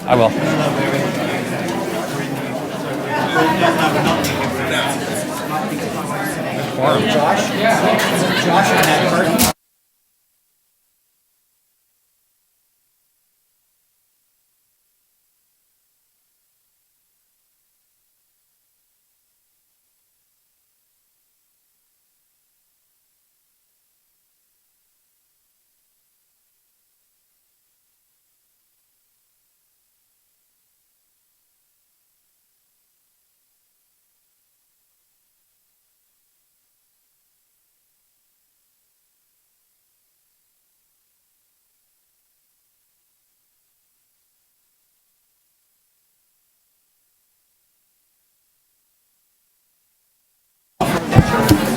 I will. Josh on that curtain.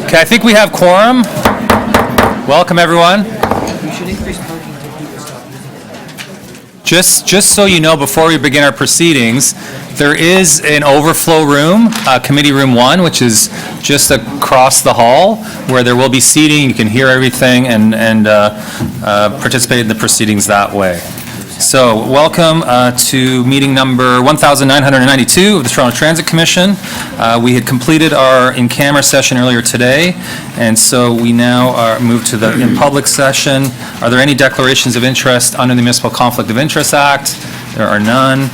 Okay, I think we have quorum. Welcome, everyone. We should increase parking until people stop using it. Just so you know, before we begin our proceedings, there is an overflow room, Committee Room 1, which is just across the hall, where there will be seating. You can hear everything and participate in the proceedings that way. So, welcome to meeting number 1992 of the Toronto Transit Commission. We had completed our in-camera session earlier today, and so we now move to the in-public session. Are there any declarations of interest under the Municipal Conflict of Interest Act? There are none.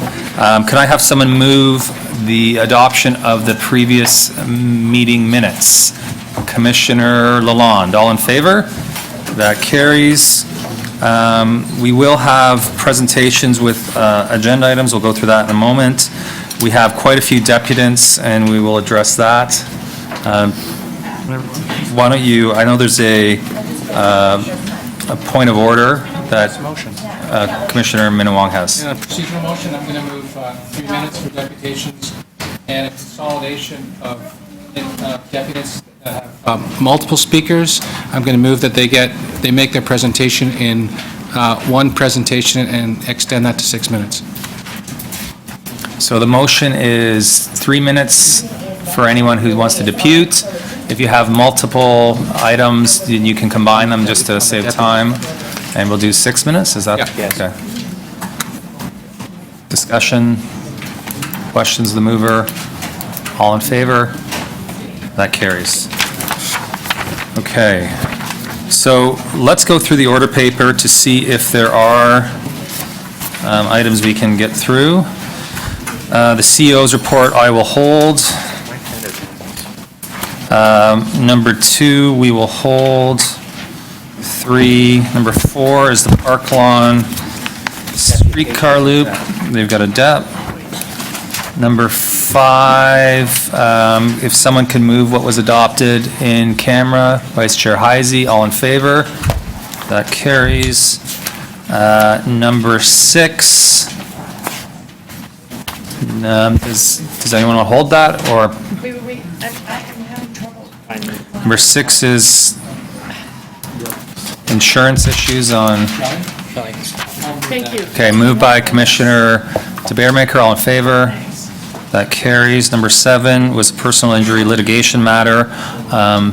Could I have someone move the adoption of the previous meeting minutes? Commissioner Lalonde, all in favor? That carries. We will have presentations with agenda items. We'll go through that in a moment. We have quite a few deputants, and we will address that. Why don't you, I know there's a point of order that Commissioner Minawong has. In a procedural motion, I'm going to move 3 minutes for deputations and a consolidation of deputants that have multiple speakers. I'm going to move that they make their presentation in one presentation and extend that to 6 minutes. So the motion is 3 minutes for anyone who wants to depute. If you have multiple items, then you can combine them just to save time. And we'll do 6 minutes, is that? Yeah. Okay. Discussion, questions of the mover, all in favor? That carries. Okay, so let's go through the order paper to see if there are items we can get through. The CEO's report I will hold. Number 2 we will hold. 3, number 4 is the Park Lawn streetcar loop. They've got a DEP. Number 5, if someone can move what was adopted in camera, Vice Chair Heisey, all in favor? That carries. Number 6, does anyone want to hold that, or? Wait, I'm having trouble. Number 6 is insurance issues on, Thank you. okay, moved by Commissioner DeBearmaker, all in favor? That carries. Number 7 was a personal injury litigation matter.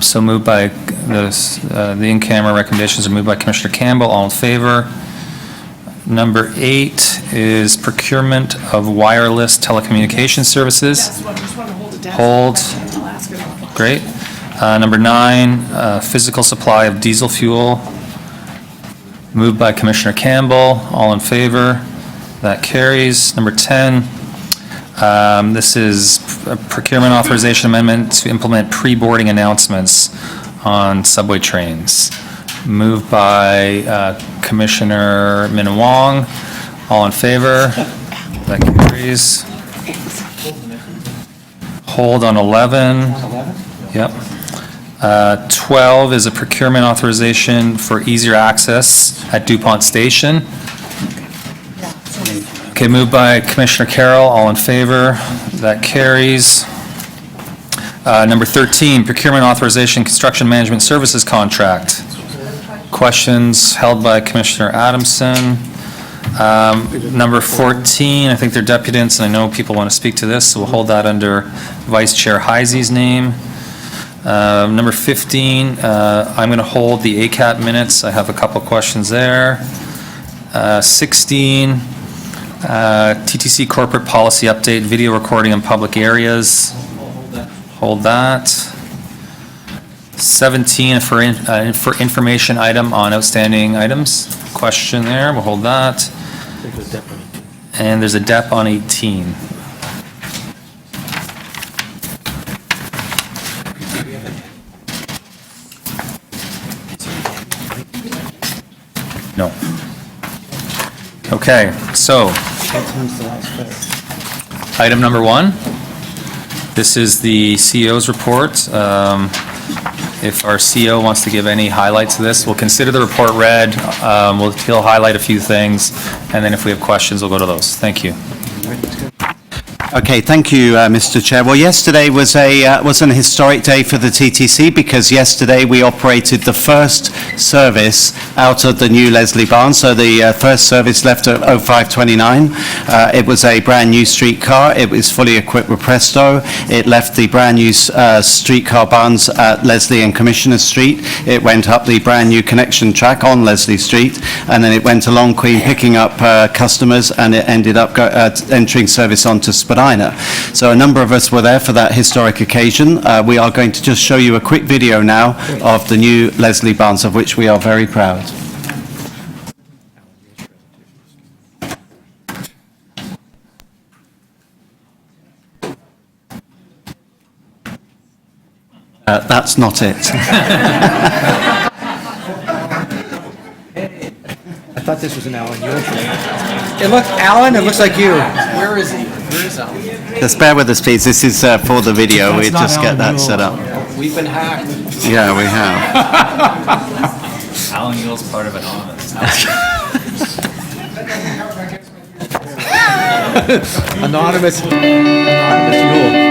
So moved by the in-camera recommendations are moved by Commissioner Campbell. All in favor. Number 8 is procurement of wireless telecommunication services. Just want to hold it down. Hold. I'll ask it. Great. Number 9, physical supply of diesel fuel. Moved by Commissioner Campbell. All in favor. That carries. Number 10. This is a procurement authorization amendment to implement pre-boarding announcements on subway trains. Moved by Commissioner Minawong. All in favor? That carries. Hold on 11. 11? Yep. 12 is a procurement authorization for easier access at DuPont Station. Okay, moved by Commissioner Carroll, all in favor. That carries. Number 13, procurement authorization, construction management services contract. Questions held by Commissioner Adamson. Number 14, I think they're deputants, and I know people want to speak to this, so we'll hold that under Vice Chair Heisey's name. Number 15, I'm going to hold the ACAT minutes. I have a couple questions there. 16, TTC corporate policy update, video recording in public areas. Hold that. 17 for information item on outstanding items. Question there, we'll hold that. And there's a DEP on 18. No. Okay, so, item number 1. This is the CEO's report. If our CEO wants to give any highlights to this, we'll consider the report read. He'll highlight a few things, and then if we have questions, we'll go to those. Thank you. Okay, thank you, Mr. Chair. Well, yesterday was an historic day for the TTC because yesterday we operated the first service out of the new Leslie Barn. So the first service left at 0529. It was a brand new streetcar. It was fully equipped with Presto. It left the brand new streetcar barns at Leslie and Commissioner Street. It went up the brand new connection track on Leslie Street, and then it went along Queen picking up customers, and it ended up entering service onto Spadina. So a number of us were there for that historic occasion. We are going to just show you a quick video now of the new Leslie Barns, of which we are very proud. That's not it. I thought this was an Alan York. Alan, it looks like you. Where is he? Where is Alan? Just bear with us, please. This is for the video. We just get that set up. We've been hacked. Yeah, we have. Alan Yule's part of Anonymous. Anonymous Yule.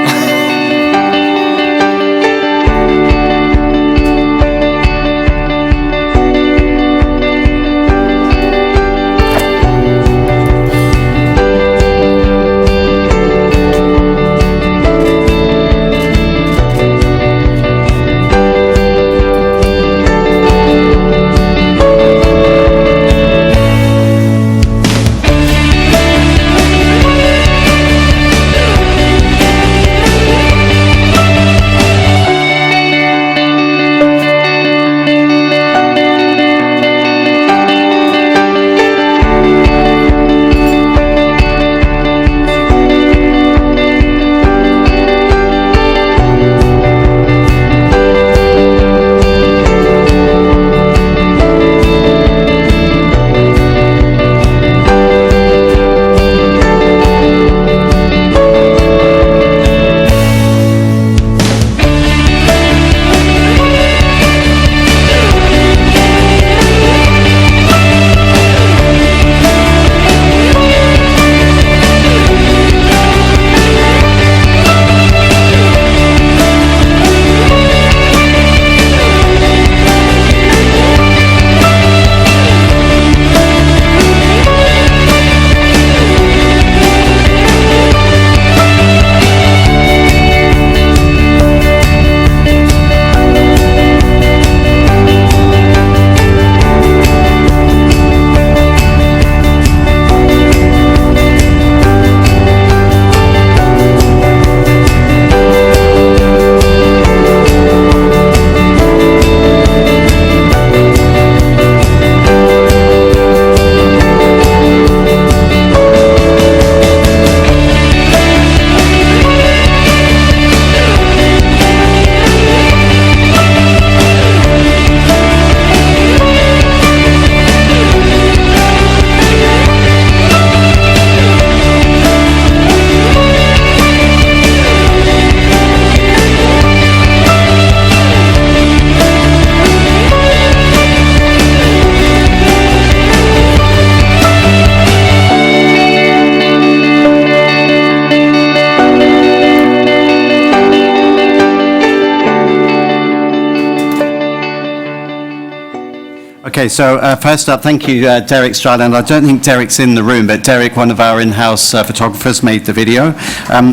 Okay, so first up, thank you, Derek Stroud, and I don't think Derek's in the room, but Derek, one of our in-house photographers, made the video.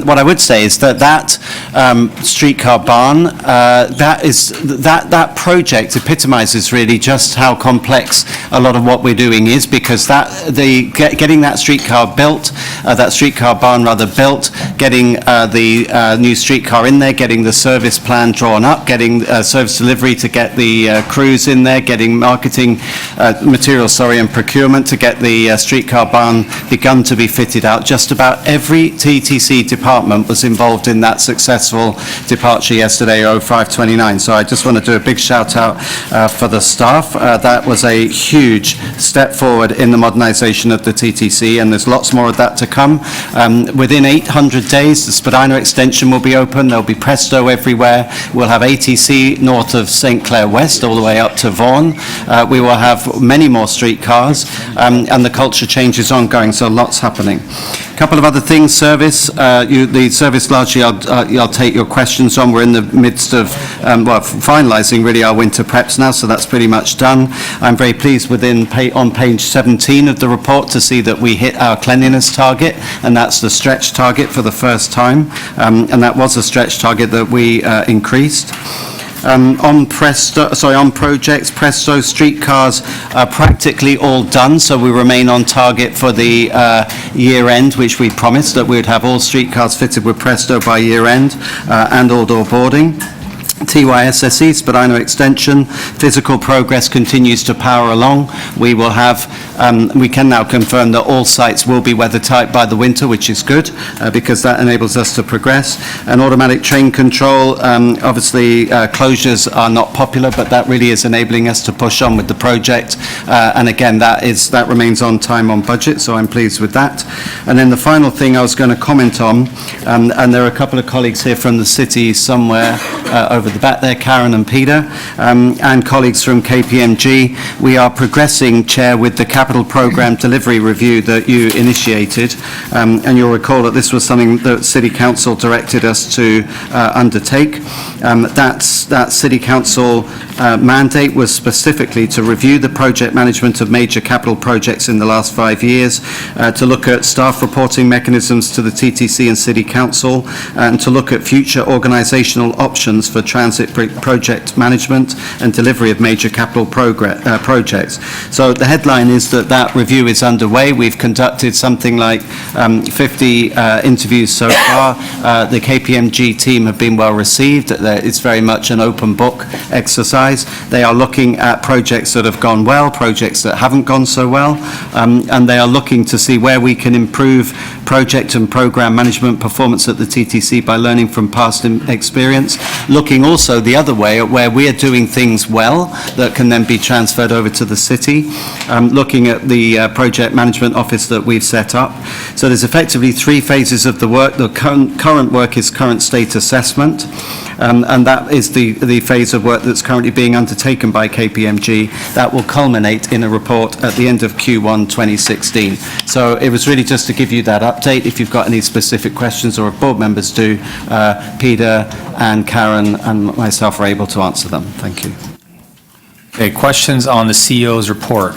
What I would say is that streetcar barn, that project epitomizes really just how complex a lot of what we're doing is, because getting that streetcar built, that streetcar barn rather built, getting the new streetcar in there, getting the service plan drawn up, getting service delivery to get the crews in there, getting marketing materials, and procurement to get the streetcar barn begun to be fitted out. Just about every TTC department was involved in that successful departure yesterday, 0529. So I just want to do a big shout out for the staff. That was a huge step forward in the modernisation of the TTC, and there's lots more of that to come. Within 800 days, the Spadina extension will be open. There'll be Presto everywhere. We'll have ATC north of St Clair West all the way up to Vaughan. We will have many more streetcars, and the culture change is ongoing, so lots happening. A couple of other things, service. The service largely I'll take your questions on. We're in the midst of, finalising really our winter preps now, so that's pretty much done. I'm very pleased on page 17 of the report to see that we hit our cleanliness target, and that's the stretch target for the first time, and that was a stretch target that we increased. On projects, Presto streetcars are practically all done, so we remain on target for the year end, which we promised that we would have all streetcars fitted with Presto by year end, and all-door boarding. TYSSE, Spadina Extension, physical progress continues to power along. We will have, we can now confirm that all sites will be weather tight by the winter, which is good, because that enables us to progress. And automatic train control, obviously closures are not popular, but that really is enabling us to push on with the project. And again, that remains on time, on budget, so I'm pleased with that. And then the final thing I was going to comment on, and there are a couple of colleagues here from the city somewhere over the back there, Karen and Peter, and colleagues from KPMG. We are progressing, Chair, with the capital programme delivery review that you initiated, and you'll recall that this was something that City Council directed us to undertake. That City Council mandate was specifically to review the project management of major capital projects in the last 5 years, to look at staff reporting mechanisms to the TTC and City Council, and to look at future organisational options for transit project management and delivery of major capital projects. So the headline is that review is underway. We've conducted something like 50 interviews so far. The KPMG team have been well received. It's very much an open book exercise. They are looking at projects that have gone well, projects that haven't gone so well, and they are looking to see where we can improve project and programme management performance at the TTC by learning from past experience, looking also the other way at where we are doing things well that can then be transferred over to the city, looking at the project management office that we've set up. So there's effectively 3 phases of the work. The current work is current state assessment, and that is the phase of work that's currently being undertaken by KPMG. That will culminate in a report at the end of Q1 2016. So it was really just to give you that update. If you've got any specific questions, or if board members do, Peter and Karen and myself are able to answer them. Thank you. Okay, questions on the CEO's report.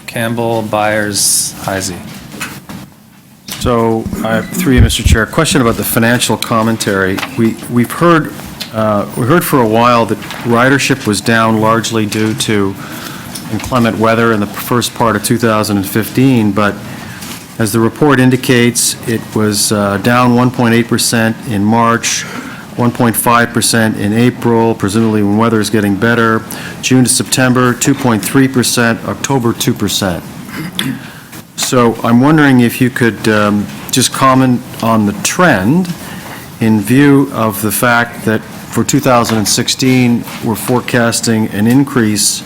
Campbell, Byers, Heisey. So I have 3, Mr. Chair. Question about the financial commentary. We heard for a while that ridership was down largely due to inclement weather in the first part of 2015, but as the report indicates, it was down 1.8% in March, 1.5% in April, presumably when weather is getting better. June to September, 2.3%, October, 2%. So I'm wondering if you could just comment on the trend in view of the fact that for 2016, we're forecasting an increase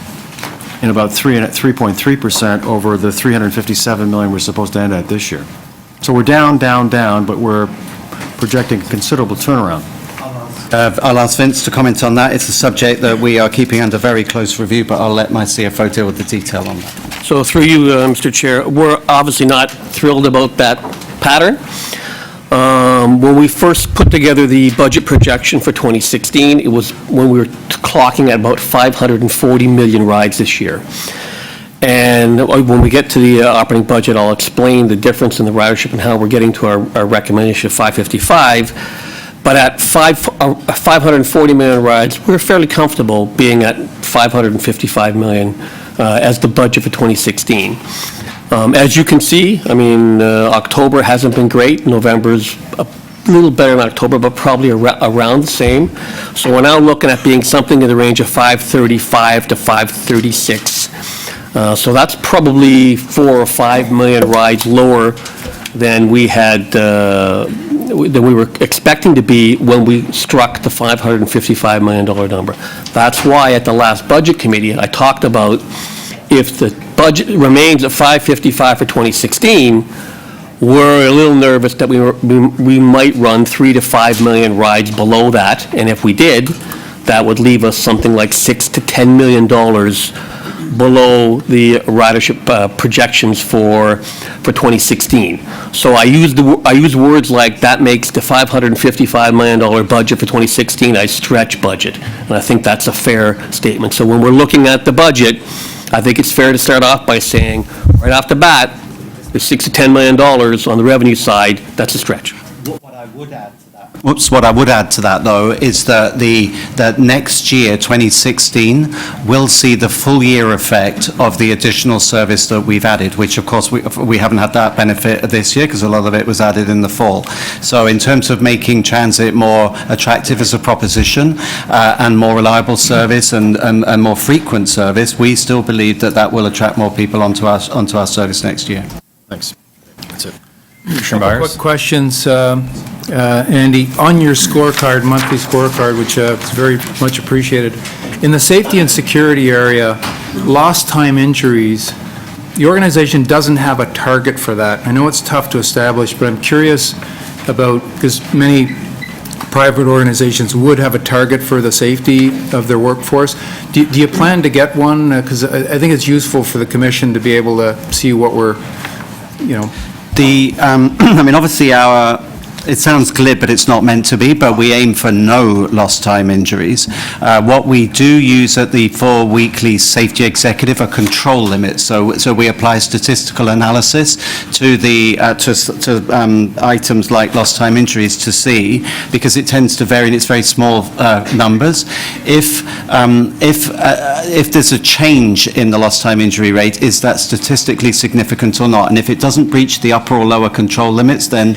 in about 3.3% over the $357 million we're supposed to end at this year. So we're down, but we're projecting a considerable turnaround. I'll ask Vince to comment on that. It's a subject that we are keeping under very close review, but I'll let my CFO deal with the detail on that. So through you, Mr. Chair, we're obviously not thrilled about that pattern. When we first put together the budget projection for 2016, it was when we were clocking at about 540 million rides this year. And when we get to the operating budget, I'll explain the difference in the ridership and how we're getting to our recommendation of 555. But at 540 million rides, we're fairly comfortable being at 555 million as the budget for 2016. As you can see, I mean, October hasn't been great. November's a little better in October, but probably around the same. So we're now looking at being something in the range of 535 to 536. So that's probably 4 or 5 million rides lower than we had, than we were expecting to be when we struck the $555 million number. That's why at the last budget committee, I talked about if the budget remains at 555 for 2016, we're a little nervous that we might run 3 to 5 million rides below that, and if we did, that would leave us something like $6 to $10 million below the ridership projections for 2016. So I use words like that makes the $555 million budget for 2016 a stretch budget, and I think that's a fair statement. So when we're looking at the budget, I think it's fair to start off by saying, right off the bat, there's $6 to $10 million on the revenue side. That's a stretch. What I would add to that, though, is that that next year, 2016, we'll see the full year effect of the additional service that we've added, which, of course, we haven't had that benefit this year because a lot of it was added in the fall. So in terms of making transit more attractive as a proposition and more reliable service and more frequent service, we still believe that will attract more people onto our service next year. Thanks. That's it. Commissioner Byers? Quick questions, Andy. On your scorecard, monthly scorecard, which is very much appreciated, in the safety and security area, lost time injuries, the organization doesn't have a target for that. I know it's tough to establish, but I'm curious about, because many private organizations would have a target for the safety of their workforce. Do you plan to get one? Because I think it's useful for the commission to be able to see what we're, I mean, obviously it sounds glib, but it's not meant to be, but we aim for no lost time injuries. What we do use at the 4 weekly safety executive are control limits. So we apply statistical analysis to the items like lost time injuries to see, because it tends to vary and it's very small numbers. If there's a change in the lost time injury rate, is that statistically significant or not? And if it doesn't breach the upper or lower control limits, then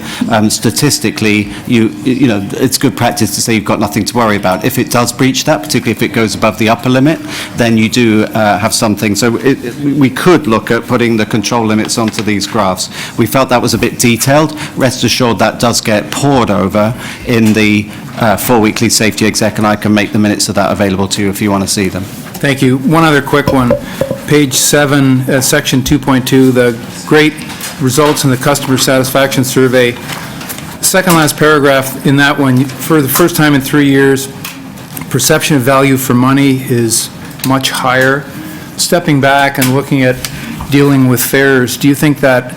statistically, it's good practice to say you've got nothing to worry about. If it does breach that, particularly if it goes above the upper limit, then you do have something. So we could look at putting the control limits onto these graphs. We felt that was a bit detailed. Rest assured that does get poured over in the 4 weekly safety exec, and I can make the minutes of that available to you if you want to see them. Thank you. One other quick one. Page 7, section 2.2, the great results in the customer satisfaction survey. Second last paragraph in that one, for the first time in 3 years, perception of value for money is much higher. Stepping back and looking at dealing with fares, do you think that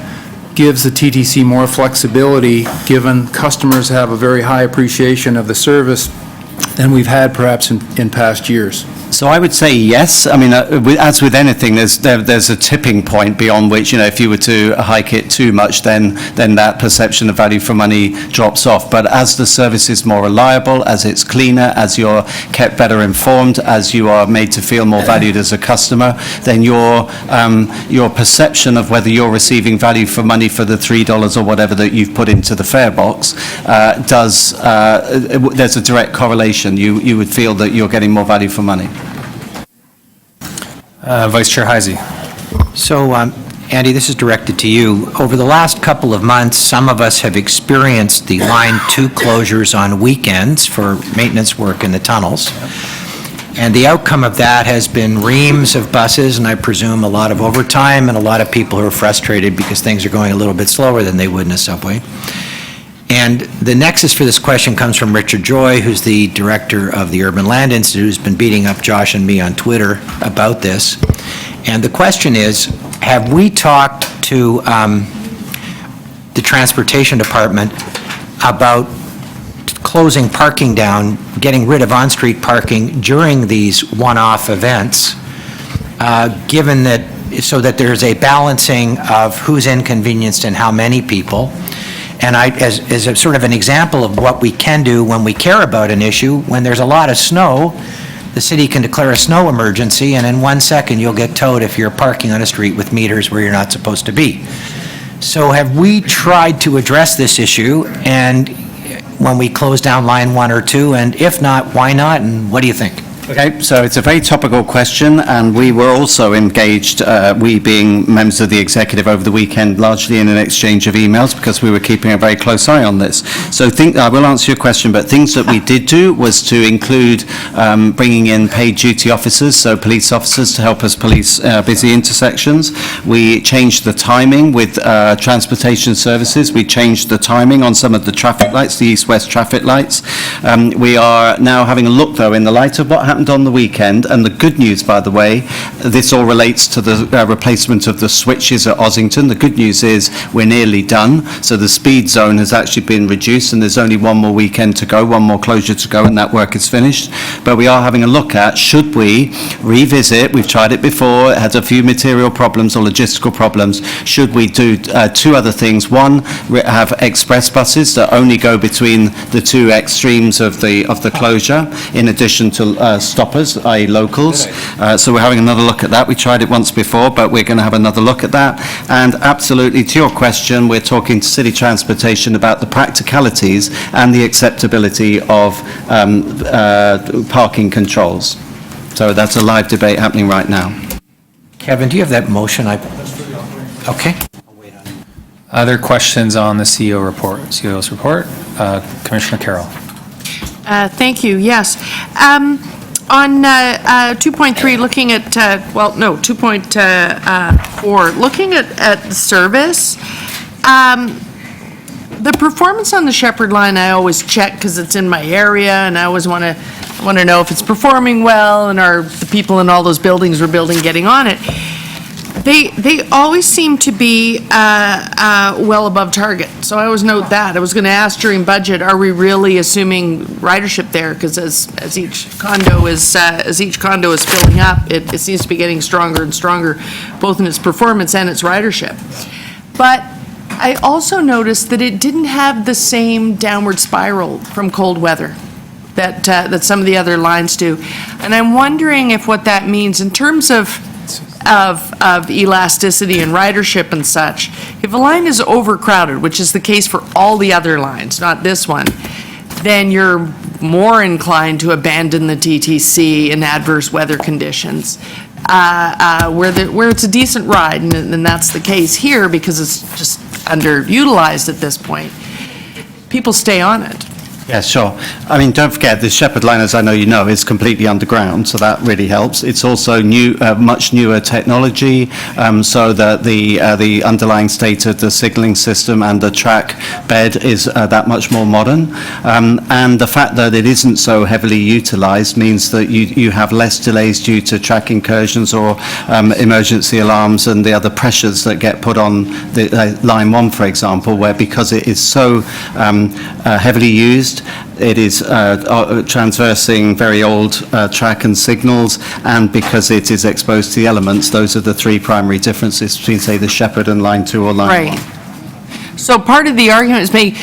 gives the TTC more flexibility, given customers have a very high appreciation of the service than we've had perhaps in past years? So I would say yes. I mean, as with anything, there's a tipping point beyond which, if you were to hike it too much, then that perception of value for money drops off. But as the service is more reliable, as it's cleaner, as you're kept better informed, as you are made to feel more valued as a customer, then your perception of whether you're receiving value for money for the $3 or whatever that you've put into the fare box there's a direct correlation. You would feel that you're getting more value for money. Vice Chair Heisey. So, Andy, this is directed to you. Over the last couple of months, some of us have experienced the Line 2 closures on weekends for maintenance work in the tunnels. And the outcome of that has been reams of buses, and I presume a lot of overtime, and a lot of people who are frustrated because things are going a little bit slower than they would in a subway. And the nexus for this question comes from Richard Joy, who's the director of the Urban Land Institute, who's been beating up Josh and me on Twitter about this. And the question is, have we talked to the Transportation Department about closing parking down, getting rid of on-street parking during these one-off events, given that, so that there's a balancing of who's inconvenienced and how many people. And as a sort of an example of what we can do when we care about an issue, when there's a lot of snow, the city can declare a snow emergency, and in 1 second, you'll get towed if you're parking on a street with meters where you're not supposed to be. So have we tried to address this issue, and when we close down line 1 or 2, and if not, why not, and what do you think? Okay, so it's a very topical question, and we were also engaged, we being members of the executive over the weekend, largely in an exchange of emails, because we were keeping a very close eye on this. So I will answer your question, but things that we did do was to include bringing in paid duty officers, so police officers to help us police busy intersections. We changed the timing with transportation services. We changed the timing on some of the traffic lights, the east-west traffic lights. We are now having a look, though, in the light of what happened on the weekend, and the good news, by the way, this all relates to the replacement of the switches at Ossington. The good news is we're nearly done, so the speed zone has actually been reduced, and there's only one more weekend to go, one more closure to go, and that work is finished. But we are having a look at, should we revisit, we've tried it before, it had a few material problems or logistical problems, should we do 2 other things? One, have express buses that only go between the 2 extremes of the closure, in addition to stoppers, i.e. locals. So we're having another look at that. We tried it once before, but we're going to have another look at that. And absolutely, to your question, we're talking to City Transportation about the practicalities and the acceptability of parking controls. So that's a live debate happening right now. Kevin, do you have that motion? Okay. Other questions on the CEO's report? Commissioner Carroll. Thank you, yes. On 2.3, looking at, 2.4, looking at the service, the performance on the Shepherd line, I always check because it's in my area, and I always want to know if it's performing well, and are the people in all those buildings we're building getting on it. They always seem to be well above target, so I always note that. I was going to ask during budget, are we really assuming ridership there? Because as each condo is filling up, it seems to be getting stronger and stronger, both in its performance and its ridership. But I also noticed that it didn't have the same downward spiral from cold weather that some of the other lines do, and I'm wondering if what that means in terms of elasticity and ridership and such. If a line is overcrowded, which is the case for all the other lines, not this one, then you're more inclined to abandon the TTC in adverse weather conditions, where it's a decent ride, and that's the case here because it's just underutilized at this point. People stay on it. Yeah, sure. I mean, don't forget, the Shepherd line, as I know you know, is completely underground, so that really helps. It's also new, much newer technology, so that the underlying state of the signalling system and the track bed is that much more modern. And the fact that it isn't so heavily utilized means that you have less delays due to track incursions or emergency alarms and the other pressures that get put on the line 1, for example, where because it is so heavily used, it is transversing very old track and signals, and because it is exposed to the elements, those are the 3 primary differences between, say, the Shepherd and line 2 or line 1. So part of the argument is we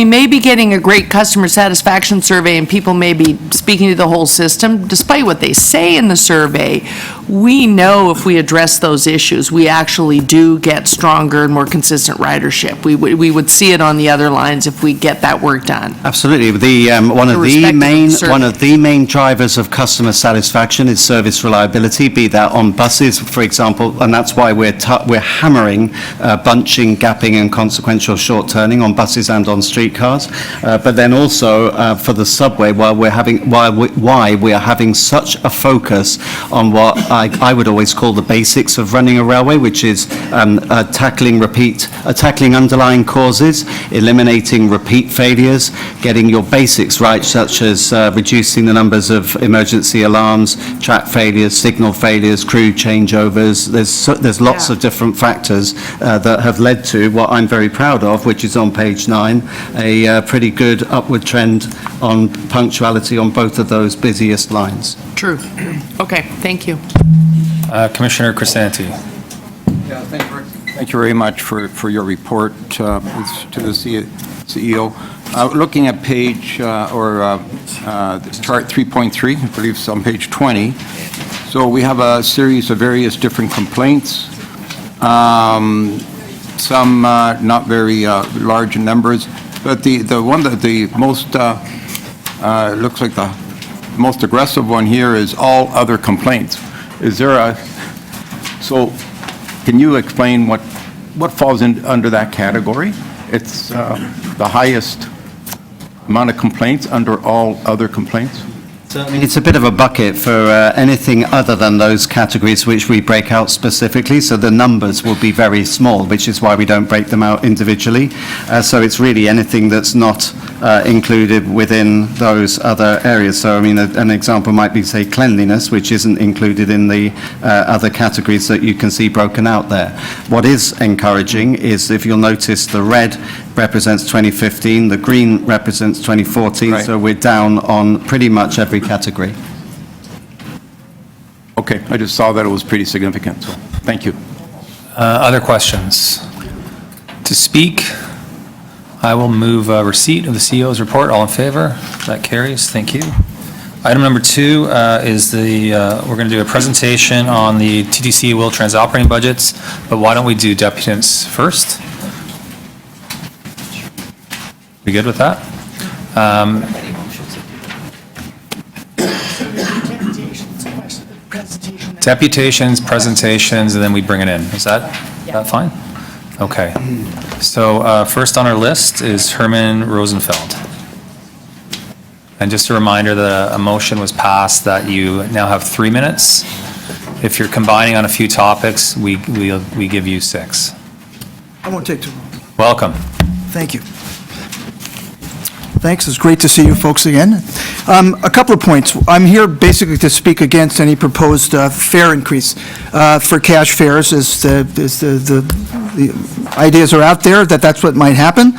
may be getting a great customer satisfaction survey and people may be speaking to the whole system. Despite what they say in the survey, we know if we address those issues, we actually do get stronger and more consistent ridership. We would see it on the other lines if we get that work done. Absolutely. One of the main drivers of customer satisfaction is service reliability, be that on buses, for example, and that's why we're hammering bunching, gapping, and consequential short turning on buses and on streetcars. But then also for the subway, why we are having such a focus on what I would always call the basics of running a railway, which is tackling underlying causes, eliminating repeat failures, getting your basics right, such as reducing the numbers of emergency alarms, track failures, signal failures, crew changeovers. There's lots of different factors that have led to what I'm very proud of, which is on page 9, a pretty good upward trend on punctuality on both of those busiest lines. True. Okay, thank you. Commissioner Crisanti. Yeah, thank you very much for your report to the CEO. Looking at page, chart 3.3, I believe it's on page 20. So we have a series of various different complaints, some not very large in numbers, but the one that the most, looks like the most aggressive one here is all other complaints. Is there so can you explain what falls under that category? It's the highest amount of complaints under all other complaints? So, I mean, it's a bit of a bucket for anything other than those categories which we break out specifically, so the numbers will be very small, which is why we don't break them out individually. So it's really anything that's not included within those other areas. So, I mean, an example might be, say, cleanliness, which isn't included in the other categories that you can see broken out there. What is encouraging is, if you'll notice, the red represents 2015, the green represents 2014, Right. so we're down on pretty much every category. Okay, I just saw that it was pretty significant, so thank you. Other questions? To speak, I will move receipt of the CEO's report. All in favor? That carries. Thank you. Item number 2 is we're going to do a presentation on the TTC Wheel Trans operating budgets, but why don't we do deputants first? We good with that? Deputations, presentations, and then we bring it in. Is that fine? Okay. So first on our list is Herman Rosenfeld. And just a reminder that a motion was passed that you now have 3 minutes. If you're combining on a few topics, we give you 6. I won't take too long. Welcome. Thank you. Thanks. It's great to see you folks again. A couple of points. I'm here basically to speak against any proposed fare increase for cash fares. As the ideas are out there that that's what might happen.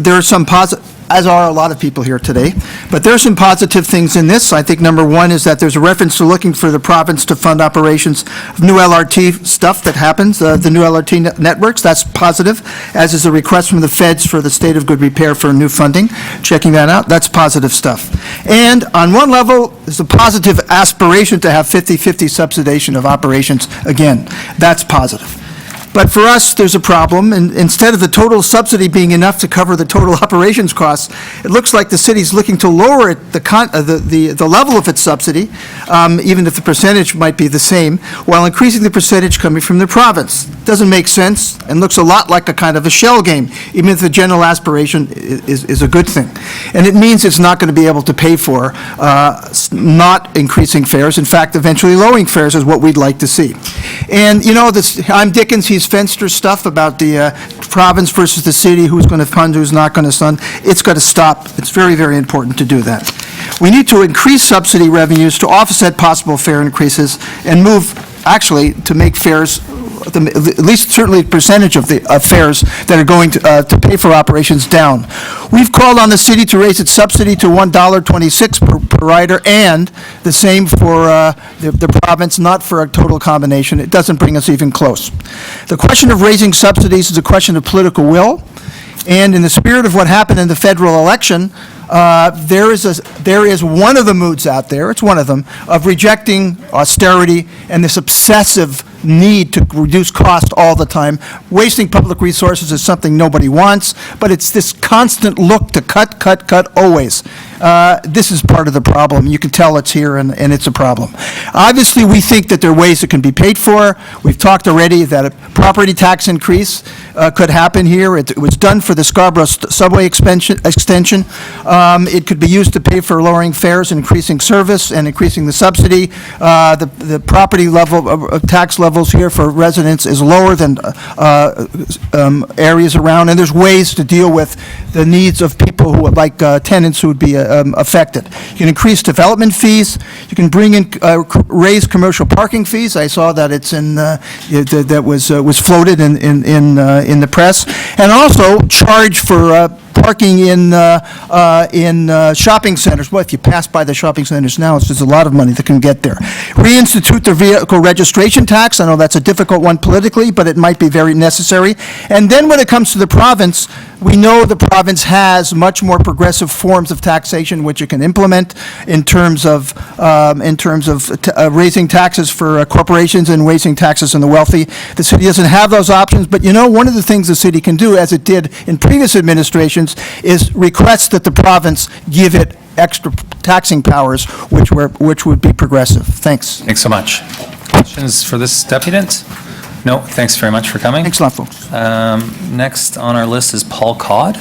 There are some positive, as are a lot of people here today. But there are some positive things in this. I think number 1 is that there's a reference to looking for the province to fund operations of new LRT stuff that happens, the new LRT networks. That's positive, as is a request from the feds for the state of good repair for new funding. Checking that out, that's positive stuff. And on one level, there's a positive aspiration to have 50-50 subsidization of operations. Again, that's positive. But for us, there's a problem, and instead of the total subsidy being enough to cover the total operations costs, it looks like the city's looking to lower it, the level of its subsidy, even if the percentage might be the same, while increasing the percentage coming from the province. Doesn't make sense, and looks a lot like a kind of a shell game, even if the general aspiration is a good thing. And it means it's not going to be able to pay for not increasing fares. In fact, eventually lowering fares is what we'd like to see. And, you know, I'm Dickens, he's Fenster stuff about the province versus the city, who's going to fund, who's not going to fund. It's got to stop. It's very, very important to do that. We need to increase subsidy revenues to offset possible fare increases and move, actually, to make fares, at least certainly a percentage of the fares that are going to pay for operations down. We've called on the city to raise its subsidy to $1.26 per rider, and the same for the province, not for a total combination. It doesn't bring us even close. The question of raising subsidies is a question of political will, and in the spirit of what happened in the federal election, there is one of the moods out there, it's one of them, of rejecting austerity and this obsessive need to reduce cost all the time. Wasting public resources is something nobody wants, but it's this constant look to cut always. this is part of the problem. You can tell it's here, and it's a problem. Obviously, we think that there are ways it can be paid for. We've talked already that a property tax increase could happen here. It was done for the Scarborough subway extension. It could be used to pay for lowering fares, increasing service, and increasing the subsidy. The property level, tax levels here for residents is lower than areas around, and there's ways to deal with the needs of people who, like tenants who would be affected. You can increase development fees. You can bring in, raise commercial parking fees. I saw that it's in, that was floated in the press. And also charge for parking in shopping centers. Well, if you pass by the shopping centers now, there's a lot of money that can get there. Reinstitute the vehicle registration tax. I know that's a difficult one politically, but it might be very necessary. And then when it comes to the province, we know the province has much more progressive forms of taxation which it can implement in terms of raising taxes for corporations and raising taxes on the wealthy. The city doesn't have those options, but one of the things the city can do, as it did in previous administrations, is request that the province give it extra taxing powers, which would be progressive. Thanks. Thanks so much. Questions for this deputant? No, thanks very much for coming. Thanks a lot, folks. Next on our list is Paul Codd.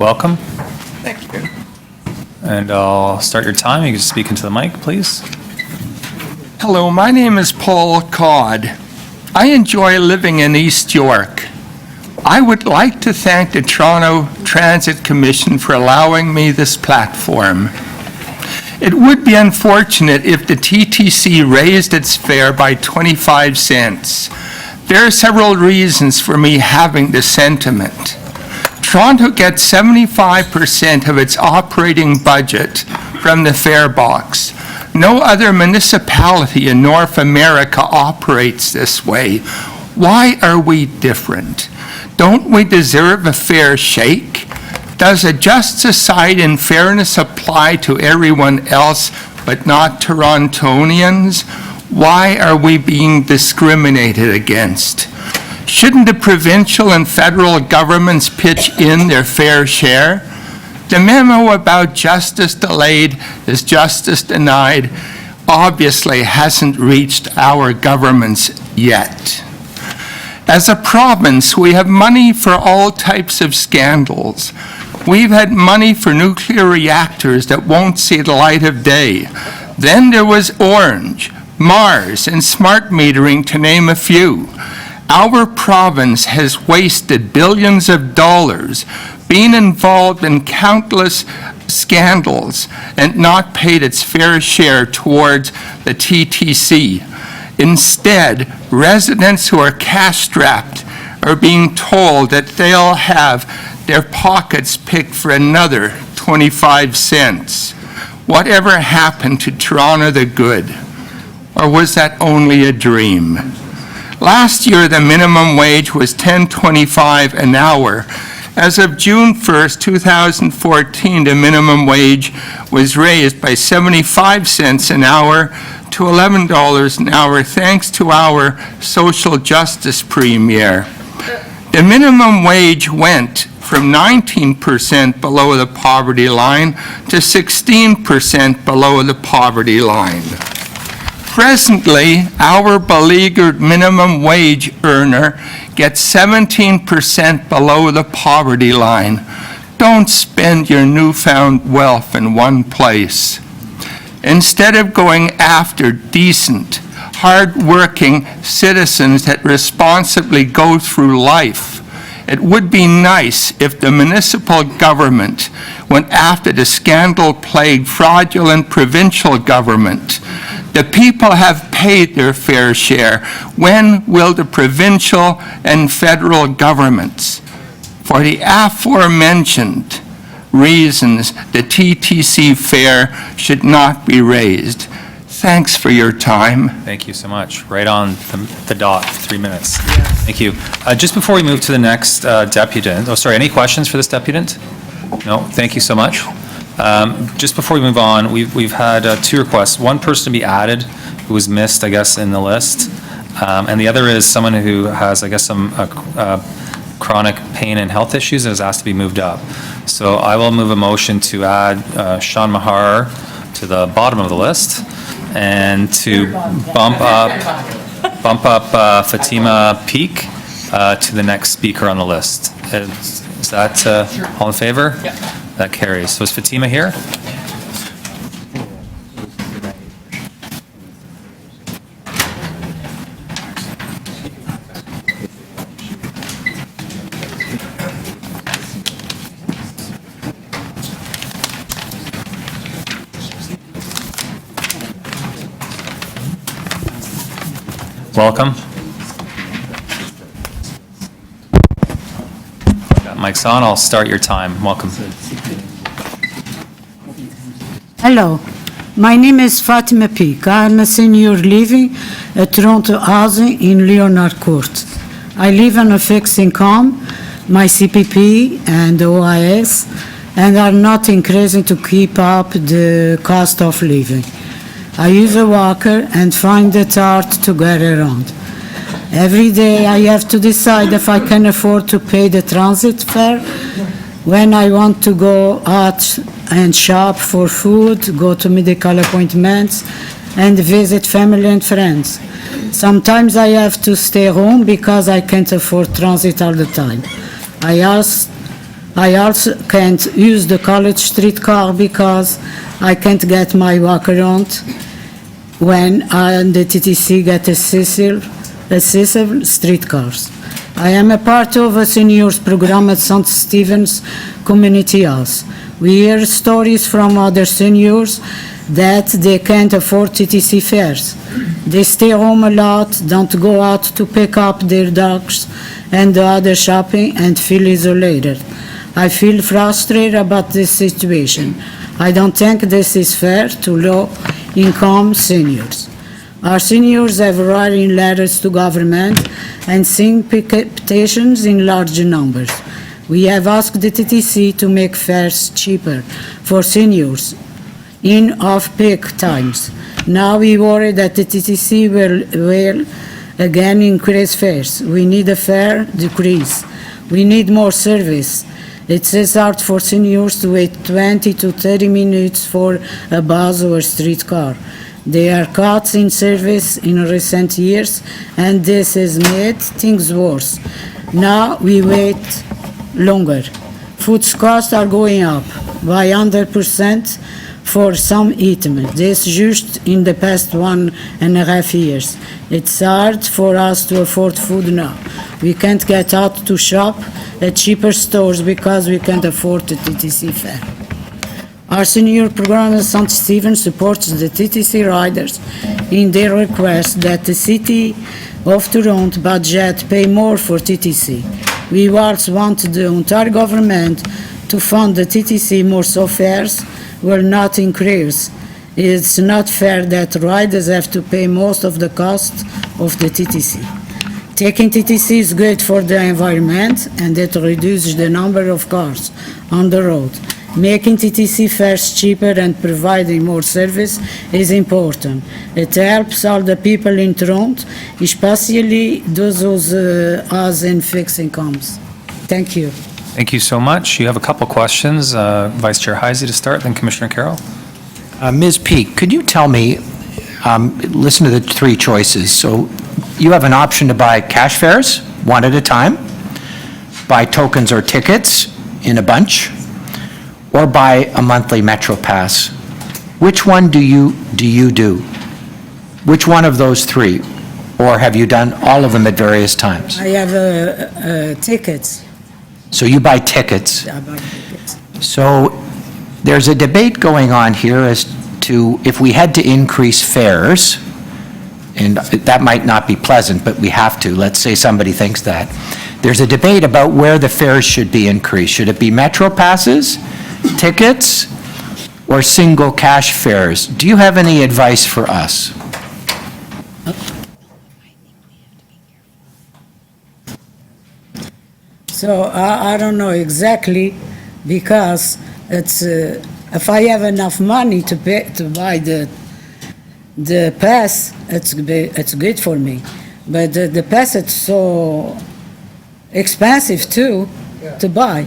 Welcome. Thank you. And I'll start your time. You can speak into the mic, please. Hello, my name is Paul Codd. I enjoy living in East York. I would like to thank the Toronto Transit Commission for allowing me this platform. It would be unfortunate if the TTC raised its fare by 25 cents. There are several reasons for me having this sentiment. Toronto gets 75% of its operating budget from the fare box. No other municipality in North America operates this way. Why are we different? Don't we deserve a fair shake? Does a just society and fairness apply to everyone else but not Torontonians? Why are we being discriminated against? Shouldn't the provincial and federal governments pitch in their fair share? The memo about justice delayed is justice denied obviously hasn't reached our governments yet. As a province, we have money for all types of scandals. We've had money for nuclear reactors that won't see the light of day. Then there was Orange, Mars, and smart metering, to name a few. Our province has wasted billions of dollars, been involved in countless scandals, and not paid its fair share towards the TTC. Instead, residents who are cash-strapped are being told that they'll have their pockets picked for another 25 cents. Whatever happened to Toronto the Good? Or was that only a dream? Last year, the minimum wage was $10.25 an hour. As of June 1st, 2014, the minimum wage was raised by 75 cents an hour to $11 an hour, thanks to our social justice premier. The minimum wage went from 19% below the poverty line to 16% below the poverty line. Presently, our beleaguered minimum wage earner gets 17% below the poverty line. Don't spend your newfound wealth in one place. Instead of going after decent, hard-working citizens that responsibly go through life, it would be nice if the municipal government went after the scandal-plagued, fraudulent provincial government. The people have paid their fair share. When will the provincial and federal governments, for the aforementioned reasons, the TTC fare should not be raised? Thanks for your time. Thank you so much. Right on the dot, 3 minutes. Thank you. Just before we move to the next deputant, any questions for this deputant? No, thank you so much. Just before we move on, we've had two requests. One person to be added who was missed, I guess, in the list. And the other is someone who has, I guess, some chronic pain and health issues and is asked to be moved up. So I will move a motion to add Sean Mahar to the bottom of the list and to bump up Fatima Peak to the next speaker on the list. Is that all in favor? Yeah. That carries. So is Fatima here? Welcome. Got mics on, I'll start your time. Welcome. Hello, my name is Fatima Peak. I'm a senior living at Toronto Housing in Leonard Court. I live on a fixed income, my CPP and OIS, and are not increasing to keep up the cost of living. I use a walker and find it hard to get around. Every day I have to decide if I can afford to pay the transit fare when I want to go out and shop for food, go to medical appointments, and visit family and friends. Sometimes I have to stay home because I can't afford transit all the time. I also can't use the College Street car because I can't get my walker on when I and the TTC get accessible streetcars. I am a part of a seniors program at St. Stephen's Community House. We hear stories from other seniors that they can't afford TTC fares. They stay home a lot, don't go out to pick up their dogs and the other shopping, and feel isolated. I feel frustrated about this situation. I don't think this is fair to low-income seniors. Our seniors have written letters to government and seen petitions in large numbers. We have asked the TTC to make fares cheaper for seniors in off-peak times. Now we worry that the TTC will again increase fares. We need a fare decrease. We need more service. It is hard for seniors to wait 20 to 30 minutes for a bus or a streetcar. There are cuts in service in recent years, and this has made things worse. Now we wait longer. Food costs are going up by 100% for some items. This just in the past 1.5 years. It's hard for us to afford food now. We can't get out to shop at cheaper stores because we can't afford the TTC fare. Our senior program at St. Stephen supports the TTC riders in their request that the City of Toronto budget pay more for TTC. We also want the Ontario government to fund the TTC more so fares will not increase. It's not fair that riders have to pay most of the cost of the TTC. Taking TTC is good for the environment and it reduces the number of cars on the road. Making TTC fares cheaper and providing more service is important. It helps all the people in Toronto, especially those us in fixed incomes. Thank you. Thank you so much. You have a couple questions. Vice Chair Heisey to start, then Commissioner Carroll. Ms. Peak, could you tell me, listen to the three choices. So you have an option to buy cash fares, one at a time, buy tokens or tickets in a bunch, or buy a monthly Metro Pass. Which one do you do? Which one of those three? Or have you done all of them at various times? I have tickets. So you buy tickets. I buy tickets. So there's a debate going on here as to if we had to increase fares, and that might not be pleasant, but we have to. Let's say somebody thinks that. There's a debate about where the fares should be increased. Should it be Metro Passes, tickets, or single cash fares? Do you have any advice for us? So I don't know exactly because it's if I have enough money to buy the pass, it's good for me. But the pass it's so expensive too to buy.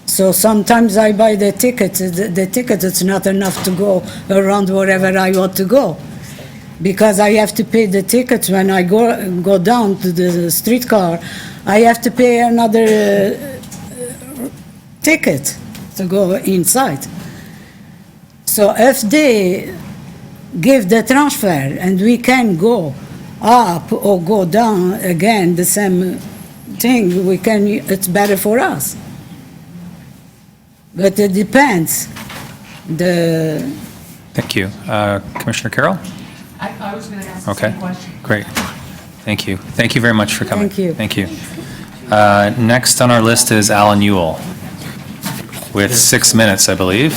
So sometimes I buy the ticket. The ticket, it's not enough to go around wherever I want to go. Because I have to pay the tickets when I go down to the streetcar. I have to pay another ticket to go inside. So if they give the transfer and we can go up or go down again, the same thing, it's better for us. But it depends. Thank you. Commissioner Carroll? I was going to ask the Okay, same question. great. Thank you. Thank you very much for coming. Thank you. Thank you. Next on our list is Alan Ewell, with 6 minutes, I believe.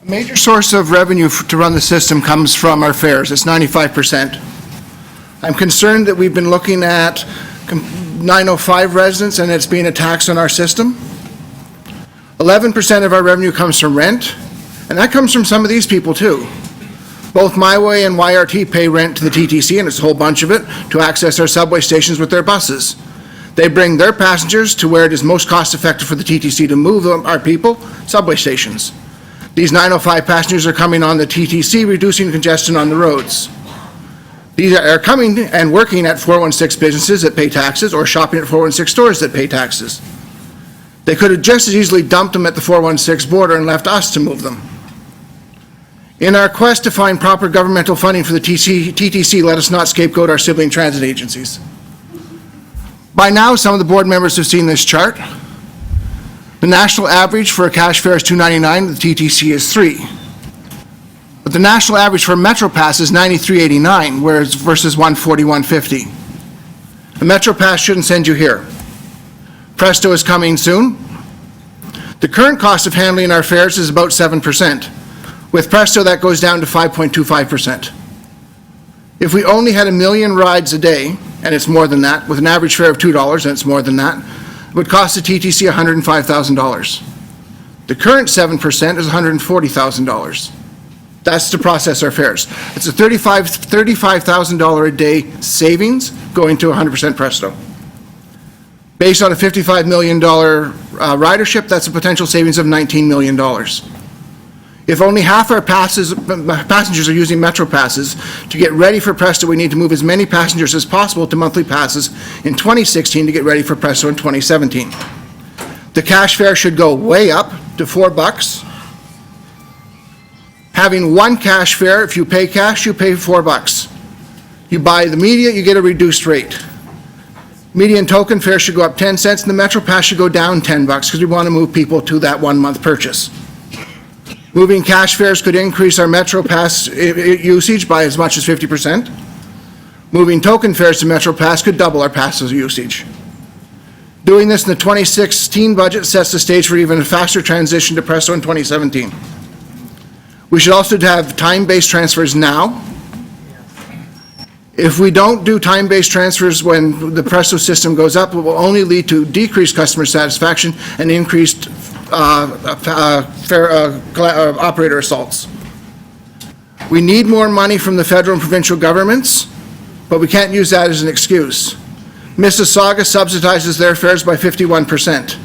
A major source of revenue to run the system comes from our fares. It's 95%. I'm concerned that we've been looking at 905 residents, and it's being a tax on our system. 11% of our revenue comes from rent, and that comes from some of these people, too. Both My Way and YRT pay rent to the TTC, and it's a whole bunch of it, to access our subway stations with their buses. They bring their passengers to where it is most cost-effective for the TTC to move our people, subway stations. These 905 passengers are coming on the TTC, reducing congestion on the roads. These are coming and working at 416 businesses that pay taxes or shopping at 416 stores that pay taxes. They could have just as easily dumped them at the 416 border and left us to move them. In our quest to find proper governmental funding for the TTC, let us not scapegoat our sibling transit agencies. By now, some of the board members have seen this chart. The national average for a cash fare is $2.99, the TTC is $3. But the national average for MetroPass is $93.89, whereas versus $141.50. The MetroPass shouldn't send you here. Presto is coming soon. The current cost of handling our fares is about 7%. With Presto, that goes down to 5.25%. If we only had 1 million rides a day, and it's more than that, with an average fare of $2, and it's more than that, it would cost the TTC $105,000. The current 7% is $140,000. That's to process our fares. It's a $35,000 a day savings going to 100% Presto. Based on a $55 million ridership, that's a potential savings of $19 million. If only half our passengers are using Metro passes, to get ready for Presto, we need to move as many passengers as possible to monthly passes in 2016 to get ready for Presto in 2017. The cash fare should go way up to $4. Having one cash fare, if you pay cash, you pay $4. You buy the media, you get a reduced rate. Median token fare should go up 10 cents, and the Metro Pass should go down $10 because we want to move people to that 1 month purchase. Moving cash fares could increase our Metro Pass usage by as much as 50%. Moving token fares to Metro Pass could double our passes usage. Doing this in the 2016 budget sets the stage for even a faster transition to Presto in 2017. We should also have time-based transfers now. If we don't do time-based transfers when the Presto system goes up, it will only lead to decreased customer satisfaction and increased operator assaults. We need more money from the federal and provincial governments, but we can't use that as an excuse. Mississauga subsidizes their fares by 51%.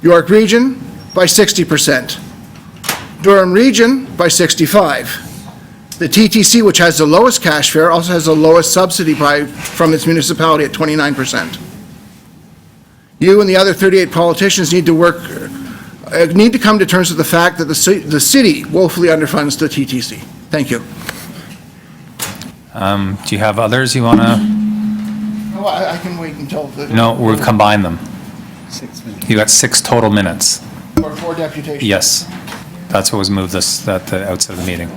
York Region by 60%. Durham Region by 65%. The TTC, which has the lowest cash fare, also has the lowest subsidy from its municipality at 29%. You and the other 38 politicians need to come to terms with the fact that the city woefully underfunds the TTC. Thank you. Do you have others you want to? No, I can wait until No, we've combined them. You got 6 total minutes. or 4 deputations. Yes. That's what was moved at the outset of the meeting.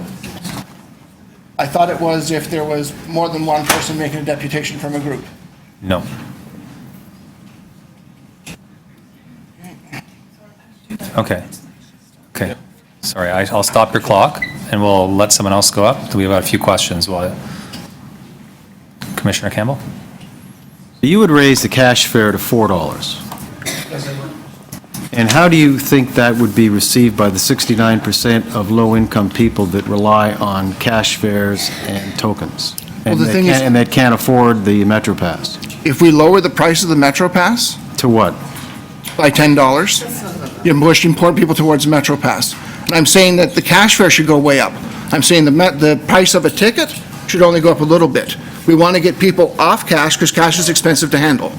I thought it was if there was more than one person making a deputation from a group. No. Okay. Okay. Sorry, I'll stop your clock, and we'll let someone else go up. We have a few questions. Commissioner Campbell? You would raise the cash fare to $4. And how do you think that would be received by the 69% of low-income people that rely on cash fares and tokens? Well, the thing is- And that can't afford the MetroPass? If we lower the price of the MetroPass To what? by $10, you're pushing poor people towards MetroPass. And I'm saying that the cash fare should go way up. I'm saying the price of a ticket should only go up a little bit. We want to get people off cash because cash is expensive to handle.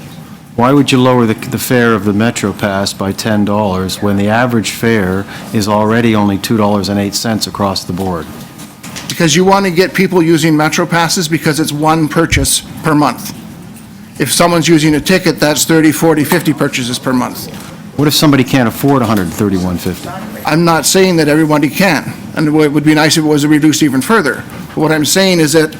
Why would you lower the fare of the MetroPass by $10 when the average fare is already only $2.08 across the board? Because you want to get people using MetroPasses because it's one purchase per month. If someone's using a ticket, that's 30, 40, 50 purchases per month. What if somebody can't afford $131.50? I'm not saying that everybody can, and it would be nice if it was reduced even further. But what I'm saying is that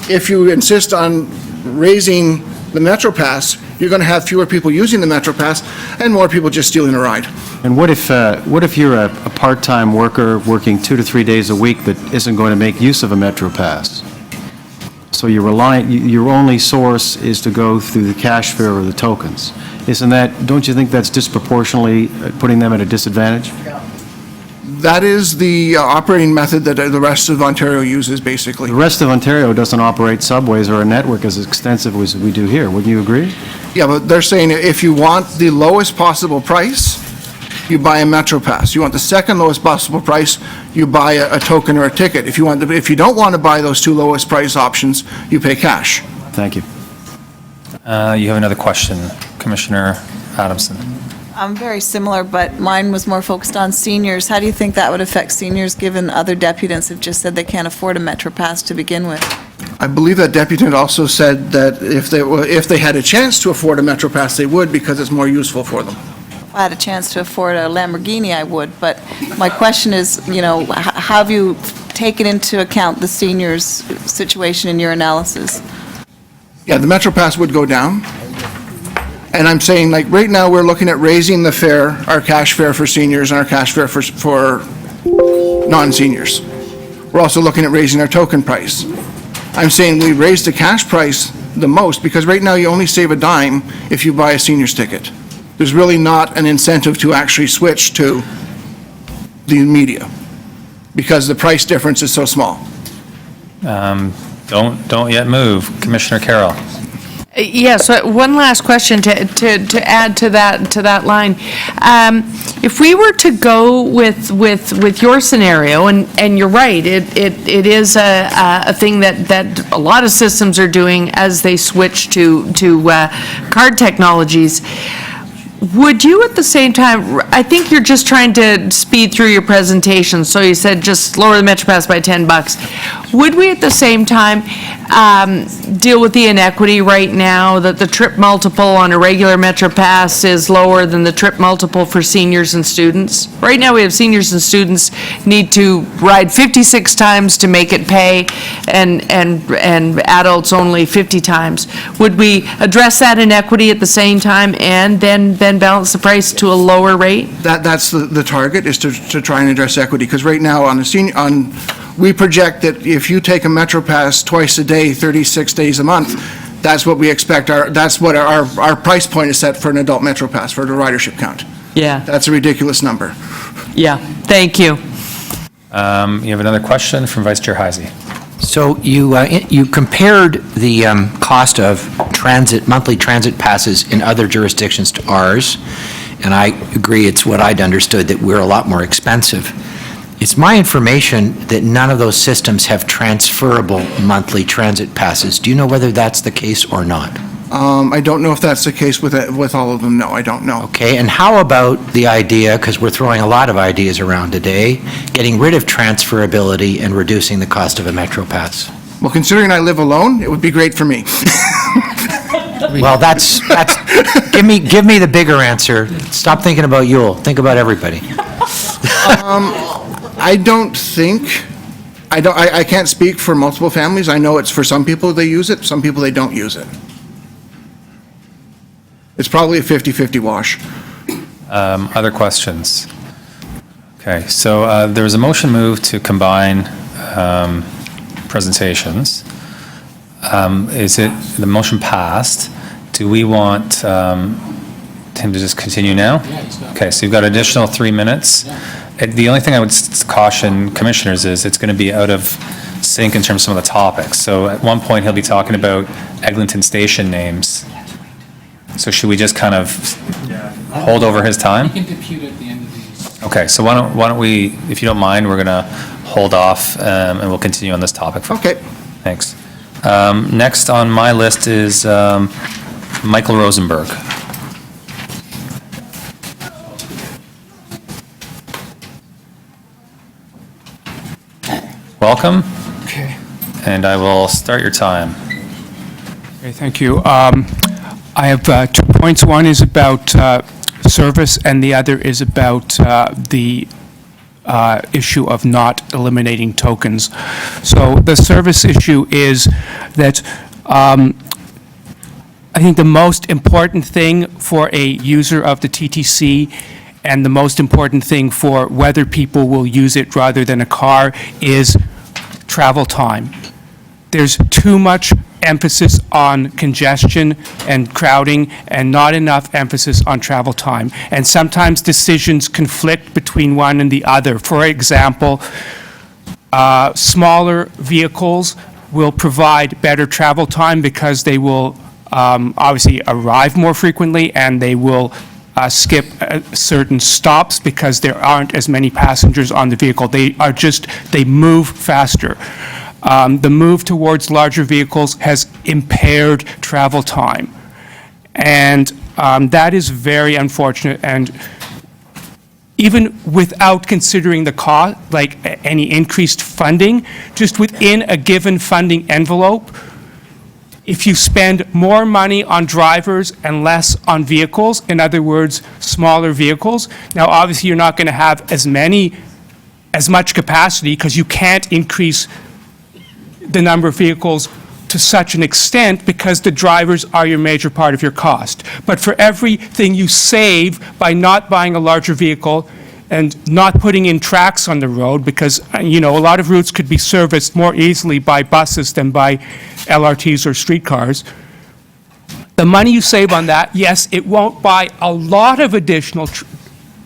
if you insist on raising the MetroPass, you're going to have fewer people using the MetroPass and more people just stealing a ride. And what if you're a part-time worker working 2 to 3 days a week that isn't going to make use of a MetroPass? So your only source is to go through the cash fare or the tokens. Don't you think that's disproportionately putting them at a disadvantage? That is the operating method that the rest of Ontario uses, basically. The rest of Ontario doesn't operate subways or a network as extensive as we do here. Wouldn't you agree? Yeah, but they're saying if you want the lowest possible price, you buy a MetroPass. You want the second lowest possible price, you buy a token or a ticket. If you don't want to buy those two lowest price options, you pay cash. Thank you. You have another question, Commissioner Adamson. Very similar, but mine was more focused on seniors. How do you think that would affect seniors, given other deputants have just said they can't afford a MetroPass to begin with? I believe that deputant also said that if they had a chance to afford a MetroPass, they would because it's more useful for them. If I had a chance to afford a Lamborghini, I would, but my question is, have you taken into account the seniors' situation in your analysis? Yeah, the MetroPass would go down. And I'm saying, like, right now, we're looking at raising the fare, our cash fare for seniors and our cash fare for non-seniors. We're also looking at raising our token price. I'm saying we raise the cash price the most because right now you only save a dime if you buy a senior's ticket. There's really not an incentive to actually switch to the media because the price difference is so small. Don't yet move. Commissioner Carroll. Yes, one last question to add to that line. If we were to go with your scenario, and you're right, it is a thing that a lot of systems are doing as they switch to card technologies. Would you at the same time, I think you're just trying to speed through your presentation, so you said just lower the MetroPass by $10. Would we at the same time deal with the inequity right now that the trip multiple on a regular MetroPass is lower than the trip multiple for seniors and students? Right now, we have seniors and students need to ride 56 times to make it pay, and adults only 50 times. Would we address that inequity at the same time and then balance the price to a lower rate? That's the target, is to try and address equity, because right now we project that if you take a MetroPass twice a day, 36 days a month, that's what we expect, that's what our price point is set for an adult MetroPass, for the ridership count. Yeah. That's a ridiculous number. Yeah, thank you. You have another question from Vice Chair Heisey. So you compared the cost of monthly transit passes in other jurisdictions to ours, and I agree, it's what I'd understood, that we're a lot more expensive. It's my information that none of those systems have transferable monthly transit passes. Do you know whether that's the case or not? I don't know if that's the case with all of them. No, I don't know. Okay, and how about the idea, because we're throwing a lot of ideas around today, getting rid of transferability and reducing the cost of a MetroPass? Well, considering I live alone, it would be great for me. Well, that's give me the bigger answer. Stop thinking about Yule. Think about everybody. I can't speak for multiple families. I know it's for some people they use it, some people they don't use it. It's probably a 50-50 wash. Other questions? Okay, so there was a motion moved to combine presentations. Is it, the motion passed? Do we want to him to just continue now? Yeah, he's got it. Okay, so you've got additional 3 minutes. The only thing I would caution commissioners is it's going to be out of sync in terms of some of the topics. So at one point, he'll be talking about Eglington station names. So should we just kind of hold over his time? You can depute at the end of these. Okay, so why don't we, if you don't mind, we're going to hold off, and we'll continue on this topic. Okay. Thanks. Next on my list is Michael Rosenberg. Welcome, Okay. and I will start your time. Okay, thank you. I have 2 points. One is about service, and the other is about the issue of not eliminating tokens. So the service issue is that I think the most important thing for a user of the TTC and the most important thing for whether people will use it rather than a car is travel time. There's too much emphasis on congestion and crowding and not enough emphasis on travel time. And sometimes decisions conflict between one and the other. For example, smaller vehicles will provide better travel time because they will obviously arrive more frequently, and they will skip certain stops because there aren't as many passengers on the vehicle. They move faster. The move towards larger vehicles has impaired travel time. And that is very unfortunate. And even without considering the cost, like any increased funding, just within a given funding envelope, if you spend more money on drivers and less on vehicles, in other words, smaller vehicles, now obviously you're not going to have as much capacity because you can't increase the number of vehicles to such an extent because the drivers are your major part of your cost. But for everything you save by not buying a larger vehicle and not putting in tracks on the road, because, a lot of routes could be serviced more easily by buses than by LRTs or streetcars. The money you save on that, yes, it won't buy a lot of additional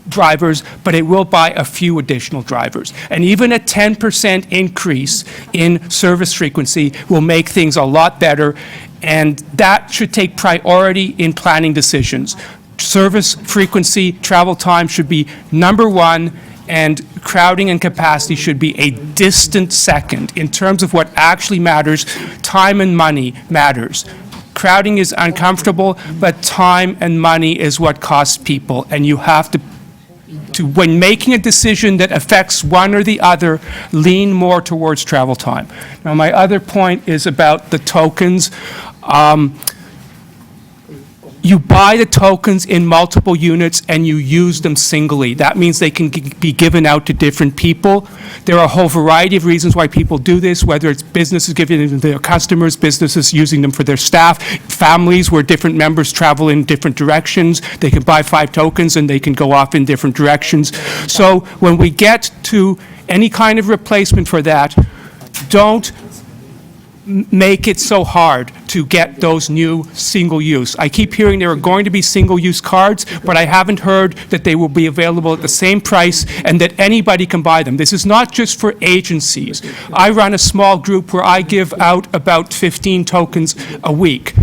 drivers, but it will buy a few additional drivers. And even a 10% increase in service frequency will make things a lot better, and that should take priority in planning decisions. Service frequency, travel time should be number one, and crowding and capacity should be a distant second. In terms of what actually matters, time and money matters. Crowding is uncomfortable, but time and money is what costs people, and you have to when making a decision that affects one or the other, lean more towards travel time. Now, my other point is about the tokens. You buy the tokens in multiple units and you use them singly. That means they can be given out to different people. There are a whole variety of reasons why people do this, whether it's businesses giving them to their customers, businesses using them for their staff, families where different members travel in different directions. They can buy 5 tokens and they can go off in different directions. So when we get to any kind of replacement for that, don't make it so hard to get those new single-use. I keep hearing there are going to be single-use cards, but I haven't heard that they will be available at the same price and that anybody can buy them. This is not just for agencies. I run a small group where I give out about 15 tokens a week.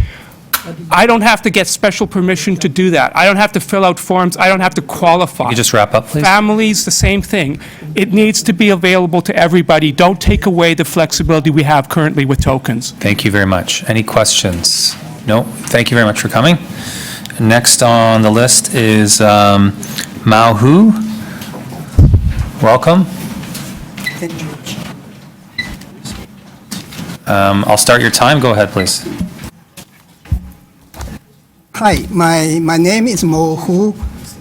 I don't have to get special permission to do that. I don't have to fill out forms. I don't have to qualify. Can you just wrap up, please? Families, the same thing. It needs to be available to everybody. Don't take away the flexibility we have currently with tokens. Thank you very much. Any questions? No? Thank you very much for coming. Next on the list is Mao Hu. Welcome. I'll start your time. Go ahead, please. Hi, my name is Mo Hu.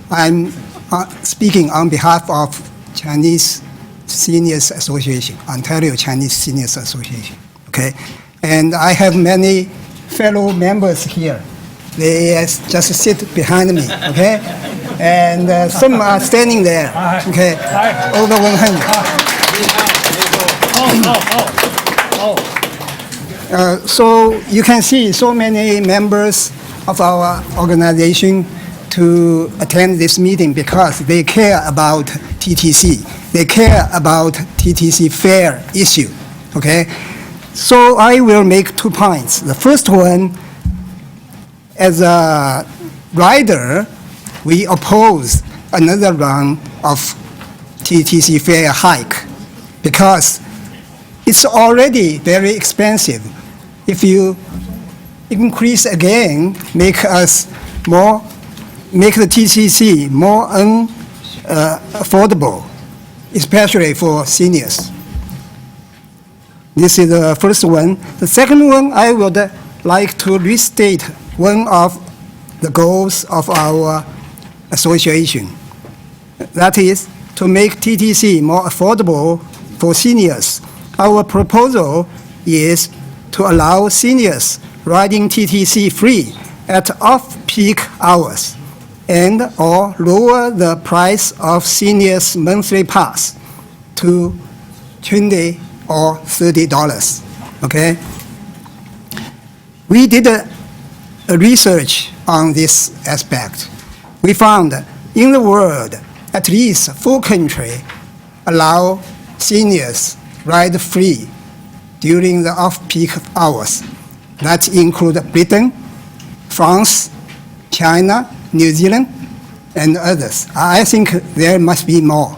I'm speaking on behalf of Chinese Seniors Association, Ontario Chinese Seniors Association, okay? And I have many fellow members here. They just sit behind me, okay? And some are standing there, okay? Over 100. So you can see so many members of our organization to attend this meeting because they care about TTC. They care about TTC fare issue, okay? So I will make 2 points. The first one, as a rider, we oppose another round of TTC fare hike because it's already very expensive. If you increase again, make the TTC more affordable, especially for seniors. This is the first one. The second one, I would like to restate one of the goals of our association. That is to make TTC more affordable for seniors. Our proposal is to allow seniors riding TTC free at off-peak hours and or lower the price of seniors' monthly pass to $20 or $30, okay? We did a research on this aspect. We found in the world, at least 4 countries allow seniors ride free during the off-peak hours. That include Britain, France, China, New Zealand, and others. I think there must be more.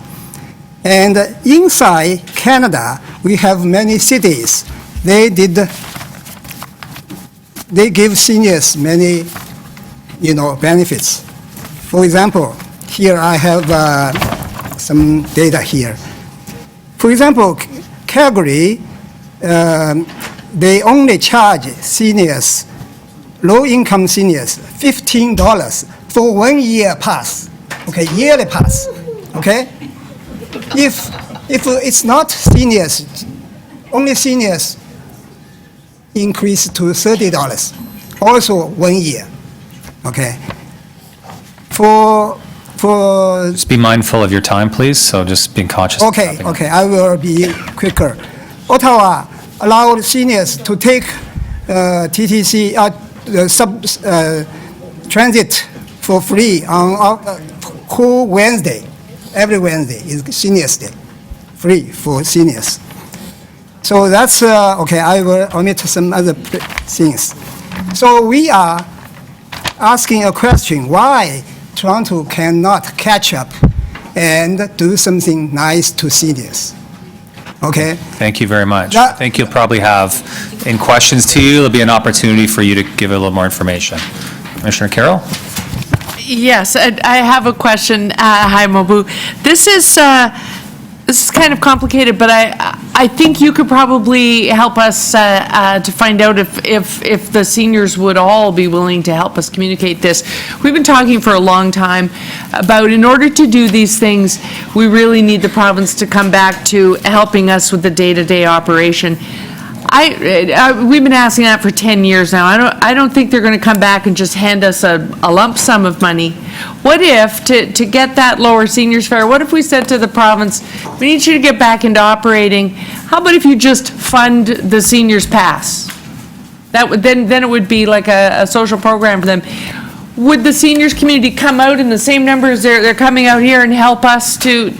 And inside Canada, we have many cities. They give seniors many, benefits. For example, here I have some data here. For example, Calgary, they only charge seniors, low-income seniors, $15 for 1 year pass, okay, yearly pass, okay? If it's not seniors, only seniors increase to $30, also 1 year, okay? Just be mindful of your time, please, so just being cautious. Okay, I will be quicker. Ottawa allowed seniors to take TTC, transit for free on Cool Wednesday. Every Wednesday is Seniors Day, free for seniors. So that's, okay, I will omit some other things. So we are asking a question, why Toronto cannot catch up and do something nice to seniors? Okay? Thank you very much. I think you'll probably have, in questions to you, there'll be an opportunity for you to give a little more information. Commissioner Carroll? Yes, I have a question. Hi, Mobu. This is kind of complicated, but I think you could probably help us to find out if the seniors would all be willing to help us communicate this. We've been talking for a long time about, in order to do these things, we really need the province to come back to helping us with the day-to-day operation. We've been asking that for 10 years now. I don't think they're going to come back and just hand us a lump sum of money. What if, to get that lower seniors fare, what if we said to the province, we need you to get back into operating, how about if you just fund the seniors pass? That would, then it would be like a social program for them. Would the seniors community come out in the same numbers they're coming out here and help us to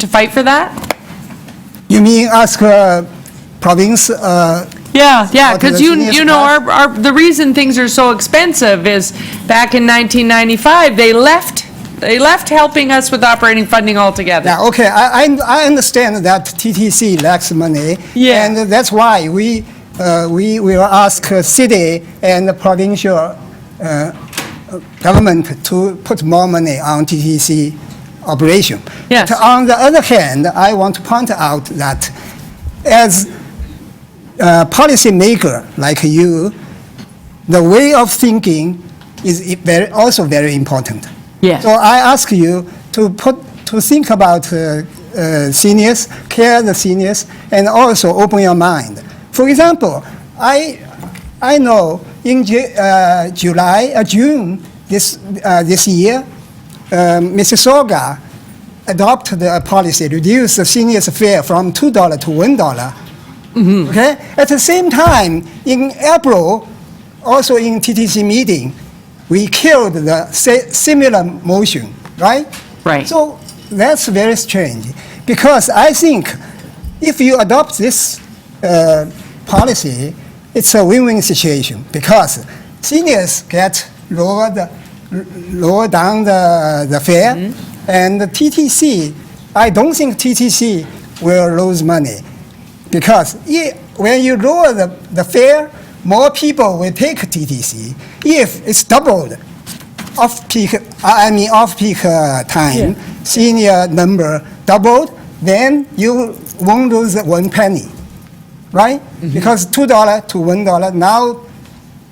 fight for that? You mean ask province? Yeah, because you know, the reason things are so expensive is back in 1995, they left helping us with operating funding altogether. Yeah, okay, I understand that TTC lacks money. Yeah. And that's why we will ask city and provincial government to put more money on TTC operation. Yes. But on the other hand, I want to point out that as policymaker like you, the way of thinking is also very important. Yes. So I ask you to think about seniors, care the seniors, and also open your mind. For example, I know in June this year, Mississauga adopted a policy, reduce the seniors fare from $2 to $1. Mm-hmm. Okay. At the same time, in April, also in TTC meeting, we killed the similar motion, right? Right. So that's very strange, because I think if you adopt this policy, it's a win-win situation, because seniors get lower down the fare, and the TTC, I don't think TTC will lose money, because when you lower the fare, more people will take TTC. If it's doubled, off-peak time, senior number doubled, then you won't lose 1 penny, right? Because $2 to $1, now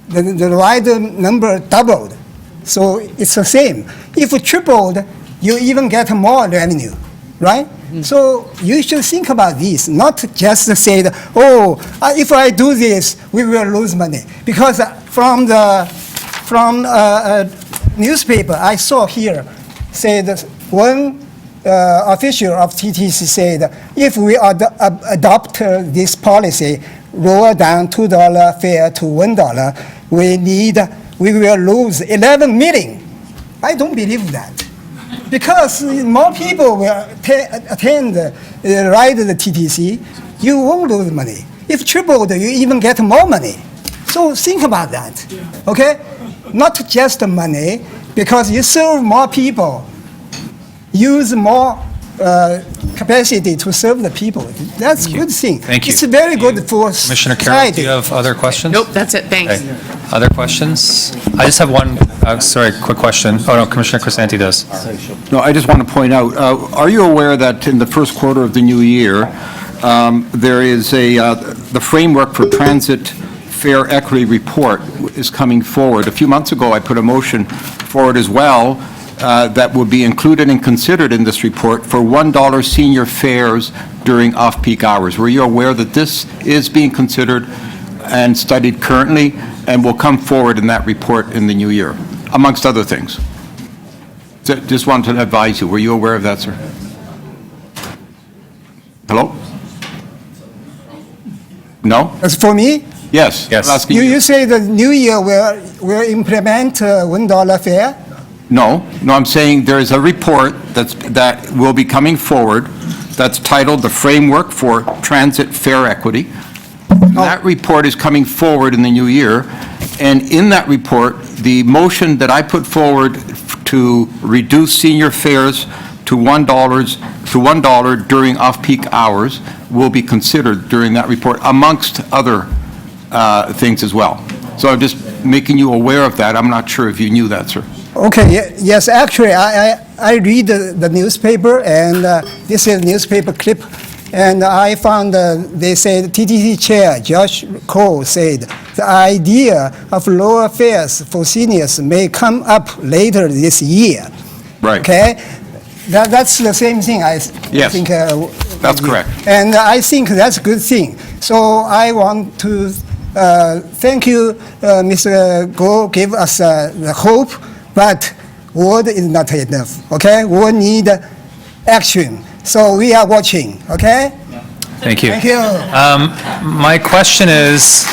the rider number doubled, so it's the same. If it tripled, you even get more revenue, right? So you should think about this, not just say that, if I do this, we will lose money. Because from newspaper, I saw here, said one official of TTC said, if we adopt this policy, lower down $2 fare to $1, we will lose 11 million. I don't believe that. Because more people will ride the TTC, you won't lose money. If tripled, you even get more money. So think about that, okay? Not just the money, because you serve more people, use more capacity to serve the people. That's a good thing. Thank you. It's very good for Commissioner Carroll, society. do you have other questions? Nope, that's it, thanks. Okay. Other questions? I just have one, quick question. Oh, no, Commissioner Crisanti does. No, I just want to point out, are you aware that in the first quarter of the new year, there is the framework for transit fare equity report is coming forward? A few months ago, I put a motion forward as well that would be included and considered in this report for $1 senior fares during off-peak hours. Were you aware that this is being considered and studied currently and will come forward in that report in the new year, amongst other things? Just wanted to advise you. Were you aware of that, sir? Hello? No? As for me, Yes. Yes. I'm asking you say the new year will implement $1 fare? No, I'm saying there is a report that will be coming forward that's titled The Framework for Transit Fare Equity. That report is coming forward in the new year, and in that report, the motion that I put forward to reduce senior fares to $1 during off-peak hours will be considered during that report, amongst other things as well. So I'm just making you aware of that. I'm not sure if you knew that, sir. Okay, yes, actually, I read the newspaper, and this is a newspaper clip, and I found they said TTC Chair Josh Cole said the idea of lower fares for seniors may come up later this year. Right. Okay? That's the same thing, I Yes, think. that's correct. And I think that's a good thing. So I want to thank you, Mr. Go, give us the hope, but word is not enough, okay? We need action. So we are watching, okay? Thank you. Thank you. My question is,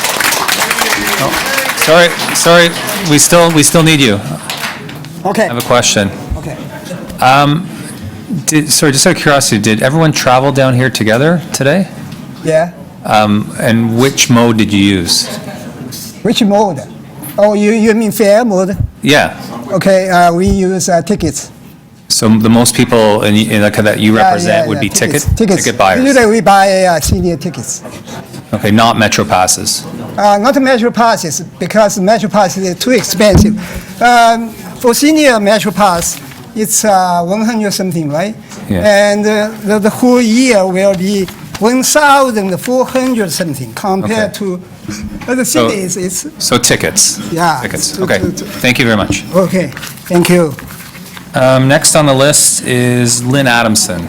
sorry, we still need you. Okay. I have a question. Okay. Sorry, just out of curiosity, did everyone travel down here together today? Yeah. And which mode did you use? Which mode? Oh, you mean fare mode? Yeah. Okay, we use tickets. So the most people that you represent would be ticket buyers? Usually we buy senior tickets. Okay, not Metro passes. Not Metro passes, because Metro passes is too expensive. For senior Metro pass, it's 100 something, right? Yeah. And the whole year will be 1,400 something compared to other cities. It's So tickets? Yeah. Tickets, okay. Thank you very much. okay. Thank you. Next on the list is Lynn Adamson.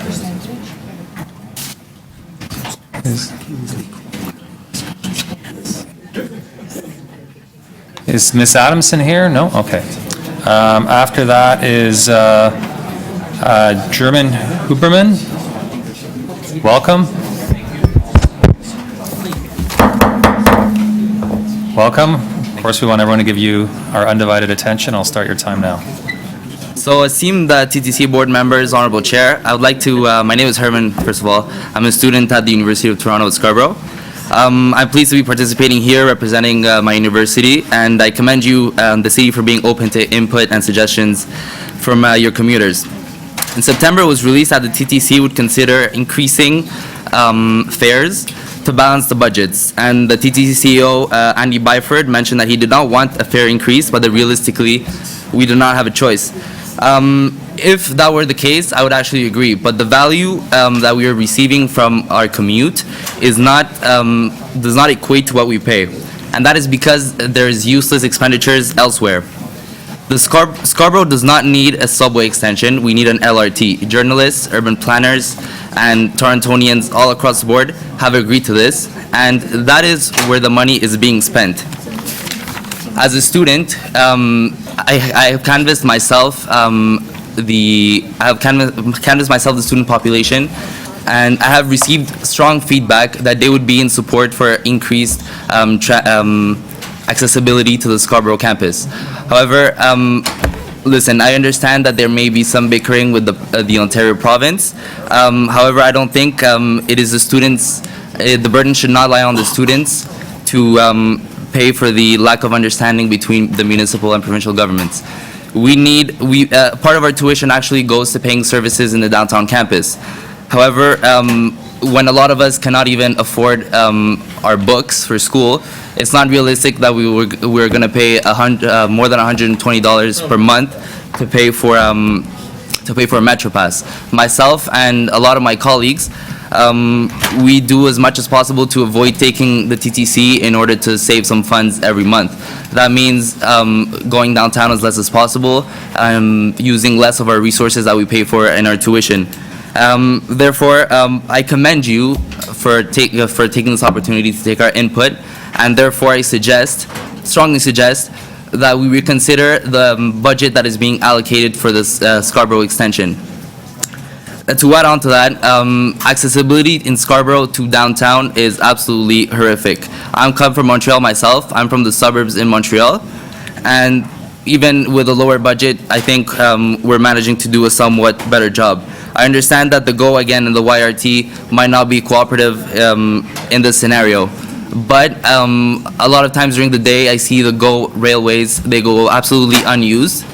Is Miss Adamson here? No? Okay. After that is German Huberman. Welcome. Welcome. Of course, we want everyone to give you our undivided attention. I'll start your time now. So, esteemed TTC board members, Honorable Chair, I would like to, my name is Herman, first of all. I'm a student at the University of Toronto at Scarborough. I'm pleased to be participating here representing my university, and I commend you, the city, for being open to input and suggestions from your commuters. In September, it was released that the TTC would consider increasing fares to balance the budgets, and the TTC CEO, Andy Byford, mentioned that he did not want a fare increase, but that realistically, we do not have a choice. If that were the case, I would actually agree, but the value that we are receiving from our commute is not, does not equate to what we pay, and that is because there's useless expenditures elsewhere. The Scarborough does not need a subway extension, we need an LRT. Journalists, urban planners, and Torontonians all across the board have agreed to this, and that is where the money is being spent. As a student, I have canvassed myself the student population, and I have received strong feedback that they would be in support for increased accessibility to the Scarborough campus. However, listen, I understand that there may be some bickering with the Ontario province. However, I don't think it is the students, the burden should not lie on the students to pay for the lack of understanding between the municipal and provincial governments. Part of our tuition actually goes to paying services in the downtown campus. However, when a lot of us cannot even afford our books for school, it's not realistic that we're going to pay more than $120 per month to pay for a MetroPass. Myself and a lot of my colleagues, we do as much as possible to avoid taking the TTC in order to save some funds every month. That means going downtown as less as possible, using less of our resources that we pay for in our tuition. Therefore, I commend you for taking this opportunity to take our input, and therefore I strongly suggest that we reconsider the budget that is being allocated for this Scarborough extension. To add on to that, accessibility in Scarborough to downtown is absolutely horrific. I'm come from Montreal myself. I'm from the suburbs in Montreal, and even with a lower budget, I think we're managing to do a somewhat better job. I understand that the GO again and the YRT might not be cooperative in this scenario, but a lot of times during the day I see the GO railways, they go absolutely unused,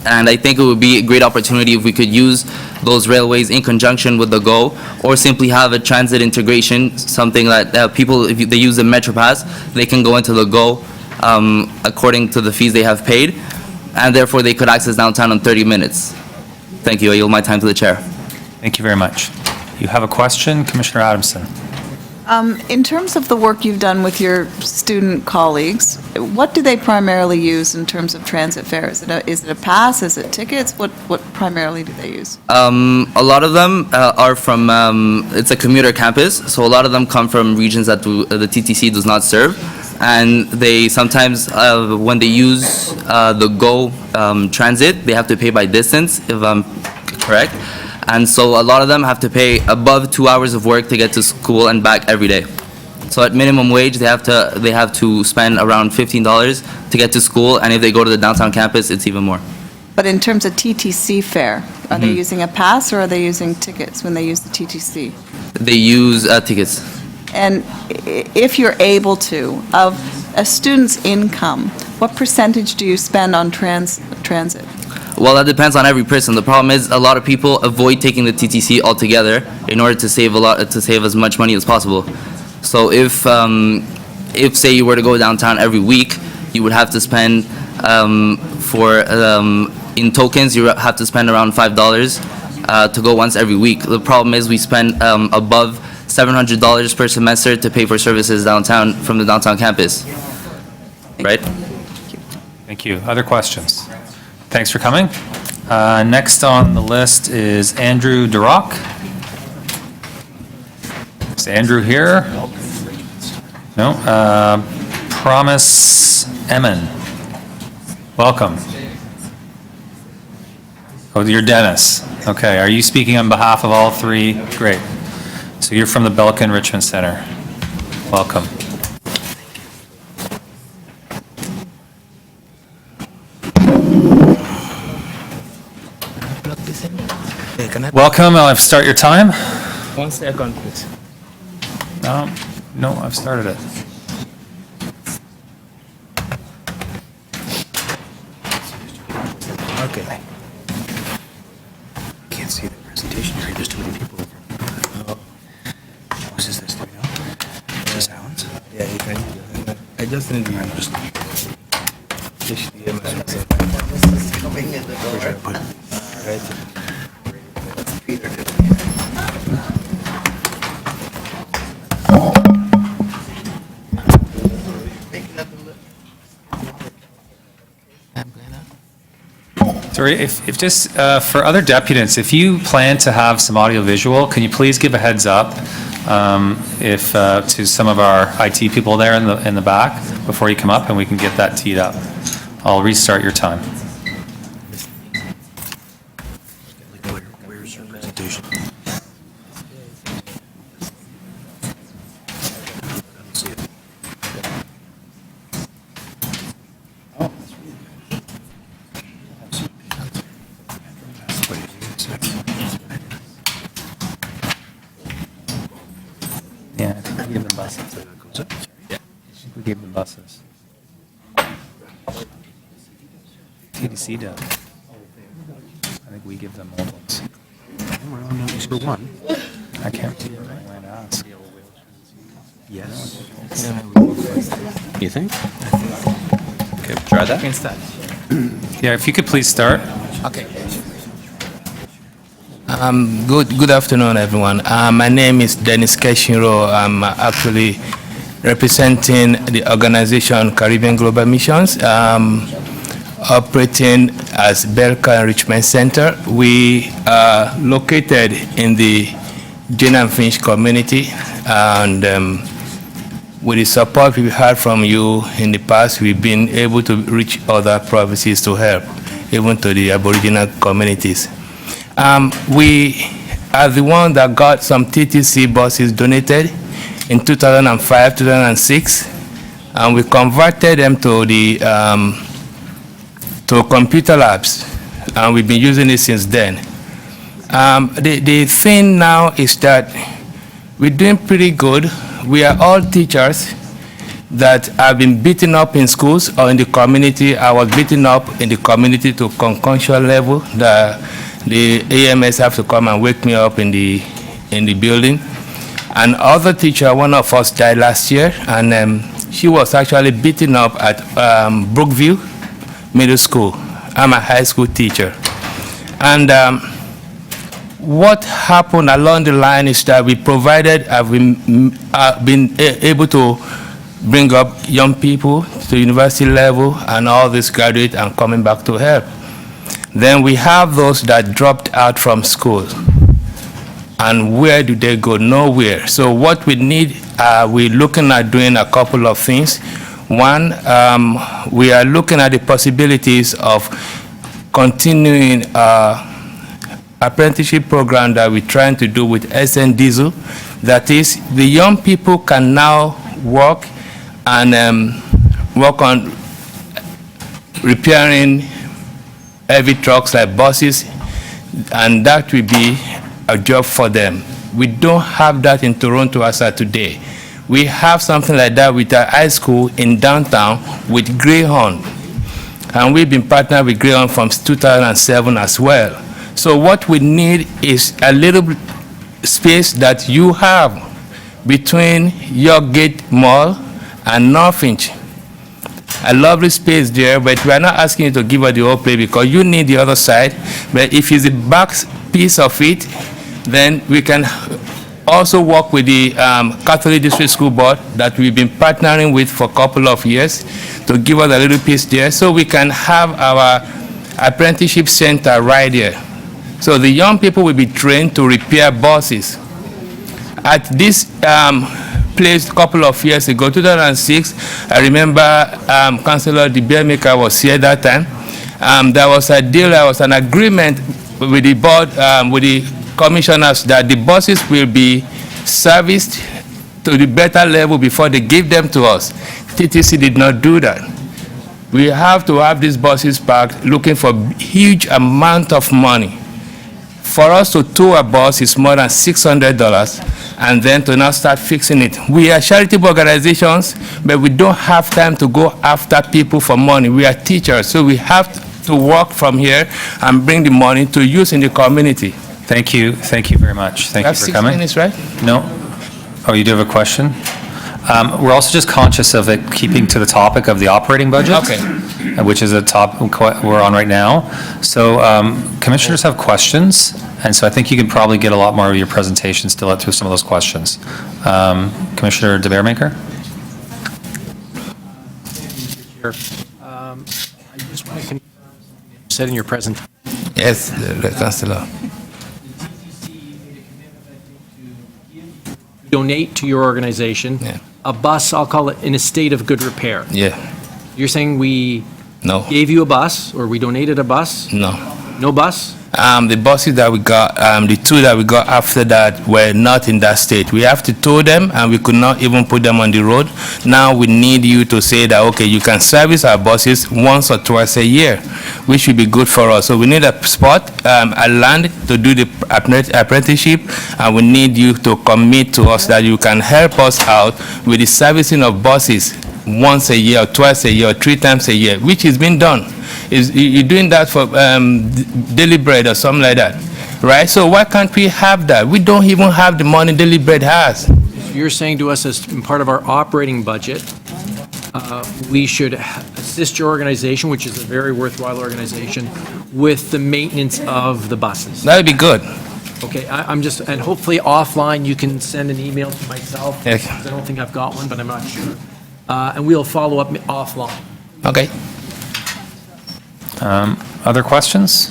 and I think it would be a great opportunity if we could use those railways in conjunction with the GO, or simply have a transit integration, something that people, if they use the MetroPass, they can go into the GO according to the fees they have paid, and therefore they could access downtown in 30 minutes. Thank you. I yield my time to the chair. Thank you very much. You have a question, Commissioner Adamson? In terms of the work you've done with your student colleagues, what do they primarily use in terms of transit fares? Is it a pass? Is it tickets? What primarily do they use? A lot of them are from, it's a commuter campus, so a lot of them come from regions that the TTC does not serve. And they sometimes, when they use the GO transit, they have to pay by distance, if I'm correct. And so a lot of them have to pay above 2 hours of work to get to school and back every day. So at minimum wage, they have to spend around $15 to get to school, and if they go to the downtown campus, it's even more. But in terms of TTC fare, are they using a pass or are they using tickets when they use the TTC? They use tickets. And if you're able to, of a student's income, what percentage do you spend on transit? Well, that depends on every person. The problem is a lot of people avoid taking the TTC altogether in order to save as much money as possible. So if say you were to go downtown every week, you would have to spend in tokens, you have to spend around $5 to go once every week. The problem is we spend above $700 per semester to pay for services downtown from the downtown campus. Right? Thank you. Other questions? Thanks for coming. Next on the list is Andrew Durock. Is Andrew here? No. Promise Emin. Welcome. Oh, you're Dennis. Okay. Are you speaking on behalf of all three? Great. So you're from the Belkin Richmond Center. Welcome. Welcome, I'll start your time. 1 second, please. No, I've started it. Okay. Can't see the presentation here, there's too many people. Whose is this, do we know? Is this Alan's? Yeah, you can. I just need the HDMI. Right. Sorry, if just, for other deputants, if you plan to have some audio-visual, can you please give a heads up if, to some of our IT people there in the back before you come up, and we can get that teed up. I'll restart your time. Where's your presentation? Yeah, I think we gave them buses. Yeah. We gave them buses. TDC does. I think we give them old ones. We're on notice for one. I can't remember. I might ask. Yes. You think? Okay, try that. Can start. Yeah, if you could please start. Okay. Good afternoon, everyone. My name is Dennis Keshinro. I'm actually representing the organization Caribbean Global Missions, operating as Berka Enrichment Center. We are located in the Jane and Finch community, and with the support we've had from you in the past, we've been able to reach other provinces to help, even to the Aboriginal communities. We are the one that got some TTC buses donated in 2005, 2006, and we converted them to the to computer labs, and we've been using it since then. The thing now is that we're doing pretty good. We are all teachers that have been beaten up in schools or in the community. I was beaten up in the community to concussion level. The AMS have to come and wake me up in the building. And other teacher, one of us died last year, and she was actually beaten up at Brookview Middle School. I'm a high school teacher. And what happened along the line is that we provided, have been able to bring up young people to university level and all this graduate and coming back to help. Then we have those that dropped out from school. And where do they go? Nowhere. So what we need, we're looking at doing a couple of things. One, we are looking at the possibilities of continuing apprenticeship program that we're trying to do with SN Diesel. That is, the young people can now work and work on repairing heavy trucks like buses, and that will be a job for them. We don't have that in Toronto as of today. We have something like that with our high school in downtown with Greyhound, and we've been partnered with Greyhound from 2007 as well. So what we need is a little space that you have between your gate mall and Norfinch. A lovely space there, but we are not asking you to give us the whole place because you need the other side. But if it's the back piece of it, then we can also work with the Catholic District School Board that we've been partnering with for a couple of years to give us a little piece there so we can have our apprenticeship center right there. So the young people will be trained to repair buses. At this place a couple of years ago, 2006, I remember Councillor De Beermaker was here that time. There was a deal, there was an agreement with the board, with the commissioners that the buses will be serviced to the better level before they give them to us. TTC did not do that. We have to have these buses parked looking for huge amount of money. For us to tow a bus is more than $600, and then to now start fixing it. We are charitable organizations, but we don't have time to go after people for money. We are teachers, so we have to work from here and bring the money to use in the community. Thank you very much. Thank you for coming. We have 6 minutes, right? No? Oh, you do have a question? We're also just conscious of it keeping to the topic of the operating budget. Okay. Which is a topic we're on right now. So commissioners have questions, and so I think you can probably get a lot more of your presentation still out through some of those questions. Commissioner de Beermaker? I just want to confirm, you said in your presentation. Yes, the Councillor. Donate to your organization a bus, I'll call it, in a state of good repair. Yeah. You're saying we No. gave you a bus, or we donated a bus? No. No bus? The buses that we got, the 2 that we got after that were not in that state. We have to tow them, and we could not even put them on the road. Now we need you to say that, okay, you can service our buses once or twice a year, which would be good for us. So we need a spot, a land to do the apprenticeship, and we need you to commit to us that you can help us out with the servicing of buses once a year, or twice a year, or 3 times a year, which is being done. You're doing that for Daily Bread or something like that, right? So why can't we have that? We don't even have the money Daily Bread has. You're saying to us, as part of our operating budget, we should assist your organization, which is a very worthwhile organization, with the maintenance of the buses. That would be good. Okay, I'm just, and hopefully offline, you can send an email to myself. Yes. Because I don't think I've got one, but I'm not sure. And we'll follow up offline. Okay. Other questions?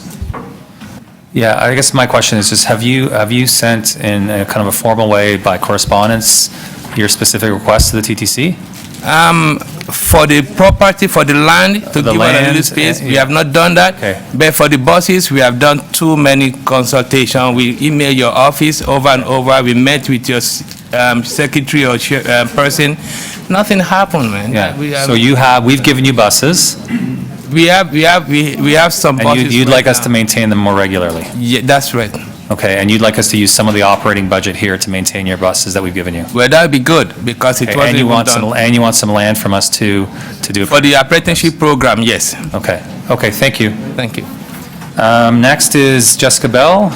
Yeah, I guess my question is just, have you sent in a kind of a formal way by correspondence your specific request to the TTC? For the property, for the land, to The give us a little land, space, we yeah. have not done that. Okay. But for the buses, we have done too many consultations. We emailed your office over and over. We met with your secretary or person. Nothing happened, man. Yeah, so we've given you buses, We have some and buses. you'd right like us now. to maintain them more regularly? Yeah, that's right. Okay, and you'd like us to use some of the operating budget here to maintain your buses that we've given you? Well, that would be good, because it Okay, wasn't and you even want done. and you want some land from us to do it? For the apprenticeship program, yes. Okay, thank you. Thank you. Next is Jessica Bell.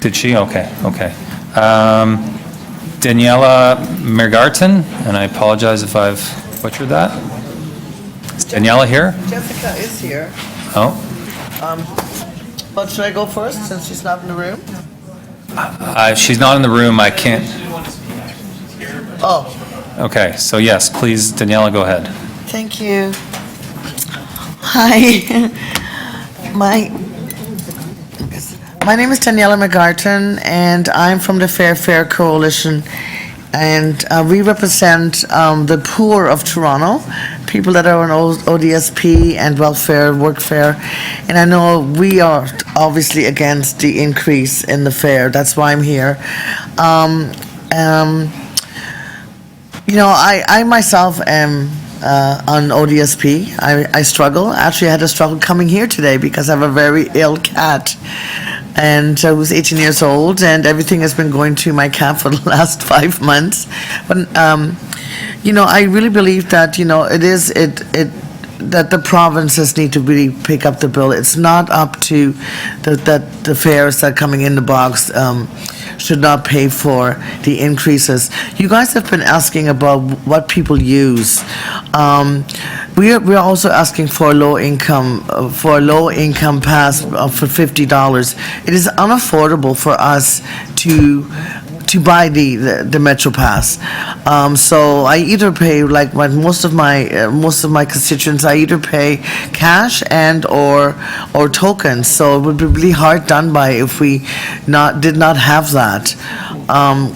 Did she? Okay. Daniela Mergarten, and I apologize if I've butchered that. Is Daniela here? Jessica is here, Oh, but should I go first since she's not in the room? she's not in the room, I can't. Oh, Okay, so yes, please, Daniela, go ahead. thank you. Hi, my name is Daniela McGarton, and I'm from the Fair Coalition, and we represent the poor of Toronto, people that are on ODSP and welfare, workfare, and I know we are obviously against the increase in the fare. That's why I'm here. I myself am on ODSP. I struggle. Actually, I had to struggle coming here today because I have a very ill cat. And I was 18 years old, and everything has been going to my cat for the last 5 months. But, I really believe that, that the provinces need to really pick up the bill. It's not up to the fares that are coming in the box should not pay for the increases. You guys have been asking about what people use. We're also asking for a low income pass for $50. It is unaffordable for us to buy the Metro Pass. So I either pay, like most of my constituents, I either pay cash and or tokens. So it would be really hard done by if we did not have that.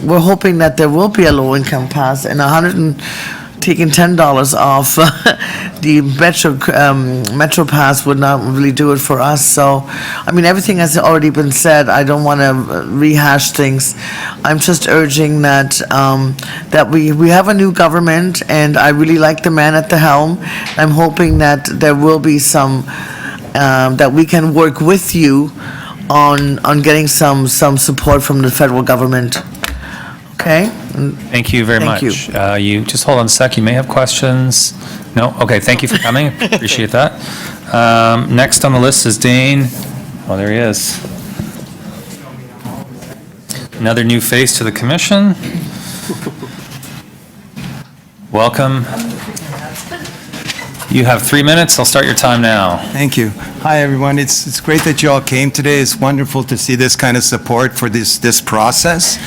We're hoping that there will be a low income pass, and taking $10 off the Metro Pass would not really do it for us. So, I mean, everything has already been said. I don't want to rehash things. I'm just urging that that we have a new government, and I really like the man at the helm. I'm hoping that there will be some that we can work with you on getting some support from the federal government. Okay? Thank you very Thank much. You, just hold on a sec, you may have questions. No? Okay, thank you for coming, appreciate that. Next on the list is Dane. Oh, there he is. Another new face to the commission. Welcome. You have 3 minutes, I'll start your time now. Thank you. Hi, everyone. It's great that you all came today. It's wonderful to see this kind of support for this process.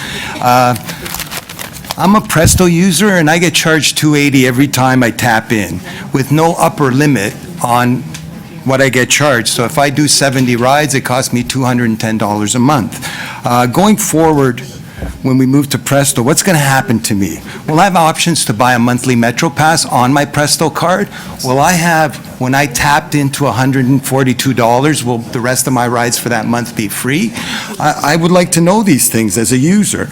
I'm a Presto user, and I get charged $280 every time I tap in, with no upper limit on what I get charged. So if I do 70 rides, it costs me $210 a month. Going forward, when we move to Presto, what's going to happen to me? Will I have options to buy a monthly Metro Pass on my Presto card? Will I have, when I tapped into $142, will the rest of my rides for that month be free? I would like to know these things as a user.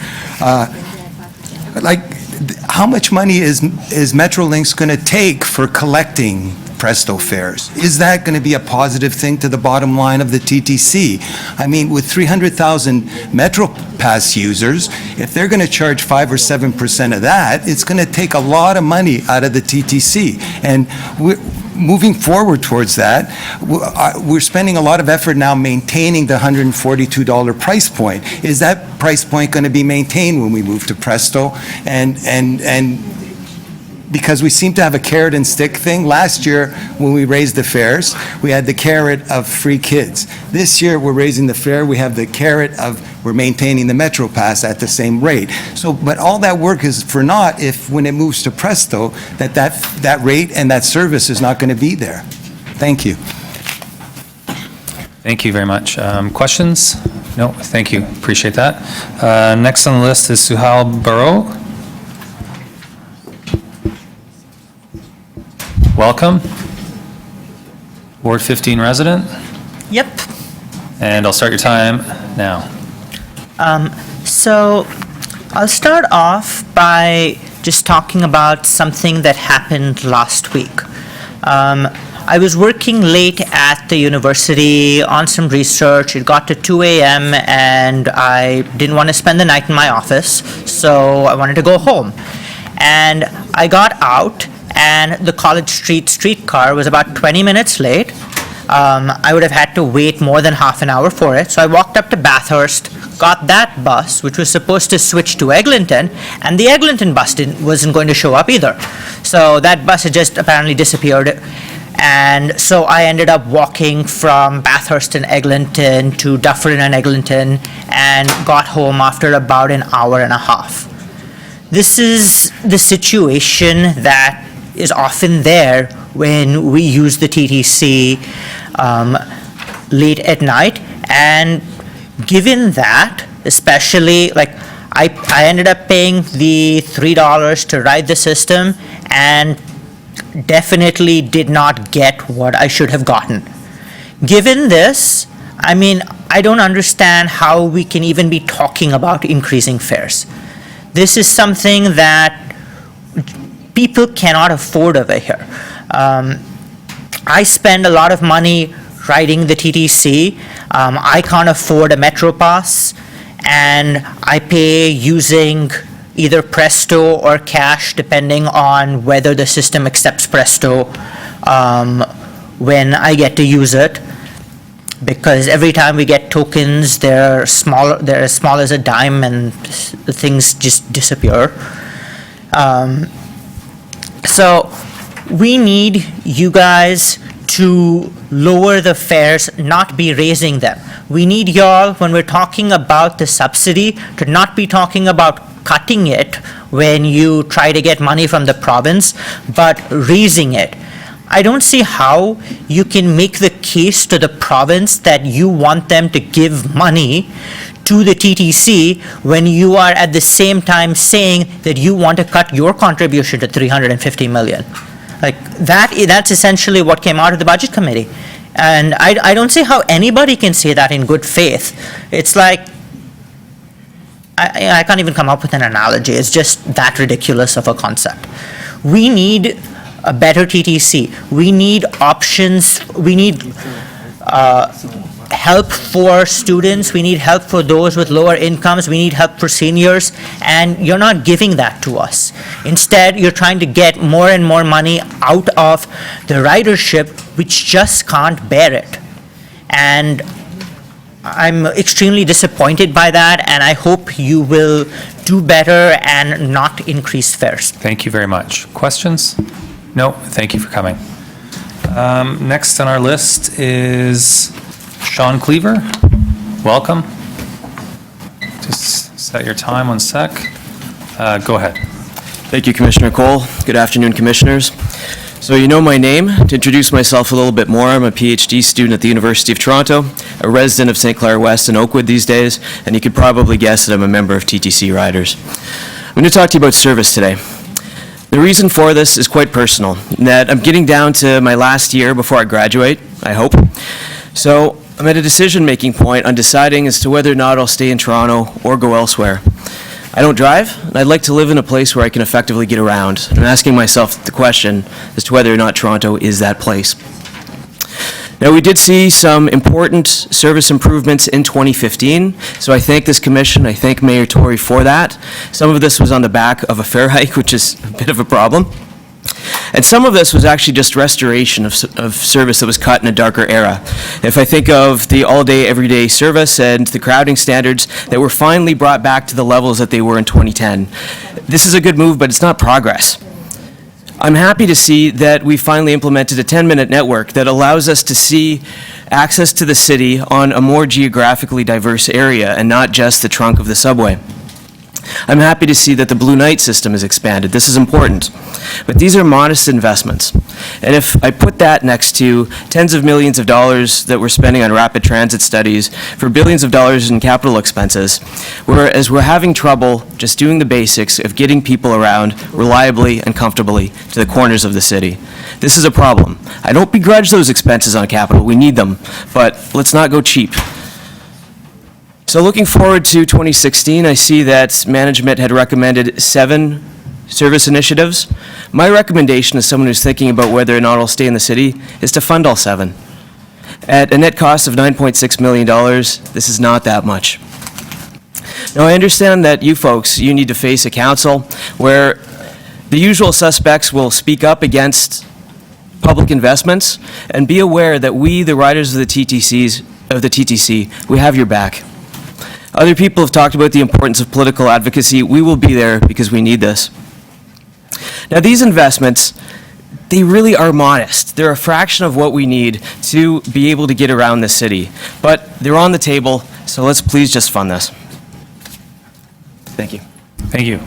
How much money is Metrolinx going to take for collecting Presto fares? Is that going to be a positive thing to the bottom line of the TTC? I mean, with 300,000 Metro Pass users, if they're going to charge 5 or 7% of that, it's going to take a lot of money out of the TTC. And moving forward towards that, we're spending a lot of effort now maintaining the $142 price point. Is that price point going to be maintained when we move to Presto? And because we seem to have a carrot and stick thing. Last year, when we raised the fares, we had the carrot of free kids. This year, we're raising the fare, we have the carrot of we're maintaining the Metro Pass at the same rate. So, but all that work is for naught if, when it moves to Presto, that rate and that service is not going to be there. Thank you. Thank you very much. Questions? No, thank you, appreciate that. Next on the list is Suhal Burrow. Welcome. Ward 15 resident. Yep. And I'll start your time now. So I'll start off by just talking about something that happened last week. I was working late at the university on some research. It got to 2 a.m. and I didn't want to spend the night in my office, so I wanted to go home. And I got out, and the College Street streetcar was about 20 minutes late. I would have had to wait more than half an hour for it, so I walked up to Bathurst, got that bus, which was supposed to switch to Eglington, and the Eglington bus wasn't going to show up either. So that bus had just apparently disappeared, and so I ended up walking from Bathurst and Eglington to Dufferin and Eglington, and got home after about an hour and a half. This is the situation that is often there when we use the TTC late at night. And given that, especially, like, I ended up paying the $3 to ride the system and definitely did not get what I should have gotten. Given this, I mean, I don't understand how we can even be talking about increasing fares. This is something that people cannot afford over here. I spend a lot of money riding the TTC. I can't afford a Metro Pass, and I pay using either Presto or cash, depending on whether the system accepts Presto when I get to use it. Because every time we get tokens, they're as small as a dime, and things just disappear. So we need you guys to lower the fares, not be raising them. We need y'all, when we're talking about the subsidy, to not be talking about cutting it when you try to get money from the province, but raising it. I don't see how you can make the case to the province that you want them to give money to the TTC when you are at the same time saying that you want to cut your contribution to 350 million. Like, that's essentially what came out of the Budget Committee. And I don't see how anybody can say that in good faith. It's like, I can't even come up with an analogy. It's just that ridiculous of a concept. We need a better TTC. We need options. We need help for students. We need help for those with lower incomes. We need help for seniors. And you're not giving that to us. Instead, you're trying to get more and more money out of the ridership, which just can't bear it. And I'm extremely disappointed by that, and I hope you will do better and not increase fares. Thank you very much. Questions? No, thank you for coming. Next on our list is Sean Cleaver. Welcome. Just set your time 1 sec. Go ahead. Thank you, Commissioner Cole. Good afternoon, Commissioners. So you know my name. To introduce myself a little bit more, I'm a PhD student at the University of Toronto, a resident of St. Clair West and Oakwood these days, and you could probably guess that I'm a member of TTC Riders. I'm going to talk to you about service today. The reason for this is quite personal, in that I'm getting down to my last year before I graduate, I hope. So I'm at a decision-making point on deciding as to whether or not I'll stay in Toronto or go elsewhere. I don't drive, and I'd like to live in a place where I can effectively get around. And I'm asking myself the question as to whether or not Toronto is that place. Now, we did see some important service improvements in 2015, so I thank this commission, I thank Mayor Tory for that. Some of this was on the back of a fare hike, which is a bit of a problem. And some of this was actually just restoration of service that was cut in a darker era. If I think of the all-day, everyday service and the crowding standards that were finally brought back to the levels that they were in 2010, this is a good move, but it's not progress. I'm happy to see that we finally implemented a 10-minute network that allows us to see access to the city on a more geographically diverse area and not just the trunk of the subway. I'm happy to see that the Blue Knight system is expanded. This is important. But these are modest investments. And if I put that next to tens of millions of dollars that we're spending on rapid transit studies for billions of dollars in capital expenses, whereas we're having trouble just doing the basics of getting people around reliably and comfortably to the corners of the city. This is a problem. I don't begrudge those expenses on capital. We need them. But let's not go cheap. So looking forward to 2016, I see that management had recommended 7 service initiatives. My recommendation as someone who's thinking about whether or not I'll stay in the city is to fund all 7. At a net cost of $9.6 million, this is not that much. Now, I understand that you folks, you need to face a council where the usual suspects will speak up against public investments, and be aware that we, the riders of the TTC, we have your back. Other people have talked about the importance of political advocacy. We will be there because we need this. Now, these investments, they really are modest. They're a fraction of what we need to be able to get around the city. But they're on the table, so let's please just fund this. Thank you. Thank you.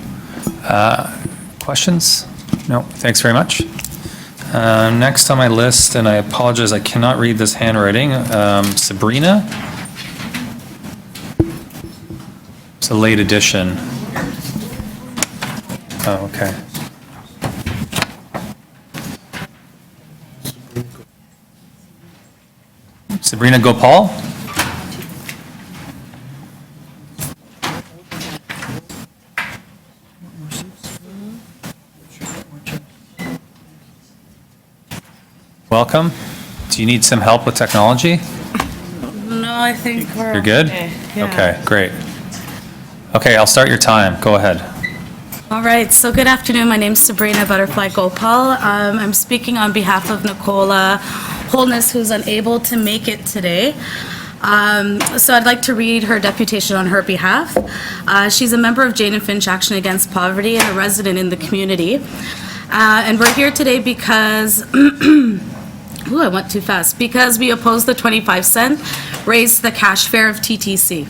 Questions? No, thanks very much. Next on my list, and I apologize, I cannot read this handwriting, Sabrina. It's a late edition. Oh, okay. Sabrina Gopal? Welcome. Do you need some help with technology? No, I think we're You're good? okay. Yeah. Okay, great. Okay, I'll start your time. Go ahead. All right, so good afternoon. My name's Sabrina Butterfly Gopal. I'm speaking on behalf of Nicola Holness, who's unable to make it today. So I'd like to read her deputation on her behalf. She's a member of Jane and Finch Action Against Poverty and a resident in the community. And we're here today because, ooh, I went too fast, because we oppose the 25-cent raise to the cash fare of TTC.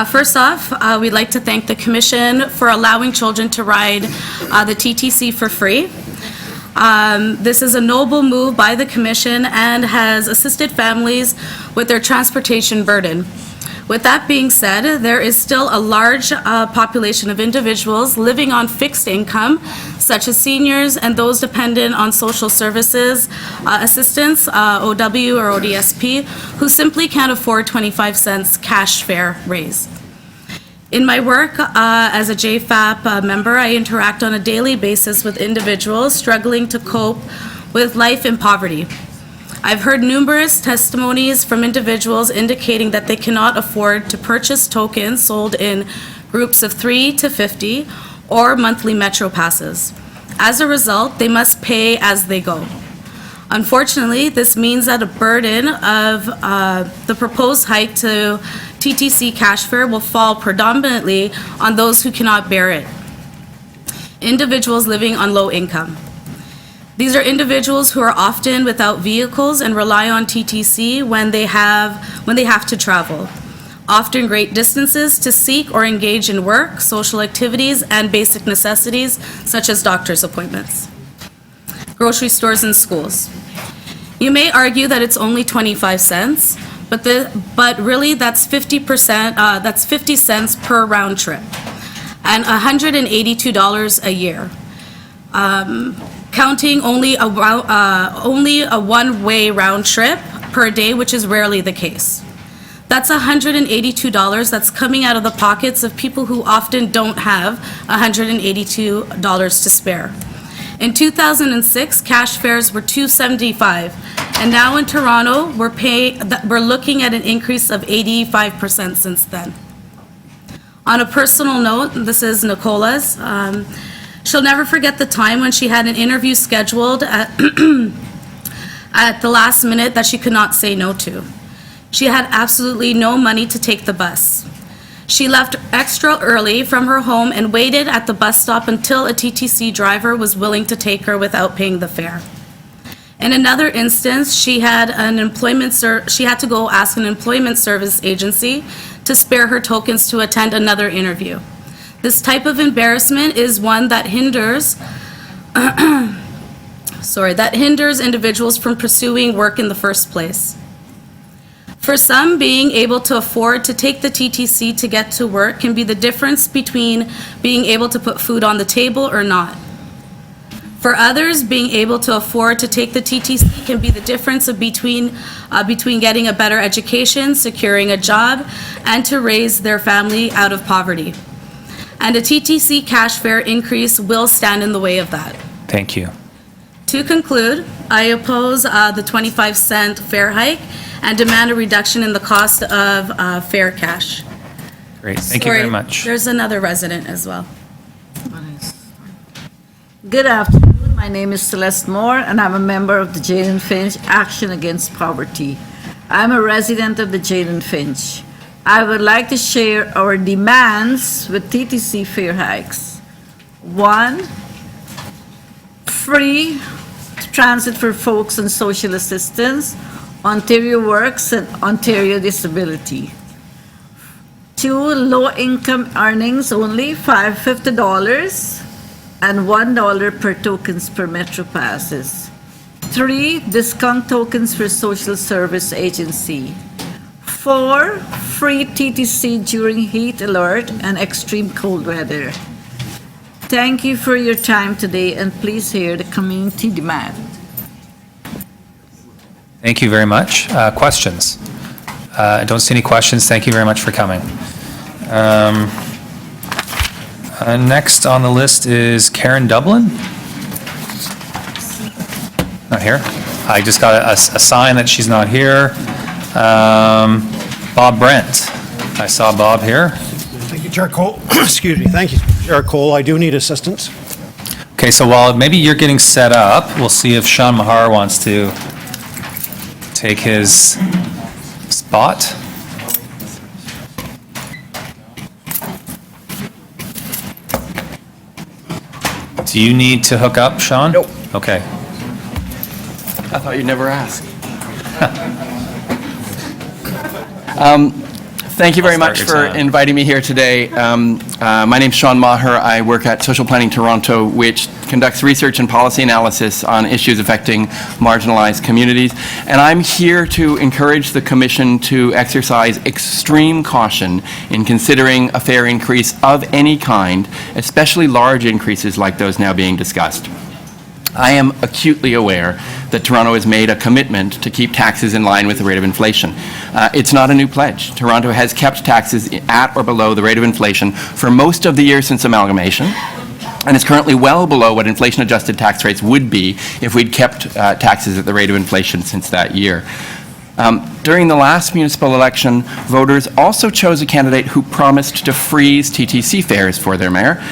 First off, we'd like to thank the Commission for allowing children to ride the TTC for free. This is a noble move by the commission and has assisted families with their transportation burden. With that being said, there is still a large population of individuals living on fixed income, such as seniors and those dependent on social services assistance, OW or ODSP, who simply can't afford 25 cents cash fare raise. In my work as a JFAP member, I interact on a daily basis with individuals struggling to cope with life in poverty. I've heard numerous testimonies from individuals indicating that they cannot afford to purchase tokens sold in groups of 3 to 50 or monthly Metro passes. As a result, they must pay as they go. Unfortunately, this means that a burden of the proposed hike to TTC cash fare will fall predominantly on those who cannot bear it, individuals living on low income. These are individuals who are often without vehicles and rely on TTC when they have to travel, often great distances to seek or engage in work, social activities, and basic necessities such as doctor's appointments, grocery stores, and schools. You may argue that it's only 25 cents, but really that's 50%. That's 50 cents per round trip, and $182 a year. Counting only a one-way round trip per day, which is rarely the case. That's $182 that's coming out of the pockets of people who often don't have $182 to spare. In 2006, cash fares were $2.75, and now in Toronto, we're looking at an increase of 85% since then. On a personal note, this is Nicola's. She'll never forget the time when she had an interview scheduled at the last minute that she could not say no to. She had absolutely no money to take the bus. She left extra early from her home and waited at the bus stop until a TTC driver was willing to take her without paying the fare. In another instance, she had to go ask an employment service agency to spare her tokens to attend another interview. This type of embarrassment is one that hinders individuals from pursuing work in the first place. For some, being able to afford to take the TTC to get to work can be the difference between being able to put food on the table or not. For others, being able to afford to take the TTC can be the difference between getting a better education, securing a job, and to raise their family out of poverty. And a TTC cash fare increase will stand in the way of that. Thank you. To conclude, I oppose the 25-cent fare hike and demand a reduction in the cost of fare cash. Great, thank you very much. There's another resident as well. Good afternoon. My name is Celeste Moore, and I'm a member of the Jane and Finch Action Against Poverty. I'm a resident of the Jane and Finch. I would like to share our demands with TTC fare hikes. 1, free transit for folks on social assistance, Ontario Works, and Ontario Disability. 2, low-income earnings only, $50 and $1 per tokens per Metro passes. 3, discount tokens for social service agency. 4, free TTC during heat alert and extreme cold weather. Thank you for your time today, and please hear the community demand. Thank you very much. Questions? I don't see any questions. Thank you very much for coming. Next on the list is Karen Dublin. Not here. I just got a sign that she's not here. Bob Brent. I saw Bob here. Thank you, Chair Cole. Excuse me. Thank you, Chair Cole. I do need assistance. Okay, so while maybe you're getting set up, we'll see if Sean Mahar wants to take his spot. Do you need to hook up, Sean? Nope. Okay. I thought you'd never ask. Thank you very much for inviting me here today. My name's Sean Maher. I work at Social Planning Toronto, which conducts research and policy analysis on issues affecting marginalized communities. And I'm here to encourage the Commission to exercise extreme caution in considering a fare increase of any kind, especially large increases like those now being discussed. I am acutely aware that Toronto has made a commitment to keep taxes in line with the rate of inflation. It's not a new pledge. Toronto has kept taxes at or below the rate of inflation for most of the year since amalgamation, and is currently well below what inflation-adjusted tax rates would be if we'd kept taxes at the rate of inflation since that year. During the last municipal election, voters also chose a candidate who promised to freeze TTC fares for their mayor.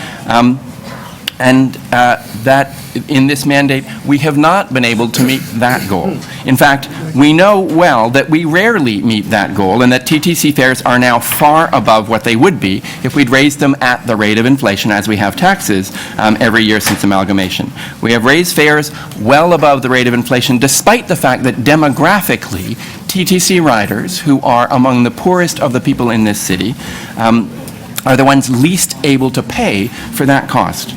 That in this mandate, we have not been able to meet that goal. In fact, we know well that we rarely meet that goal and that TTC fares are now far above what they would be if we'd raised them at the rate of inflation as we have taxes every year since amalgamation. We have raised fares well above the rate of inflation despite the fact that demographically, TTC riders, who are among the poorest of the people in this city, are the ones least able to pay for that cost.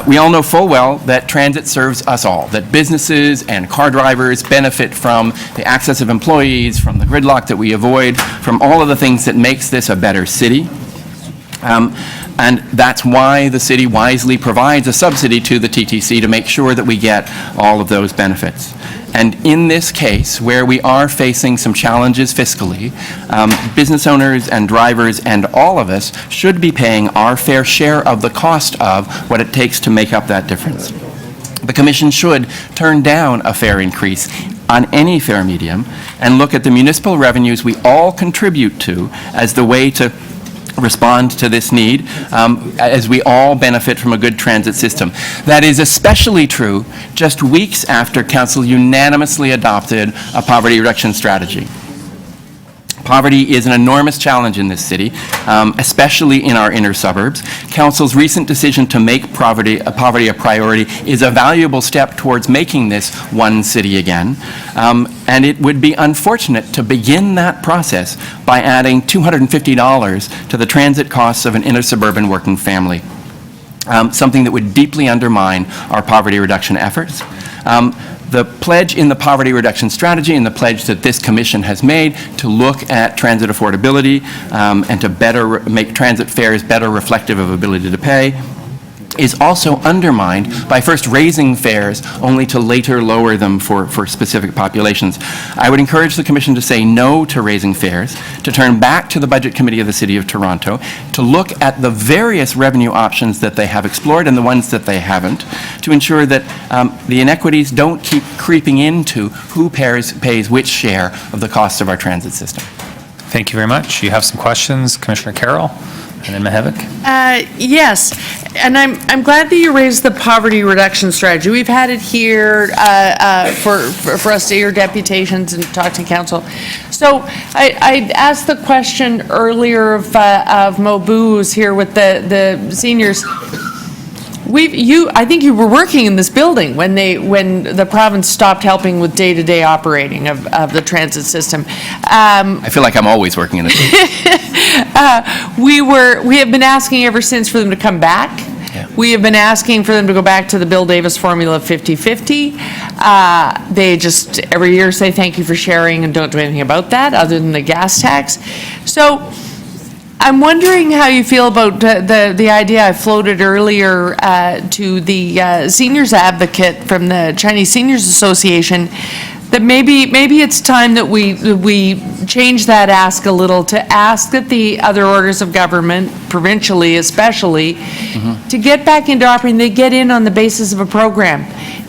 We all know full well that transit serves us all, that businesses and car drivers benefit from the access of employees, from the gridlock that we avoid, from all of the things that makes this a better city. And that's why the city wisely provides a subsidy to the TTC to make sure that we get all of those benefits. And in this case, where we are facing some challenges fiscally, business owners and drivers and all of us should be paying our fair share of the cost of what it takes to make up that difference. The Commission should turn down a fare increase on any fare medium and look at the municipal revenues we all contribute to as the way to respond to this need, as we all benefit from a good transit system. That is especially true just weeks after Council unanimously adopted a poverty reduction strategy. Poverty is an enormous challenge in this city, especially in our inner suburbs. Council's recent decision to make poverty a priority is a valuable step towards making this one city again. And it would be unfortunate to begin that process by adding $250 to the transit costs of an inner suburban working family, something that would deeply undermine our poverty reduction efforts. The pledge in the poverty reduction strategy and the pledge that this Commission has made to look at transit affordability and to better make transit fares better reflective of ability to pay is also undermined by first raising fares only to later lower them for specific populations. I would encourage the Commission to say no to raising fares, to turn back to the Budget Committee of the City of Toronto, to look at the various revenue options that they have explored and the ones that they haven't, to ensure that the inequities don't keep creeping into who pays which share of the cost of our transit system. Thank you very much. You have some questions, Commissioner Carroll, and then Mihevik. Yes, and I'm glad that you raised the poverty reduction strategy. We've had it here for us to hear deputations and talk to council. So I asked the question earlier of Mobu, who's here with the seniors. I think you were working in this building when the province stopped helping with day-to-day operating of the transit system. I feel like I'm always working in it. We have been asking ever since for them to come back. Yeah. We have been asking for them to go back to the Bill Davis formula of 50-50. They just every year say thank you for sharing and don't do anything about that other than the gas tax. So I'm wondering how you feel about the idea I floated earlier to the seniors advocate from the Chinese Seniors Association, that maybe it's time that we change that ask a little to ask that the other orders of government, provincially especially, to get back into operating, they get in on the basis of a program.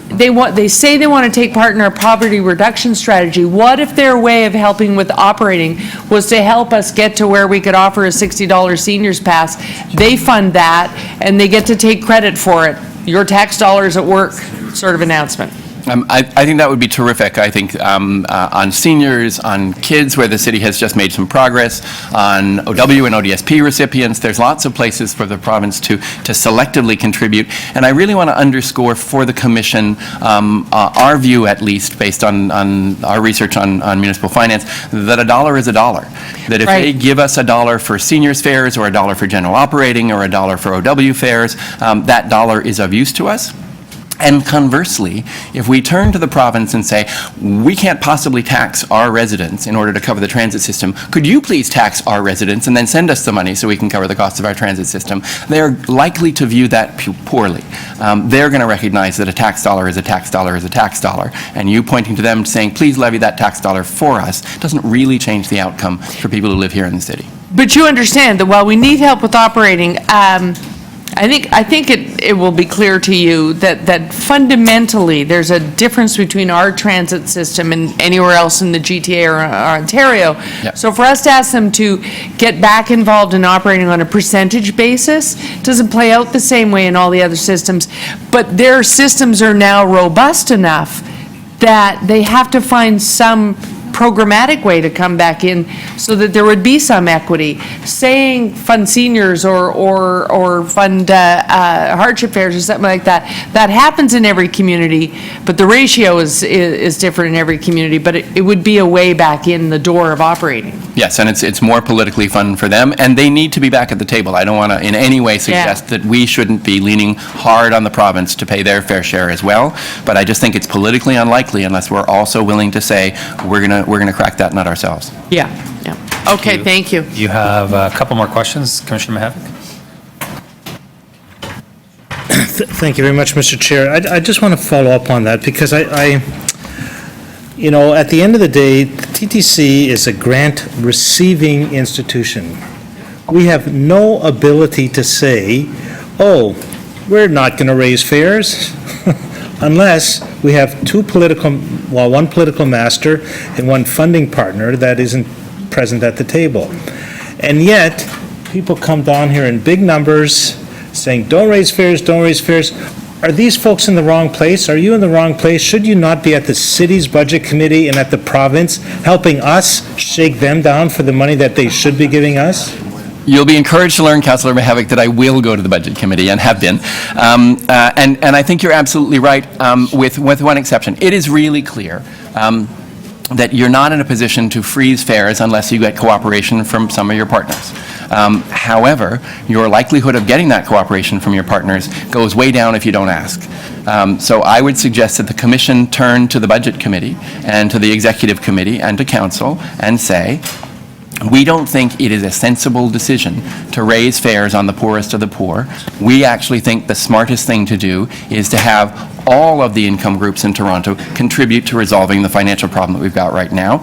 They say they want to take part in our poverty reduction strategy. What if their way of helping with operating was to help us get to where we could offer a $60 seniors pass? They fund that, and they get to take credit for it. Your tax dollars at work sort of announcement. I think that would be terrific. I think on seniors, on kids, where the city has just made some progress, on OW and ODSP recipients, there's lots of places for the province to selectively contribute. And I really want to underscore for the commission, our view at least, based on our research on municipal finance, that a dollar is a dollar. That if they give us a dollar for seniors fares, or a dollar for general operating, or a dollar for OW fares, that dollar is of use to us. And conversely, if we turn to the province and say, we can't possibly tax our residents in order to cover the transit system, could you please tax our residents and then send us the money so we can cover the cost of our transit system? They're likely to view that poorly. They're going to recognize that a tax dollar is a tax dollar is a tax dollar. And you pointing to them saying, please levy that tax dollar for us, doesn't really change the outcome for people who live here in the city. But you understand that while we need help with operating, I think it will be clear to you that fundamentally there's a difference between our transit system and anywhere else in the GTA or Ontario. Yeah. So for us to ask them to get back involved in operating on a percentage basis doesn't play out the same way in all the other systems. But their systems are now robust enough that they have to find some programmatic way to come back in so that there would be some equity. Saying fund seniors or fund hardship fares or something like that, that happens in every community, but the ratio is different in every community, but it would be a way back in the door of operating. Yes, and it's more politically fun for them, and they need to be back at the table. I don't want to in any way suggest that we shouldn't be leaning hard on the province to pay their fair share as well, but I just think it's politically unlikely unless we're also willing to say we're going to crack that nut ourselves. Yeah. Okay, thank you. You have a couple more questions, Commissioner Mahavik? Thank you very much, Mr. Chair. I just want to follow up on that because you know, at the end of the day, TTC is a grant-receiving institution. We have no ability to say, oh, we're not going to raise fares unless we have one political master and one funding partner that isn't present at the table. And yet, people come down here in big numbers saying, don't raise fares, don't raise fares. Are these folks in the wrong place? Are you in the wrong place? Should you not be at the city's budget committee and at the province helping us shake them down for the money that they should be giving us? You'll be encouraged to learn, Councillor Mahavik, that I will go to the Budget Committee and have been. And I think you're absolutely right, with one exception. It is really clear that you're not in a position to freeze fares unless you get cooperation from some of your partners. However, your likelihood of getting that cooperation from your partners goes way down if you don't ask. So I would suggest that the Commission turn to the Budget Committee and to the Executive Committee and to Council and say, we don't think it is a sensible decision to raise fares on the poorest of the poor. We actually think the smartest thing to do is to have all of the income groups in Toronto contribute to resolving the financial problem that we've got right now.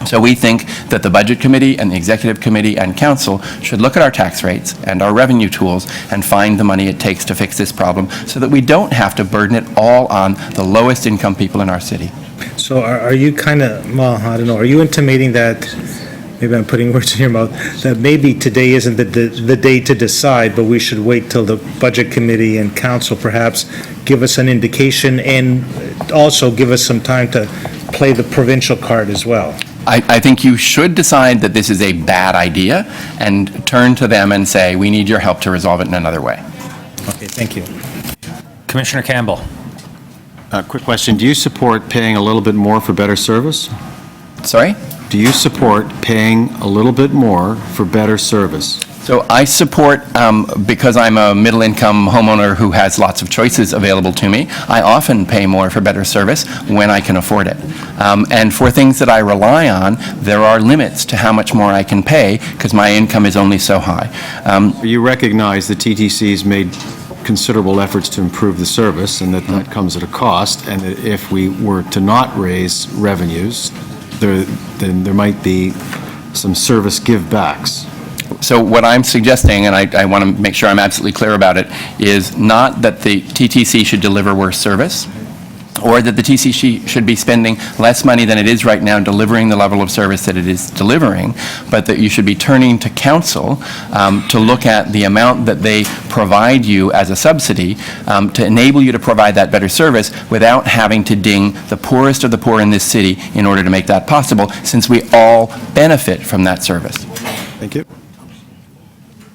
So we think that the Budget Committee and the Executive Committee and Council should look at our tax rates and our revenue tools and find the money it takes to fix this problem so that we don't have to burden it all on the lowest income people in our city. So are you kind of, well, I don't know, are you intimating that, maybe I'm putting words in your mouth, that maybe today isn't the day to decide, but we should wait till the Budget Committee and Council perhaps give us an indication and also give us some time to play the provincial card as well? I think you should decide that this is a bad idea and turn to them and say, we need your help to resolve it in another way. Okay, thank you. Commissioner Campbell. Quick question. Do you support paying a little bit more for better service? Sorry? Do you support paying a little bit more for better service? So I support, because I'm a middle-income homeowner who has lots of choices available to me, I often pay more for better service when I can afford it. And for things that I rely on, there are limits to how much more I can pay because my income is only so high. You recognize that TTC's made considerable efforts to improve the service and that comes at a cost, and that if we were to not raise revenues, then there might be some service give-backs. So what I'm suggesting, and I want to make sure I'm absolutely clear about it, is not that the TTC should deliver worse service. or that the TCC should be spending less money than it is right now delivering the level of service that it is delivering, but that you should be turning to council to look at the amount that they provide you as a subsidy to enable you to provide that better service without having to ding the poorest of the poor in this city in order to make that possible, since we all benefit from that service. Thank you.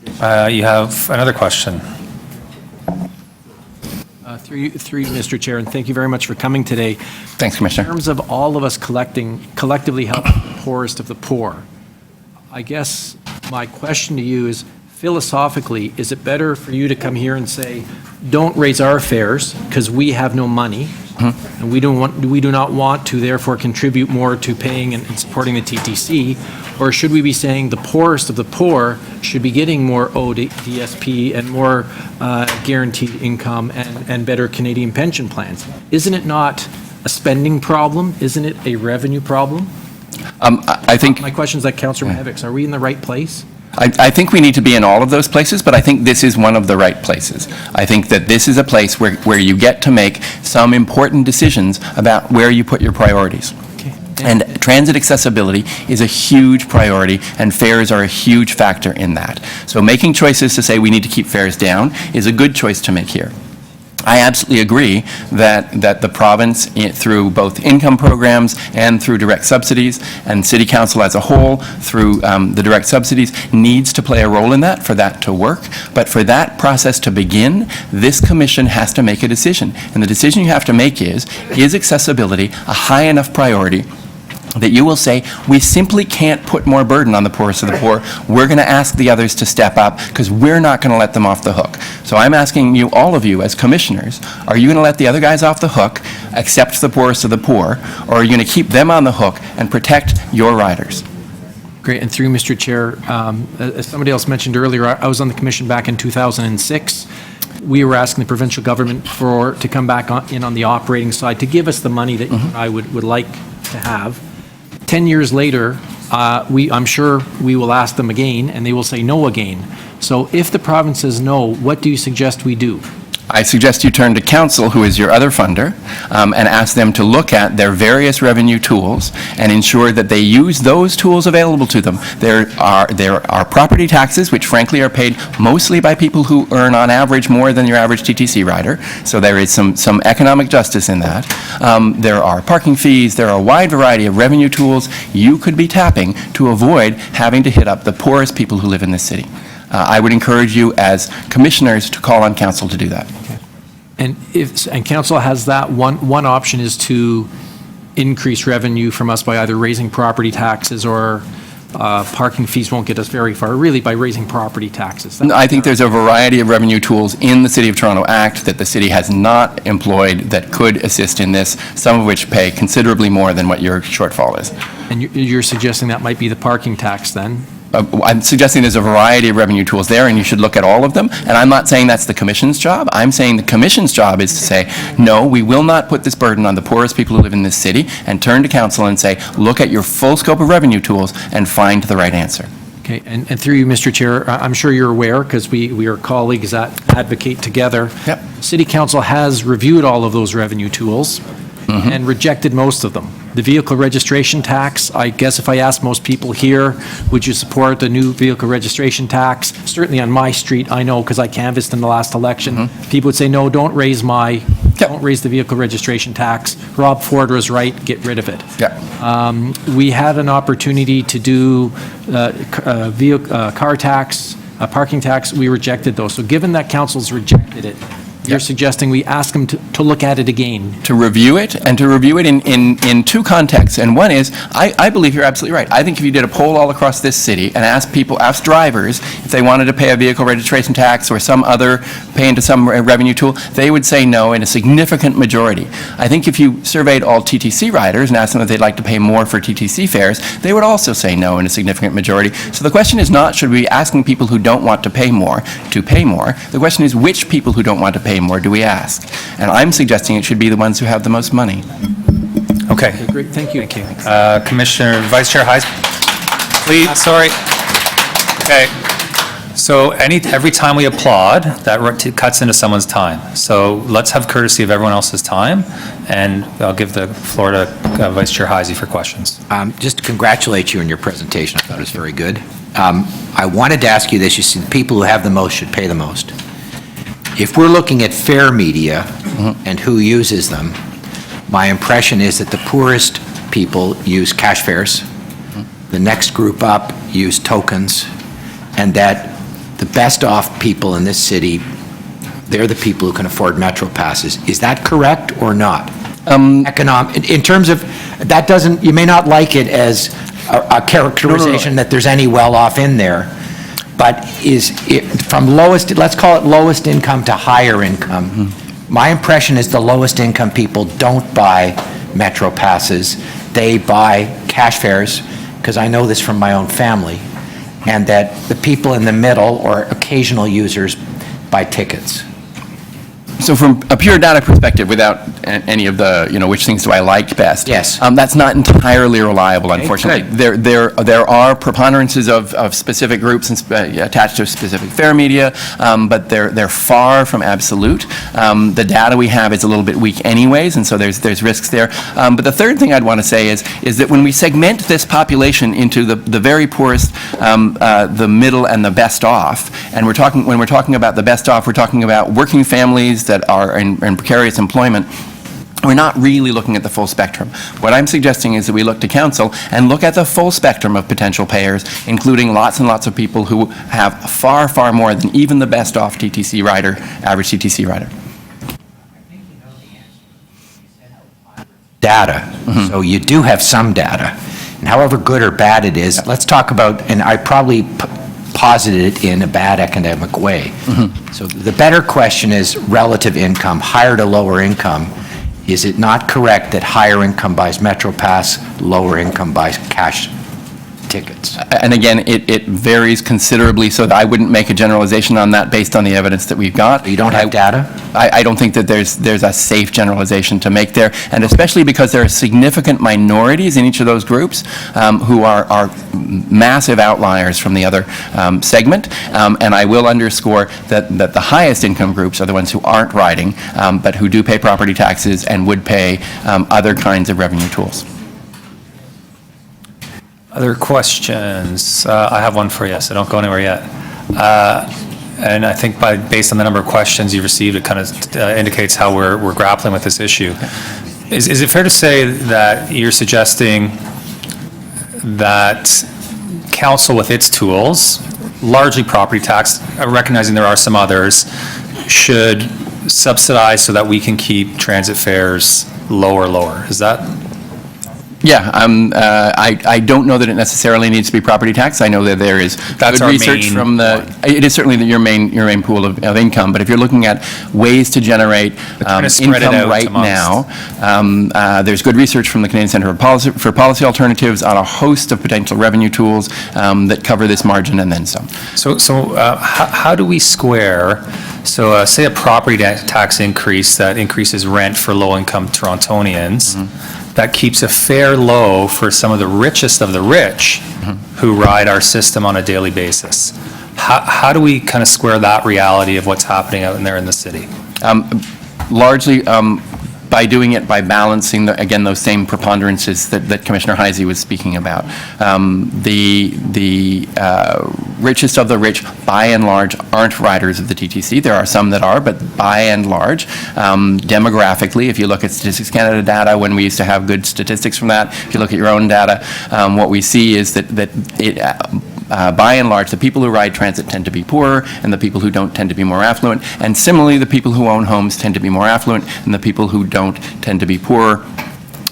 You have another question. Through you, Mr. Chair, and thank you very much for coming today. Thanks, Commissioner. In terms of all of us collectively helping the poorest of the poor, I guess my question to you is, philosophically, is it better for you to come here and say, don't raise our fares because we have no money, and we do not want to therefore contribute more to paying and supporting the TTC, or should we be saying the poorest of the poor should be getting more ODSP and more guaranteed income and better Canadian pension plans? Isn't it not a spending problem? Isn't it a revenue problem? I think my question is like Councillor Mahevics, are we in the right place? I think we need to be in all of those places, but I think this is one of the right places. I think that this is a place where you get to make some important decisions about where you put your priorities. And transit accessibility is a huge priority, and fares are a huge factor in that. So making choices to say we need to keep fares down is a good choice to make here. I absolutely agree that the province, through both income programs and through direct subsidies, and City Council as a whole, through the direct subsidies, needs to play a role in that for that to work. But for that process to begin, this commission has to make a decision. And the decision you have to make is accessibility a high enough priority that you will say, we simply can't put more burden on the poorest of the poor. We're going to ask the others to step up because we're not going to let them off the hook. So I'm asking you, all of you as commissioners, are you going to let the other guys off the hook, accept the poorest of the poor, or are you going to keep them on the hook and protect your riders? Great, and through Mr. Chair, as somebody else mentioned earlier, I was on the commission back in 2006. We were asking the provincial government to come back in on the operating side to give us the money that I would like to have. 10 years later, I'm sure we will ask them again, and they will say no again. So if the province says no, what do you suggest we do? I suggest you turn to council, who is your other funder, and ask them to look at their various revenue tools and ensure that they use those tools available to them. There are property taxes, which frankly are paid mostly by people who earn on average more than your average TTC rider, so there is some economic justice in that. There are parking fees, there are a wide variety of revenue tools you could be tapping to avoid having to hit up the poorest people who live in this city. I would encourage you as commissioners to call on council to do that. And council has that, one option is to increase revenue from us by either raising property taxes or parking fees won't get us very far, really by raising property taxes. I think there's a variety of revenue tools in the City of Toronto Act that the city has not employed that could assist in this, some of which pay considerably more than what your shortfall is. And you're suggesting that might be the parking tax then? I'm suggesting there's a variety of revenue tools there, and you should look at all of them. And I'm not saying that's the Commission's job. I'm saying the Commission's job is to say, no, we will not put this burden on the poorest people who live in this city, and turn to council and say, look at your full scope of revenue tools and find the right answer. Okay, and through you, Mr. Chair, I'm sure you're aware, because we are colleagues that advocate together. Yep. City Council has reviewed all of those revenue tools and rejected most of them. The vehicle registration tax, I guess if I asked most people here, would you support the new vehicle registration tax? Certainly on my street, I know, because I canvassed in the last election, people would say, no, don't raise the vehicle registration tax. Rob Ford was right, get rid of it. We had an opportunity to do car tax, parking tax, we rejected those. So given that council's rejected it, you're suggesting we ask them to look at it again? To review it, and to review it in two contexts. And one is, I believe you're absolutely right. I think if you did a poll all across this city and asked drivers if they wanted to pay a vehicle registration tax or some other, pay into some revenue tool, they would say no in a significant majority. I think if you surveyed all TTC riders and asked them if they'd like to pay more for TTC fares, they would also say no in a significant majority. So the question is not, should we be asking people who don't want to pay more to pay more? The question is, which people who don't want to pay more do we ask? And I'm suggesting it should be the ones who have the most money. Okay. Great, thank you. Commissioner, Vice Chair Heis, please, sorry. Okay. So every time we applaud, that cuts into someone's time. So let's have courtesy of everyone else's time, and I'll give the floor to Vice Chair Heisey for questions. Just to congratulate you on your presentation. I thought it was very good. I wanted to ask you this. You see, the people who have the most should pay the most. If we're looking at fair media and who uses them, my impression is that the poorest people use cash fares, the next group up use tokens, and that the best off people in this city, they're the people who can afford Metro passes. Is that correct or not? In terms of, that doesn't, you may not like it as a characterization that there's any well-off in there, but is it from lowest, let's call it lowest income to higher income. My impression is the lowest income people don't buy Metro passes. They buy cash fares, because I know this from my own family, and that the people in the middle or occasional users buy tickets. So from a pure data perspective, without any of the, which things do I like best? Yes. That's not entirely reliable, unfortunately. There are preponderances of specific groups attached to specific fare media, but they're far from absolute. The data we have is a little bit weak anyways, and so there's risks there. But the third thing I'd want to say is that when we segment this population into the very poorest, the middle, and the best off, and when we're talking about the best off, we're talking about working families that are in precarious employment, we're not really looking at the full spectrum. What I'm suggesting is that we look to council and look at the full spectrum of potential payers, including lots and lots of people who have far, far more than even the best off TTC rider, average TTC rider. Data. So you do have some data. And however good or bad it is, let's talk about, and I probably posited it in a bad academic way. So the better question is relative income, higher to lower income. Is it not correct that higher income buys Metro Pass, lower income buys cash tickets? And again, it varies considerably, so that I wouldn't make a generalization on that based on the evidence that we've got. You don't have data? I don't think that there's a safe generalization to make there, and especially because there are significant minorities in each of those groups who are massive outliers from the other segment. And I will underscore that the highest income groups are the ones who aren't riding, but who do pay property taxes and would pay other kinds of revenue tools. Other questions? I have one for you, so don't go anywhere yet. And I think based on the number of questions you've received, it kind of indicates how we're grappling with this issue. Is it fair to say that you're suggesting that council with its tools, largely property tax, recognizing there are some others, should subsidize so that we can keep transit fares lower? Is that? Yeah, I don't know that it necessarily needs to be property tax. I know that there is good research from the, it is certainly your main pool of income, but if you're looking at ways to generate income right now, there's good research from the Canadian Centre for Policy Alternatives on a host of potential revenue tools that cover this margin and then some. So how do we square, say a property tax increase that increases rent for low-income Torontonians, that keeps a fare low for some of the richest of the rich who ride our system on a daily basis. How do we kind of square that reality of what's happening out in there in the city? Largely by doing it by balancing, again, those same preponderances that Commissioner Heisey was speaking about. The richest of the rich, by and large, aren't riders of the TTC. There are some that are, but by and large, demographically, if you look at Statistics Canada data, when we used to have good statistics from that, if you look at your own data, what we see is that by and large, the people who ride transit tend to be poorer, and the people who don't tend to be more affluent. And similarly, the people who own homes tend to be more affluent, and the people who don't tend to be poorer.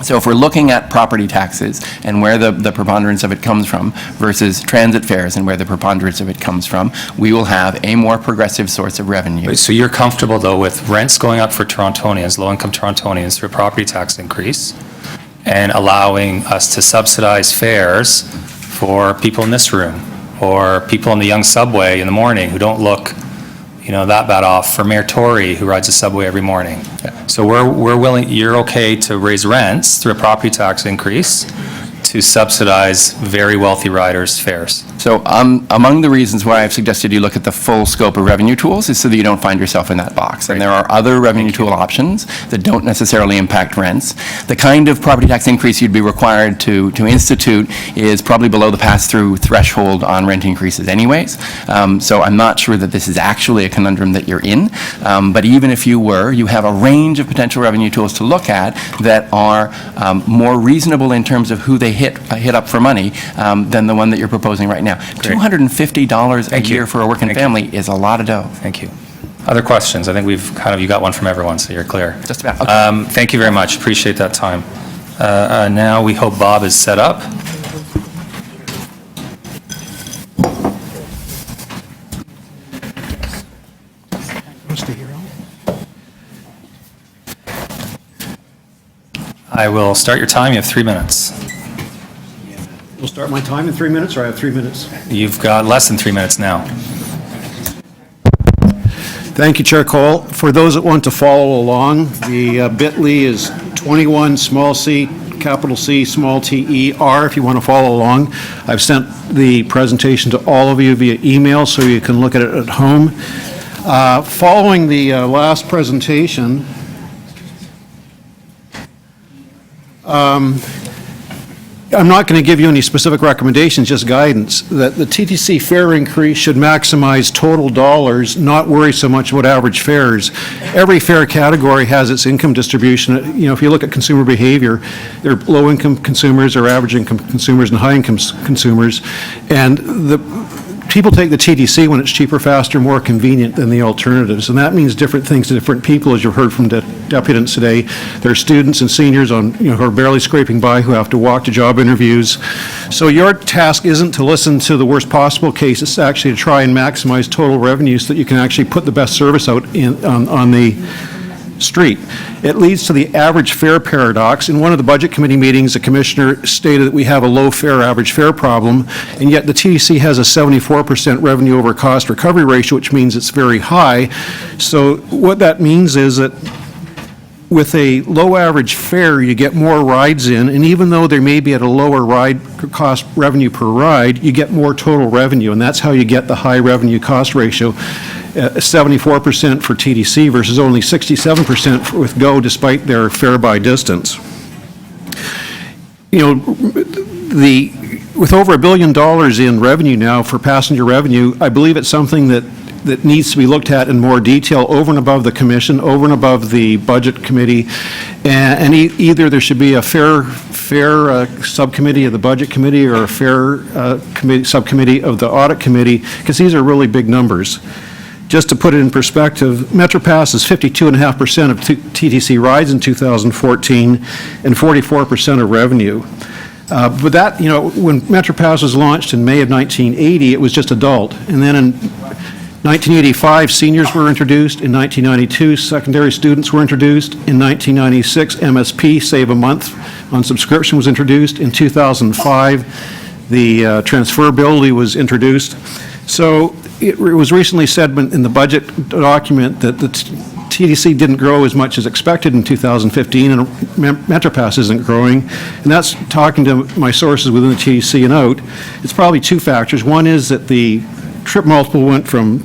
So if we're looking at property taxes and where the preponderance of it comes from versus transit fares and where the preponderance of it comes from, we will have a more progressive source of revenue. So you're comfortable, though, with rents going up for Torontonians, low-income Torontonians, through a property tax increase, and allowing us to subsidize fares for people in this room, or people on the young subway in the morning who don't look, that bad off, for Mayor Tory, who rides the subway every morning. Yeah. So we're willing, you're okay to raise rents through a property tax increase to subsidize very wealthy riders' fares? So among the reasons why I've suggested you look at the full scope of revenue tools is so that you don't find yourself in that box. And there are other revenue tool options that don't necessarily impact rents. The kind of property tax increase you'd be required to institute is probably below the pass-through threshold on rent increases anyways. So I'm not sure that this is actually a conundrum that you're in. But even if you were, you have a range of potential revenue tools to look at that are more reasonable in terms of who they hit up for money than the one that you're proposing right now. $250 a year for a working family is a lot of dough. Thank you. Other questions? I think you got one from everyone, so you're clear. Just about. Okay. Thank you very much. Appreciate that time. Now we hope Bob is set up. I will start your time. You have 3 minutes. We'll start my time in 3 minutes, or I have 3 minutes? You've got less than 3 minutes now. Thank you, Chair Cole. For those that want to follow along, the bit.ly is 21 small c, capital C, small t, E-R, if you want to follow along. I've sent the presentation to all of you via email, so you can look at it at home. Following the last presentation, I'm not going to give you any specific recommendations, just guidance, that the TTC fare increase should maximize total dollars, not worry so much about average fares. Every fare category has its income distribution. You know, if you look at consumer behavior, there are low-income consumers, or average-income consumers, and high-income consumers, and people take the TTC when it's cheaper, faster, more convenient than the alternatives, and that means different things to different people, as you've heard from deputants today. There are students and seniors who are barely scraping by, who have to walk to job interviews. So your task isn't to listen to the worst possible case, it's actually to try and maximize total revenue so that you can actually put the best service out on the street. It leads to the average fare paradox. In one of the Budget Committee meetings, the Commissioner stated that we have a low fare, average fare problem, and yet the TTC has a 74% revenue over cost recovery ratio, which means it's very high. So what that means is that with a low average fare, you get more rides in, and even though they may be at a lower ride cost revenue per ride, you get more total revenue, and that's how you get the high revenue cost ratio. 74% for TTC versus only 67% with GO, despite their fare by distance. You know, with over $1 billion in revenue now for passenger revenue, I believe it's something that needs to be looked at in more detail over and above the Commission, over and above the Budget Committee, and either there should be a fair subcommittee of the Budget Committee, or a fair subcommittee of the Audit Committee, because these are really big numbers. Just to put it in perspective, MetroPass is 52.5% of TTC rides in 2014 and 44% of revenue. But that, you know, when MetroPass was launched in May of 1980, it was just adult. And then in 1985, seniors were introduced. In 1992, secondary students were introduced. In 1996, MSP, Save a Month on subscription, was introduced. In 2005, the transferability was introduced. So it was recently said in the budget document that the TTC didn't grow as much as expected in 2015, and MetroPass isn't growing. And that's talking to my sources within the TTC and out. It's probably two factors. One is that the trip multiple went from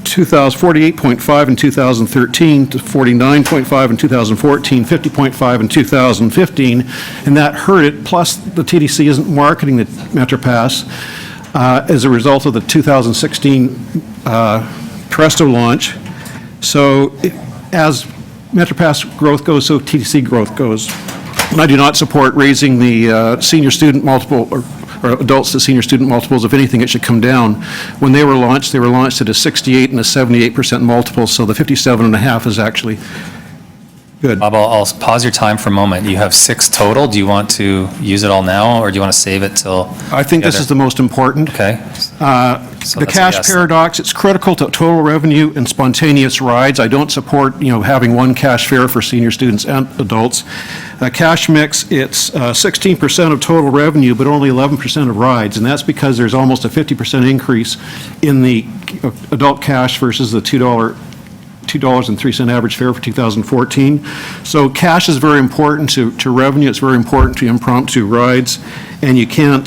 48.5 in 2013 to 49.5 in 2014, 50.5 in 2015, and that hurt it. Plus, the TTC isn't marketing the MetroPass as a result of the 2016 Presto launch. So as MetroPass growth goes, so TTC growth goes. And I do not support raising the senior student multiple, or adults to senior student multiples. If anything, it should come down. When they were launched at a 68 and a 78% multiple, so the 57.5 is actually good. Bob, I'll pause your time for a moment. You have 6 total. Do you want to use it all now, or do you want to save it till? I think this is the most important. Okay. The cash paradox, it's critical to total revenue and spontaneous rides. I don't support, having one cash fare for senior students and adults. Cash mix, it's 16% of total revenue, but only 11% of rides, and that's because there's almost a 50% increase in the adult cash versus the $2 $2.03 average fare for 2014. So cash is very important to revenue, it's very important to impromptu rides, and you can't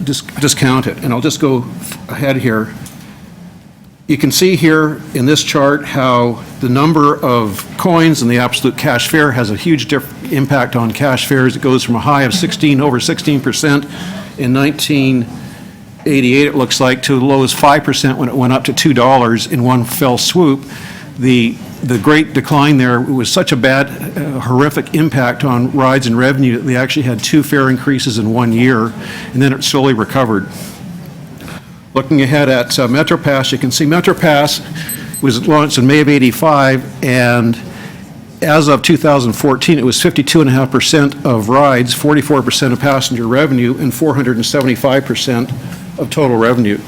discount it. And I'll just go ahead here. You can see here in this chart how the number of coins and the absolute cash fare has a huge impact on cash fares. It goes from a high of over 16% in 1988, it looks like, to the low as 5% when it went up to $2 in one fell swoop. The great decline there was such a bad, horrific impact on rides and revenue that they actually had 2 fare increases in 1 year, and then it slowly recovered. Looking ahead at MetroPass, you can see MetroPass was launched in May of '85, and as of 2014, it was 52.5% of rides, 44% of passenger revenue, and 475% of total revenue,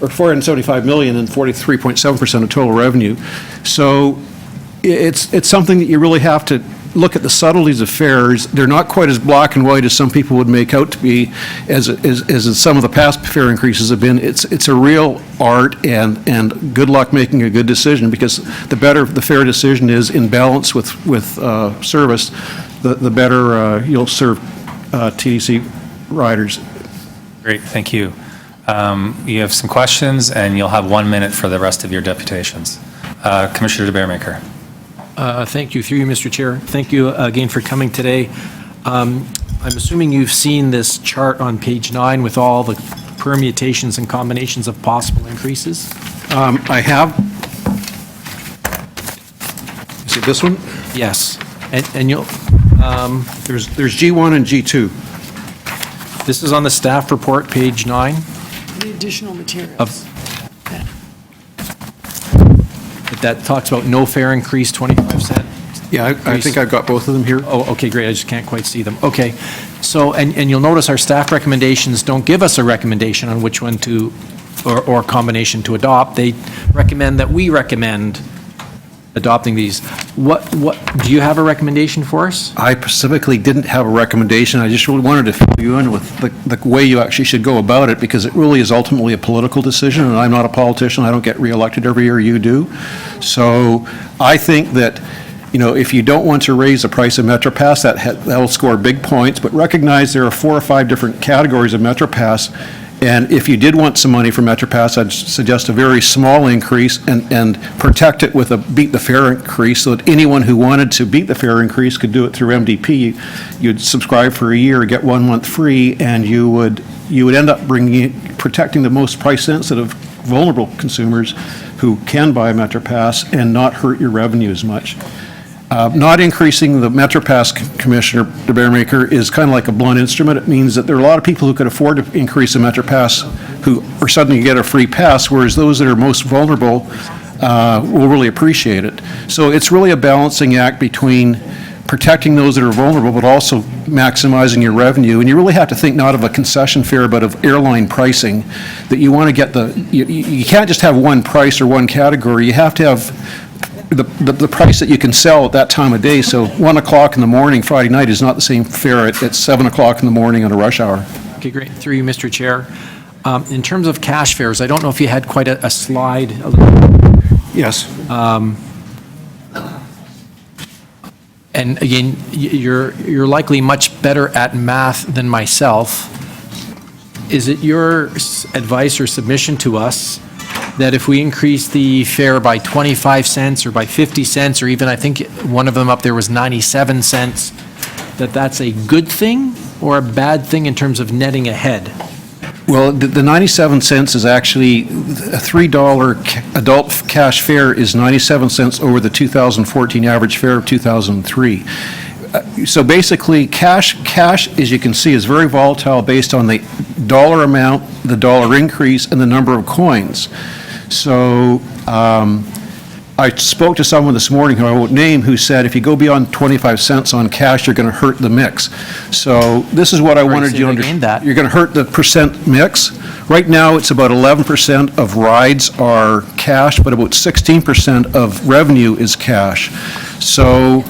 or 475 million and 43.7% of total revenue. So it's something that you really have to look at the subtleties of fares. They're not quite as black and white as some people would make out to be, as some of the past fare increases have been. It's a real art, and good luck making a good decision, because the better the fare decision is in balance with service, the better you'll serve TTC riders. Great, thank you. You have some questions, and you'll have 1 minute for the rest of your deputations. Commissioner DeBaremaker. Thank you, through you, Mr. Chair. Thank you again for coming today. I'm assuming you've seen this chart on page 9 with all the permutations and combinations of possible increases? I have. Is it this one? Yes. And you'll... There's G1 and G2. This is on the staff report, page 9. The additional materials. That talks about no fare increase, 25 cent. Yeah, I think I've got both of them here. Oh, okay, great. I just can't quite see them. Okay. So, and you'll notice our staff recommendations don't give us a recommendation on which one to, or combination to adopt. They recommend that we recommend adopting these. What do you have a recommendation for us? I specifically didn't have a recommendation. I just really wanted to fill you in with the way you actually should go about it, because it really is ultimately a political decision, and I'm not a politician. I don't get reelected every year, you do. So I think that, if you don't want to raise the price of MetroPass, that will score big points, but recognize there are 4 or 5 different categories of MetroPass. And if you did want some money for MetroPass, I'd suggest a very small increase and protect it with a beat the fare increase, so that anyone who wanted to beat the fare increase could do it through MDP. You'd subscribe for a year, get 1 month free, and you would end up protecting the most price-sensitive, vulnerable consumers who can buy a MetroPass and not hurt your revenue as much. Not increasing the MetroPass, Commissioner DeBaremaker, is kind of like a blunt instrument. It means that there are a lot of people who could afford to increase the MetroPass who are suddenly get a free pass, whereas those that are most vulnerable will really appreciate it. So it's really a balancing act between protecting those that are vulnerable, but also maximizing your revenue. And you really have to think not of a concession fare, but of airline pricing, that you want to get you can't just have one price or one category. You have to have the price that you can sell at that time of day. So 1 o'clock in the morning Friday night is not the same fare at 7 o'clock in the morning on a rush hour. Okay, great. Through you, Mr. Chair. In terms of cash fares, I don't know if you had quite a slide. Yes. And again, you're likely much better at math than myself. Is it your advice or submission to us that if we increase the fare by 25 cents or by 50 cents, or even I think one of them up there was 97 cents, that's a good thing or a bad thing in terms of netting ahead? Well, the 97 cents is actually, a $3 adult cash fare is 97 cents over the 2014 average fare of 2003. So basically, cash, as you can see, is very volatile based on the dollar amount, the dollar increase, and the number of coins. So I spoke to someone this morning who I won't name, who said if you go beyond 25 cents on cash, you're going to hurt the mix. So this is what I wanted you to understand. You're going to hurt the percent mix. Right now, it's about 11% of rides are cash, but about 16% of revenue is cash. So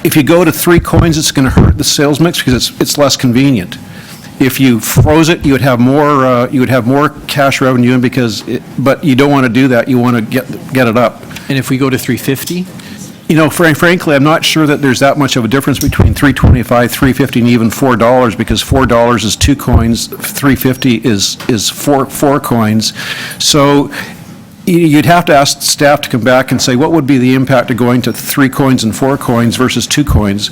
if you go to 3 coins, it's going to hurt the sales mix because it's less convenient. If you froze it, you would have more cash revenue in but you don't want to do that. You want to get it up. And if we go to 350? You know, frankly, I'm not sure that there's that much of a difference between $3.25, $3.50, and even $4, because $4 is 2 coins, $3.50 is four coins. So you'd have to ask staff to come back and say, what would be the impact of going to 3 coins and 4 coins versus 2 coins?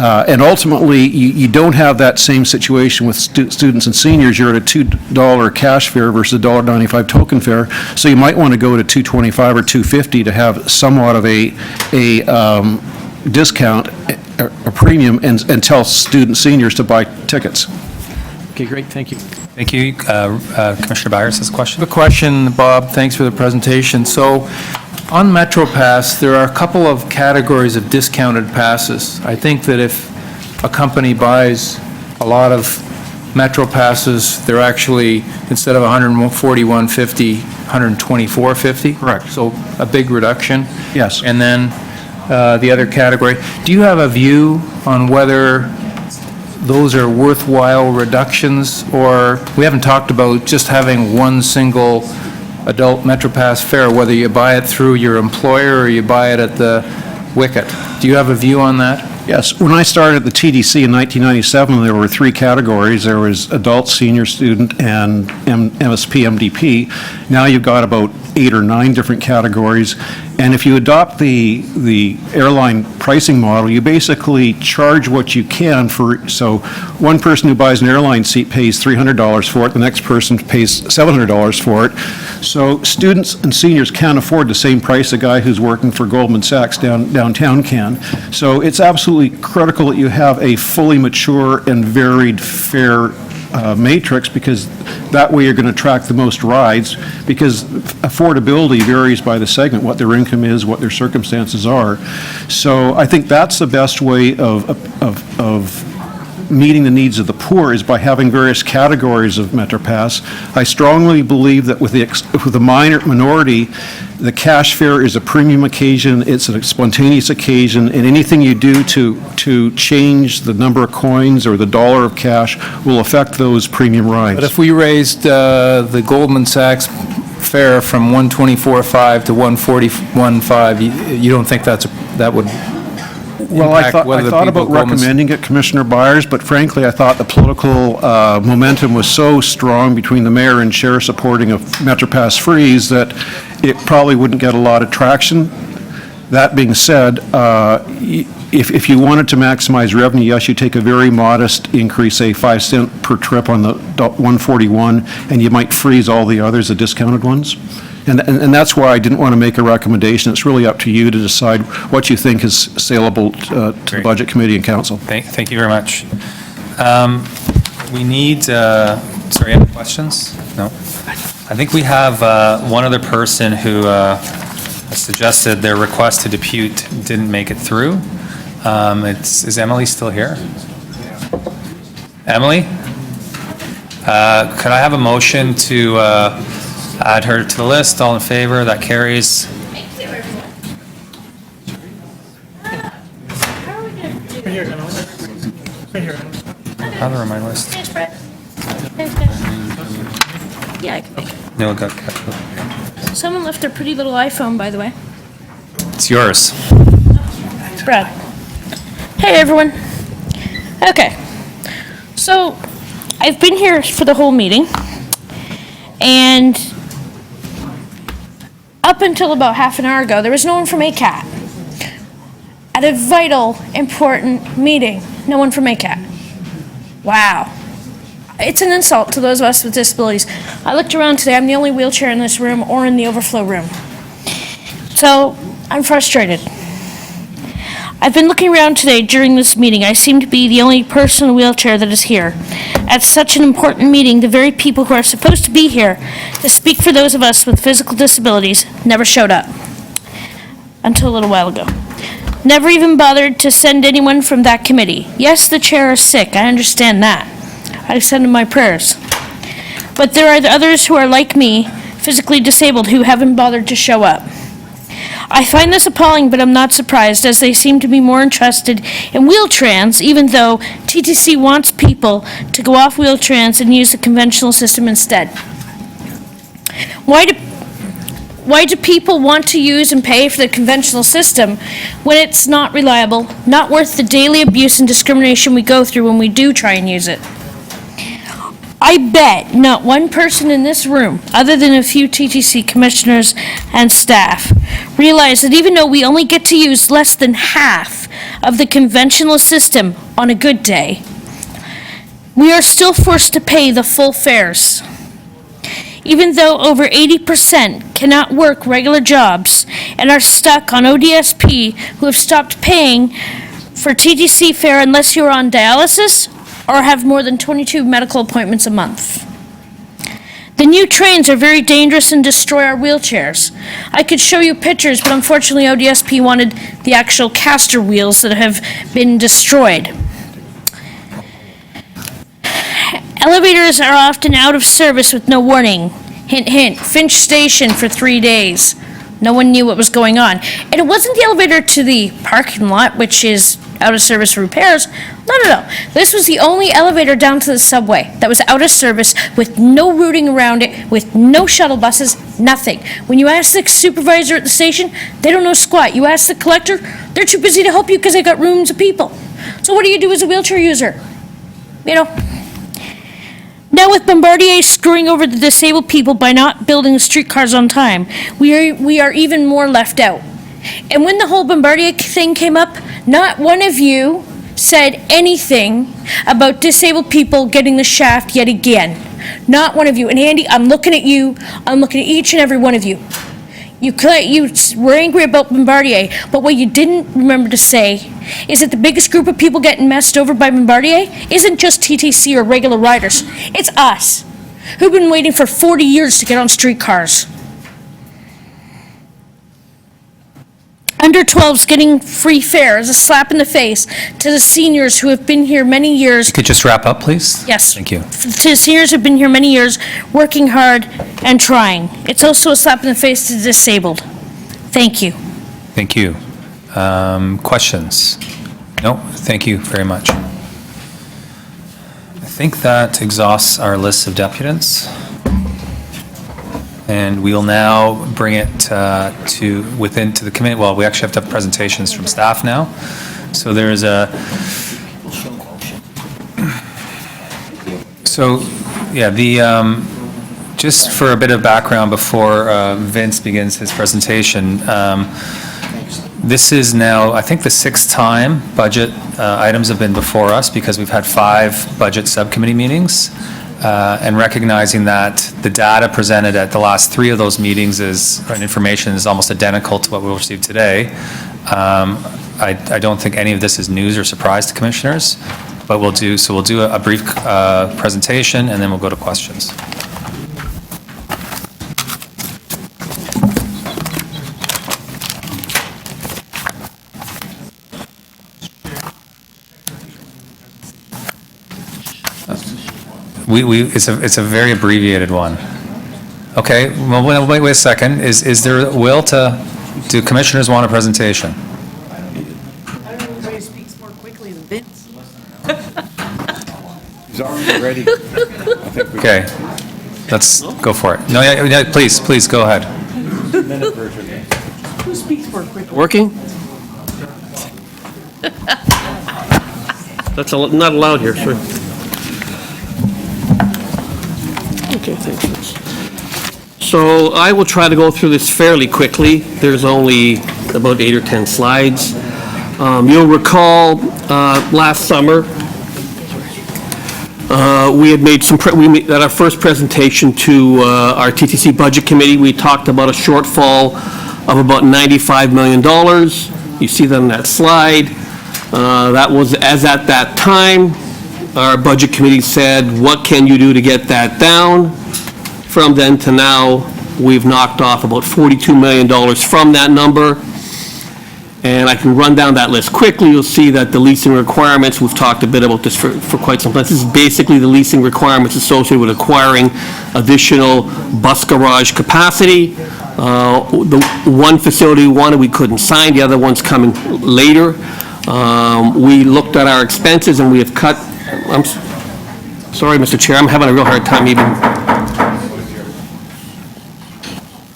And ultimately, you don't have that same situation with students and seniors. You're at a $2 cash fare versus a $1.95 token fare, so you might want to go to $2.25 or $2.50 to have somewhat of a discount, a premium, and tell seniors to buy tickets. Okay, great, thank you. Thank you. Commissioner Byers has a question. A question, Bob. Thanks for the presentation. So, on MetroPass, there are a couple of categories of discounted passes. I think that if a company buys a lot of MetroPasses, they're actually, instead of $141.50, $124.50? Correct. So a big reduction? Yes. And then the other category, do you have a view on whether those are worthwhile reductions, or we haven't talked about just having one single adult MetroPass fare, whether you buy it through your employer or you buy it at the wicket. Do you have a view on that? Yes. When I started at the TDC in 1997, there were 3 categories. There was adult, senior student, and MSP, MDP. Now you've got about 8 or 9 different categories. And if you adopt the airline pricing model, you basically charge what you can for, so one person who buys an airline seat pays $300 for it, the next person pays $700 for it. So students and seniors can't afford the same price a guy who's working for Goldman Sachs downtown can. So it's absolutely critical that you have a fully mature and varied fare matrix, because that way you're going to attract the most rides, because affordability varies by the segment, what their income is, what their circumstances are. So I think that's the best way of meeting the needs of the poor, is by having various categories of MetroPass. I strongly believe that with the minority, the cash fare is a premium occasion, it's a spontaneous occasion, and anything you do to change the number of coins or the dollar of cash will affect those premium rides. But if we raised the Goldman Sachs fare from $124.5 to $141.5, you don't think that would Well, I impact whether the thought people about at Goldman recommending it, Commissioner Byers, but frankly, I thought the political momentum was so strong between the mayor and chair supporting of MetroPass freeze that it probably wouldn't get a lot of traction. That being said, if you wanted to maximize revenue, yes, you take a very modest increase, say 5 cents per trip on the 141, and you might freeze all the others, the discounted ones. And that's why I didn't want to make a recommendation. It's really up to you to decide what you think is saleable to the Budget Committee and Council. Thank you very much. We need, sorry, any questions? No? I think we have one other person who suggested their request to depute didn't make it through. Is Emily still here? Emily? Could I have a motion to add her to the list? All in favor? That carries. How are my list? Yeah, I can make it. No, got. Someone left their pretty little iPhone, by the way. It's yours. Brad. Hey, everyone. Okay. So, I've been here for the whole meeting, and up until about half an hour ago, there was no one from ACAT. At a vital, important meeting, no one from ACAT. Wow. It's an insult to those of us with disabilities. I looked around today, I'm the only wheelchair in this room or in the overflow room. So, I'm frustrated. I've been looking around today during this meeting. I seem to be the only person in a wheelchair that is here. At such an important meeting, the very people who are supposed to be here to speak for those of us with physical disabilities never showed up. Until a little while ago. Never even bothered to send anyone from that committee. Yes, the chair is sick, I understand that. I send him my prayers. But there are others who are like me, physically disabled, who haven't bothered to show up. I find this appalling, but I'm not surprised, as they seem to be more interested in wheel-trans, even though TTC wants people to go off wheel-trans and use the conventional system instead. Why do people want to use and pay for the conventional system when it's not reliable, not worth the daily abuse and discrimination we go through when we do try and use it? I bet not one person in this room, other than a few TTC commissioners and staff, realize that even though we only get to use less than half of the conventional system on a good day, we are still forced to pay the full fares. Even though over 80% cannot work regular jobs and are stuck on ODSP, who have stopped paying for TTC fare unless you're on dialysis or have more than 22 medical appointments a month. The new trains are very dangerous and destroy our wheelchairs. I could show you pictures, but unfortunately ODSP wanted the actual caster wheels that have been destroyed. Elevators are often out of service with no warning. Hint, hint, Finch Station for 3 days. No one knew what was going on. And it wasn't the elevator to the parking lot, which is out of service for repairs. No. This was the only elevator down to the subway that was out of service with no routing around it, with no shuttle buses, nothing. When you ask the supervisor at the station, they don't know squat. You ask the collector, they're too busy to help you because they got rooms of people. So what do you do as a wheelchair user? You know. Now with Bombardier screwing over the disabled people by not building the streetcars on time, we are even more left out. And when the whole Bombardier thing came up, not one of you said anything about disabled people getting the shaft yet again. Not one of you. And Andy, I'm looking at you. I'm looking at each and every one of you. You were angry about Bombardier, but what you didn't remember to say is that the biggest group of people getting messed over by Bombardier isn't just TTC or regular riders. It's us, who've been waiting for 40 years to get on streetcars. Under 12s getting free fare is a slap in the face to the seniors who have been here many years. You could just wrap up, please? Yes. Thank you. To the seniors who've been here many years, working hard and trying. It's also a slap in the face to the disabled. Thank you. Thank you. Questions? No? Thank you very much. I think that exhausts our list of deputants. And we'll now bring it to the committee. Well, we actually have to have presentations from staff now. So there's just for a bit of background before Vince begins his presentation, this is now, I think, the 6th time budget items have been before us because we've had 5 budget subcommittee meetings. And recognizing that the data presented at the last 3 of those meetings and information is almost identical to what we'll receive today, I don't think any of this is news or surprise to commissioners, but we'll do a brief presentation and then we'll go to questions. It's a very abbreviated one. Okay, well, wait a second. Is there a will do commissioners want a presentation? I don't know if anybody speaks more quickly than Vince. He's already ready. Okay, let's go for it. No, yeah, please, go ahead. Who speaks more quickly? Working? That's not allowed here, sir. Okay, thanks. So I will try to go through this fairly quickly. There's only about 8 or 10 slides. You'll recall last summer, we had made at our first presentation to our TTC Budget Committee, we talked about a shortfall of about $95 million. You see that on that slide. That was, as at that time, our Budget Committee said, what can you do to get that down? From then to now, we've knocked off about $42 million from that number. And I can run down that list quickly. You'll see that the leasing requirements, we've talked a bit about this for quite some time. This is basically the leasing requirements associated with acquiring additional bus garage capacity. The one facility we wanted, we couldn't sign, the other one's coming later. We looked at our expenses and we have cut, sorry, Mr. Chair, I'm having a real hard time even.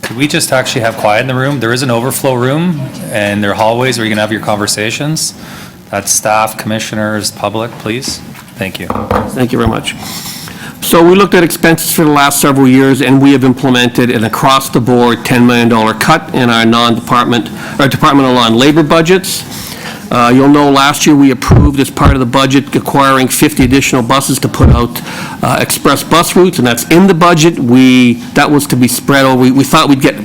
Could we just actually have quiet in the room? There is an overflow room, and there are hallways where you can have your conversations. That's staff, commissioners, public, please. Thank you. Thank you very much. So we looked at expenses for the last several years, and we have implemented an across-the-board $10 million cut in our Department of Law and Labor budgets. You'll know last year we approved as part of the budget acquiring 50 additional buses to put out express bus routes, and that's in the budget. That was to be spread over. We thought we'd get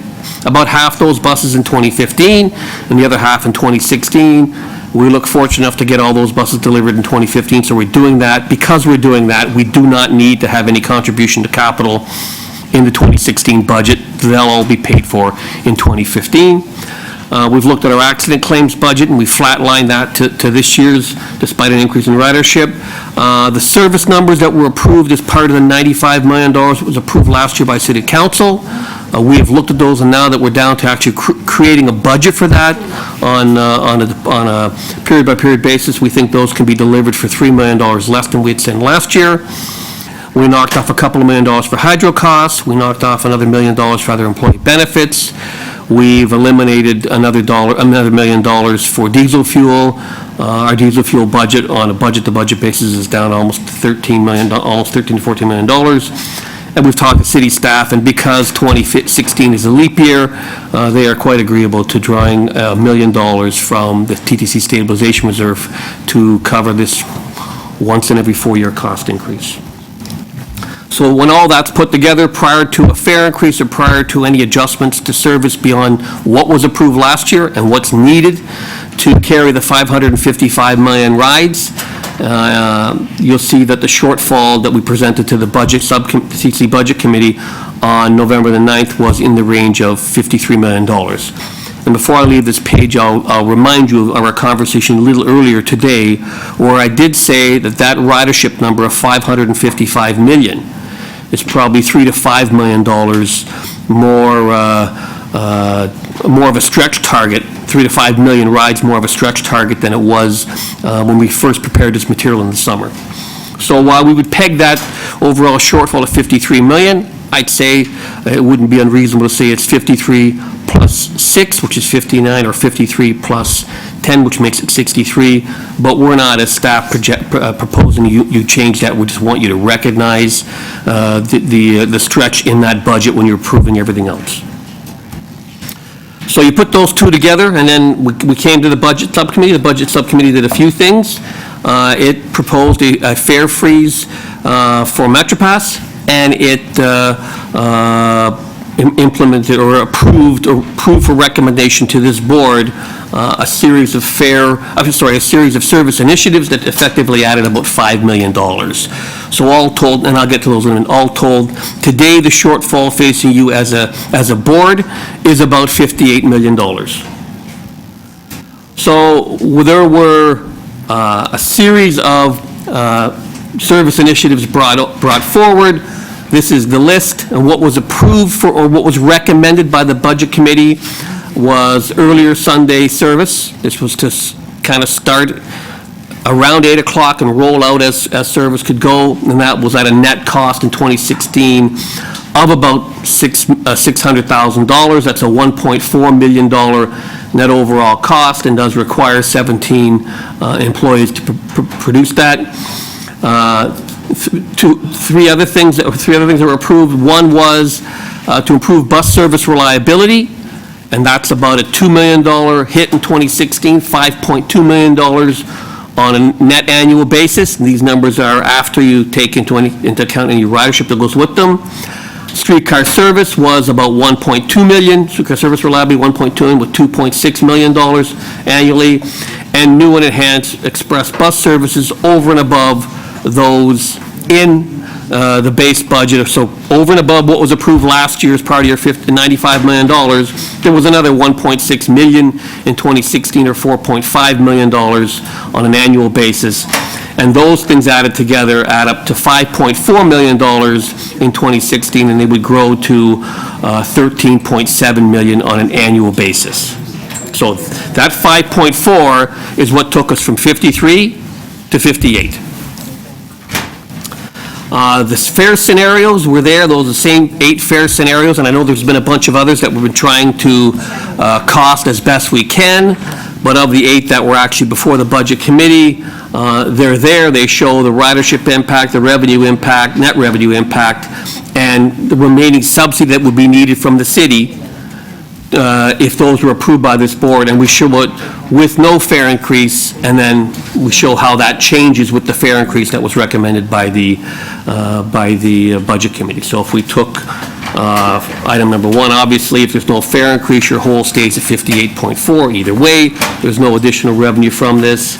about half those buses in 2015 and the other half in 2016. We look fortunate enough to get all those buses delivered in 2015, so we're doing that. Because we're doing that, we do not need to have any contribution to capital in the 2016 budget. They'll all be paid for in 2015. We've looked at our accident claims budget, and we flatlined that to this year's, despite an increase in ridership. The service numbers that were approved as part of the $95 million that was approved last year by City Council, we have looked at those, and now that we're down to actually creating a budget for that on a period-by-period basis, we think those can be delivered for $3 million less than we had sent last year. We knocked off a couple of $1 million for hydro costs. We knocked off another $1 million for other employee benefits. We've eliminated another $1 million for diesel fuel. Our diesel fuel budget on a budget-to-budget basis is down almost $13 to $14 million. And we've talked to city staff, and because 2016 is a leap year, they are quite agreeable to drawing $1 million from the TTC Stabilization Reserve to cover this once in every 4-year cost increase. So when all that's put together, prior to a fare increase or prior to any adjustments to service beyond what was approved last year and what's needed to carry the 555 million rides, you'll see that the shortfall that we presented to the TTC Budget Committee on November the 9th was in the range of $53 million. And before I leave this page, I'll remind you of our conversation a little earlier today, where I did say that ridership number of 555 million is probably $3 to $5 million more of a stretch target, 3 to 5 million rides more of a stretch target than it was when we first prepared this material in the summer. So while we would peg that overall shortfall of 53 million, I'd say it wouldn't be unreasonable to say it's 53 plus 6, which is 59, or 53 plus 10, which makes it 63. But we're not, as staff, proposing you change that. We just want you to recognize the stretch in that budget when you're approving everything else. So you put those two together, and then we came to the Budget Subcommittee. The Budget Subcommittee did a few things. It proposed a fare freeze for MetroPass, and it implemented or approved for recommendation to this board a series of service initiatives that effectively added about $5 million. So all told, and I'll get to those in a minute, all told, today the shortfall facing you as a board is about $58 million. So there were a series of service initiatives brought forward. This is the list, and what was approved for, or what was recommended by the Budget Committee was earlier Sunday service. This was to kind of start around 8 o'clock and roll out as service could go, and that was at a net cost in 2016 of about $600,000. That's a $1.4 million net overall cost, and does require 17 employees to produce that. Three other things that were approved. One was to improve bus service reliability, and that's about a $2 million hit in 2016, $5.2 million on a net annual basis. And these numbers are after you take into account any ridership that goes with them. Streetcar service was about $1.2 million. Streetcar service reliability, $1.2 million, with $2.6 million annually. And new and enhanced express bus services over and above those in the base budget. So over and above what was approved last year as part of your $95 million, there was another $1.6 million in 2016, or $4.5 million on an annual basis. And those things added together add up to $5.4 million in 2016, and they would grow to $13.7 million on an annual basis. So that 5.4 is what took us from 53 to 58. The fair scenarios were there, those are the same 8 fair scenarios, and I know there's been a bunch of others that we've been trying to cost as best we can, but of the 8 that were actually before the Budget Committee, they're there. They show the ridership impact, the revenue impact, net revenue impact, and the remaining subsidy that would be needed from the city if those were approved by this board, and we show it with no fare increase, and then we show how that changes with the fare increase that was recommended by the Budget Committee. So if we took item number 1, obviously, if there's no fare increase, your whole stays at 58.4. Either way, there's no additional revenue from this.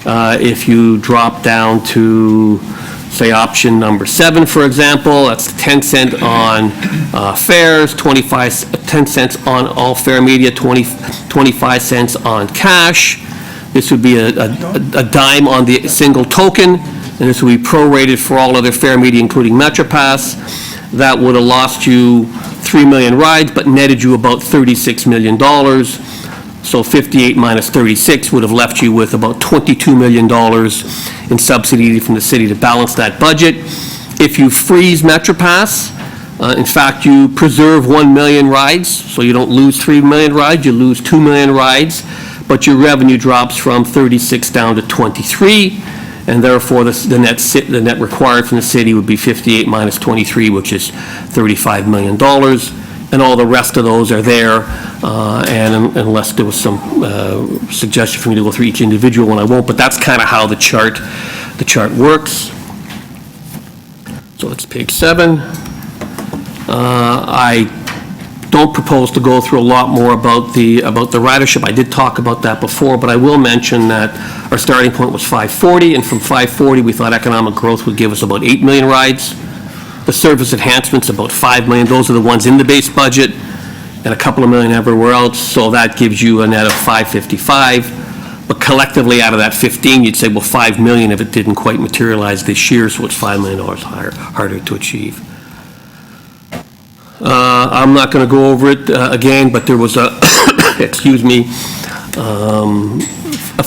If you drop down to, say, option number 7, for example, that's 10 cents on fares, 10 cents on all fare media, 25 cents on cash. This would be a dime on the single token, and this would be prorated for all other fare media, including MetroPass. That would have lost you 3 million rides, but netted you about $36 million. So 58 minus 36 would have left you with about $22 million in subsidy from the city to balance that budget. If you freeze MetroPass, in fact, you preserve 1 million rides, so you don't lose 3 million rides, you lose 2 million rides, but your revenue drops from 36 down to 23, and therefore the net required from the city would be 58 minus 23, which is $35 million. And all the rest of those are there, and unless there was some suggestion for me to go through each individual one, I won't, but that's kind of how the chart works. So it's page 7. I don't propose to go through a lot more about the ridership. I did talk about that before, but I will mention that our starting point was 540, and from 540, we thought economic growth would give us about 8 million rides. The service enhancements, about 5 million. Those are the ones in the base budget, and a couple of million everywhere else. So that gives you a net of 555. But collectively, out of that 15, you'd say, well, 5 million if it didn't quite materialize this year, so it's $5 million harder to achieve. I'm not going to go over it again, but there was a, excuse me, a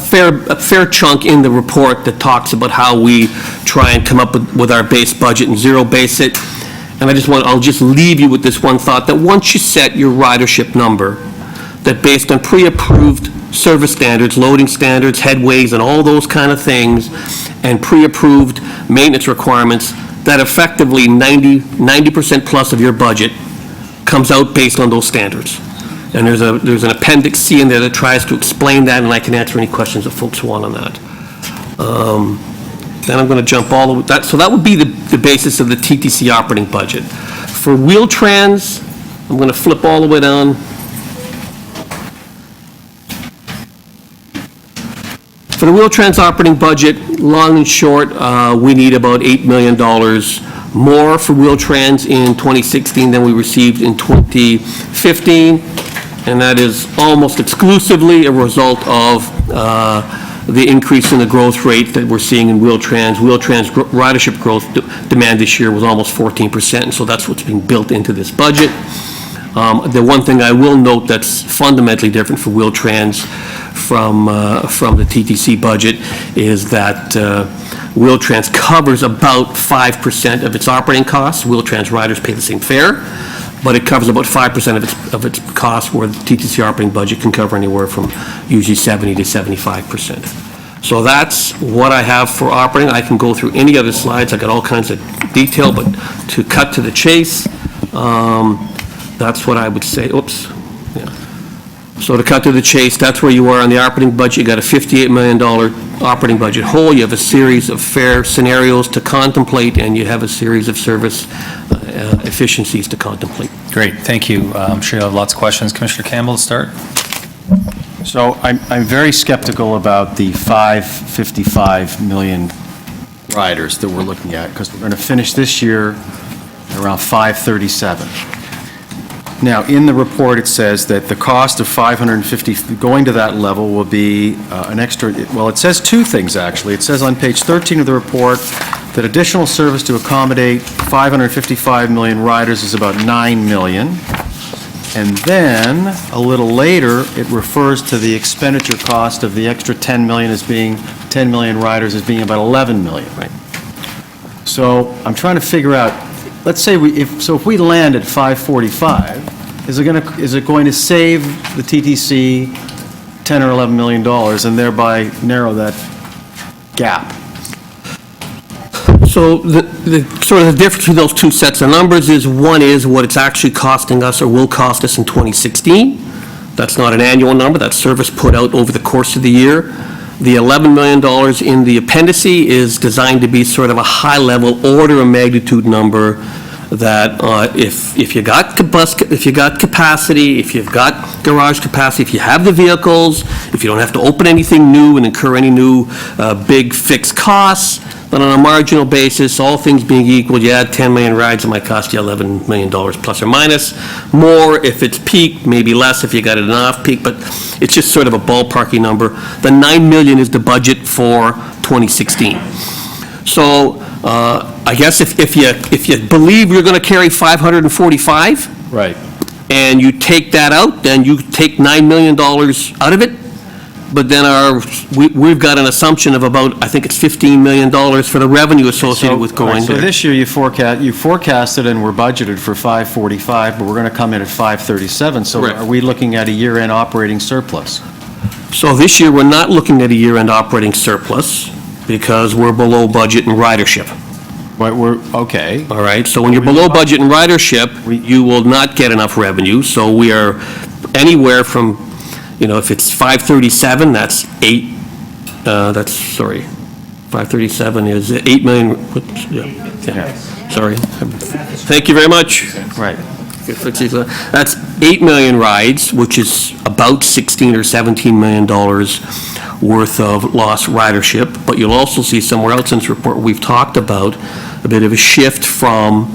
fair chunk in the report that talks about how we try and come up with our base budget and zero base it. And I'll just leave you with this one thought, that once you set your ridership number, that based on pre-approved service standards, loading standards, headways, and all those kind of things, and pre-approved maintenance requirements, that effectively 90% plus of your budget comes out based on those standards. And there's an appendix C in there that tries to explain that, and I can answer any questions that folks want on that. Then I'm going to jump all over that. So that would be the basis of the TTC operating budget. For Wheel-Trans, I'm going to flip all the way down. For the Wheel-Trans operating budget, long and short, we need about $8 million more for Wheel-Trans in 2016 than we received in 2015, and that is almost exclusively a result of the increase in the growth rate that we're seeing in Wheel-Trans. Wheel-Trans ridership growth demand this year was almost 14%, and so that's what's being built into this budget. The one thing I will note that's fundamentally different for Wheel-Trans from the TTC budget is that Wheel-Trans covers about 5% of its operating costs. Wheel-Trans riders pay the same fare, but it covers about 5% of its costs, where the TTC operating budget can cover anywhere from usually 70 to 75%. So that's what I have for operating. I can go through any other slides. I got all kinds of detail, but to cut to the chase, that's what I would say. Oops. Yeah. So to cut to the chase, that's where you are on the operating budget. You got a $58 million operating budget hole. You have a series of fare scenarios to contemplate, and you have a series of service efficiencies to contemplate. Great, thank you. I'm sure you have lots of questions. Commissioner Campbell, to start. So I'm very skeptical about the 555 million riders that we're looking at, because we're going to finish this year at around 537. Now, in the report, it says that the cost of 550, going to that level will be an extra, well, it says two things, actually. It says on page 13 of the report that additional service to accommodate 555 million riders is about 9 million. And then, a little later, it refers to the expenditure cost of the extra 10 million as being, 10 million riders as being about 11 million. Right. So, I'm trying to figure out, let's say if we land at 545, is it going to save the TTC 10 or 11 million dollars and thereby narrow that gap? So the sort of the difference between those two sets of numbers is, one is what it's actually costing us or will cost us in 2016. That's not an annual number, that's service put out over the course of the year. The $11 million in the appendice is designed to be sort of a high-level order of magnitude number that if you got capacity, if you've got garage capacity, if you have the vehicles, if you don't have to open anything new and incur any new big fixed costs, then on a marginal basis, all things being equal, you add 10 million rides, it might cost you $11 million plus or minus. More if it's peak, maybe less if you got it in off-peak, but it's just sort of a ballparky number. The $9 million is the budget for 2016. So I guess if you believe you're going to carry 545, right, and you take that out, then you take $9 million out of it. But then we've got an assumption of about, I think it's $15 million for the revenue associated with going So there. this year you forecasted and we're budgeted for 545, but we're going to come in at 537. So Correct. are we looking at a year-end operating surplus? So this year, we're not looking at a year-end operating surplus because we're below budget in ridership. But okay. All right, so when you're below budget in ridership, you will not get enough revenue. So we are anywhere from, if it's 537, that's 537 is 8 million, sorry. Thank you very much. Right. That's 8 million rides, which is about $16 or $17 million worth of lost ridership. But you'll also see somewhere else in this report, we've talked about a bit of a shift from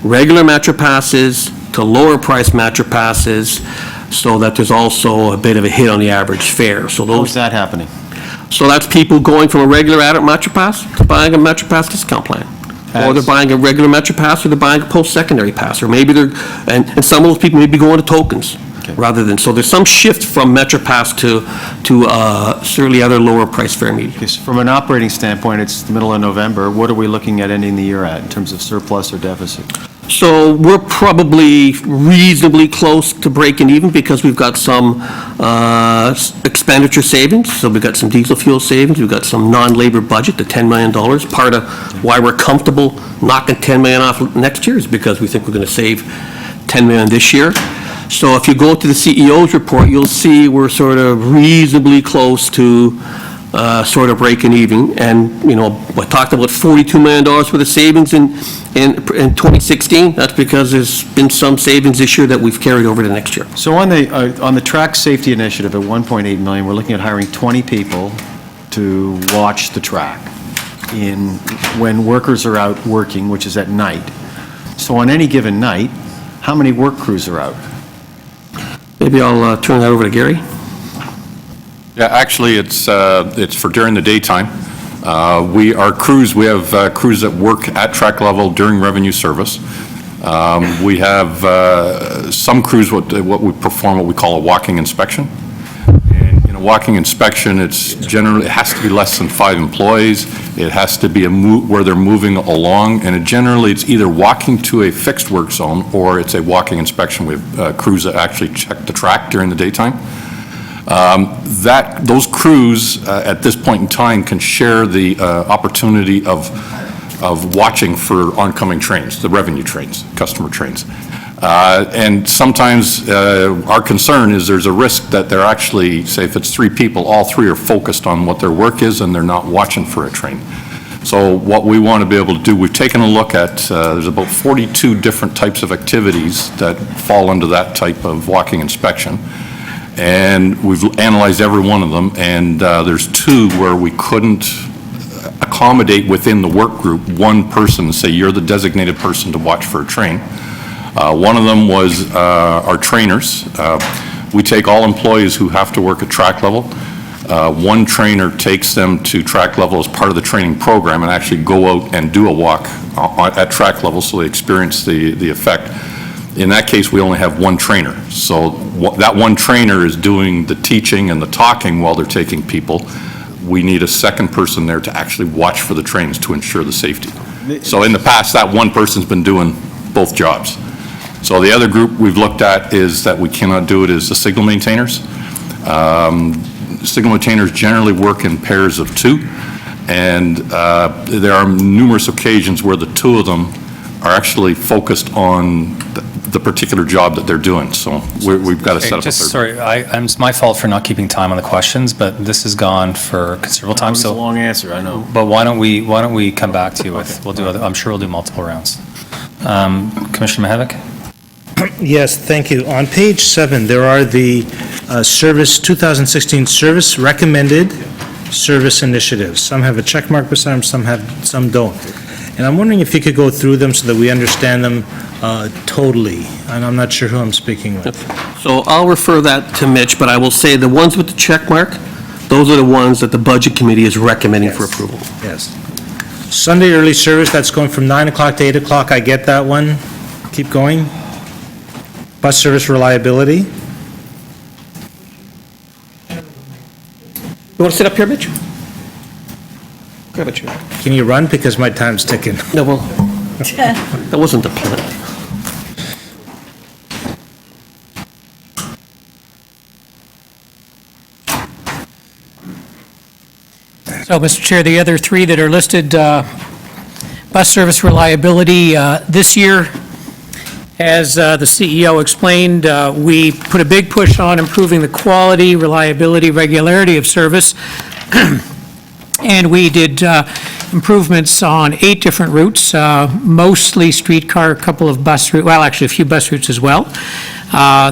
regular Metro passes to lower price Metro passes, so that there's also a bit of a hit on the average fare. So How is that happening? So that's people going from a regular adult Metro Pass to buying a Metro Pass discount plan. Or they're buying a regular Metro Pass, or they're buying a post-secondary pass, or maybe and some of those people may be going to tokens rather than, so there's some shift from Metro Pass to certainly other lower price fare media. Okay, so from an operating standpoint, it's the middle of November. What are we looking at ending the year at in terms of surplus or deficit? So we're probably reasonably close to breaking even because we've got some expenditure savings. So we've got some diesel fuel savings. We've got some non-labor budget, the $10 million. Part of why we're comfortable knocking $10 million off next year is because we think we're going to save $10 million this year. So if you go to the CEO's report, you'll see we're sort of reasonably close to sort of breaking even. And, I talked about $42 million worth of savings in 2016. That's because there's been some savings this year that we've carried over to next year. So on the track safety initiative at 1.8 million, we're looking at hiring 20 people to watch the track when workers are out working, which is at night. So on any given night, how many work crews are out? Maybe I'll turn that over to Gary. Yeah, actually, it's for during the daytime. We have crews that work at track level during revenue service. We have some crews what we perform what we call a walking inspection. And in a walking inspection, it has to be less than 5 employees. It has to be where they're moving along, and it's either walking to a fixed work zone or it's a walking inspection with crews that actually check the track during the daytime. Those crews at this point in time can share the opportunity of watching for oncoming trains, the revenue trains, customer trains. And sometimes our concern is there's a risk that they're actually, say if it's 3 people, all 3 are focused on what their work is and they're not watching for a train. So what we want to be able to do, we've taken a look at, there's about 42 different types of activities that fall under that type of walking inspection. And we've analyzed every one of them, and there's 2 where we couldn't accommodate within the work group one person, say you're the designated person to watch for a train. One of them was our trainers. We take all employees who have to work at track level. One trainer takes them to track level as part of the training program and actually go out and do a walk at track level so they experience the effect. In that case, we only have one trainer. So that one trainer is doing the teaching and the talking while they're taking people. We need a second person there to actually watch for the trains to ensure the safety. So in the past, that one person's been doing both jobs. So the other group we've looked at is that we cannot do it is the signal maintainers. Signal maintainers generally work in pairs of 2, and there are numerous occasions where the 2 of them are actually focused on the particular job that they're doing. So we've got to set up a third. Sorry, it's my fault for not keeping time on the questions, but this has gone for considerable time. It's a long answer, I know. But why don't we come back to you with, I'm sure we'll do multiple rounds. Commissioner Mahavik? Yes, thank you. On page 7, there are the 2016 service recommended service initiatives. Some have a check mark beside them, some don't. And I'm wondering if you could go through them so that we understand them totally. And I'm not sure who I'm speaking with. So I'll refer that to Mitch, but I will say the ones with the check mark, those are the ones that the Budget Committee is recommending for approval. Yes. Sunday early service, that's going from 9 o'clock to 8 o'clock. I get that one. Keep going. Bus service reliability. You want to sit up here, Mitch? Grab a chair. Can you run? Because my time's ticking. No, well, that wasn't the plan. So, Mr. Chair, the other 3 that are listed, bus service reliability, this year, as the CEO explained, we put a big push on improving the quality, reliability, regularity of service. And we did improvements on 8 different routes, mostly streetcar, a couple of bus routes, well, actually a few bus routes as well.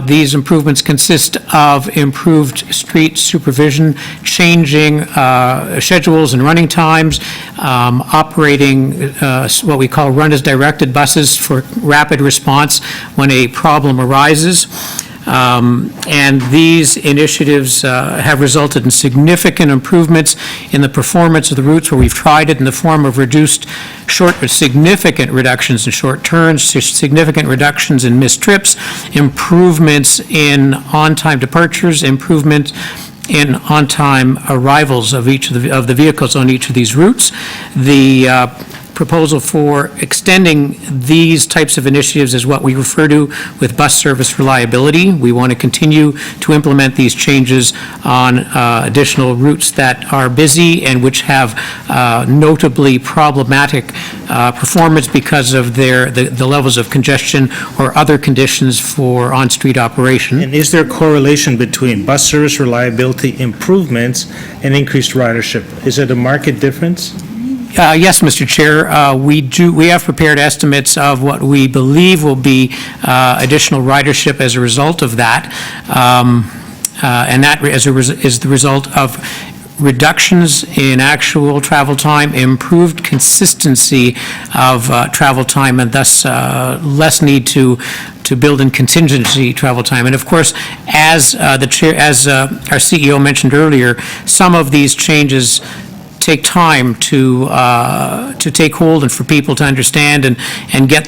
These improvements consist of improved street supervision, changing schedules and running times, operating what we call run-as-directed buses for rapid response when a problem arises. And these initiatives have resulted in significant improvements in the performance of the routes where we've tried it in the form of significant reductions in short turns, significant reductions in missed trips, improvements in on-time departures, improvement in on-time arrivals of each of the vehicles on each of these routes. The proposal for extending these types of initiatives is what we refer to with bus service reliability. We want to continue to implement these changes on additional routes that are busy and which have notably problematic performance because of the levels of congestion or other conditions for on-street operation. And is there a correlation between bus service reliability improvements and increased ridership? Is it a market difference? Yes, Mr. Chair, we have prepared estimates of what we believe will be additional ridership as a result of that, and that is the result of reductions in actual travel time, improved consistency of travel time, and thus less need to build in contingency travel time. And of course, as our CEO mentioned earlier, some of these changes take time to take hold and for people to understand and get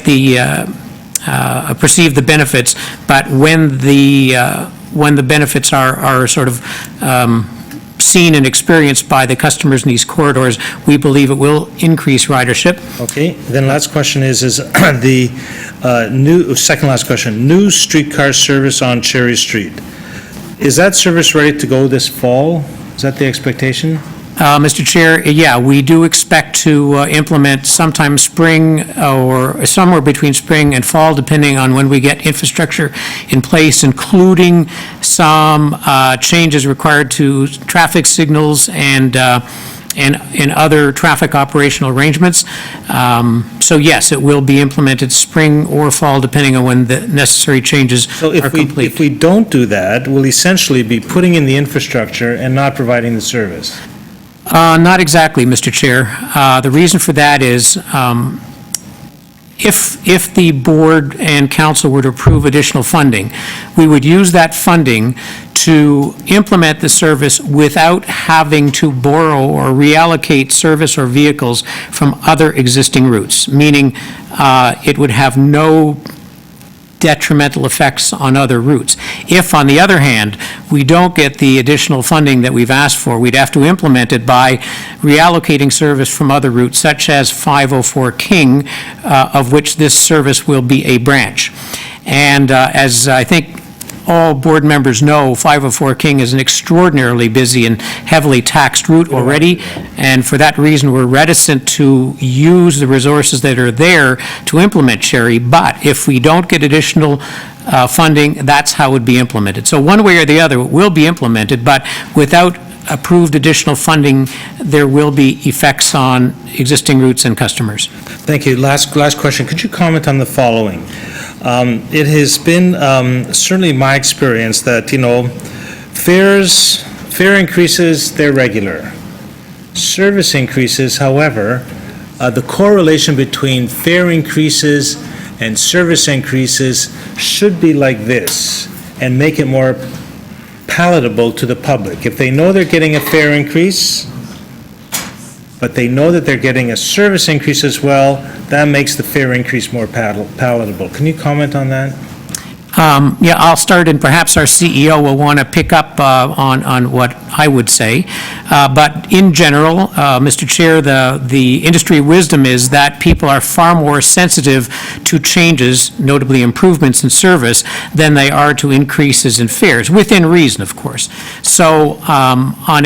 perceive the benefits. But when the benefits are sort of seen and experienced by the customers in these corridors, we believe it will increase ridership. Okay, then last question is the second last question, new streetcar service on Cherry Street. Is that service ready to go this fall? Is that the expectation? Mr. Chair, yeah, we do expect to implement sometime spring or somewhere between spring and fall, depending on when we get infrastructure in place, including some changes required to traffic signals and other traffic operational arrangements. So yes, it will be implemented spring or fall, depending on when the necessary changes are complete. If we don't do that, we'll essentially be putting in the infrastructure and not providing the service. Not exactly, Mr. Chair. The reason for that is if the board and council were to approve additional funding, we would use that funding to implement the service without having to borrow or reallocate service or vehicles from other existing routes, meaning it would have no detrimental effects on other routes. If, on the other hand, we don't get the additional funding that we've asked for, we'd have to implement it by reallocating service from other routes, such as 504 King, of which this service will be a branch. And as I think all board members know, 504 King is an extraordinarily busy and heavily taxed route already, and for that reason, we're reticent to use the resources that are there to implement Cherry, but if we don't get additional funding, that's how it would be implemented. So one way or the other, it will be implemented, but without approved additional funding, there will be effects on existing routes and customers. Thank you. Last question. Could you comment on the following? It has been certainly my experience that, fare increases, they're regular. Service increases, however, the correlation between fare increases and service increases should be like this and make it more palatable to the public. If they know they're getting a fare increase, but they know that they're getting a service increase as well, that makes the fare increase more palatable. Can you comment on that? Yeah, I'll start, and perhaps our CEO will want to pick up on what I would say. But in general, Mr. Chair, the industry wisdom is that people are far more sensitive to changes, notably improvements in service, than they are to increases in fares, within reason, of course. So on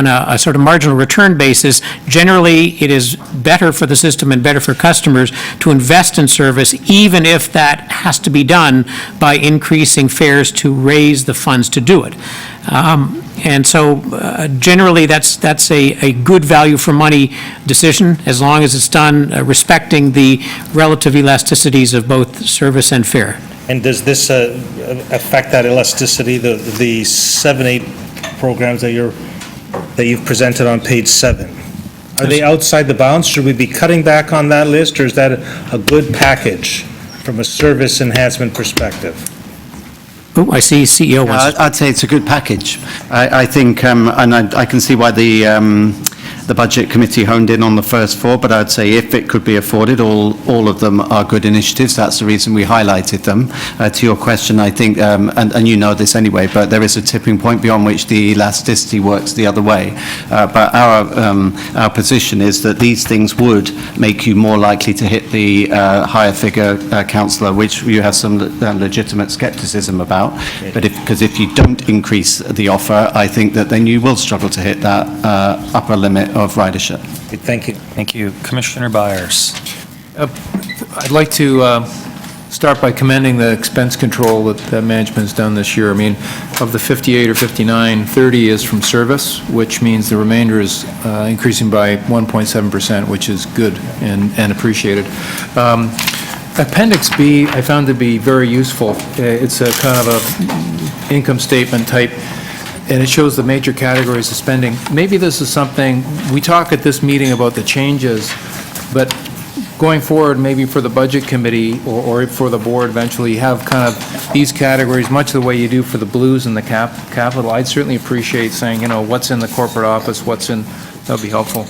a sort of marginal return basis, generally, it is better for the system and better for customers to invest in service, even if that has to be done by increasing fares to raise the funds to do it. And so generally, that's a good value for money decision, as long as it's done respecting the relative elasticities of both service and fare. And does this affect that elasticity, the 7-8 programs that you've presented on page 7? Are they outside the bounds? Should we be cutting back on that list, or is that a good package from a service enhancement perspective? Oh, I see CEO wants. I'd say it's a good package. I think, and I can see why the Budget Committee honed in on the first 4, but I'd say if it could be afforded, all of them are good initiatives. That's the reason we highlighted them. To your question, I think, and you know this anyway, but there is a tipping point beyond which the elasticity works the other way. But our position is that these things would make you more likely to hit the higher figure, Councillor, which you have some legitimate scepticism about. But because if you don't increase the offer, I think that then you will struggle to hit that upper limit of ridership. Thank you. Thank you. Commissioner Byers. I'd like to start by commending the expense control that management's done this year. I mean, of the 58 or 59, 30 is from service, which means the remainder is increasing by 1.7%, which is good and appreciated. Appendix B, I found to be very useful. It's a kind of a income statement type, and it shows the major categories of spending. Maybe this is something, we talk at this meeting about the changes, but going forward, maybe for the Budget Committee or for the board eventually, have kind of these categories, much the way you do for the blues and the capital. I'd certainly appreciate saying, what's in the corporate office, what's in, that would be helpful.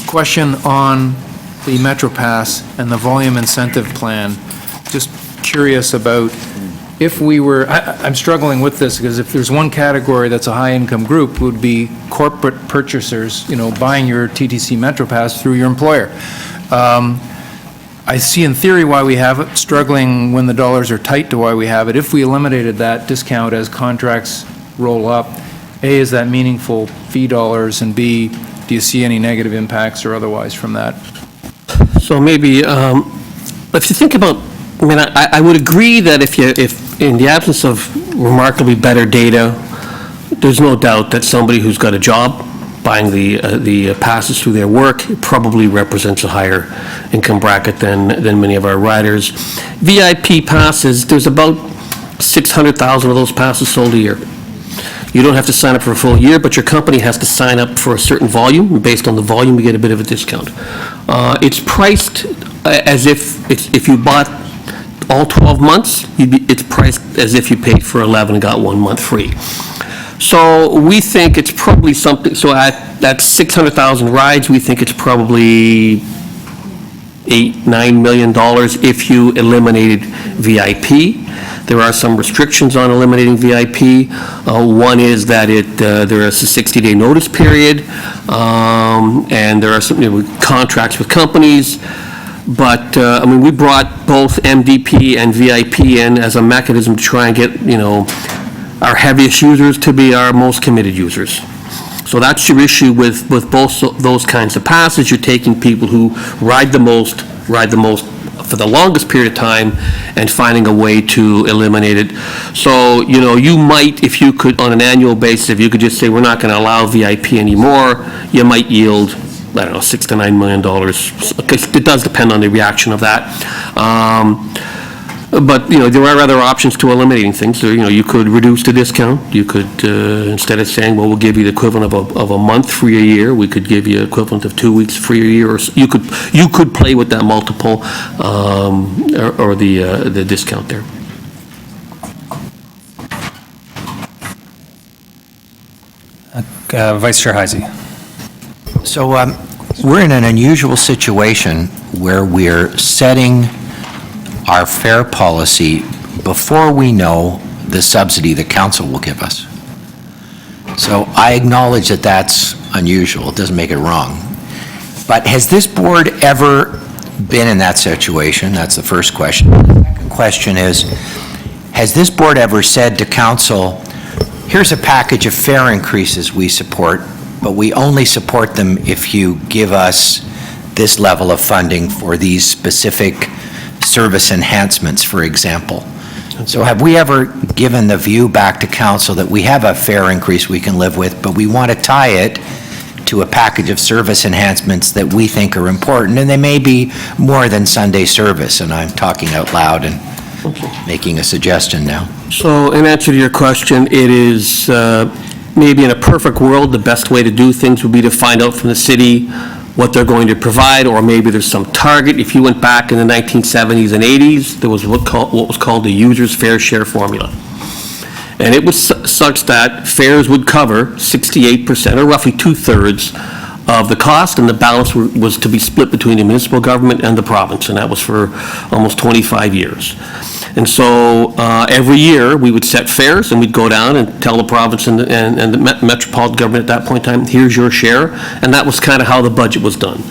Question on the MetroPass and the volume incentive plan. Just curious about, if we were, I'm struggling with this, because if there's one category that's a high-income group, it would be corporate purchasers, buying your TTC MetroPass through your employer. I see in theory why we have it, struggling when the dollars are tight to why we have it. If we eliminated that discount as contracts roll up, A, is that meaningful fee dollars, and B, do you see any negative impacts or otherwise from that? So maybe, if you think about, I would agree that if in the absence of remarkably better data, there's no doubt that somebody who's got a job buying the passes through their work probably represents a higher income bracket than many of our riders. VIP passes, there's about 600,000 of those passes sold a year. You don't have to sign up for a full year, but your company has to sign up for a certain volume, and based on the volume, you get a bit of a discount. It's priced as if you bought all 12 months, it's priced as if you paid for 11 and got 1 month free. So we think it's probably something, so at 600,000 rides, we think it's probably $8-9 million if you eliminated VIP. There are some restrictions on eliminating VIP. One is that there is a 60-day notice period, and there are some contracts with companies. But, I mean, we brought both MDP and VIP in as a mechanism to try and get, our heaviest users to be our most committed users. So that's your issue with both those kinds of passes. You're taking people who ride the most for the longest period of time and finding a way to eliminate it. So, you might, if you could, on an annual basis, if you could just say, we're not going to allow VIP anymore, you might yield, I don't know, $6 to $9 million. It does depend on the reaction of that. But, there are other options to eliminating things. So, you could reduce the discount. You could, instead of saying, well, we'll give you the equivalent of a month free a year, we could give you equivalent of 2 weeks free a year. Or you could play with that multiple or the discount there. Vice Chair Heisey. So we're in an unusual situation where we're setting our fare policy before we know the subsidy the council will give us. So I acknowledge that that's unusual. It doesn't make it wrong. But has this board ever been in that situation? That's the first question. The second question is, has this board ever said to council, here's a package of fare increases we support, but we only support them if you give us this level of funding for these specific service enhancements, for example? So have we ever given the view back to council that we have a fare increase we can live with, but we want to tie it to a package of service enhancements that we think are important, and they may be more than Sunday service, and I'm talking out loud and making a suggestion now. So in answer to your question, it is maybe in a perfect world, the best way to do things would be to find out from the city what they're going to provide, or maybe there's some target. If you went back in the 1970s and 80s, there was what was called the user's fair share formula. And it was such that fares would cover 68%, or roughly 2/3 of the cost, and the balance was to be split between the municipal government and the province, and that was for almost 25 years. And so every year, we would set fares, and we'd go down and tell the province and the metropolitan government at that point in time, here's your share, and that was kind of how the budget was done.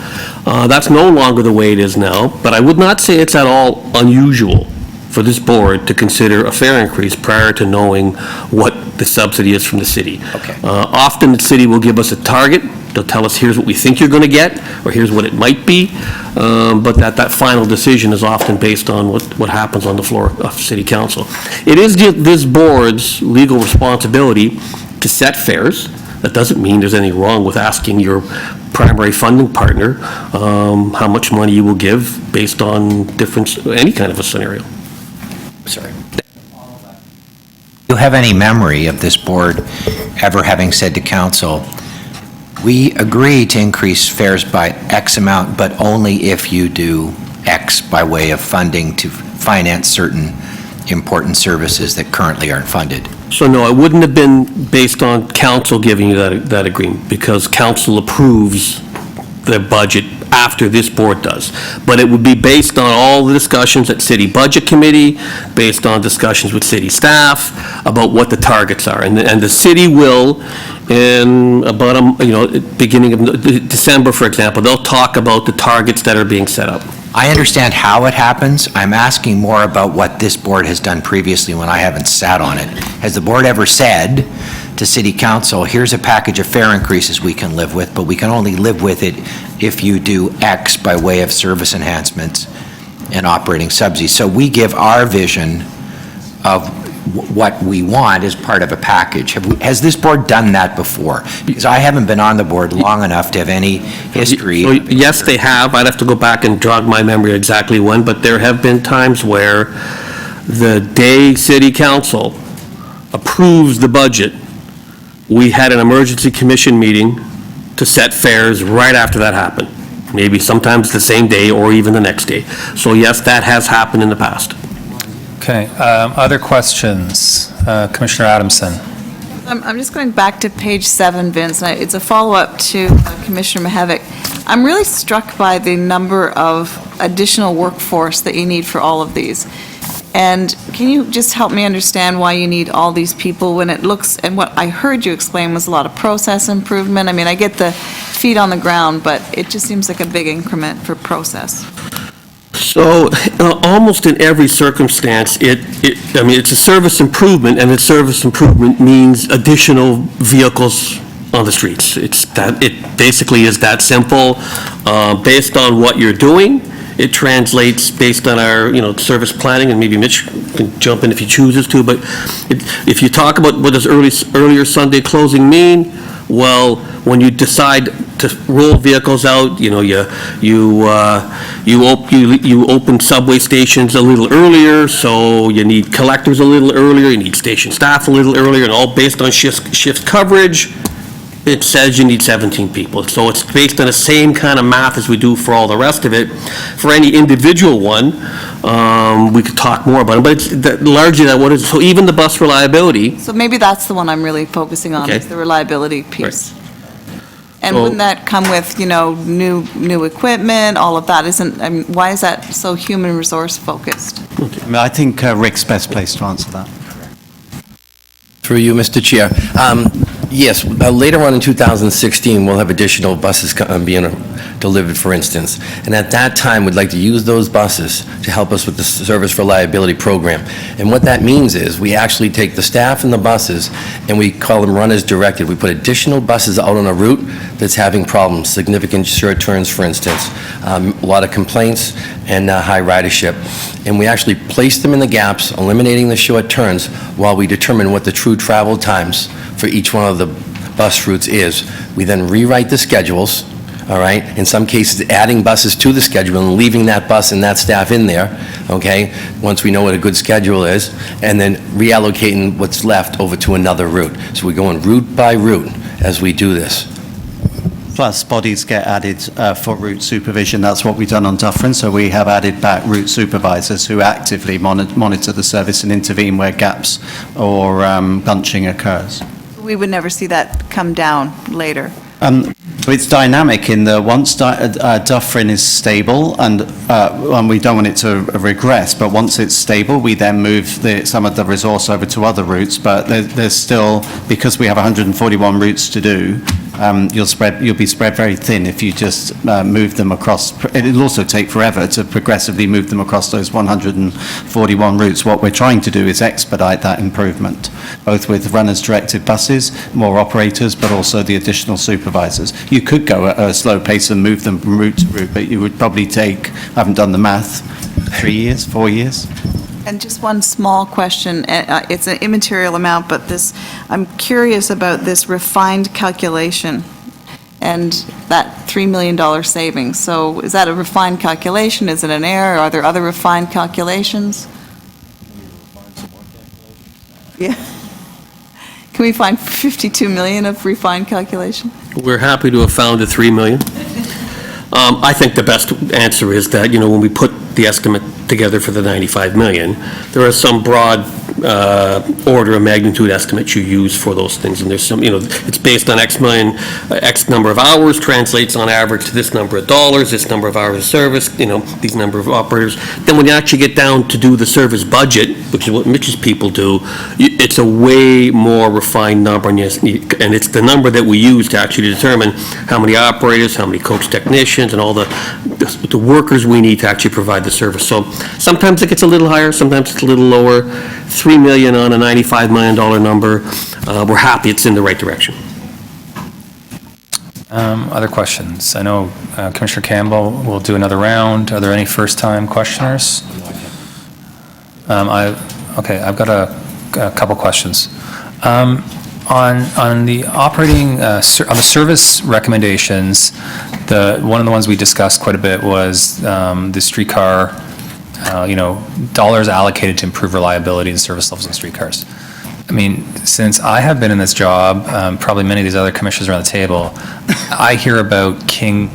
That's no longer the way it is now, but I would not say it's at all unusual for this board to consider a fare increase prior to knowing what the subsidy is from the city. Okay. Often, the city will give us a target. They'll tell us, here's what we think you're going to get, or here's what it might be, but that final decision is often based on what happens on the floor of city council. It is this board's legal responsibility to set fares. That doesn't mean there's anything wrong with asking your primary funding partner how much money you will give based on any kind of a scenario. Sorry. Do you have any memory of this board ever having said to council, we agree to increase fares by X amount, but only if you do X by way of funding to finance certain important services that currently aren't funded? So no, it wouldn't have been based on council giving you that agreement, because council approves the budget after this board does. But it would be based on all the discussions at City Budget Committee, based on discussions with city staff about what the targets are. And the city will, in about, beginning of December, for example, they'll talk about the targets that are being set up. I understand how it happens. I'm asking more about what this board has done previously when I haven't sat on it. Has the board ever said to city council, here's a package of fare increases we can live with, but we can only live with it if you do X by way of service enhancements and operating subsidies? So we give our vision of what we want as part of a package. Has this board done that before? Because I haven't been on the board long enough to have any history. So, yes, they have. I'd have to go back and jog my memory exactly when, but there have been times where the day city council approves the budget, we had an emergency commission meeting to set fares right after that happened, maybe sometimes the same day or even the next day. So yes, that has happened in the past. Okay, other questions? Commissioner Adamson. I'm just going back to page 7, Vince. It's a follow-up to Commissioner Mahavik. I'm really struck by the number of additional workforce that you need for all of these. And can you just help me understand why you need all these people when it looks, and what I heard you explain was a lot of process improvement. I mean, I get the feet on the ground, but it just seems like a big increment for process. So almost in every circumstance, I mean, it's a service improvement, and that service improvement means additional vehicles on the streets. It basically is that simple. Based on what you're doing, it translates based on our, service planning, and maybe Mitch can jump in if he chooses to, but if you talk about what does earlier Sunday closing mean, well, when you decide to roll vehicles out, you open subway stations a little earlier, so you need collectors a little earlier, you need station staff a little earlier, and all based on shift coverage, it says you need 17 people. So it's based on the same kind of math as we do for all the rest of it. For any individual one, we could talk more about it, but it's largely that what is, so even the bus reliability. So maybe that's the one I'm really focusing on, Okay. is the reliability piece. Right. And So- wouldn't that come with, new equipment, all of that? Why is that so human resource focused? I think Rick's best placed to answer that. Through you, Mr. Chair. Yes, later on in 2016, we'll have additional buses being delivered, for instance. And at that time, we'd like to use those buses to help us with the service reliability program. And what that means is, we actually take the staff and the buses, and we call them runners directed. We put additional buses out on a route that's having problems, significant short turns, for instance, a lot of complaints, and high ridership. And we actually place them in the gaps, eliminating the short turns, while we determine what the true travel times for each one of the bus routes is. We then rewrite the schedules, all right? In some cases, adding buses to the schedule and leaving that bus and that staff in there, okay? Once we know what a good schedule is, and then reallocating what's left over to another route. So we're going route by route as we do this. Plus, bodies get added for route supervision. That's what we've done on Dufferin. So we have added back route supervisors who actively monitor the service and intervene where gaps or bunching occurs. We would never see that come down later. It's dynamic in that once Dufferin is stable, and we don't want it to regress, but once it's stable, we then move some of the resource over to other routes, but there's still, because we have 141 routes to do, you'll be spread very thin if you just move them across. It'll also take forever to progressively move them across those 141 routes. What we're trying to do is expedite that improvement, both with runners-directed buses, more operators, but also the additional supervisors. You could go at a slow pace and move them from route to route, but you would probably take, I haven't done the math, 3 years, 4 years? And just one small question, it's an immaterial amount, but I'm curious about this refined calculation and that $3 million savings. So is that a refined calculation? Is it an error? Are there other refined calculations? Yeah. Can we find 52 million of refined calculation? We're happy to have found the 3 million. I think the best answer is that, when we put the estimate together for the 95 million, there are some broad order of magnitude estimates you use for those things, and there's some, it's based on X million, X number of hours, translates on average to this number of dollars, this number of hours of service, these number of operators. Then when you actually get down to do the service budget, which is what Mitch's people do, it's a way more refined number, and it's the number that we use to actually determine how many operators, how many coach technicians, and all the workers we need to actually provide the service. So sometimes it gets a little higher, sometimes it's a little lower. 3 million on a $95 million number. We're happy it's in the right direction. Other questions? I know Commissioner Campbell will do another round. Are there any first-time questioners? I've got a couple questions. On the operating, on the service recommendations, one of the ones we discussed quite a bit was the streetcar, dollars allocated to improve reliability and service levels in streetcars. I mean, since I have been in this job, probably many of these other commissioners around the table, I hear about King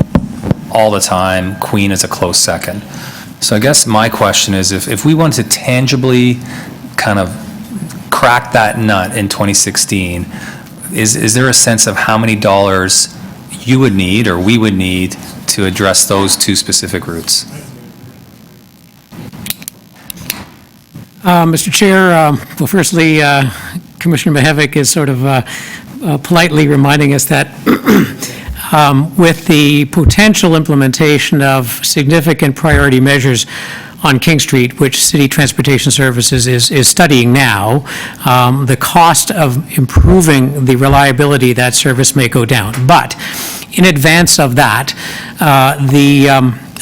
all the time, Queen is a close second. So I guess my question is, if we want to tangibly kind of crack that nut in 2016, is there a sense of how many dollars you would need or we would need to address those two specific routes? Mr. Chair, well, firstly, Commissioner Mihevik is sort of politely reminding us that with the potential implementation of significant priority measures on King Street, which City Transportation Services is studying now, the cost of improving the reliability of that service may go down. But in advance of that, the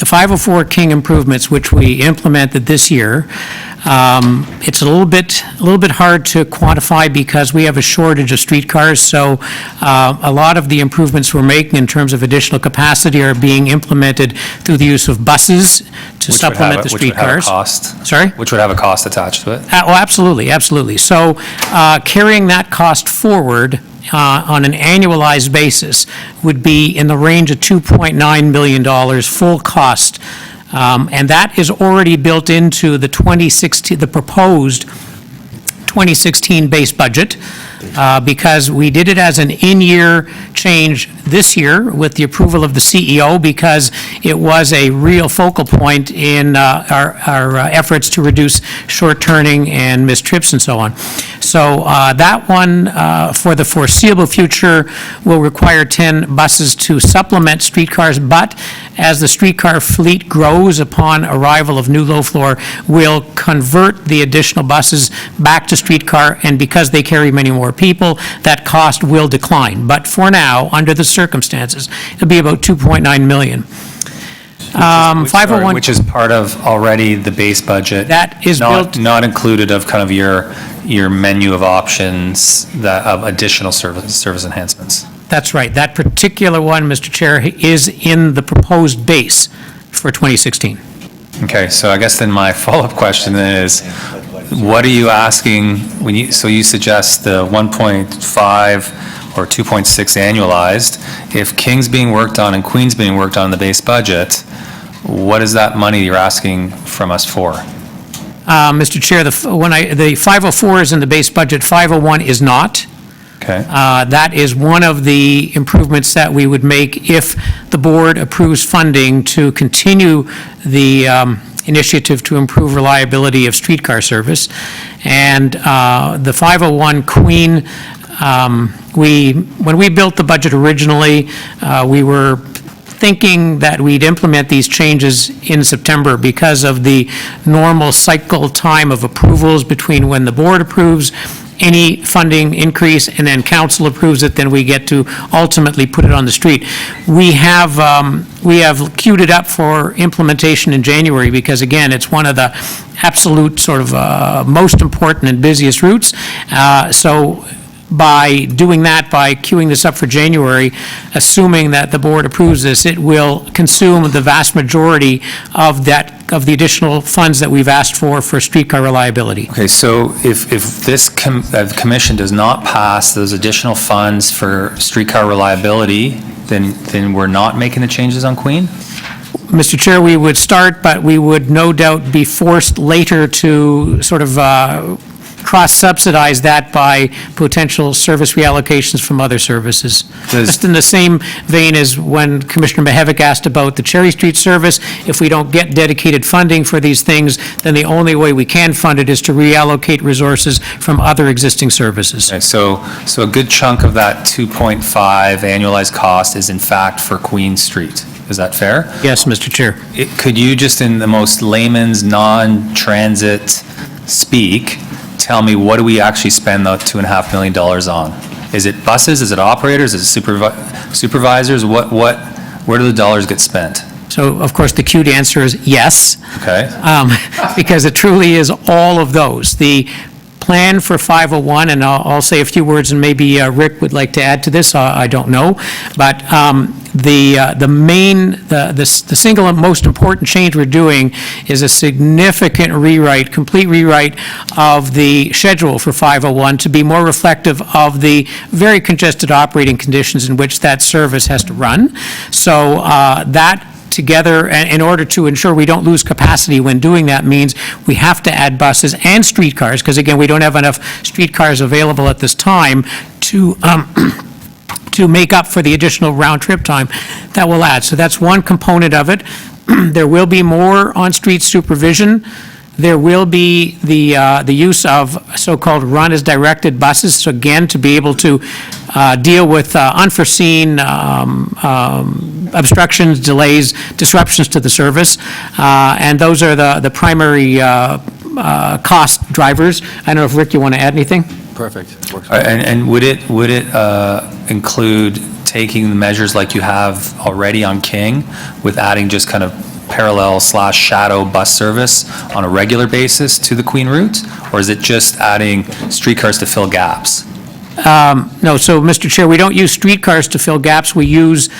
504 King improvements, which we implemented this year, it's a little bit hard to quantify because we have a shortage of streetcars. So a lot of the improvements we're making in terms of additional capacity are being implemented through the use of buses to supplement the streetcars. Which would have a cost. Sorry? Which would have a cost attached to it. Oh, absolutely, absolutely. So carrying that cost forward on an annualized basis would be in the range of $2.9 million full cost. And that is already built into the proposed 2016 base budget, because we did it as an in-year change this year with the approval of the CEO, because it was a real focal point in our efforts to reduce short-turning and missed trips and so on. So that one, for the foreseeable future, will require 10 buses to supplement streetcars, but as the streetcar fleet grows upon arrival of new low-floor, we'll convert the additional buses back to streetcar, and because they carry many more people, that cost will decline. But for now, under the circumstances, it'll be about $2.9 million. 501... Which is part of already the base budget. That is built... Not included of kind of your menu of options of additional service enhancements. That's right. That particular one, Mr. Chair, is in the proposed base for 2016. Okay, so I guess then my follow-up question then is, what are you asking so you suggest the 1.5 or 2.6 annualized? If King's being worked on and Queen's being worked on in the base budget, what is that money you're asking from us for? Mr. Chair, the 504 is in the base budget, 501 is not. Okay. That is one of the improvements that we would make if the board approves funding to continue the initiative to improve reliability of streetcar service. And the 501 Queen, when we built the budget originally, we were thinking that we'd implement these changes in September because of the normal cycle time of approvals between when the board approves any funding increase and then council approves it, then we get to ultimately put it on the street. We have queued it up for implementation in January because, again, it's one of the absolute sort of most important and busiest routes. So by doing that, by queuing this up for January, assuming that the board approves this, it will consume the vast majority of the additional funds that we've asked for streetcar reliability. Okay, so if this commission does not pass those additional funds for streetcar reliability, then we're not making the changes on Queen? Mr. Chair, we would start, but we would no doubt be forced later to sort of cross-subsidize that by potential service reallocations from other services. Just in the same vein as when Commissioner Mihevik asked about the Cherry Street service, if we don't get dedicated funding for these things, then the only way we can fund it is to reallocate resources from other existing services. Okay, so a good chunk of that 2.5 annualized cost is in fact for Queen Street. Is that fair? Yes, Mr. Chair. Could you just, in the most layman's, non-transit speak, tell me what do we actually spend the $2.5 million on? Is it buses? Is it operators? Is it supervisors? Where do the dollars get spent? So, of course, the cute answer is yes. Okay. Because it truly is all of those. The plan for 501, and I'll say a few words, and maybe Rick would like to add to this, I don't know, but the single and most important change we're doing is a significant rewrite, complete rewrite of the schedule for 501 to be more reflective of the very congested operating conditions in which that service has to run. So that together, and in order to ensure we don't lose capacity when doing that, means we have to add buses and streetcars, because again, we don't have enough streetcars available at this time to to make up for the additional round-trip time that will add. So that's one component of it. There will be more on-street supervision. There will be the use of so-called run-as-directed buses, so again, to be able to deal with unforeseen obstructions, delays, disruptions to the service, and those are the primary cost drivers. I don't know if, Rick, you want to add anything? Perfect. And would it include taking the measures like you have already on King with adding just kind of parallel/shadow bus service on a regular basis to the Queen route? Or is it just adding streetcars to fill gaps? No, so, Mr. Chair, we don't use streetcars to fill gaps. We use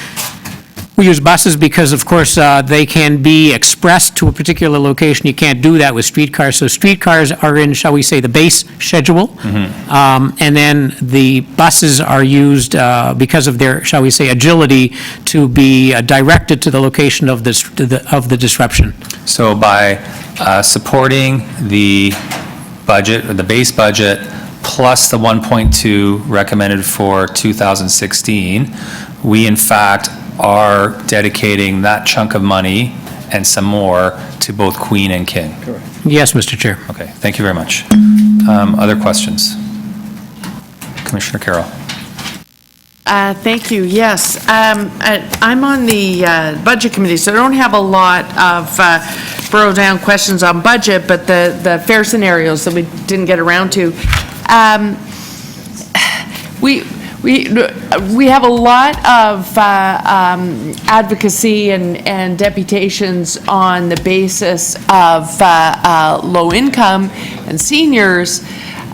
buses because, of course, they can be expressed to a particular location. You can't do that with streetcars. So streetcars are in, shall we say, the base schedule. And then the buses are used because of their, shall we say, agility to be directed to the location of the disruption. So by supporting the budget, or the base budget, plus the 1.2 recommended for 2016, we in fact are dedicating that chunk of money and some more to both Queen and King. Correct. Yes, Mr. Chair. Okay, thank you very much. Other questions? Commissioner Carroll. Thank you, yes. I'm on the Budget Committee, so I don't have a lot of burrow-down questions on budget, but the fare scenarios that we didn't get around to. We have a lot of advocacy and deputations on the basis of low income and seniors,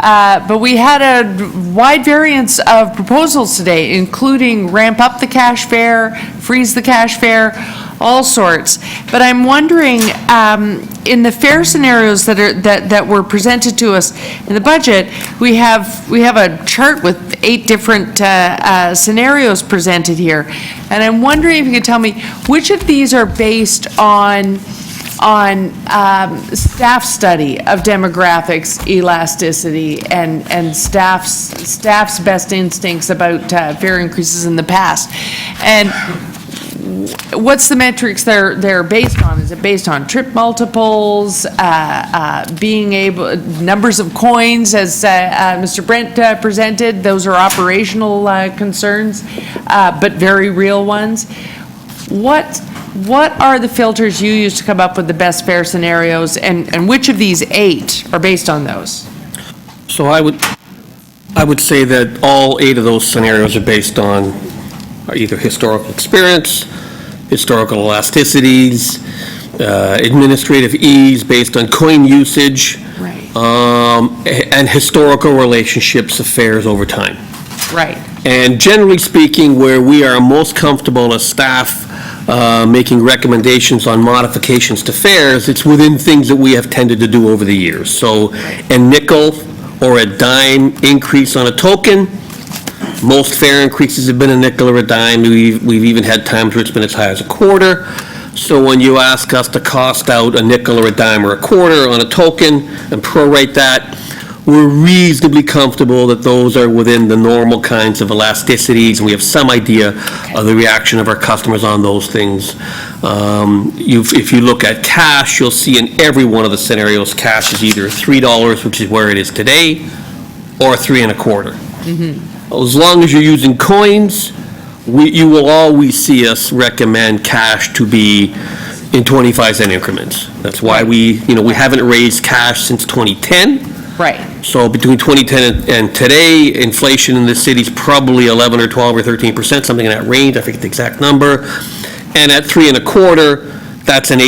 but we had a wide variance of proposals today, including ramp up the cash fare, freeze the cash fare, all sorts. But I'm wondering, in the fare scenarios that were presented to us in the budget, we have a chart with 8 different scenarios presented here, and I'm wondering if you could tell me which of these are based on staff study of demographics, elasticity, and staff's best instincts about fare increases in the past, and what's the metrics they're based on? Is it based on trip multiples, being able, numbers of coins, as Mr. Brent presented? Those are operational concerns, but very real ones. What are the filters you use to come up with the best fare scenarios, and which of these 8 are based on those? So I would say that all 8 of those scenarios are based on either historical experience, historical elasticities, administrative ease based on coin usage, right, and historical relationships of fares over time. Right. And generally speaking, where we are most comfortable as staff making recommendations on modifications to fares, it's within things that we have tended to do over the years. So a nickel or a dime increase on a token, most fare increases have been a nickel or a dime. We've even had times where it's been as high as a quarter. So when you ask us to cost out a nickel or a dime or a quarter on a token and prorate that, we're reasonably comfortable that those are within the normal kinds of elasticities, and we have some idea of the reaction of our customers on those things. If you look at cash, you'll see in every one of the scenarios, cash is either $3, which is where it is today, or $3 1/4. As long as you're using coins, you will always see us recommend cash to be in 25-cent increments. That's why we haven't raised cash since 2010. Right. So between 2010 and today, inflation in this city is probably 11 or 12 or 13%, something in that range. I forget the exact number. And at $3 1/4, that's an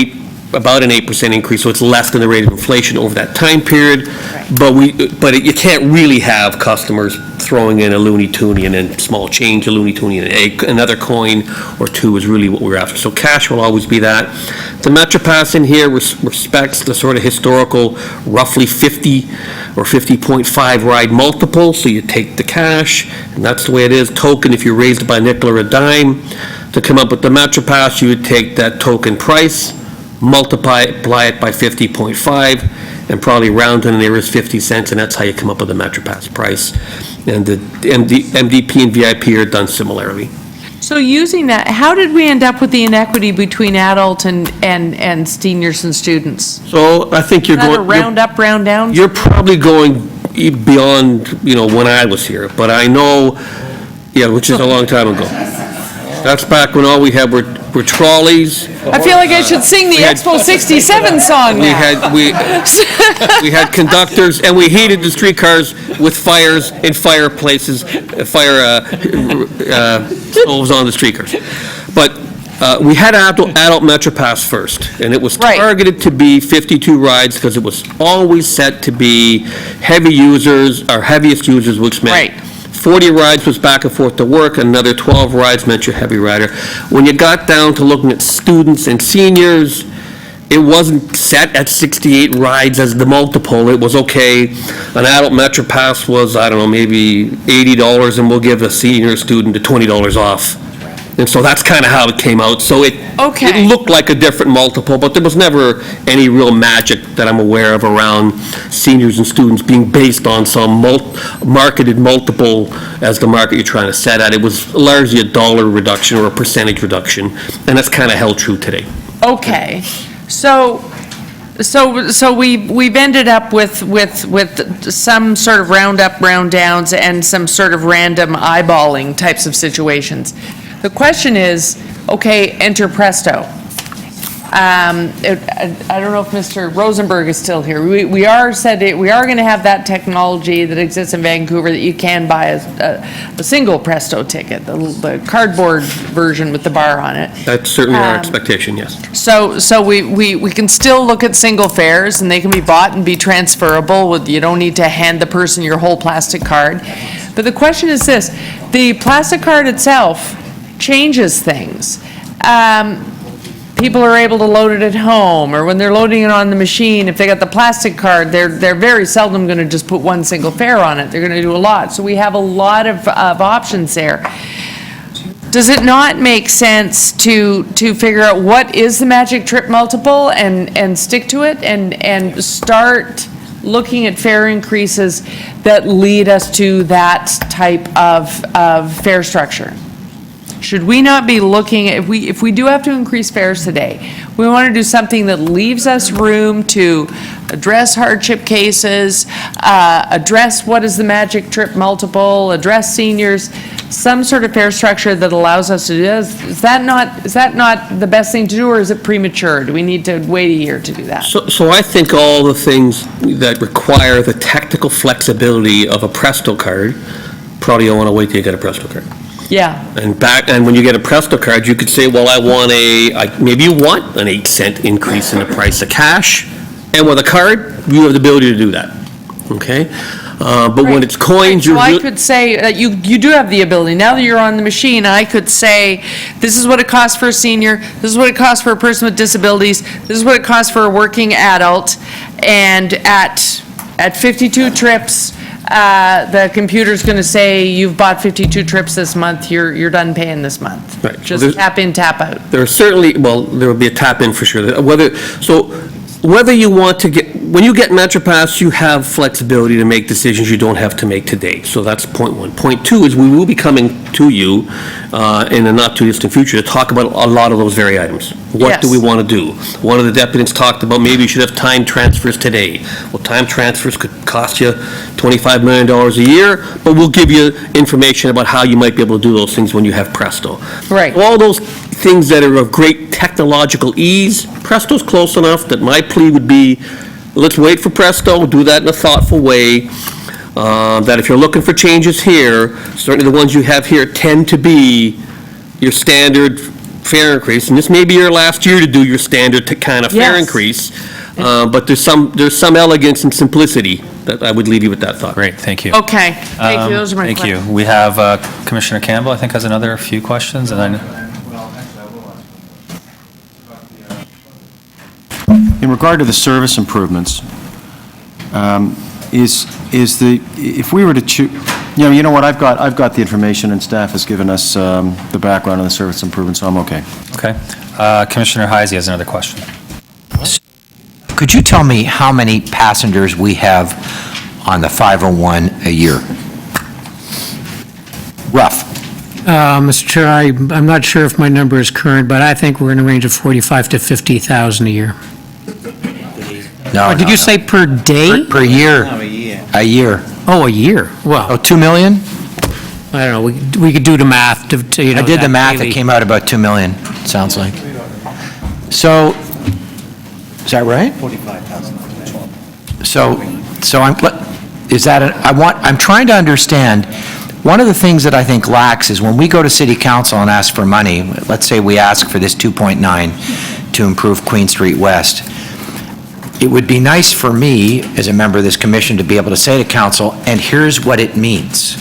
about an 8% increase, so it's less than the rate of inflation over that time period. But you can't really have customers throwing in a Looney Toonie and then small change, a Looney Toonie and another coin or two is really what we're after. So cash will always be that. The MetroPass in here respects the sort of historical roughly 50 or 50.5 ride multiple, so you take the cash, and that's the way it is. Token, if you raised it by a nickel or a dime, to come up with the MetroPass, you would take that token price, multiply it by 50.5, and probably round in there is 50 cents, and that's how you come up with the MetroPass price. And the MDP and VIP are done similarly. So using that, how did we end up with the inequity between adult and seniors and students? So I think you're Is that going. a round up, round down? You're probably going beyond, when I was here, but I know, which is a long time ago. That's back when all we had were trolleys. I feel like I should sing the Expo 67 song now. We had conductors, and we heated the streetcars with fires in fireplaces, stoves on the streetcars. But we had adult MetroPass first, and it was targeted to be 52 rides because it was always set to be heavy users, our heaviest users, which meant 40 rides was back and forth to work, another 12 rides meant your heavy rider. When you got down to looking at students and seniors, it wasn't set at 68 rides as the multiple. It was okay. An adult MetroPass was, I don't know, maybe $80, and we'll give a senior student $20 off. And so that's kind of how it came out. So it looked like a different multiple, but there was never any real magic that I'm aware of around seniors and students being based on some marketed multiple as the market you're trying to set at. It was largely a dollar reduction or a percentage reduction, and that's kind of held true today. Okay, so we've ended up with some sort of round up, round downs, and some sort of random eyeballing types of situations. The question is, okay, enter Presto. I don't know if Mr. Rosenberg is still here. We are going to have that technology that exists in Vancouver that you can buy a single Presto ticket, the cardboard version with the bar on it. That's certainly our expectation, yes. So we can still look at single fares, and they can be bought and be transferable. You don't need to hand the person your whole plastic card. But the question is this: the plastic card itself changes things. People are able to load it at home, or when they're loading it on the machine, if they got the plastic card, they're very seldom going to just put one single fare on it. They're going to do a lot. So we have a lot of options there. Does it not make sense to figure out what is the magic trip multiple and stick to it and start looking at fare increases that lead us to that type of fare structure? Should we not be looking at, if we do have to increase fares today, we want to do something that leaves us room to address hardship cases, address what is the magic trip multiple, address seniors, some sort of fare structure that allows us to do this? Is that not the best thing to do, or is it premature? Do we need to wait a year to do that? So I think all the things that require the technical flexibility of a Presto card, probably you want to wait till you get a Presto card. Yeah. And when you get a Presto card, you could say, well, maybe you want an 8-cent increase in the price of cash, and with a card, you have the ability to do that, okay? But when it's coins, So I could say that you do have the ability. Now that you're on the machine, I could say, this is what it costs for a senior, this is what it costs for a person with disabilities, this is what it costs for a working adult, and at 52 trips, the computer's going to say, you've bought 52 trips this month, you're done paying this month. Right. Just tap in, tap out. There are certainly, well, there will be a tap in for sure. Whether you want to when you get MetroPass, you have flexibility to make decisions you don't have to make today. So that's point one. Point two is we will be coming to you in the not too distant future to talk about a lot of those very items. What do we want to do? One of the deputies talked about maybe you should have time transfers today. Well, time transfers could cost you $25 million a year, but we'll give you information about how you might be able to do those things when you have Presto. Right. All those things that are of great technological ease, Presto's close enough that my plea would be, let's wait for Presto, do that in a thoughtful way, that if you're looking for changes here, certainly the ones you have here tend to be your standard fare increase, and this may be your last year to do your standard to kind of fare Yes. increase, but there's some elegance and simplicity that I would leave you with that thought. Great, thank you. Okay, thank you, those are my Thank questions. you. We have Commissioner Campbell, I think, has another few questions, and then... In regard to the service improvements, if we were to choose, you know what, I've got the information, and staff has given us the background on the service improvements, so I'm okay. Okay. Commissioner Heisey has another question. Could you tell me how many passengers we have on the 501 a year? Rough. Mr. Chair, I'm not sure if my number is current, but I think we're in a range of 45 to 50,000 a year. No, Did you say per day? Per year. A year. Oh, a year. Well, Oh, 2 million? I don't know, we could do the math to, you know. I did the that math, daily. it came out about 2 million, sounds like. So, is that right? 45,000. I'm trying to understand, one of the things that I think lacks is when we go to city council and ask for money, let's say we ask for this 2.9 to improve Queen Street West, it would be nice for me, as a member of this commission, to be able to say to council, and here's what it means.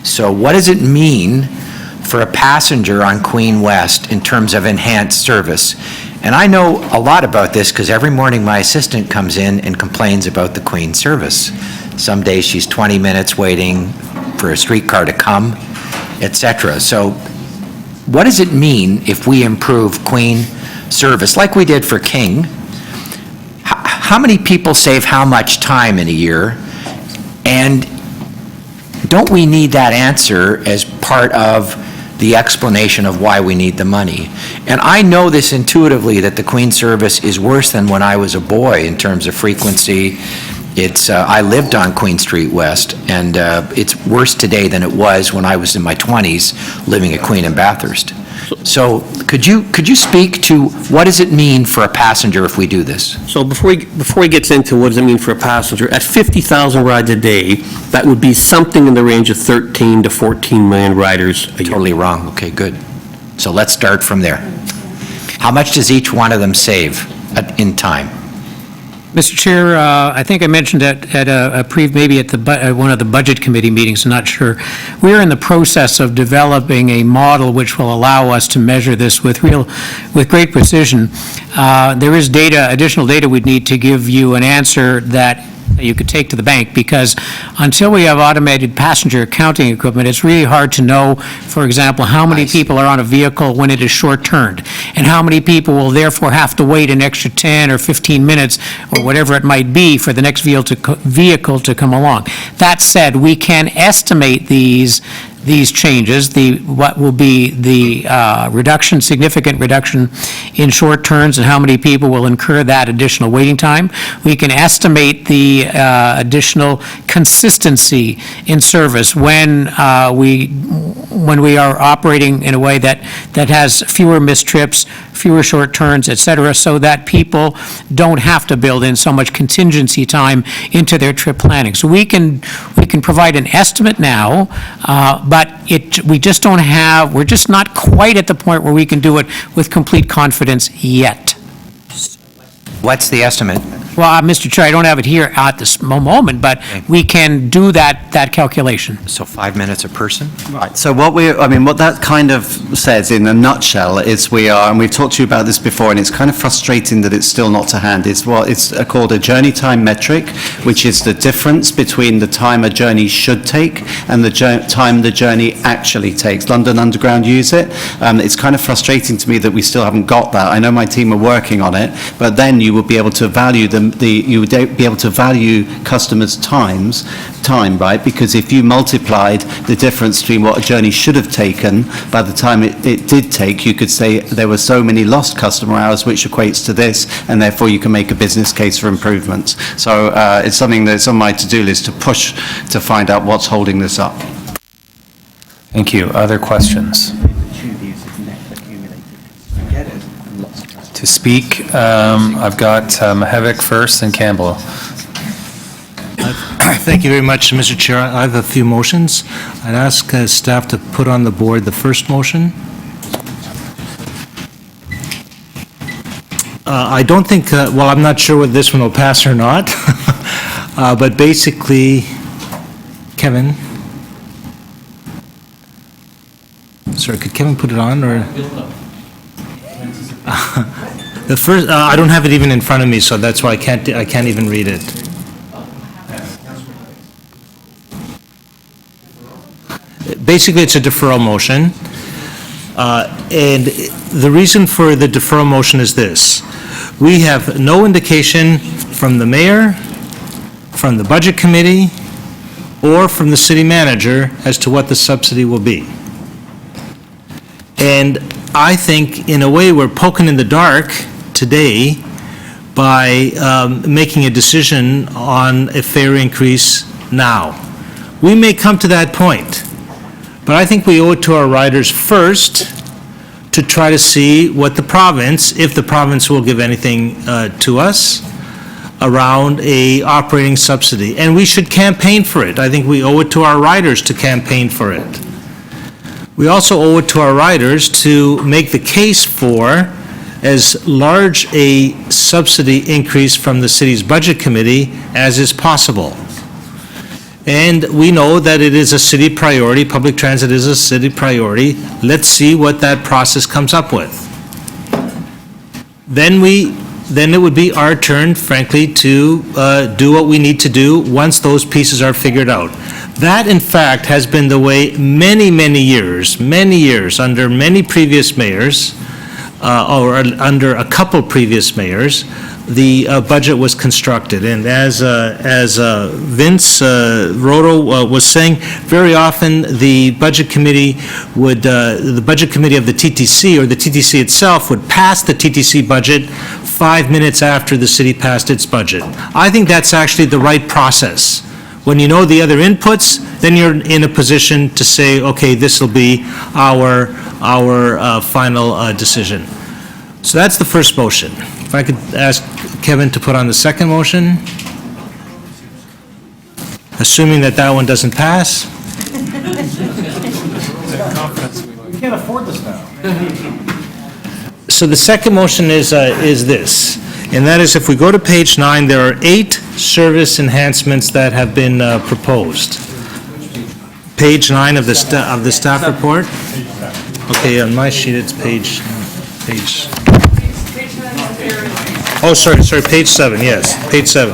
So what does it mean for a passenger on Queen West in terms of enhanced service? And I know a lot about this because every morning my assistant comes in and complains about the Queen service. Some days she's 20 minutes waiting for a streetcar to come, etc. So what does it mean if we improve Queen service, like we did for King? How many people save how much time in a year? And don't we need that answer as part of the explanation of why we need the money? And I know this intuitively, that the Queen service is worse than when I was a boy in terms of frequency. I lived on Queen Street West, and it's worse today than it was when I was in my 20s living at Queen and Bathurst. So could you speak to what does it mean for a passenger if we do this? So before he gets into what does it mean for a passenger, at 50,000 rides a day, that would be something in the range of 13 to 14 million riders a year. Totally wrong. Okay, good. So let's start from there. How much does each one of them save in time? Mr. Chair, I think I mentioned at maybe at one of the Budget Committee meetings, I'm not sure. We're in the process of developing a model which will allow us to measure this with great precision. There is additional data we'd need to give you an answer that you could take to the bank, because until we have automated passenger accounting equipment, it's really hard to know, for example, how many people are on a vehicle when it is short-turned, and how many people will therefore have to wait an extra 10 or 15 minutes, or whatever it might be, for the next vehicle to come along. That said, we can estimate these changes, what will be the significant reduction in short turns, and how many people will incur that additional waiting time. We can estimate the additional consistency in service when we are operating in a way that has fewer missed trips, fewer short turns, et cetera, so that people don't have to build in so much contingency time into their trip planning. So we can provide an estimate now, but we're just not quite at the point where we can do it with complete confidence yet. What's the estimate? Well, Mr. Chair, I don't have it here at this moment, but we can do that calculation. So 5 minutes a person? Right, so what that kind of says in a nutshell is and we've talked to you about this before, and it's kind of frustrating that it's still not to hand, it's called a journey time metric, which is the difference between the time a journey should take and the time the journey actually takes. London Underground use it. It's kind of frustrating to me that we still haven't got that. I know my team are working on it, but then you would be able to value you would be able to value customers' time, right? Because if you multiplied the difference between what a journey should have taken by the time it did take, you could say there were so many lost customer hours, which equates to this, and therefore you can make a business case for improvements. So it's something that's on my to-do list to push to find out what's holding this up. Thank you. Other questions? To speak, I've got Mahevik first and Campbell. Thank you very much, Mr. Chair. I have a few motions. I'd ask staff to put on the board the first motion. I don't think, well, I'm not sure whether this one will pass or not, but basically, Kevin? Sorry, could Kevin put it on, or? The first, I don't have it even in front of me, so that's why I can't even read it. Basically, it's a deferral motion. And the reason for the deferral motion is this. We have no indication from the mayor, from the budget committee, or from the city manager as to what the subsidy will be. And I think, in a way, we're poking in the dark today by making a decision on a fare increase now. We may come to that point, but I think we owe it to our riders first to try to see what the province, if the province will give anything to us, around a operating subsidy. And we should campaign for it. I think we owe it to our riders to campaign for it. We also owe it to our riders to make the case for as large a subsidy increase from the city's budget committee as is possible. And we know that it is a city priority, public transit is a city priority. Let's see what that process comes up with. Then it would be our turn, frankly, to do what we need to do once those pieces are figured out. That, in fact, has been the way many, many years, under many previous mayors, or under a couple previous mayors, the budget was constructed. And as Vince Roto was saying, very often the budget committee of the TTC, or the TTC itself, would pass the TTC budget 5 minutes after the city passed its budget. I think that's actually the right process. When you know the other inputs, then you're in a position to say, okay, this will be our final decision. So that's the first motion. If I could ask Kevin to put on the second motion, assuming that that one doesn't pass. We can't afford this now. So the second motion is this, and that is, if we go to page 9, there are 8 service enhancements that have been proposed. Page 9 of the staff report. Okay, on my sheet it's page. Oh, sorry, page 7, yes, page 7.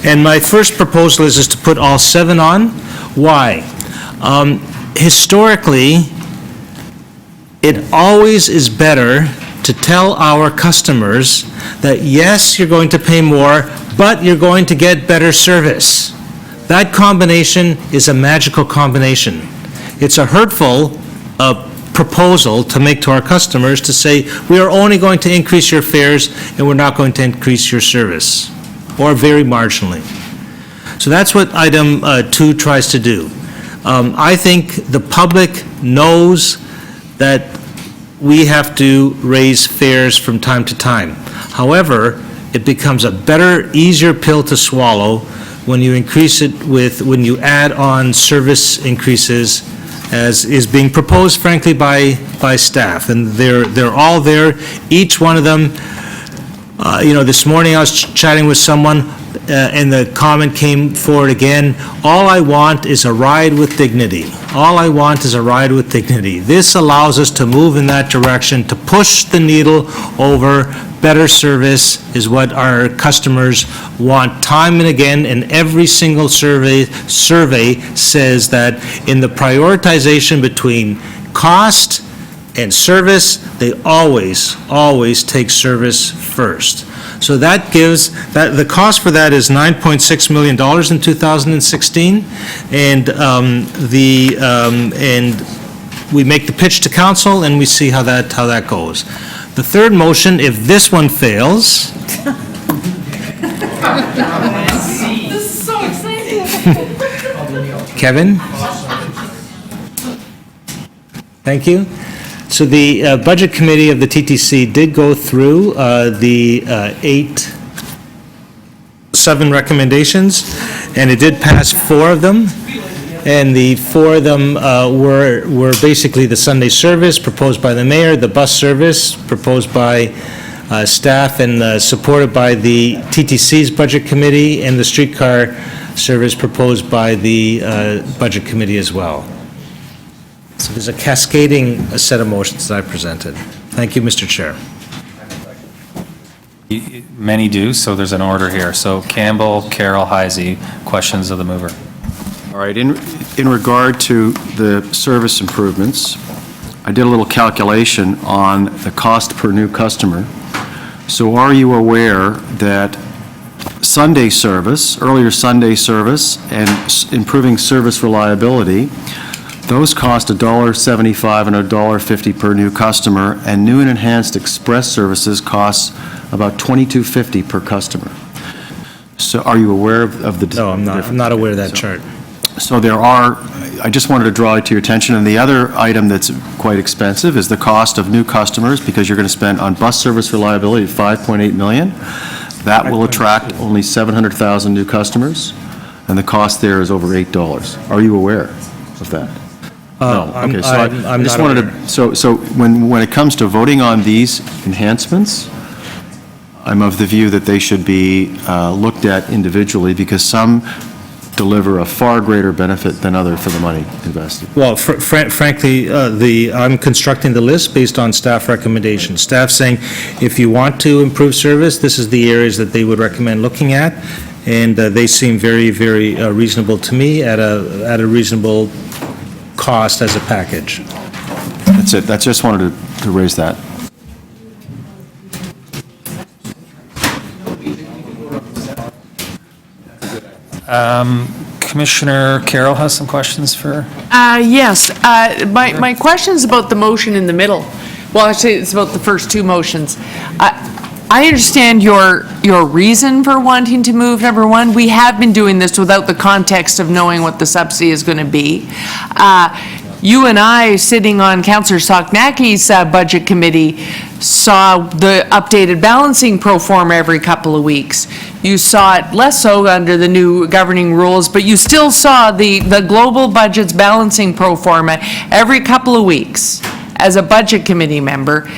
And my first proposal is to put all 7 on. Why? Historically, it always is better to tell our customers that, yes, you're going to pay more, but you're going to get better service. That combination is a magical combination. It's a hurtful proposal to make to our customers to say, we are only going to increase your fares and we're not going to increase your service, or very marginally. So that's what item 2 tries to do. I think the public knows that we have to raise fares from time to time. However, it becomes a better, easier pill to swallow when you increase it when you add on service increases, as is being proposed, frankly, by staff. And they're all there, each one of them. This morning I was chatting with someone, and the comment came forward again, all I want is a ride with dignity. All I want is a ride with dignity. This allows us to move in that direction, to push the needle over. Better service is what our customers want time and again, and every single survey says that in the prioritization between cost and service, they always take service first. So that gives, the cost for that is $9.6 million in 2016, and we make the pitch to council and we see how that goes. The third motion, if this one fails, This is so exciting. Kevin? Thank you. So the Budget Committee of the TTC did go through the 7 recommendations, and it did pass 4 of them. And the 4 of them were basically the Sunday service proposed by the mayor, the bus service proposed by staff and supported by the TTC's Budget Committee and the streetcar service proposed by the Budget Committee as well. So there's a cascading set of motions that I presented. Thank you, Mr. Chair. Many do, so there's an order here. So Campbell, Carroll, Heisey, questions of the mover. All right, in regard to the service improvements, I did a little calculation on the cost per new customer. So are you aware that Sunday service, earlier Sunday service, and improving service reliability, those cost $1.75 and $1.50 per new customer, and new and enhanced express services costs about $22.50 per customer. So are you aware of the? No, I'm not aware of that chart. So there are, I just wanted to draw it to your attention, and the other item that's quite expensive is the cost of new customers, because you're going to spend on bus service reliability $5.8 million. That will attract only 700,000 new customers, and the cost there is over $8. Are you aware of that? No. Okay, so I just wanted to, so when it comes to voting on these enhancements, I'm of the view that they should be looked at individually, because some deliver a far greater benefit than other for the money invested. Well, frankly, I'm constructing the list based on staff recommendations. Staff saying, if you want to improve service, this is the areas that they would recommend looking at, and they seem very, very reasonable to me at a reasonable cost as a package. That's it. I just wanted to raise that. Commissioner Carroll has some questions for? Yes, my question's about the motion in the middle. Well, actually, it's about the first two motions. I understand your reason for wanting to move number one. We have been doing this without the context of knowing what the subsidy is going to be. You and I, sitting on Councillor Soknacki's budget committee, saw the updated balancing pro forma every couple of weeks. You saw it less so under the new governing rules, but you still saw the global budget's balancing pro forma every couple of weeks as a budget committee member.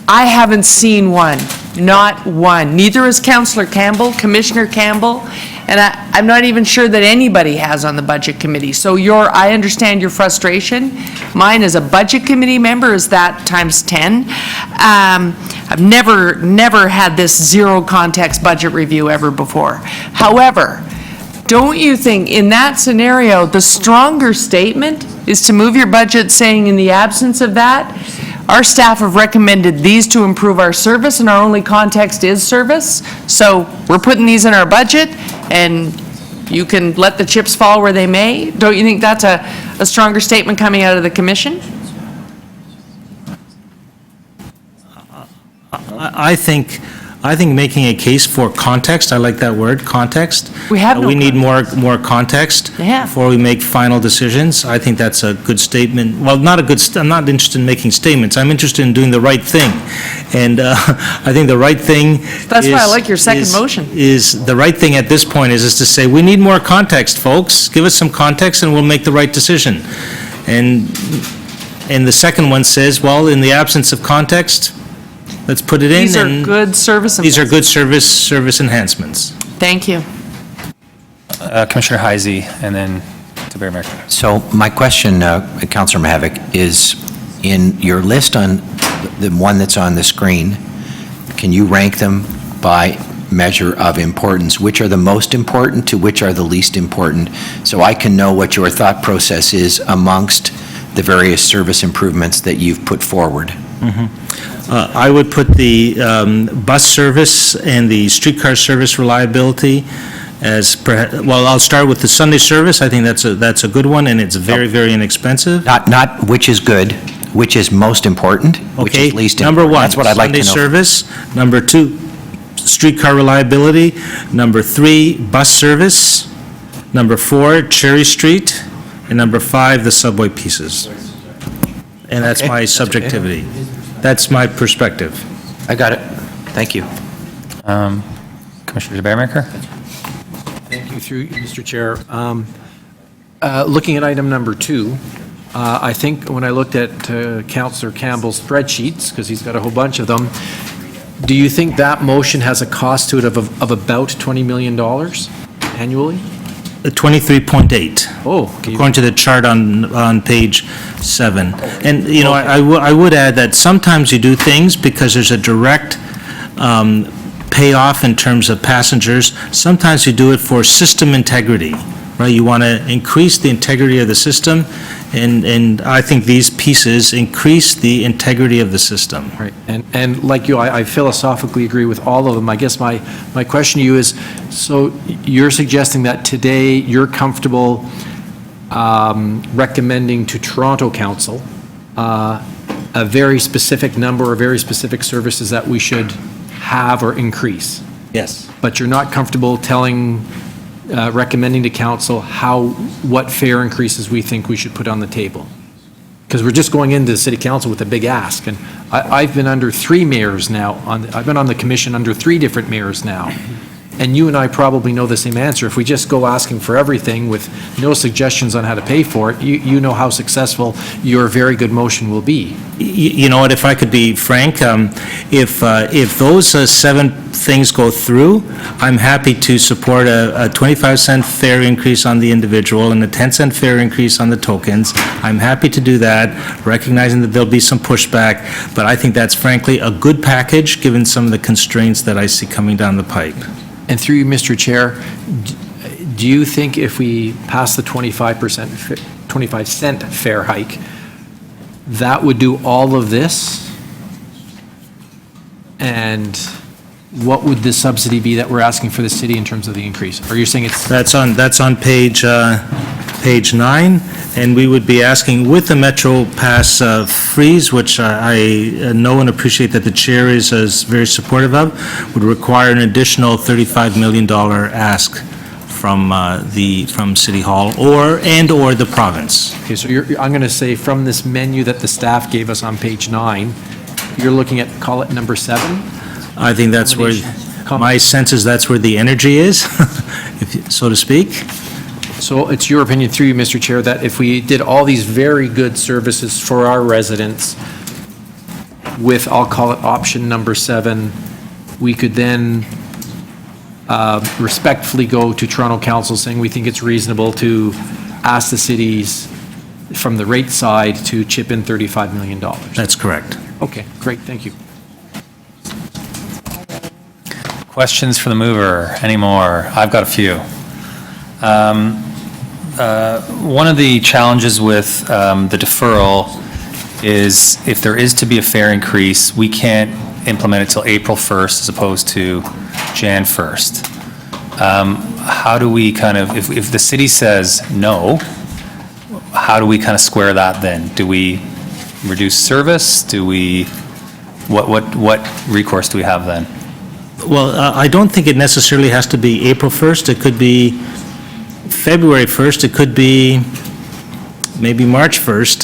I haven't seen one, not one. Neither has Councillor Campbell, Commissioner Campbell, and I'm not even sure that anybody has on the budget committee. So I understand your frustration. Mine as a budget committee member is that times 10. I've never had this zero context budget review ever before. However, don't you think in that scenario, the stronger statement is to move your budget saying in the absence of that, our staff have recommended these to improve our service, and our only context is service. So we're putting these in our budget, and you can let the chips fall where they may. Don't you think that's a stronger statement coming out of the commission? I think making a case for context, I like that word, context. We have no We need more context Yeah. before we make final decisions. I think that's a good statement. Well, I'm not interested in making statements. I'm interested in doing the right thing. And I think the right thing That's why I like your second motion. Is the right thing at this point is to say, we need more context, folks. Give us some context and we'll make the right decision. And the second one says, well, in the absence of context, let's put it in. These are good service. These are good service enhancements. Thank you. Commissioner Heisey, and then to Bear Mercer. So my question, Councillor Mahavik, is in your list on the one that's on the screen, can you rank them by measure of importance? Which are the most important to which are the least important? So I can know what your thought process is amongst the various service improvements that you've put forward. I would put the bus service and the streetcar service reliability as, well, I'll start with the Sunday service. I think that's a good one, and it's very, very inexpensive. Not which is good, which is most important, which Okay, is least number important. one, That's what I'd like to know. Sunday service. Number two, streetcar reliability. Number three, bus service. Number four, Cherry Street. And number five, the subway pieces. And that's Okay, my that's okay. subjectivity. That's my perspective. I got it. Thank you. Commissioner DeBaremaker? Thank you, through you, Mr. Chair. Looking at item number 2, I think when I looked at Councillor Campbell's spreadsheets, because he's got a whole bunch of them, Do you think that motion has a cost to it of about $20 million annually? 23.8. Oh. According to the chart on page 7. And, you know, I would add that sometimes you do things because there's a direct payoff in terms of passengers. Sometimes you do it for system integrity, right? You want to increase the integrity of the system, and I think these pieces increase the integrity of the system. Right, and like you, I philosophically agree with all of them. I guess my question to you is, so you're suggesting that today you're comfortable recommending to Toronto Council a very specific number or very specific services that we should have or increase? Yes. But you're not comfortable recommending to council what fare increases we think we should put on the table? Because we're just going into the city council with a big ask, and I've been under 3 mayors now, I've been on the commission under 3 different mayors now, and you and I probably know the same answer. If we just go asking for everything with no suggestions on how to pay for it, you know how successful your very good motion will be. You know what, if I could be frank, if those 7 things go through, I'm happy to support a 25-cent fare increase on the individual and a 10-cent fare increase on the tokens. I'm happy to do that, recognizing that there'll be some pushback, but I think that's frankly a good package, given some of the constraints that I see coming down the pipe. And through you, Mr. Chair, do you think if we pass the 25-cent fare hike, that would do all of this? And what would the subsidy be that we're asking for the city in terms of the increase? Or you're saying it's... That's on page 9, and we would be asking with the Metro Pass freeze, which I know and appreciate that the chair is very supportive of, would require an additional $35 million ask from City Hall or the province. Okay, so I'm going to say from this menu that the staff gave us on page 9, you're looking at, call it number 7? I think that's where, my sense is that's where the energy is, so to speak. So it's your opinion, through you, Mr. Chair, that if we did all these very good services for our residents with, I'll call it option number 7, we could then respectfully go to Toronto Council saying we think it's reasonable to ask the cities from the rate side to chip in $35 million. That's correct. Okay, great, thank you. Questions for the mover? Any more? I've got a few. One of the challenges with the deferral is if there is to be a fare increase, we can't implement it till April 1st as opposed to Jan 1st. How do we kind of, if the city says no, how do we kind of square that then? Do we reduce service? Do we, what recourse do we have then? Well, I don't think it necessarily has to be April 1st. It could be February 1st. It could be maybe March 1st.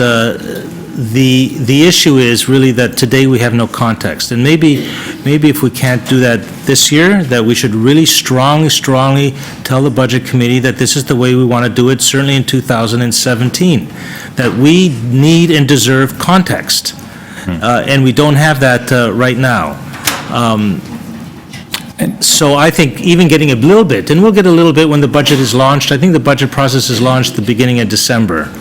The issue is really that today we have no context. And maybe if we can't do that this year, that we should really strongly tell the Budget Committee that this is the way we want to do it, certainly in 2017, that we need and deserve context. And we don't have that right now. So I think even getting a little bit, and we'll get a little bit when the budget is launched. I think the budget process is launched at the beginning of December.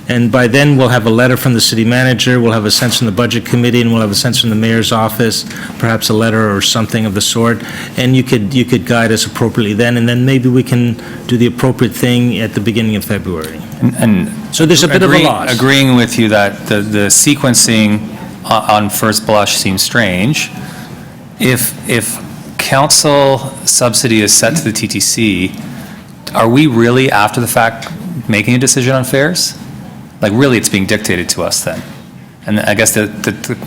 And by then, we'll have a letter from the city manager, we'll have a sense from the Budget Committee, and we'll have a sense from the mayor's office, perhaps a letter or something of the sort, and you could guide us appropriately then, and then maybe we can do the appropriate thing at the beginning of February. And so there's a bit of a loss. Agreeing with you that the sequencing on first blush seems strange. If council subsidy is set to the TTC, are we really, after the fact, making a decision on fares? Like, really, it's being dictated to us then? And I guess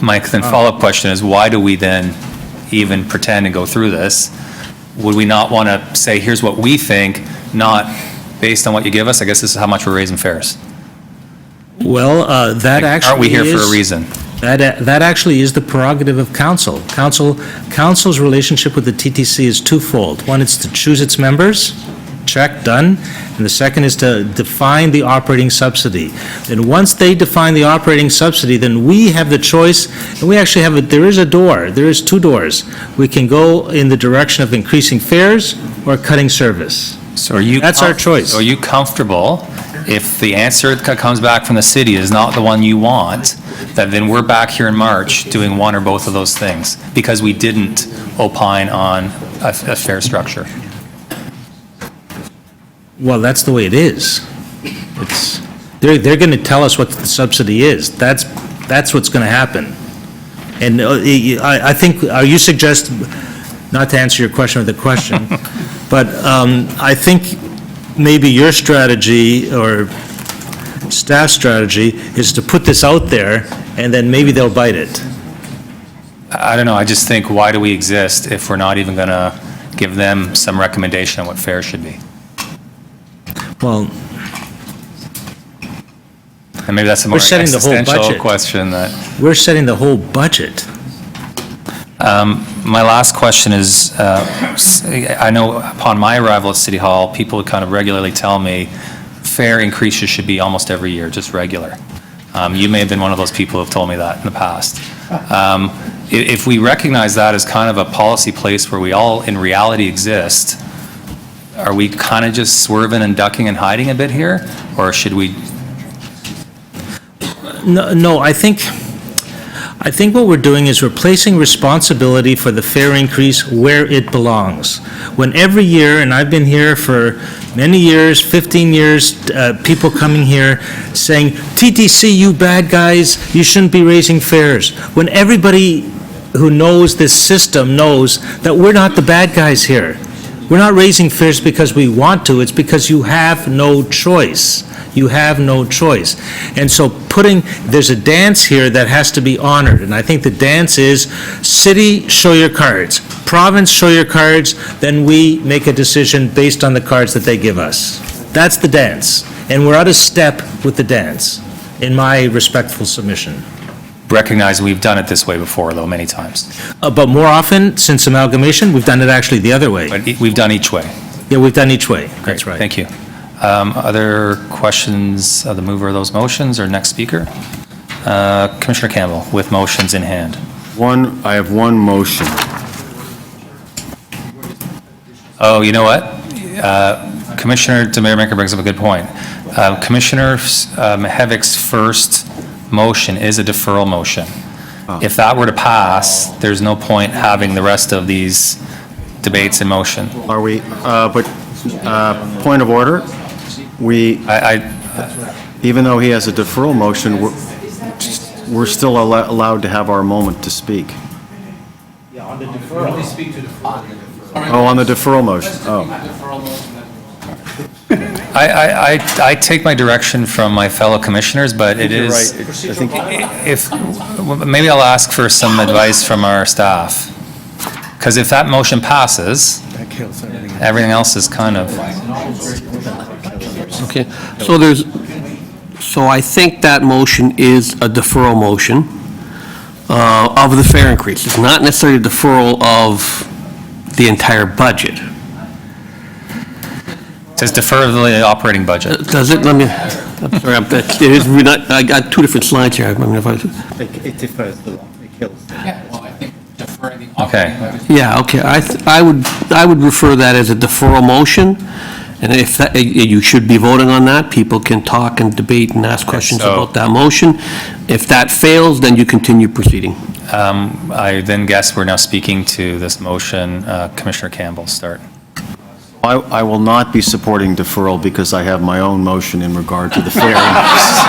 my follow-up question is, why do we then even pretend and go through this? Would we not want to say, here's what we think, not based on what you give us? I guess this is how much we're raising fares. Well, that actually aren't we here for a reason? That actually is the prerogative of council. Council's relationship with the TTC is twofold. One, it's to choose its members, check, done. And the second is to define the operating subsidy. And once they define the operating subsidy, then we have the choice, and we actually have there is a door, there is two doors. We can go in the direction of increasing fares or cutting service. So are you? That's our choice. So are you comfortable if the answer that comes back from the city is not the one you want, that then we're back here in March doing one or both of those things because we didn't opine on a fare structure? Well, that's the way it is. They're going to tell us what the subsidy is. That's what's going to happen. And I think, are you suggest, not to answer your question with a question, but I think maybe your strategy or staff strategy is to put this out there and then maybe they'll bite it. I don't know, I just think, why do we exist if we're not even going to give them some recommendation on what fares should be? Well, and maybe that's a more we're setting the whole existential budget. question that... We're setting the whole budget. My last question is, I know upon my arrival at City Hall, people would kind of regularly tell me fare increases should be almost every year, just regular. You may have been one of those people who have told me that in the past. If we recognize that as kind of a policy place where we all in reality exist, are we kind of just swerving and ducking and hiding a bit here? Or should we? No, I think what we're doing is we're placing responsibility for the fare increase where it belongs. When every year, and I've been here for many years, 15 years, people coming here saying, TTC, you bad guys, you shouldn't be raising fares. When everybody who knows this system knows that we're not the bad guys here. We're not raising fares because we want to, it's because you have no choice. You have no choice. And so there's a dance here that has to be honored, and I think the dance is, city, show your cards. Province, show your cards, then we make a decision based on the cards that they give us. That's the dance, and we're out of step with the dance, in my respectful submission. Recognize we've done it this way before, though, many times. But more often, since amalgamation, we've done it actually the other way. But we've done each way. Yeah, we've done each way. That's right. Thank you. Other questions of the mover of those motions or next speaker? Commissioner Campbell, with motions in hand. I have one motion. Oh, you know what? Commissioner DeMayor-Maker brings up a good point. Commissioner Mahevik's first motion is a deferral motion. If that were to pass, there's no point having the rest of these debates in motion. Are we, point of order, even though he has a deferral motion, we're still allowed to have our moment to speak. Yeah, on the deferral. Only speak to deferral. Oh, on the deferral motion, oh. I take my direction from my fellow commissioners, but it is... You're right. Maybe I'll ask for some advice from our staff. Because if that motion passes, everything else is kind of... Okay, so I think that motion is a deferral motion of the fare increase. It's not necessarily a deferral of the entire budget. It says defer the operating budget. Does it? Let me, I'm sorry, it is, I got two different slides here. I mean, if I... It differs the one, it kills. Okay. Yeah, okay, I would refer that as a deferral motion, and if that, you should be voting on that. People can talk and debate and ask questions about that motion. If that fails, then you continue proceeding. I then guess we're now speaking to this motion. Commissioner Campbell, start. I will not be supporting deferral because I have my own motion in regard to the fare increase.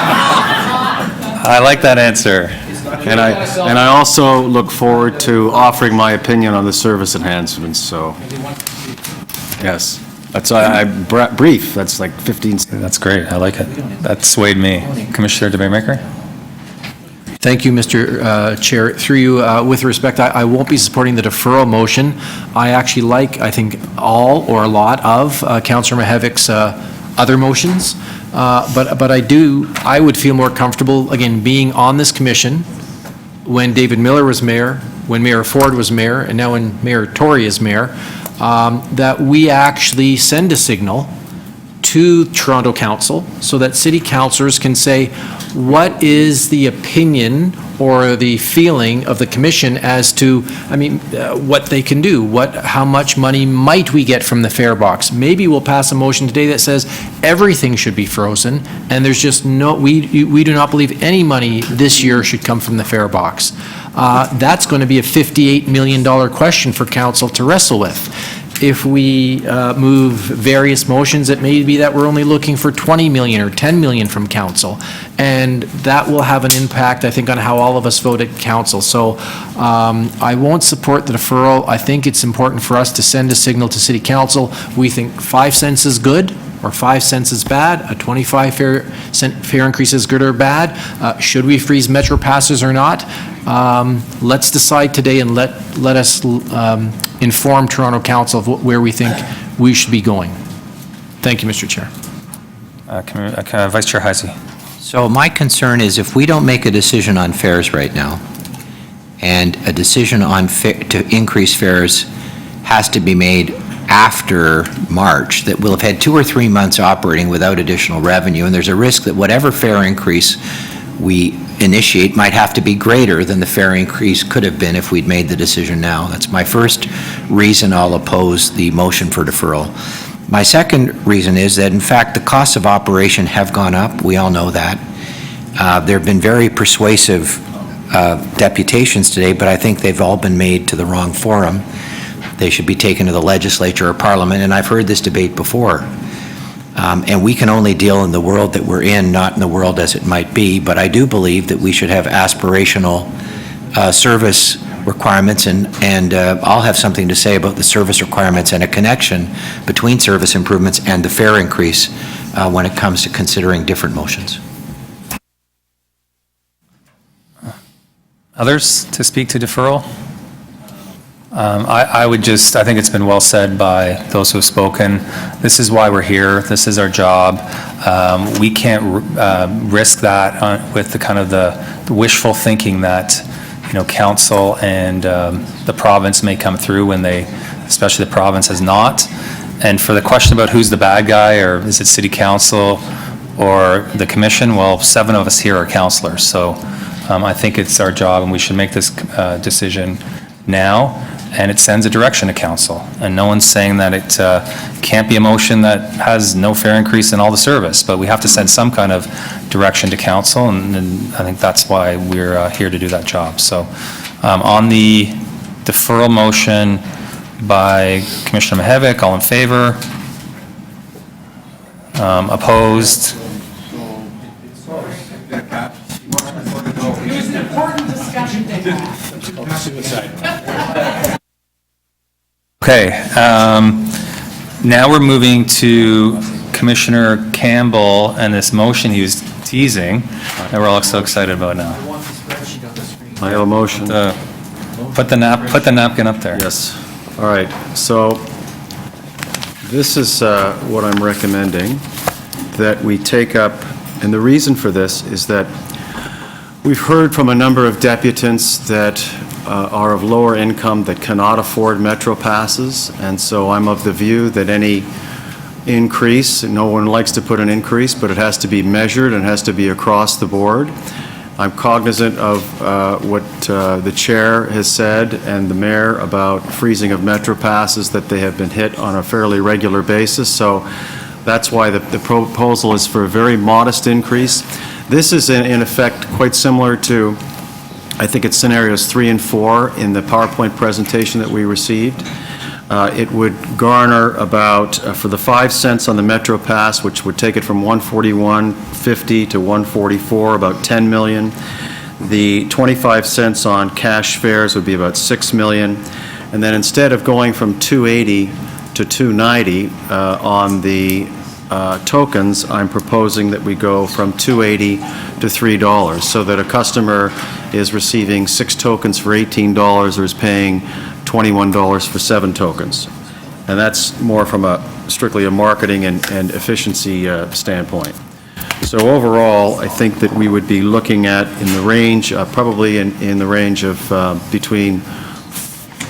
I like that answer. And I also look forward to offering my opinion on the service enhancements, so, yes. That's, brief, that's like 15 seconds. That's great, I like it. That swayed me. Commissioner DeMayor-Maker? Thank you, Mr. Chair. Through you, with respect, I won't be supporting the deferral motion. I actually I think, all or a lot of Councillor Mahevik's other motions. But I would feel more comfortable, again, being on this commission when David Miller was mayor, when Mayor Ford was mayor, and now when Mayor Tory is mayor. that we actually send a signal to Toronto Council so that city councillors can say, what is the opinion or the feeling of the commission as to, what they can do? How much money might we get from the fare box? Maybe we'll pass a motion today that says everything should be frozen, and there's just we do not believe any money this year should come from the fare box. That's going to be a $58 million question for council to wrestle with. If we move various motions, it may be that we're only looking for 20 million or 10 million from council. And that will have an impact, I think, on how all of us vote at council. So I won't support the deferral. I think it's important for us to send a signal to city council. We think 5 cents is good or 5 cents is bad. A 25 cent fare increase is good or bad. Should we freeze Metro passes or not? Let's decide today and let us inform Toronto Council of where we think we should be going. Thank you, Mr. Chair. Vice Chair Heisey. So my concern is if we don't make a decision on fares right now, and a decision on to increase fares has to be made after March, that we'll have had 2 or 3 months operating without additional revenue, and there's a risk that whatever fare increase we initiate might have to be greater than the fare increase could have been if we'd made the decision now. That's my first reason I'll oppose the motion for deferral. My second reason is that, in fact, the costs of operation have gone up. We all know that. There have been very persuasive deputations today, but I think they've all been made to the wrong forum. They should be taken to the legislature or parliament, and I've heard this debate before. And we can only deal in the world that we're in, not in the world as it might be, but I do believe that we should have aspirational service requirements, and I'll have something to say about the service requirements and a connection between service improvements and the fare increase when it comes to considering different motions. Others to speak to deferral? I think it's been well said by those who have spoken. This is why we're here. This is our job. We can't risk that with the kind of the wishful thinking that, council and the province may come through when especially the province has not. And for the question about who's the bad guy, or is it city council or the commission, well, 7 of us here are councillors. So I think it's our job, and we should make this decision now. And it sends a direction to council. And no one's saying that it can't be a motion that has no fare increase in all the service, but we have to send some kind of direction to council, and I think that's why we're here to do that job. So on the deferral motion by Commissioner Mihevc, all in favor? Opposed? It was an important discussion to have. Okay, now we're moving to Commissioner Campbell and this motion he was teasing that we're all so excited about now. I have a motion. Put the napkin up there. Yes. All right. So this is what I'm recommending, that we take up, and the reason for this is that we've heard from a number of deputants that are of lower income that cannot afford Metro passes, and so I'm of the view that any increase, no one likes to put an increase, but it has to be measured and has to be across the board. I'm cognizant of what the chair has said and the mayor about freezing of Metro passes, that they have been hit on a fairly regular basis, so that's why the proposal is for a very modest increase. This is in effect quite similar to, I think it's scenarios 3 and 4 in the PowerPoint presentation that we received. It would garner about, for the 5 cents on the Metro Pass, which would take it from $141.50 to $144, about 10 million. The 25 cents on cash fares would be about 6 million. And then instead of going from 280 to 290 on the tokens, I'm proposing that we go from $2.80 to $3, so that a customer is receiving 6 tokens for $18 or is paying $21 for 7 tokens. And that's more from strictly a marketing and efficiency standpoint. So overall, I think that we would be looking at in the range, probably in the range of between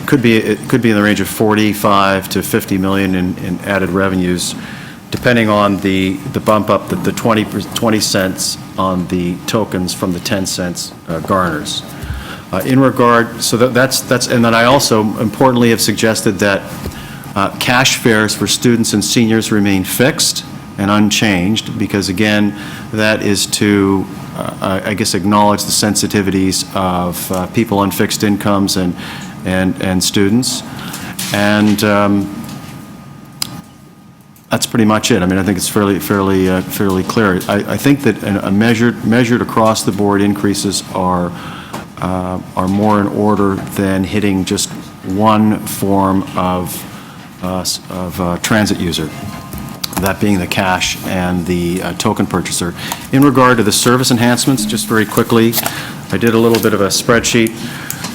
could be in the range of 45 to 50 million in added revenues, depending on the bump up, the 20 cents on the tokens from the 10 cents garners. In regard, so that's, and then I also importantly have suggested that cash fares for students and seniors remain fixed and unchanged, because again, that is to, I guess, acknowledge the sensitivities of people on fixed incomes and students. And that's pretty much it. I mean, I think it's fairly clear. I think that a measured across the board increases are more in order than hitting just one form of transit user, that being the cash and the token purchaser. In regard to the service enhancements, just very quickly, I did a little bit of a spreadsheet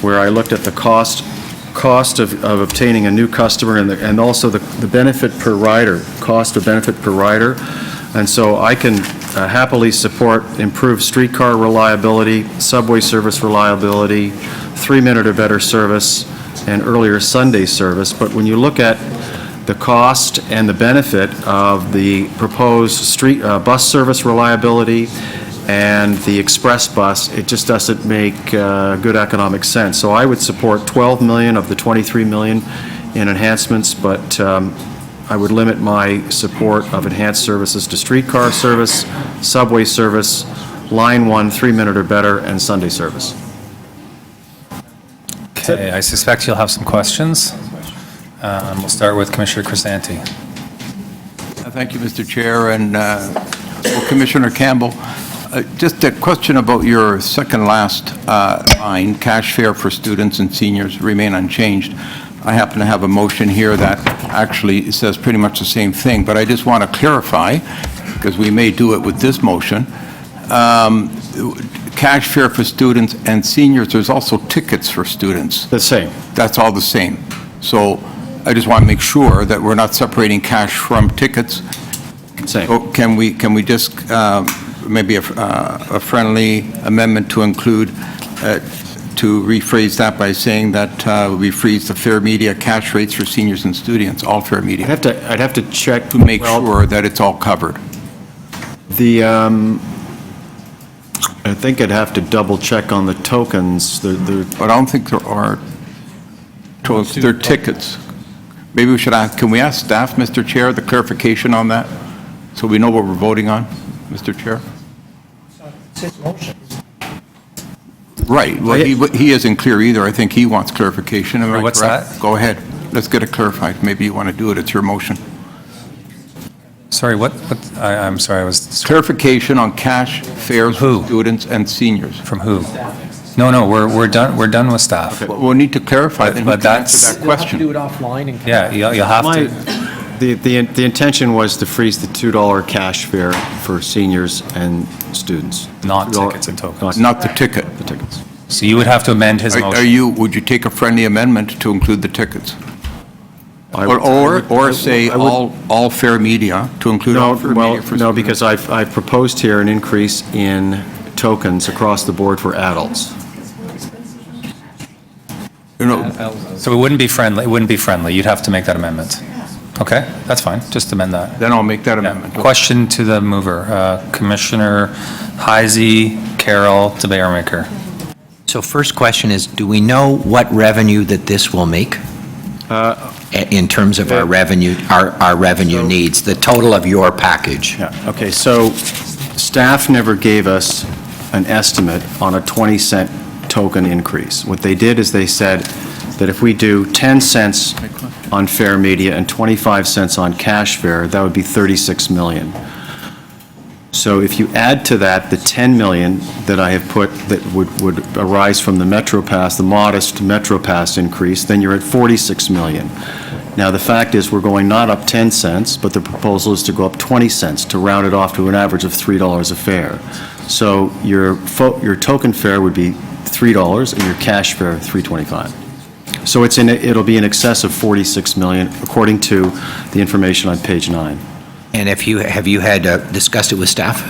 where I looked at the cost of obtaining a new customer and also the benefit per rider, cost of benefit per rider. And so I can happily support improved streetcar reliability, subway service reliability, 3-minute or better service, and earlier Sunday service. But when you look at the cost and the benefit of the proposed bus service reliability and the express bus, it just doesn't make good economic sense. So I would support 12 million of the 23 million in enhancements, but I would limit my support of enhanced services to streetcar service, subway service, Line 1, 3-minute or better, and Sunday service. Okay, I suspect you'll have some questions. We'll start with Commissioner Crisanti. Thank you, Mr. Chair, and Commissioner Campbell. Just a question about your second last line, cash fare for students and seniors remain unchanged. I happen to have a motion here that actually says pretty much the same thing, but I just want to clarify, because we may do it with this motion. Cash fare for students and seniors, there's also tickets for students. The same. That's all the same. So I just want to make sure that we're not separating cash from tickets. Same. So can we just maybe a friendly amendment to include, to rephrase that by saying that we freeze the fare media cash rates for seniors and students, all fare media? I'd have to check to make sure that it's all covered. I think I'd have to double check on the tokens. But I don't think there are tokens. They're tickets. Maybe we should ask, can we ask staff, Mr. Chair, the clarification on that, so we know what we're voting on, Mr. Chair? It's his motion. Right. Well, he isn't clear either. I think he wants clarification. Am I What's correct? that? Go ahead. Let's get it clarified. Maybe you want to do it. It's your motion. Sorry, I'm sorry, I was... Clarification on cash fares for students and seniors. From who? No, we're done with staff. Okay. Well, we'll need to clarify then. But that's... We'll have to do it offline. And Yeah, you'll have to... The intention was to freeze the $2 cash fare for seniors and students. Not tickets and tokens. Not the ticket. The tickets. So you would have to amend his motion. Would you take a friendly amendment to include the tickets? Or say all fare media, to include all fare media for students? No, because I've proposed here an increase in tokens across the board for adults. So it wouldn't be friendly. You'd have to make that amendment. Okay, that's fine. Just amend that. Then I'll make that amendment. Question to the mover. Commissioner Heisey, Carroll, DeBayer Maker. So first question is, do we know what revenue that this will make? In terms of our revenue needs, the total of your package? Yeah, okay, so staff never gave us an estimate on a 20-cent token increase. What they did is they said that if we do 10 cents on fare media and 25 cents on cash fare, that would be 36 million. So if you add to that the 10 million that I have put that would arise from the MetroPass, the modest MetroPass increase, then you're at 46 million. Now, the fact is we're going not up 10 cents, but the proposal is to go up 20 cents to round it off to an average of $3 a fare. So your token fare would be $3 and your cash fare $3.25. So it'll be in excess of 46 million according to the information on page 9. And have you had discussed it with staff?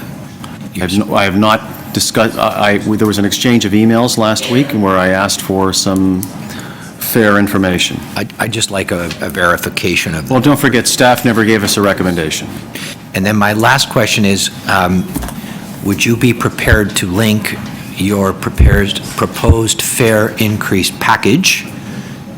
I have not discussed. There was an exchange of emails last week where I asked for some fair information. I'd just like a verification of that. Well, don't forget, staff never gave us a recommendation. And then my last question is, would you be prepared to link your proposed fare increase package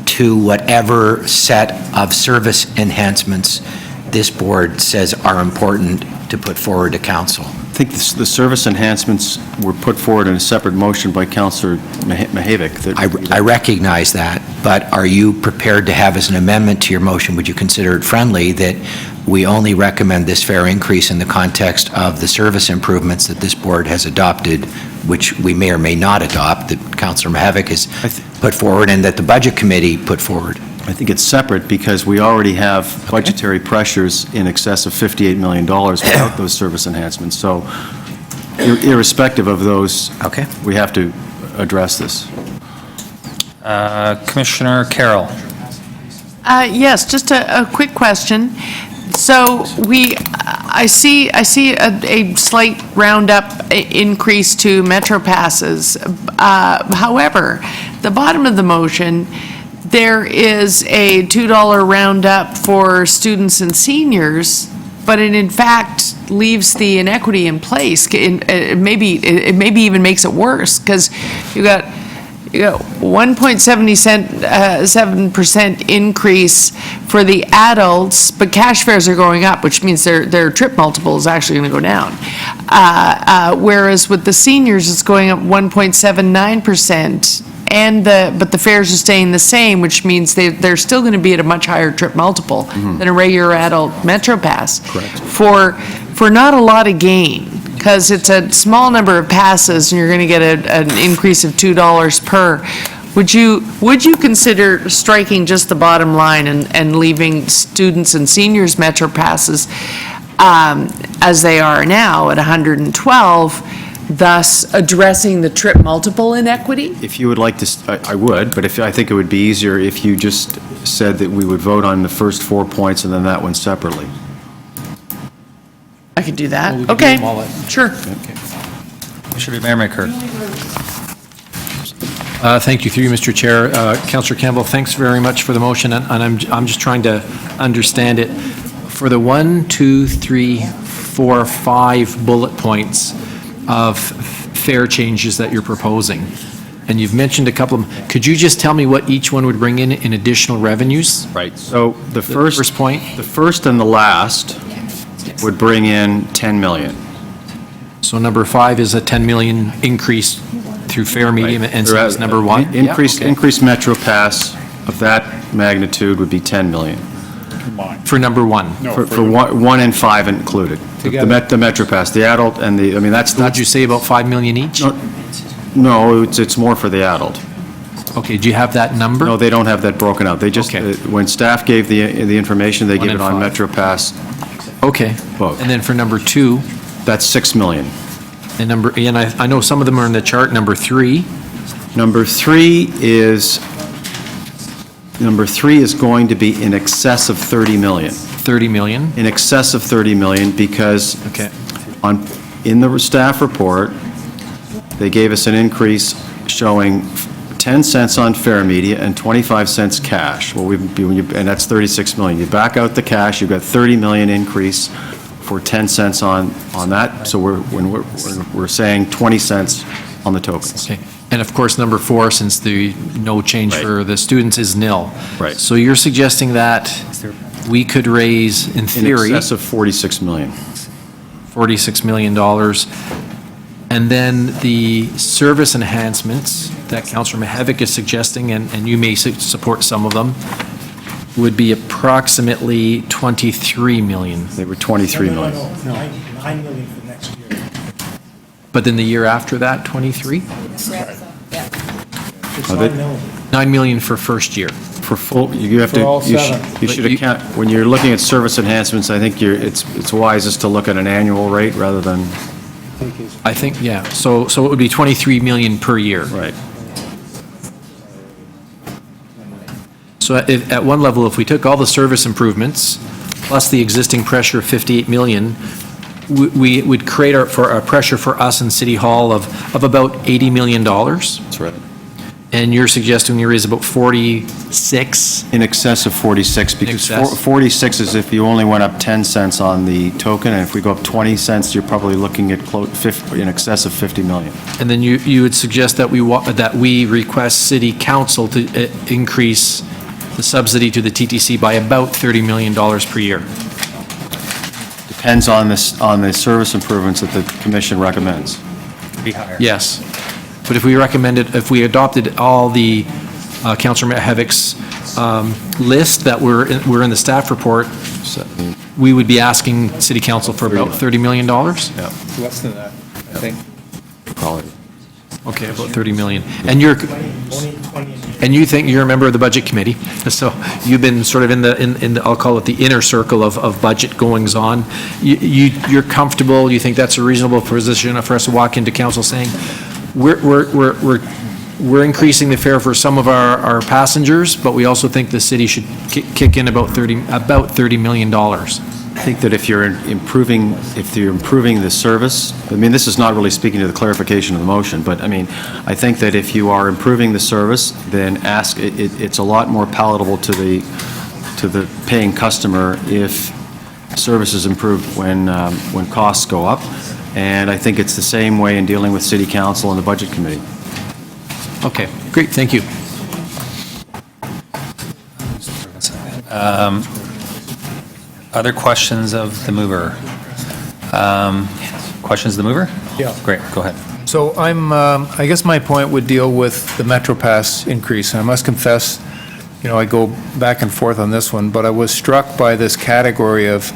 to whatever set of service enhancements this board says are important to put forward to council? I think the service enhancements were put forward in a separate motion by Councillor Mahavik. I recognize that, but are you prepared to have as an amendment to your motion, would you consider it friendly, that we only recommend this fare increase in the context of the service improvements that this board has adopted, which we may or may not adopt, that Councillor Mahavik has put forward and that the Budget Committee put forward? I think it's separate because we already have budgetary pressures in excess of $58 million without those service enhancements. So irrespective of those, we have to address this. Commissioner Carroll. Yes, just a quick question. So I see a slight roundup increase to Metro passes. However, the bottom of the motion, there is a $2 roundup for students and seniors, but it in fact leaves the inequity in place. It maybe even makes it worse, because you got 1.77% increase for the adults, but cash fares are going up, which means their trip multiple is actually going to go down. Whereas with the seniors, it's going up 1.79%. But the fares are staying the same, which means they're still going to be at a much higher trip multiple than a regular adult Metro Pass. Correct. For not a lot of gain, because it's a small number of passes and you're going to get an increase of $2 per. Would you consider striking just the bottom line and leaving students and seniors Metro Passes as they are now at 112? Thus addressing the trip multiple inequity? If you would like to, I would, but I think it would be easier if you just said that we would vote on the first 4 points and then that one separately. I could do that. Well, we could do Okay, them all sure. Commissioner Mayor. Thank you, through you, Mr. Chair. Councillor Campbell, thanks very much for the motion, and I'm just trying to understand it. For the 1, 2, 3, 4, 5 bullet points of fare changes that you're proposing, and you've mentioned a couple of them, could you just tell me what each one would bring in additional revenues? Right. So the first point? The first and the last would bring in $10 million. So number 5 is a $10 million increase through fare, medium, and so is number 1? Increased Metro Pass of that magnitude would be $10 million. For number 1? For 1 and 5 included. The Metro Pass, the adult and the, I mean, that's. Would you say about $5 million each? No, it's more for the adult. Okay, do you have that number? No, they don't have that broken out. They just, when staff gave the information, they 1 gave it and on 5. Metro Pass. Okay. Both. And then for number 2? That's $6 million. And I know some of them are in the chart. Number 3? Number 3 is going to be in excess of $30 million. 30 million? In excess of $30 million because in the staff report, they gave us an increase showing 10 cents on fare media and 25 cents cash. Well, and that's 36 million. You back out the cash, you've got 30 million increase for 10 cents on that. So we're saying 20 cents on the tokens. Okay. And of course, number 4, since the no change for the students is nil. Right. So you're suggesting that we could raise, in theory, in excess of $46 million. $46 million. And then the service enhancements that Councillor Mahavik is suggesting, and you may support some of them, would be approximately 23 million. They were 23 million. No, 9 million for next year. But then the year after that, 23? It's 9 million. 9 million for first year. For full, you have For all to, you 7. should account, when you're looking at service enhancements, I think it's wisest to look at an annual rate rather than. I think, yeah. So it would be 23 million per year. Right. So at one level, if we took all the service improvements, plus the existing pressure of 58 million, we would create a pressure for us in City Hall of about $80 million. That's right. and you're suggesting you raise about 46? In excess of 46, because excess. 46 is if you only went up 10 cents on the token, and if we go up 20 cents, you're probably looking at in excess of 50 million. And then you would suggest that we request city council to increase the subsidy to the TTC by about $30 million per year? Depends on the service improvements that the commission recommends. Be higher. Yes. But if we adopted all the Councillor Mahevik's list that were in the staff report, we would be asking city council for about $30 million? Yeah. Less than that, I think. Probably. Okay, about 30 million. And you think, you're a member of the budget committee, so you've been sort of in the I'll call it the inner circle of budget goings on. You're comfortable, you think that's a reasonable position for us to walk into council saying, we're increasing the fare for some of our passengers, but we also think the city should kick in about $30 million. I think that if you're improving the service, I mean, this is not really speaking to the clarification of the motion, but I mean, I think that if you are improving the service, then it's a lot more palatable to the paying customer if service is improved when costs go up. And I think it's the same way in dealing with city council and the budget committee. Okay, great, thank you. Other questions of the mover? Questions of the mover? Yeah. Great, go ahead. So I guess my point would deal with the MetroPass increase. And I must confess, I go back and forth on this one, but I was struck by this category of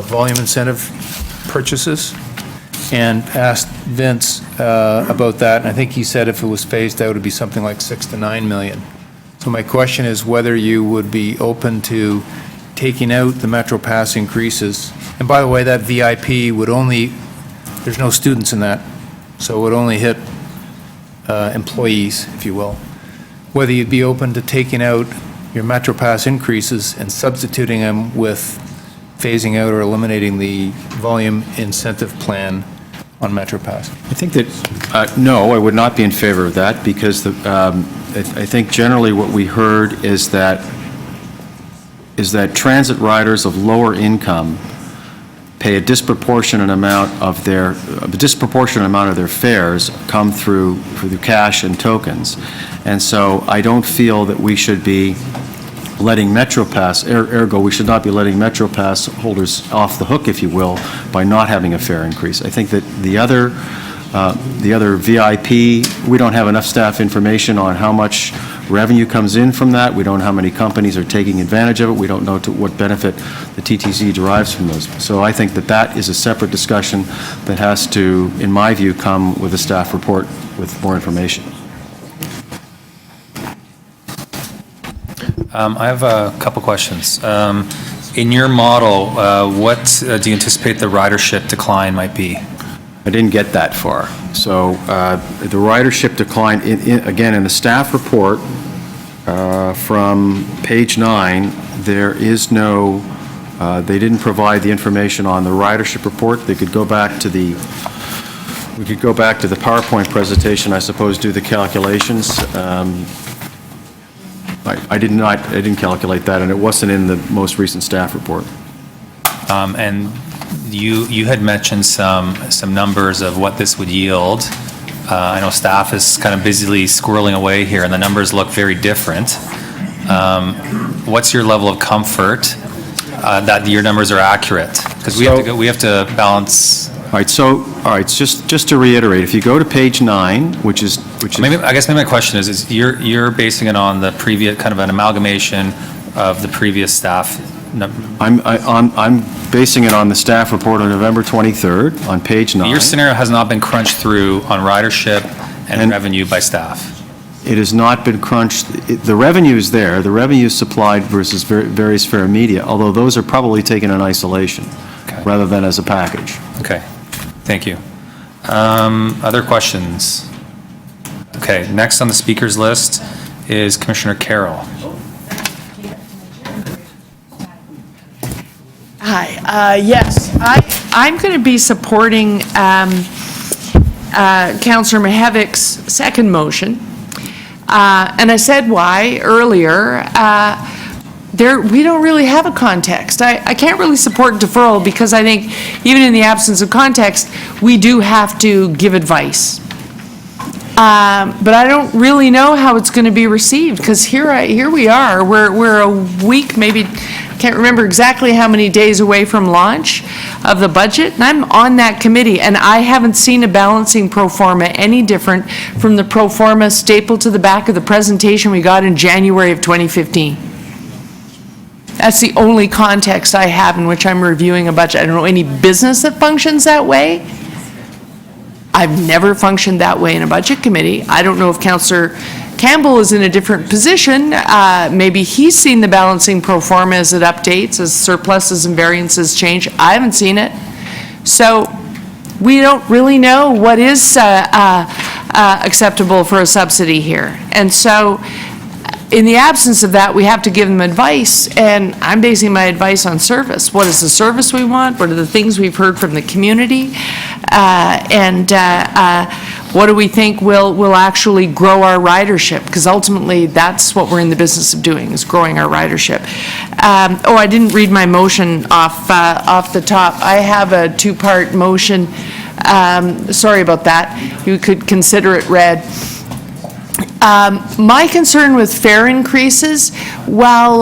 volume incentive purchases and asked Vince about that. And I think he said if it was phased out, it would be something like 6 to 9 million. So my question is whether you would be open to taking out the MetroPass increases. And by the way, that VIP would only, there's no students in that, so it would only hit employees, if you will. Whether you'd be open to taking out your MetroPass increases and substituting them with phasing out or eliminating the volume incentive plan on MetroPass. I think that, no, I would not be in favor of that, because I think generally what we heard is that transit riders of lower income pay a disproportionate amount of their fares come through cash and tokens. And so I don't feel that we should be letting MetroPass, ergo, we should not be letting MetroPass holders off the hook, if you will, by not having a fare increase. I think that the other VIP, we don't have enough staff information on how much revenue comes in from that. We don't know how many companies are taking advantage of it. We don't know to what benefit the TTC derives from those. So I think that is a separate discussion that has to, in my view, come with a staff report with more information. I have a couple questions. In your model, what do you anticipate the ridership decline might be? I didn't get that far. So the ridership decline, again, in the staff report from page 9, there is no, they didn't provide the information on the ridership report. They could go back to the, we could go back to the PowerPoint presentation, I suppose, do the calculations. I didn't calculate that, and it wasn't in the most recent staff report. And you had mentioned some numbers of what this would yield. I know staff is kind of busily squirreling away here, and the numbers look very different. What's your level of comfort that your numbers are accurate? Because we have to balance. All right, just to reiterate, if you go to page 9, which is I guess maybe my question is you're basing it on the previous, kind of an amalgamation of the previous staff. I'm basing it on the staff report on November 23rd, on page 9. Your scenario has not been crunched through on ridership and revenue by staff. It has not been crunched. The revenue is there. The revenue is supplied versus various fare media, although those are probably taken in isolation rather than as a package. Okay, thank you. Other questions? Okay, next on the speakers list is Commissioner Carroll. Hi, yes, I'm going to be supporting Councillor Mahevik's second motion, And I said why earlier. We don't really have a context. I can't really support deferral because I think even in the absence of context, we do have to give advice. But I don't really know how it's going to be received, because here we are, we're a week, maybe, can't remember exactly how many days away from launch of the budget, and I'm on that committee, and I haven't seen a balancing pro forma any different from the pro forma stapled to the back of the presentation we got in January of 2015. That's the only context I have in which I'm reviewing a budget. I don't know any business that functions that way. I've never functioned that way in a budget committee. I don't know if Councillor Campbell is in a different position. Maybe he's seen the balancing pro forma as it updates, as surpluses and variances change. I haven't seen it. So we don't really know what is acceptable for a subsidy here. And so in the absence of that, we have to give them advice, and I'm basing my advice on service. What is the service we want? What are the things we've heard from the community? What do we think will actually grow our ridership? Because ultimately, that's what we're in the business of doing, is growing our ridership. I didn't read my motion off the top. I have a two-part motion. Sorry about that. You could consider it read. My concern with fare increases, while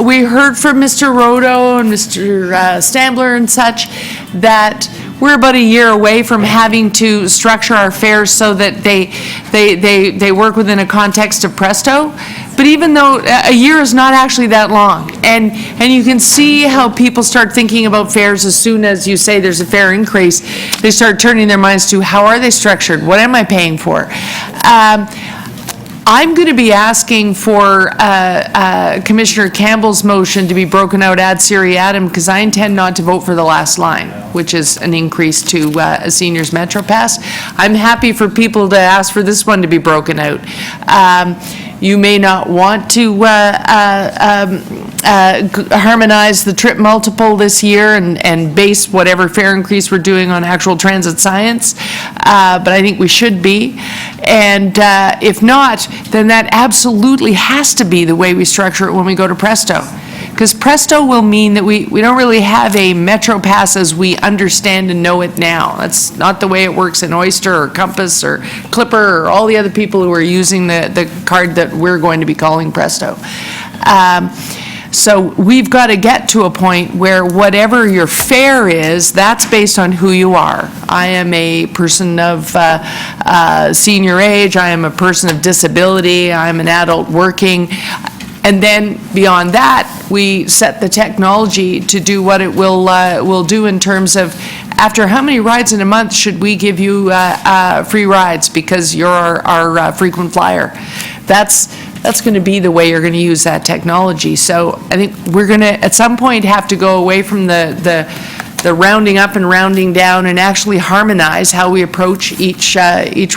we heard from Mr. Rodo and Mr. Stambler and such, that we're about a year away from having to structure our fares so that they work within a context of Presto. But even though a year is not actually that long, and you can see how people start thinking about fares as soon as you say there's a fare increase, they start turning their minds to how are they structured? What am I paying for? I'm going to be asking for Commissioner Campbell's motion to be broken out ad seriatim, because I intend not to vote for the last line, which is an increase to a seniors Metro Pass. I'm happy for people to ask for this one to be broken out. You may not want to harmonize the trip multiple this year and base whatever fare increase we're doing on actual transit science, but I think we should be. And if not, then that absolutely has to be the way we structure it when we go to Presto. Because Presto will mean that we don't really have a Metro Pass as we understand and know it now. That's not the way it works in Oyster or Compass or Clipper or all the other people who are using the card that we're going to be calling Presto. So we've got to get to a point where whatever your fare is, that's based on who you are. I am a person of senior age. I am a person of disability. I'm an adult working. And then beyond that, we set the technology to do what it will do in terms of after how many rides in a month should we give you free rides because you're our frequent flyer. That's going to be the way you're going to use that technology. So I think we're going to, at some point, have to go away from the rounding up and rounding down and actually harmonize how we approach each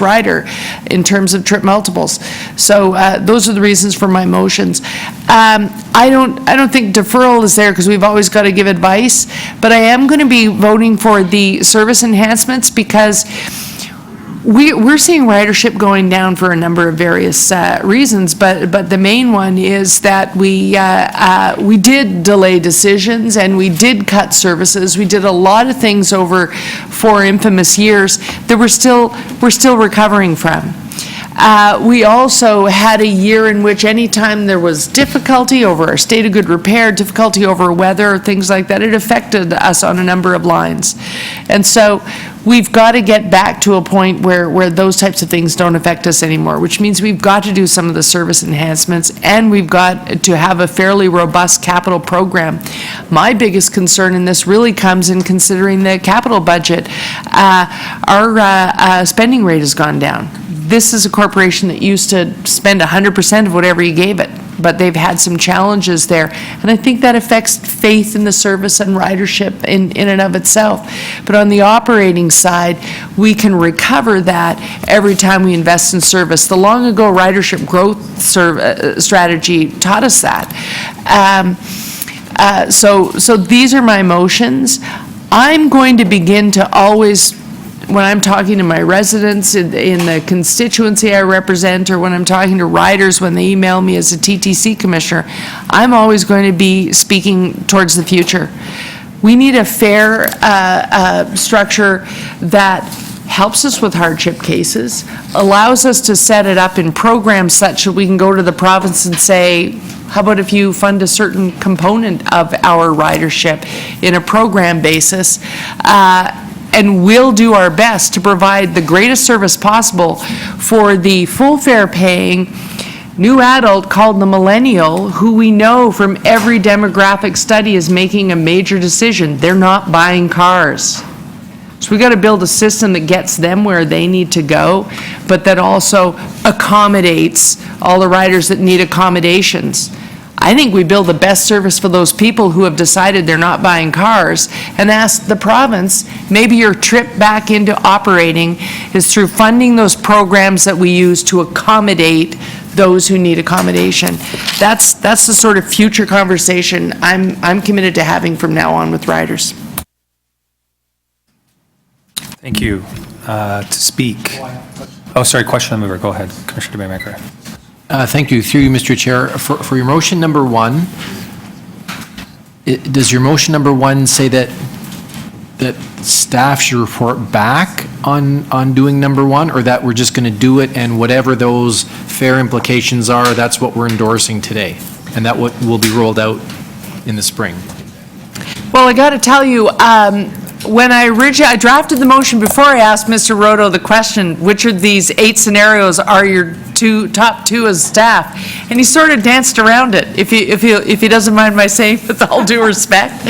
rider in terms of trip multiples. So those are the reasons for my motions. I don't think deferral is there because we've always got to give advice, but I am going to be voting for the service enhancements because we're seeing ridership going down for a number of various reasons, but the main one is that we did delay decisions and we did cut services. We did a lot of things over 4 infamous years that we're still recovering from. We also had a year in which anytime there was difficulty over our state of good repair, difficulty over weather, things like that, it affected us on a number of lines. And so we've got to get back to a point where those types of things don't affect us anymore, which means we've got to do some of the service enhancements and we've got to have a fairly robust capital program. My biggest concern in this really comes in considering the capital budget. Our spending rate has gone down. This is a corporation that used to spend 100% of whatever you gave it, but they've had some challenges there. And I think that affects faith in the service and ridership in and of itself. But on the operating side, we can recover that every time we invest in service. The long ago ridership growth strategy taught us that. So these are my motions. I'm going to begin to always when I'm talking to my residents in the constituency I represent, or when I'm talking to riders when they email me as a TTC commissioner, I'm always going to be speaking towards the future. We need a fair structure that helps us with hardship cases, allows us to set it up in programs such that we can go to the province and say, how about if you fund a certain component of our ridership in a program basis? And we'll do our best to provide the greatest service possible for the full fare paying new adult called the millennial, who we know from every demographic study is making a major decision. They're not buying cars. So we got to build a system that gets them where they need to go, but that also accommodates all the riders that need accommodations. I think we build the best service for those people who have decided they're not buying cars, and ask the province, maybe your trip back into operating is through funding those programs that we use to accommodate those who need accommodation. That's the sort of future conversation I'm committed to having from now on with riders. Thank you. To speak. Oh, sorry, question on the mover. Go ahead, Commissioner DeMaymaker. Thank you. Through you, Mr. Chair. For your motion number one, does your motion number one say that staff should report back on doing number one, or that we're just going to do it and whatever those fair implications are, that's what we're endorsing today, and that what will be rolled out in the spring? Well, I got to tell you, when I drafted the motion before I asked Mr. Roto the question, which of these 8 scenarios are your top two as staff? And he sort of danced around it, if he doesn't mind my saying, with all due respect.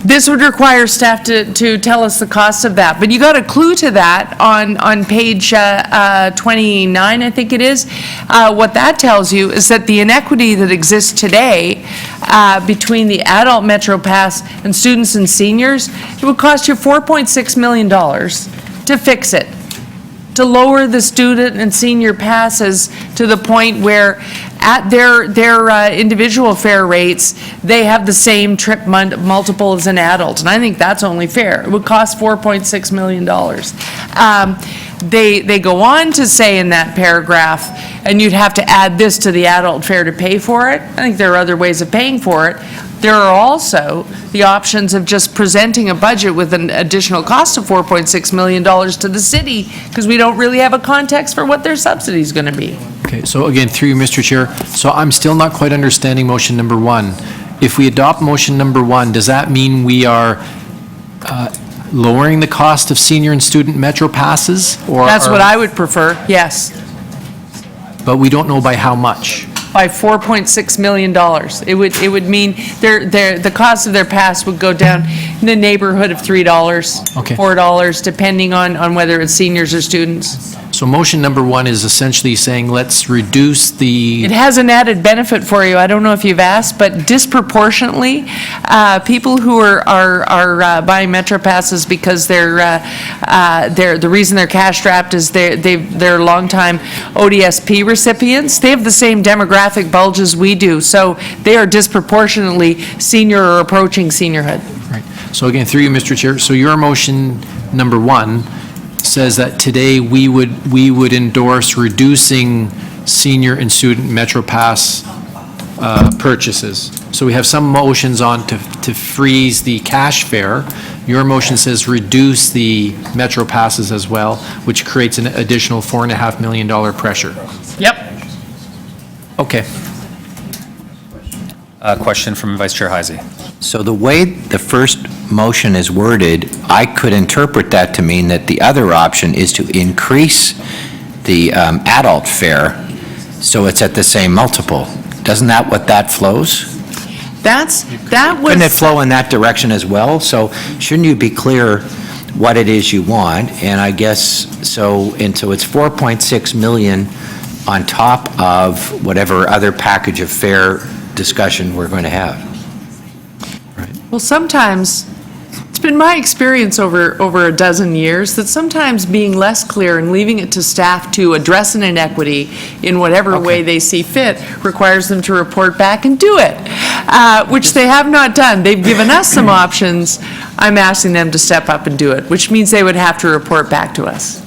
This would require staff to tell us the cost of that. But you got a clue to that on page 29, I think it is. What that tells you is that the inequity that exists today between the adult Metro Pass and students and seniors, it would cost you $4.6 million to fix it, to lower the student and senior passes to the point where at their individual fare rates, they have the same trip multiple as an adult. And I think that's only fair. It would cost $4.6 million. They go on to say in that paragraph, and you'd have to add this to the adult fare to pay for it. I think there are other ways of paying for it. There are also the options of just presenting a budget with an additional cost of $4.6 million to the city, because we don't really have a context for what their subsidy is going to be. Okay, so again, through you, Mr. Chair, so I'm still not quite understanding motion number one. If we adopt motion number one, does that mean we are lowering the cost of senior and student Metro passes? Or That's what I would prefer, yes. But we don't know by how much. By $4.6 million. It would mean the cost of their pass would go down in the neighborhood of $3, Okay. $4, depending on whether it's seniors or students. So motion number one is essentially saying, let's reduce the... It has an added benefit for you. I don't know if you've asked, but disproportionately, people who are buying Metro passes because the reason they're cash strapped is they're longtime ODSP recipients. They have the same demographic bulge as we do, so they are disproportionately senior or approaching seniorhood. Right. So again, through you, Mr. Chair, so your motion number one says that today we would endorse reducing senior and student Metro Pass purchases. So we have some motions on to freeze the cash fare. Your motion says reduce the Metro Passes as well, which creates an additional $4.5 million pressure. Yep. Okay. Question from Vice Chair Heisey. So the way the first motion is worded, I could interpret that to mean that the other option is to increase the adult fare so it's at the same multiple. Doesn't that what that flows? Couldn't it flow in that direction as well? So shouldn't you be clear what it is you want? And I guess, so it's 4.6 million on top of whatever other package of fare discussion we're going to have. Well, sometimes, it's been my experience over a dozen years that sometimes being less clear and leaving it to staff to address an inequity in whatever way they see fit requires them to report back and do it. which they have not done. They've given us some options. I'm asking them to step up and do it, which means they would have to report back to us.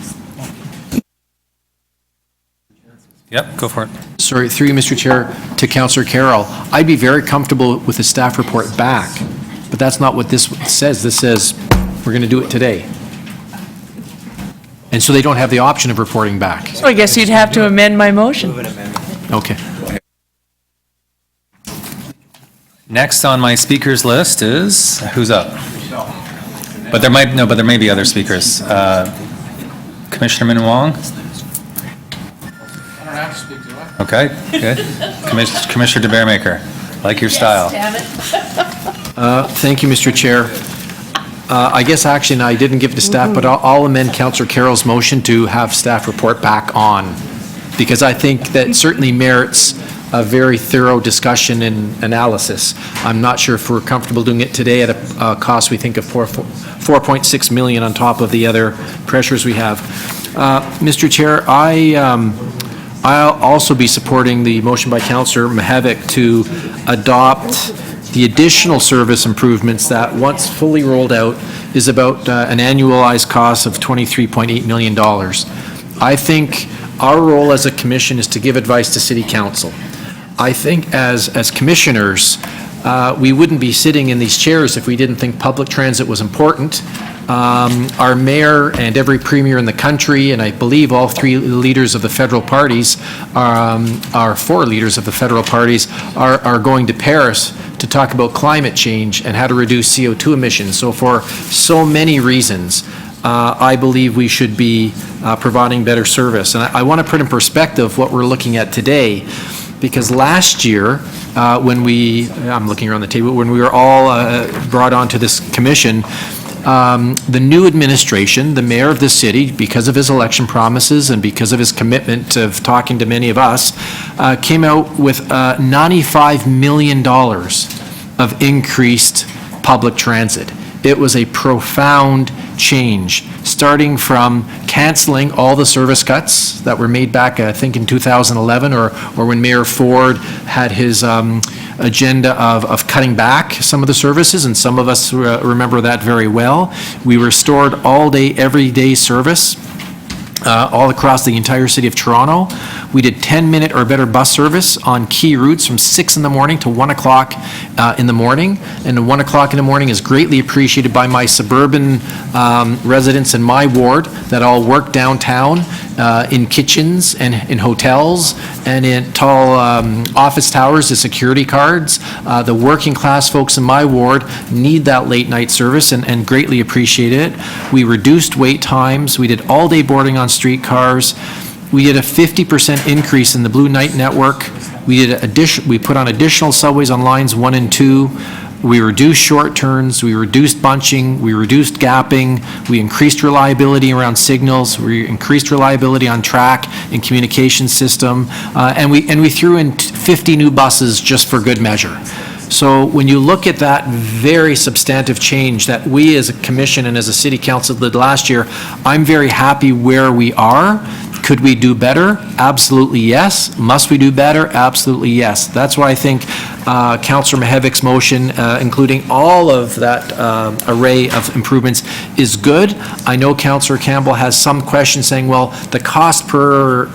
Yep, go for it. Sorry, through you, Mr. Chair, to Councillor Carroll. I'd be very comfortable with the staff report back, but that's not what this says. This says we're going to do it today. And so they don't have the option of reporting back. So I guess you'd have to amend my motion. Okay. Next on my speakers list is, who's up? But there may be other speakers. Commissioner Min Wong? I don't have to speak, do I? Okay, good. Commissioner DeBearmaker, like your style. Thank you, Mr. Chair. I guess actually, I didn't give it to staff, but I'll amend Councillor Carroll's motion to have staff report back on, because I think that certainly merits a very thorough discussion and analysis. I'm not sure if we're comfortable doing it today at a cost we think of 4.6 million on top of the other pressures we have. Mr. Chair, I'll also be supporting the motion by Councillor Mihevc to adopt the additional service improvements that, once fully rolled out, is about an annualized cost of $23.8 million. I think our role as a commission is to give advice to City Council. I think as commissioners, we wouldn't be sitting in these chairs if we didn't think public transit was important. Our mayor and every premier in the country, and I believe all three leaders of the federal parties, our four leaders of the federal parties, are going to Paris to talk about climate change and how to reduce CO2 emissions. So for so many reasons, I believe we should be providing better service. And I want to put in perspective what we're looking at today, because last year, I'm looking around the table, when we were all brought onto this commission, the new administration, the mayor of the city, because of his election promises and because of his commitment of talking to many of us, came out with $95 million of increased public transit. It was a profound change, starting from canceling all the service cuts that were made back, I think, in 2011, or when Mayor Ford had his agenda of cutting back some of the services, and some of us remember that very well. We restored all-day, everyday service all across the entire city of Toronto. We did 10-minute or better bus service on key routes from 6 in the morning to 1 o'clock in the morning. And 1 o'clock in the morning is greatly appreciated by my suburban residents in my ward that all work downtown in kitchens and in hotels and in tall office towers, the security cards. The working class folks in my ward need that late night service and greatly appreciate it. We reduced wait times. We did all-day boarding on streetcars. We did a 50% increase in the Blue Night network. We put on additional subways on lines 1 and 2. We reduced short turns. We reduced bunching. We reduced gapping. We increased reliability around signals. We increased reliability on track and communication system. And we threw in 50 new buses just for good measure. So when you look at that very substantive change that we as a commission and as a city council did last year, I'm very happy where we are. Could we do better? Absolutely yes. Must we do better? Absolutely yes. That's why I think Councillor Mihevc's motion, including all of that array of improvements, is good. I know Councillor Campbell has some questions saying, well, the cost per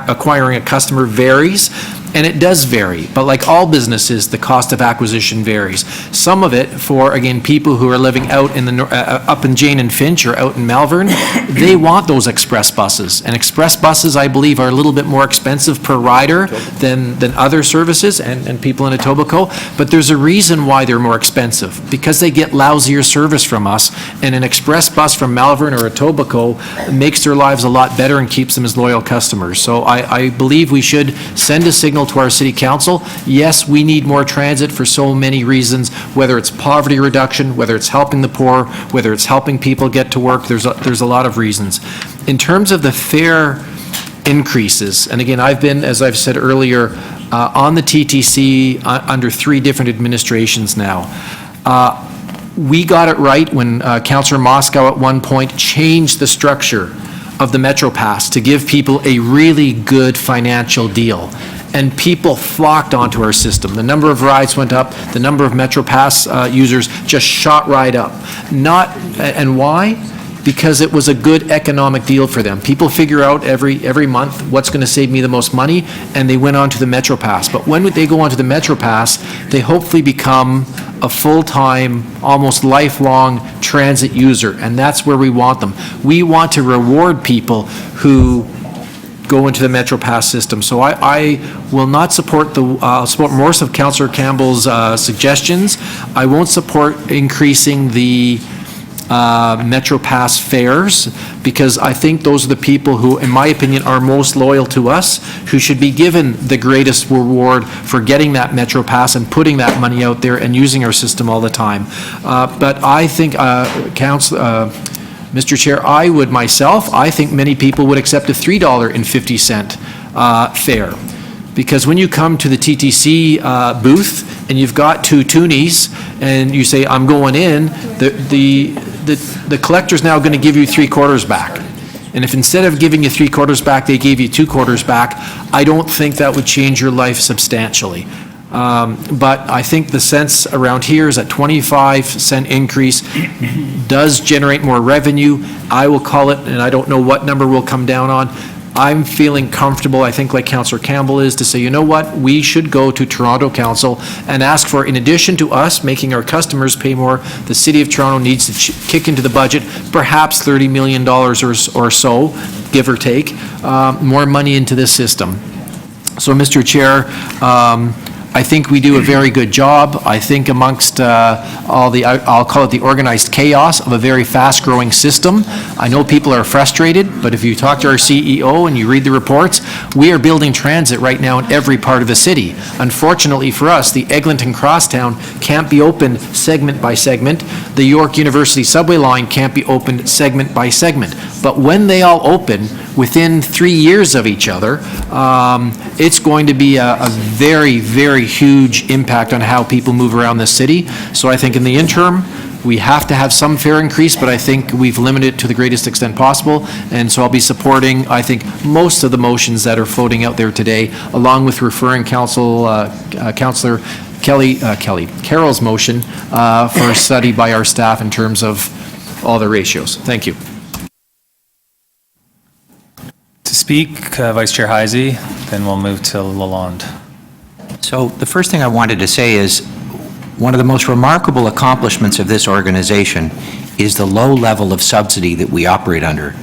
acquiring a customer varies. And it does vary, but like all businesses, the cost of acquisition varies. Some of it for, again, people who are living out in the up in Jane and Finch or out in Malvern, they want those express buses. And express buses, I believe, are a little bit more expensive per rider than other services and people in Etobicoke. But there's a reason why they're more expensive, because they get lousier service from us. And an express bus from Malvern or Etobicoke makes their lives a lot better and keeps them as loyal customers. So I believe we should send a signal to our city council. Yes, we need more transit for so many reasons, whether it's poverty reduction, whether it's helping the poor, whether it's helping people get to work. There's a lot of reasons. In terms of the fare increases, and again, I've been, as I've said earlier, on the TTC under 3 different administrations now. We got it right when Councillor Moscow at one point changed the structure of the Metro Pass to give people a really good financial deal. and people flocked onto our system. The number of rides went up, the number of MetroPass users just shot right up. And why? Because it was a good economic deal for them. People figure out every month what's going to save me the most money, and they went on to the MetroPass. But when they go onto the MetroPass, they hopefully become a full-time, almost lifelong transit user, and that's where we want them. We want to reward people who go into the MetroPass system. So I will not support support most of Councillor Campbell's suggestions. I won't support increasing the MetroPass fares, because I think those are the people who, in my opinion, are most loyal to us, who should be given the greatest reward for getting that MetroPass and putting that money out there and using our system all the time. But I think, Mr. Chair, I think many people would accept a $3.50 fare. Because when you come to the TTC booth and you've got two toonies and you say, I'm going in, the collector's now going to give you 3/4 back. And if instead of giving you 3/4 back, they gave you 2/4 back, I don't think that would change your life substantially. But I think the sense around here is that 25-cent increase does generate more revenue. I will call it, and I don't know what number we'll come down on, I'm feeling comfortable, I think like Councillor Campbell is, to say, you know what, we should go to Toronto Council and ask for, in addition to us making our customers pay more, the City of Toronto needs to kick into the budget perhaps $30 million or so, give or take, more money into this system. So, Mr. Chair, I think we do a very good job. I think amongst all the, I'll call it the organized chaos of a very fast-growing system, I know people are frustrated, but if you talk to our CEO and you read the reports, we are building transit right now in every part of the city. Unfortunately for us, the Eglington Crosstown can't be opened segment by segment. The York University subway line can't be opened segment by segment. But when they all open, within 3 years of each other, it's going to be a very, very huge impact on how people move around this city. So I think in the interim, we have to have some fare increase, but I think we've limited it to the greatest extent possible. And so I'll be supporting, I think, most of the motions that are floating out there today, along with referring Councillor Carroll's motion for a study by our staff in terms of all the ratios. Thank you. To speak, Vice Chair Heisey, then we'll move to Lalonde. So the first thing I wanted to say is one of the most remarkable accomplishments of this organization is the low level of subsidy that we operate under.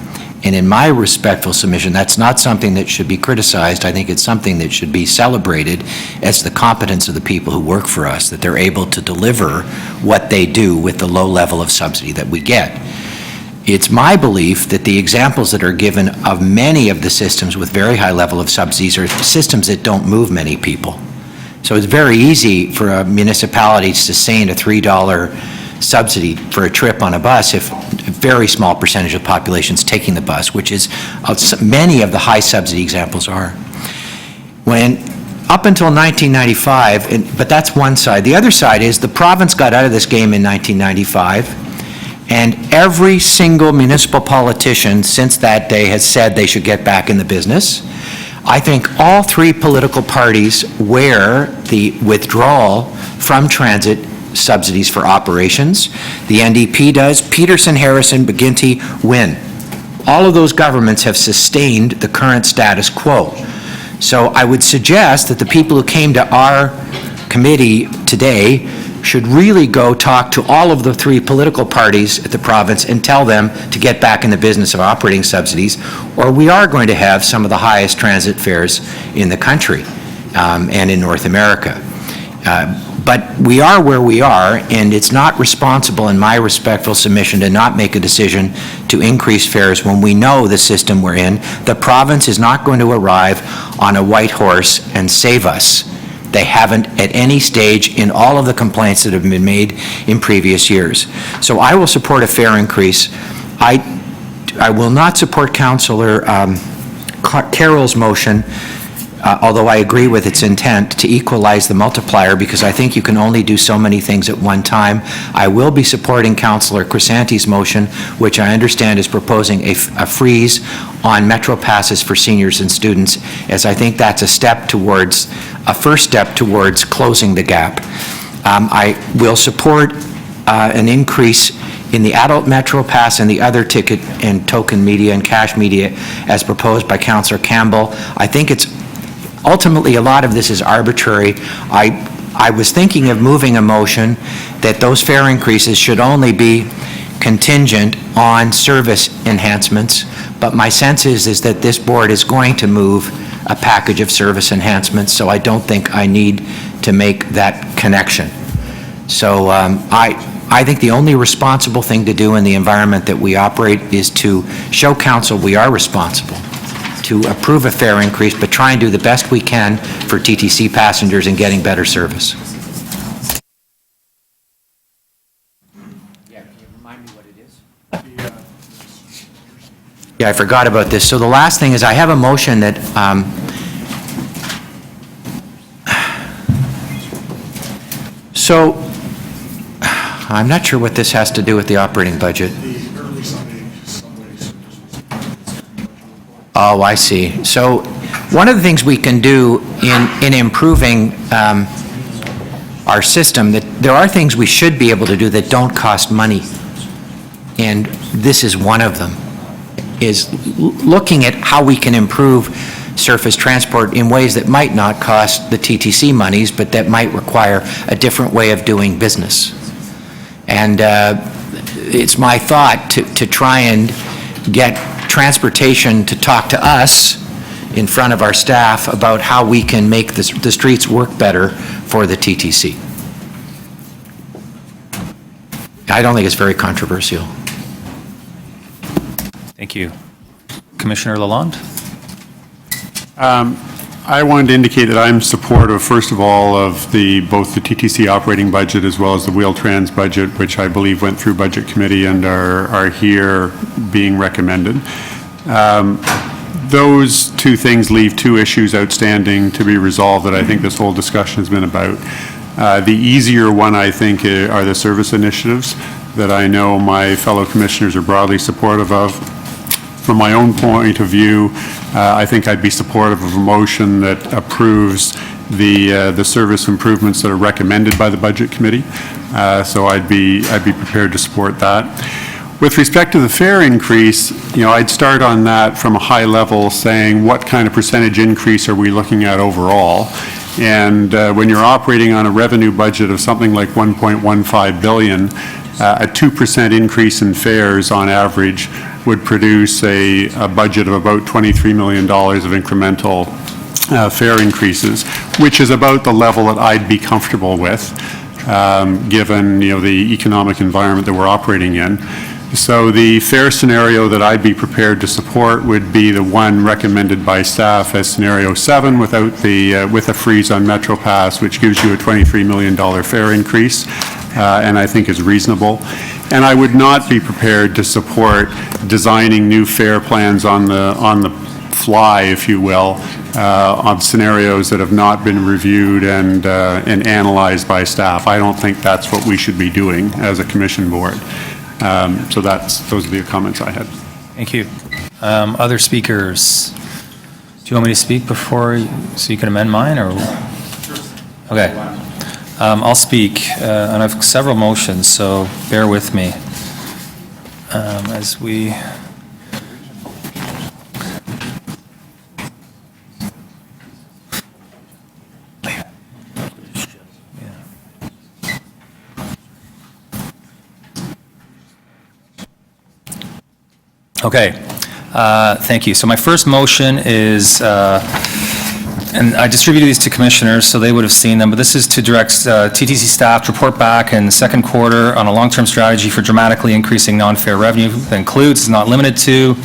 And in my respectful submission, that's not something that should be criticized. I think it's something that should be celebrated as the competence of the people who work for us, that they're able to deliver what they do with the low level of subsidy that we get. It's my belief that the examples that are given of many of the systems with very high level of subsidies are systems that don't move many people. So it's very easy for a municipality to sustain a $3 subsidy for a trip on a bus if a very small percentage of the population is taking the bus, which is many of the high subsidy examples are. When up until 1995, but that's one side. The other side is the province got out of this game in 1995, and every single municipal politician since that day has said they should get back in the business. I think all three political parties wear the withdrawal from transit subsidies for operations. The NDP does. Peterson, Harrison, McGuinty, Wynne. All of those governments have sustained the current status quo. So I would suggest that the people who came to our committee today should really go talk to all of the three political parties at the province and tell them to get back in the business of operating subsidies, or we are going to have some of the highest transit fares in the country and in North America. But we are where we are, and it's not responsible, in my respectful submission, to not make a decision to increase fares when we know the system we're in. The province is not going to arrive on a white horse and save us. They haven't at any stage in all of the complaints that have been made in previous years. So I will support a fare increase. I will not support Councillor Carroll's motion although I agree with its intent to equalize the multiplier, because I think you can only do so many things at one time. I will be supporting Councillor Crisanti's motion, which I understand is proposing a freeze on Metro passes for seniors and students, as I think that's a first step towards closing the gap. I will support an increase in the adult Metro Pass and the other ticket and token media and cash media as proposed by Councillor Campbell. I think it's, ultimately, a lot of this is arbitrary. I was thinking of moving a motion that those fare increases should only be contingent on service enhancements, but my sense is that this board is going to move a package of service enhancements, so I don't think I need to make that connection. So I think the only responsible thing to do in the environment that we operate is to show council we are responsible, to approve a fare increase, but try and do the best we can for TTC passengers in getting better service. Yeah, can you remind me what it is? Yeah, I forgot about this. So the last thing is I have a motion that so I'm not sure what this has to do with the operating budget. Oh, I see. So one of the things we can do in improving our system, that there are things we should be able to do that don't cost money. And this is one of them, is looking at how we can improve surface transport in ways that might not cost the TTC monies, but that might require a different way of doing business. And it's my thought to try and get transportation to talk to us in front of our staff about how we can make the streets work better for the TTC. I don't think it's very controversial. Thank you. Commissioner Lalonde? I wanted to indicate that I'm supportive, first of all, of both the TTC operating budget as well as the Wheel-Trans budget, which I believe went through Budget Committee and are here being recommended. Those two things leave two issues outstanding to be resolved that I think this whole discussion has been about. The easier one, I think, are the service initiatives that I know my fellow commissioners are broadly supportive of. From my own point of view, I think I'd be supportive of a motion that approves the service improvements that are recommended by the Budget Committee. So I'd be prepared to support that. With respect to the fare increase, I'd start on that from a high level, saying what kind of percentage increase are we looking at overall? And when you're operating on a revenue budget of something like $1.15 billion, a 2% increase in fares on average would produce a budget of about $23 million of incremental fare increases, which is about the level that I'd be comfortable with, given the economic environment that we're operating in. So the fare scenario that I'd be prepared to support would be the one recommended by staff as scenario 7 with a freeze on Metro Pass, which gives you a $23 million fare increase, and I think is reasonable. And I would not be prepared to support designing new fare plans on the fly, if you will, on scenarios that have not been reviewed and analyzed by staff. I don't think that's what we should be doing as a commission board. So those are the comments I had. Thank you. Other speakers? Do you want me to speak so you can amend mine, or? Okay. I'll speak, and I have several motions, so bear with me as we... Okay, thank you. So my first motion is, and I distributed these to commissioners, so they would have seen them, but this is to direct TTC staff to report back in the second quarter on a long-term strategy for dramatically increasing non-fare revenue that includes, is not limited to,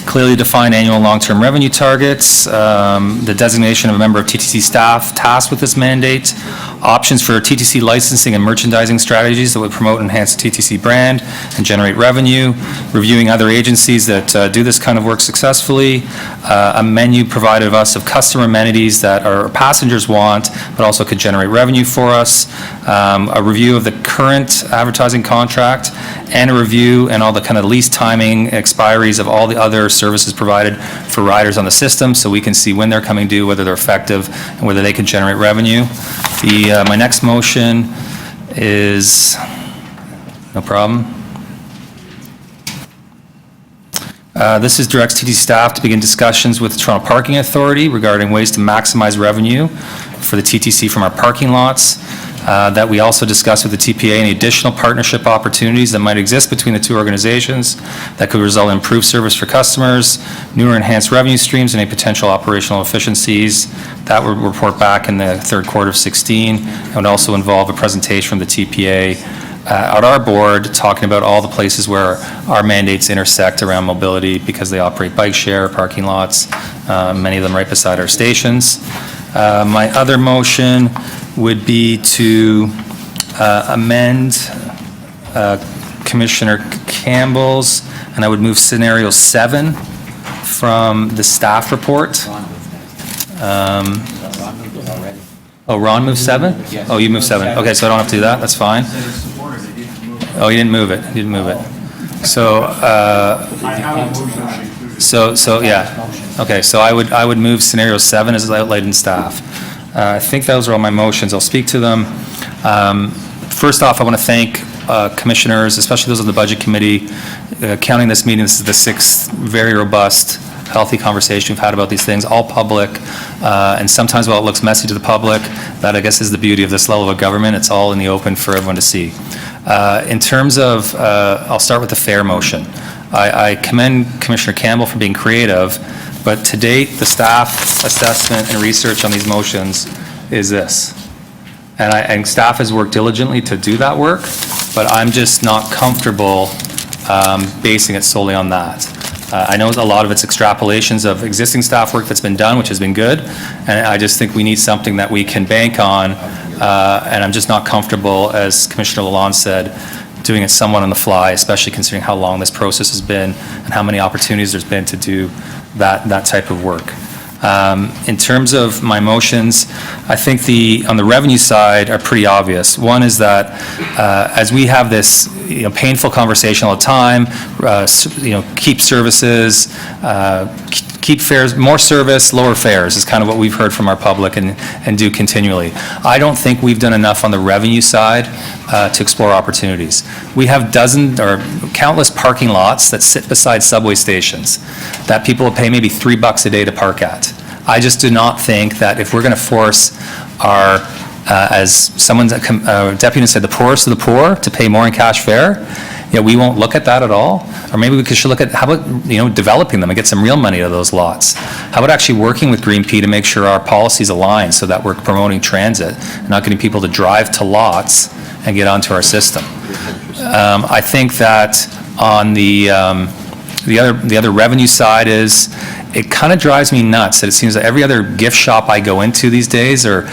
clearly defined annual and long-term revenue targets, the designation of a member of TTC staff tasked with this mandate, options for TTC licensing and merchandising strategies that would promote and enhance the TTC brand and generate revenue, reviewing other agencies that do this kind of work successfully, a menu provided of us of customer amenities that our passengers want, but also could generate revenue for us, a review of the current advertising contract, and a review and all the kind of lease timing expiries of all the other services provided for riders on the system, so we can see when they're coming due, whether they're effective, and whether they can generate revenue. My next motion is, no problem. This is directs TTC staff to begin discussions with the Toronto Parking Authority regarding ways to maximize revenue for the TTC from our parking lots. That we also discuss with the TPA any additional partnership opportunities that might exist between the two organizations that could result in improved service for customers, newer enhanced revenue streams, and any potential operational efficiencies. That would report back in the third quarter of 2016. It would also involve a presentation from the TPA at our board talking about all the places where our mandates intersect around mobility because they operate bike share, parking lots, many of them right beside our stations. My other motion would be to amend Commissioner Campbell's, and I would move scenario 7 from the staff report. Oh, Ron moved 7? Oh, you moved 7. Okay, so I don't have to do that, that's fine. Oh, you didn't move it, you didn't move it. So, yeah. Okay, so I would move scenario 7 as outlined in staff. I think those are all my motions. I'll speak to them. First off, I want to thank commissioners, especially those on the Budget Committee. Counting this meeting, this is the 6th very robust, healthy conversation we've had about these things, all public, and sometimes while it looks messy to the public, that I guess is the beauty of this level of government. It's all in the open for everyone to see. In terms of, I'll start with the fare motion. I commend Commissioner Campbell for being creative, but to date, the staff assessment and research on these motions is this. And staff has worked diligently to do that work, but I'm just not comfortable basing it solely on that. I know a lot of it's extrapolations of existing staff work that's been done, which has been good, and I just think we need something that we can bank on, and I'm just not comfortable, as Commissioner Lalonde said, doing it somewhat on the fly, especially considering how long this process has been and how many opportunities there's been to do that type of work. In terms of my motions, I think on the revenue side are pretty obvious. One is that as we have this painful conversation all the time, keep services, keep fares, more service, lower fares is kind of what we've heard from our public and do continually. I don't think we've done enough on the revenue side to explore opportunities. We have countless parking lots that sit beside subway stations that people will pay maybe $3 a day to park at. I just do not think that if we're going to force our, as someone's deputy said, the poorest of the poor to pay more in cash fare, we won't look at that at all. Or maybe we should look at how about developing them and get some real money out of those lots. How about actually working with Green P to make sure our policies align so that we're promoting transit and not getting people to drive to lots and get onto our system. I think that on the other revenue side is, it kind of drives me nuts that it seems that every other gift shop I go into these days, or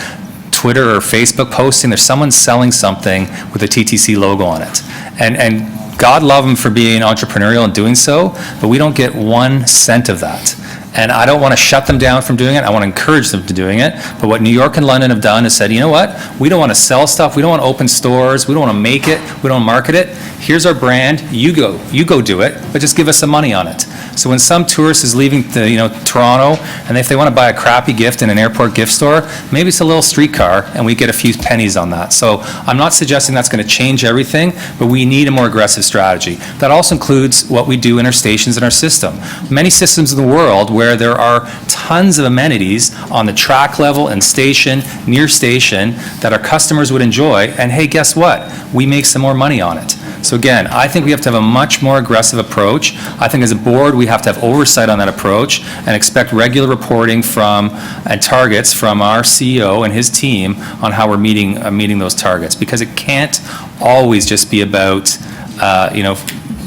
Twitter or Facebook posting, there's someone selling something with a TTC logo on it. And God love them for being entrepreneurial and doing so, but we don't get 1 cent of that. And I don't want to shut them down from doing it. I want to encourage them to doing it. But what New York and London have done is said, you know what? We don't want to sell stuff. We don't want to open stores. We don't want to make it. We don't market it. Here's our brand. You go do it, but just give us some money on it. So when some tourist is leaving Toronto, and if they want to buy a crappy gift in an airport gift store, maybe it's a little streetcar, and we get a few pennies on that. So I'm not suggesting that's going to change everything, but we need a more aggressive strategy. That also includes what we do in our stations and our system. Many systems in the world where there are tons of amenities on the track level and station, near station, that our customers would enjoy, and hey, guess what? We make some more money on it. So again, I think we have to have a much more aggressive approach. I think as a board, we have to have oversight on that approach and expect regular reporting and targets from our CEO and his team on how we're meeting those targets, because it can't always just be about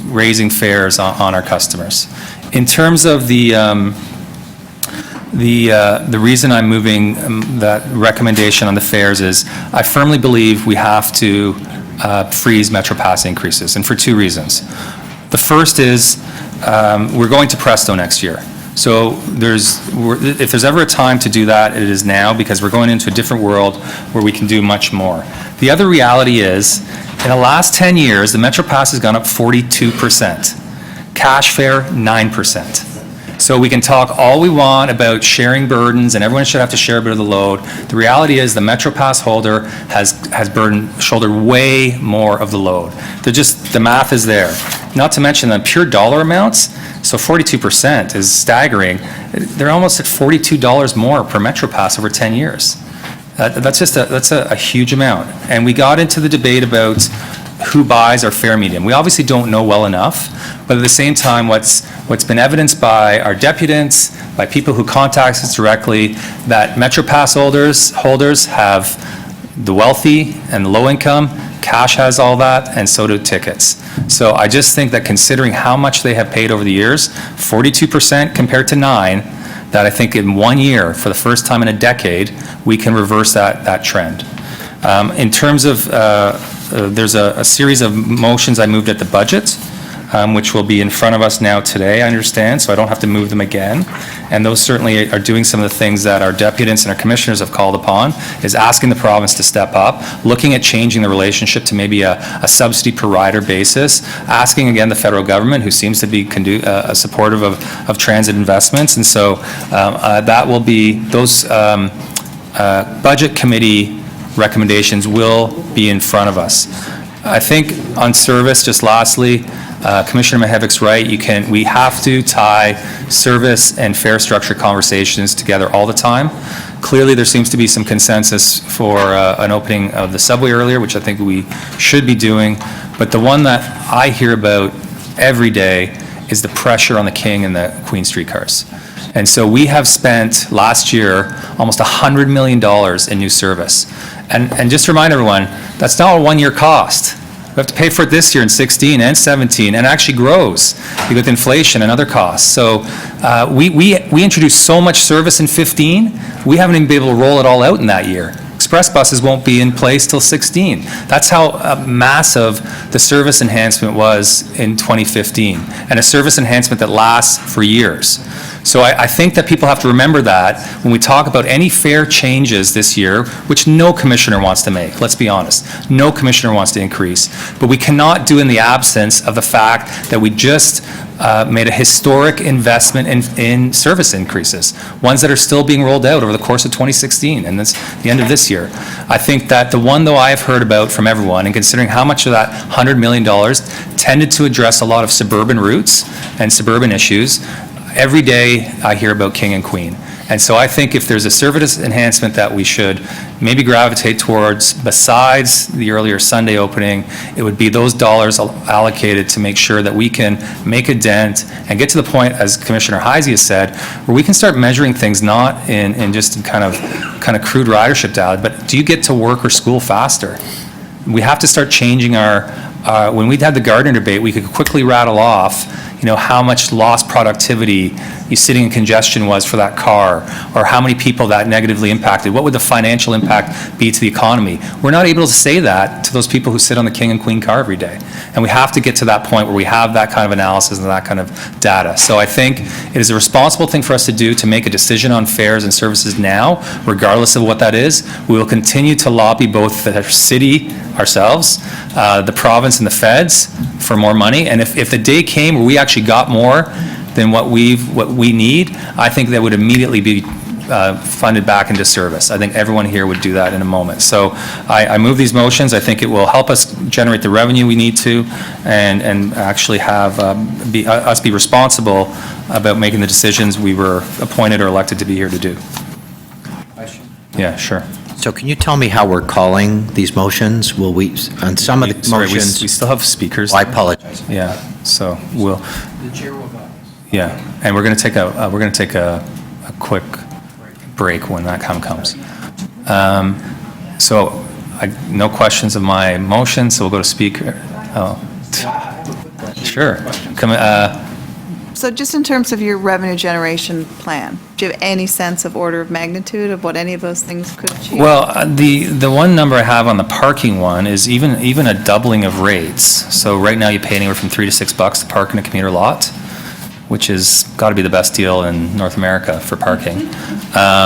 raising fares on our customers. In terms of the reason I'm moving that recommendation on the fares is I firmly believe we have to freeze MetroPass increases, and for two reasons. The first is we're going to Presto next year. So if there's ever a time to do that, it is now, because we're going into a different world where we can do much more. The other reality is, in the last 10 years, the MetroPass has gone up 42%. Cash fare, 9%. So we can talk all we want about sharing burdens, and everyone should have to share a bit of the load. The reality is the MetroPass holder has shouldered way more of the load. The math is there. Not to mention the pure dollar amounts, so 42% is staggering. They're almost at $42 more per MetroPass over 10 years. That's a huge amount. And we got into the debate about who buys our fare medium. We obviously don't know well enough, but at the same time, what's been evidenced by our deputants, by people who contact us directly, that MetroPass holders have the wealthy and the low income. Cash has all that, and so do tickets. So I just think that considering how much they have paid over the years, 42% compared to 9%, that I think in 1 year, for the first time in a decade, we can reverse that trend. In terms of, there's a series of motions I moved at the budget, which will be in front of us now today, I understand, so I don't have to move them again. And those certainly are doing some of the things that our deputants and our commissioners have called upon, is asking the province to step up, looking at changing the relationship to maybe a subsidy per rider basis, asking again the federal government, who seems to be supportive of transit investments. And so that will be, those budget committee recommendations will be in front of us. I think on service, just lastly, Commissioner Mahevik's right. We have to tie service and fare structure conversations together all the time. Clearly, there seems to be some consensus for an opening of the subway earlier, which I think we should be doing. But the one that I hear about every day is the pressure on the King and the Queen streetcars. And so we have spent last year almost $100 million in new service. And just to remind everyone, that's not a one-year cost. We have to pay for it this year in 16 and 17, and it actually grows with inflation and other costs. So we introduced so much service in 15, we haven't even been able to roll it all out in that year. Express buses won't be in place till 16. That's how massive the service enhancement was in 2015, and a service enhancement that lasts for years. So I think that people have to remember that when we talk about any fare changes this year, which no commissioner wants to make, let's be honest. No commissioner wants to increase. But we cannot do in the absence of the fact that we just made a historic investment in service increases, ones that are still being rolled out over the course of 2016 and the end of this year. I think that the one, though, I've heard about from everyone, and considering how much of that $100 million tended to address a lot of suburban routes and suburban issues, every day I hear about King and Queen. And so I think if there's a service enhancement that we should maybe gravitate towards, besides the earlier Sunday opening, it would be those dollars allocated to make sure that we can make a dent and get to the point, as Commissioner Heisey has said, where we can start measuring things not in just kind of crude ridership data, but do you get to work or school faster? We have to start changing when we had the Gardner debate, we could quickly rattle off how much lost productivity sitting in congestion was for that car, or how many people that negatively impacted. What would the financial impact be to the economy? We're not able to say that to those people who sit on the King and Queen car every day. And we have to get to that point where we have that kind of analysis and that kind of data. So I think it is a responsible thing for us to do, to make a decision on fares and services now, regardless of what that is. We will continue to lobby both the city, ourselves, the province and the feds for more money. And if the day came where we actually got more than what we need, I think that would immediately be funded back into service. I think everyone here would do that in a moment. So I move these motions. I think it will help us generate the revenue we need to, and actually have us be responsible about making the decisions we were appointed or elected to be here to do. Yeah, sure. So can you tell me how we're calling these motions? Will we, on some of the motions? We still have speakers. I apologize. Yeah, so we'll. The chair will vote. Yeah, and we're going to take a quick break when that time comes. So no questions of my motion, so we'll go to speaker. Oh, sure. So just in terms of your revenue generation plan, do you have any sense of order of magnitude of what any of those things could achieve? Well, the one number I have on the parking one is even a doubling of rates. So right now you pay anywhere from $3 to $6 to park in a commuter lot, which has got to be the best deal in North America for parking,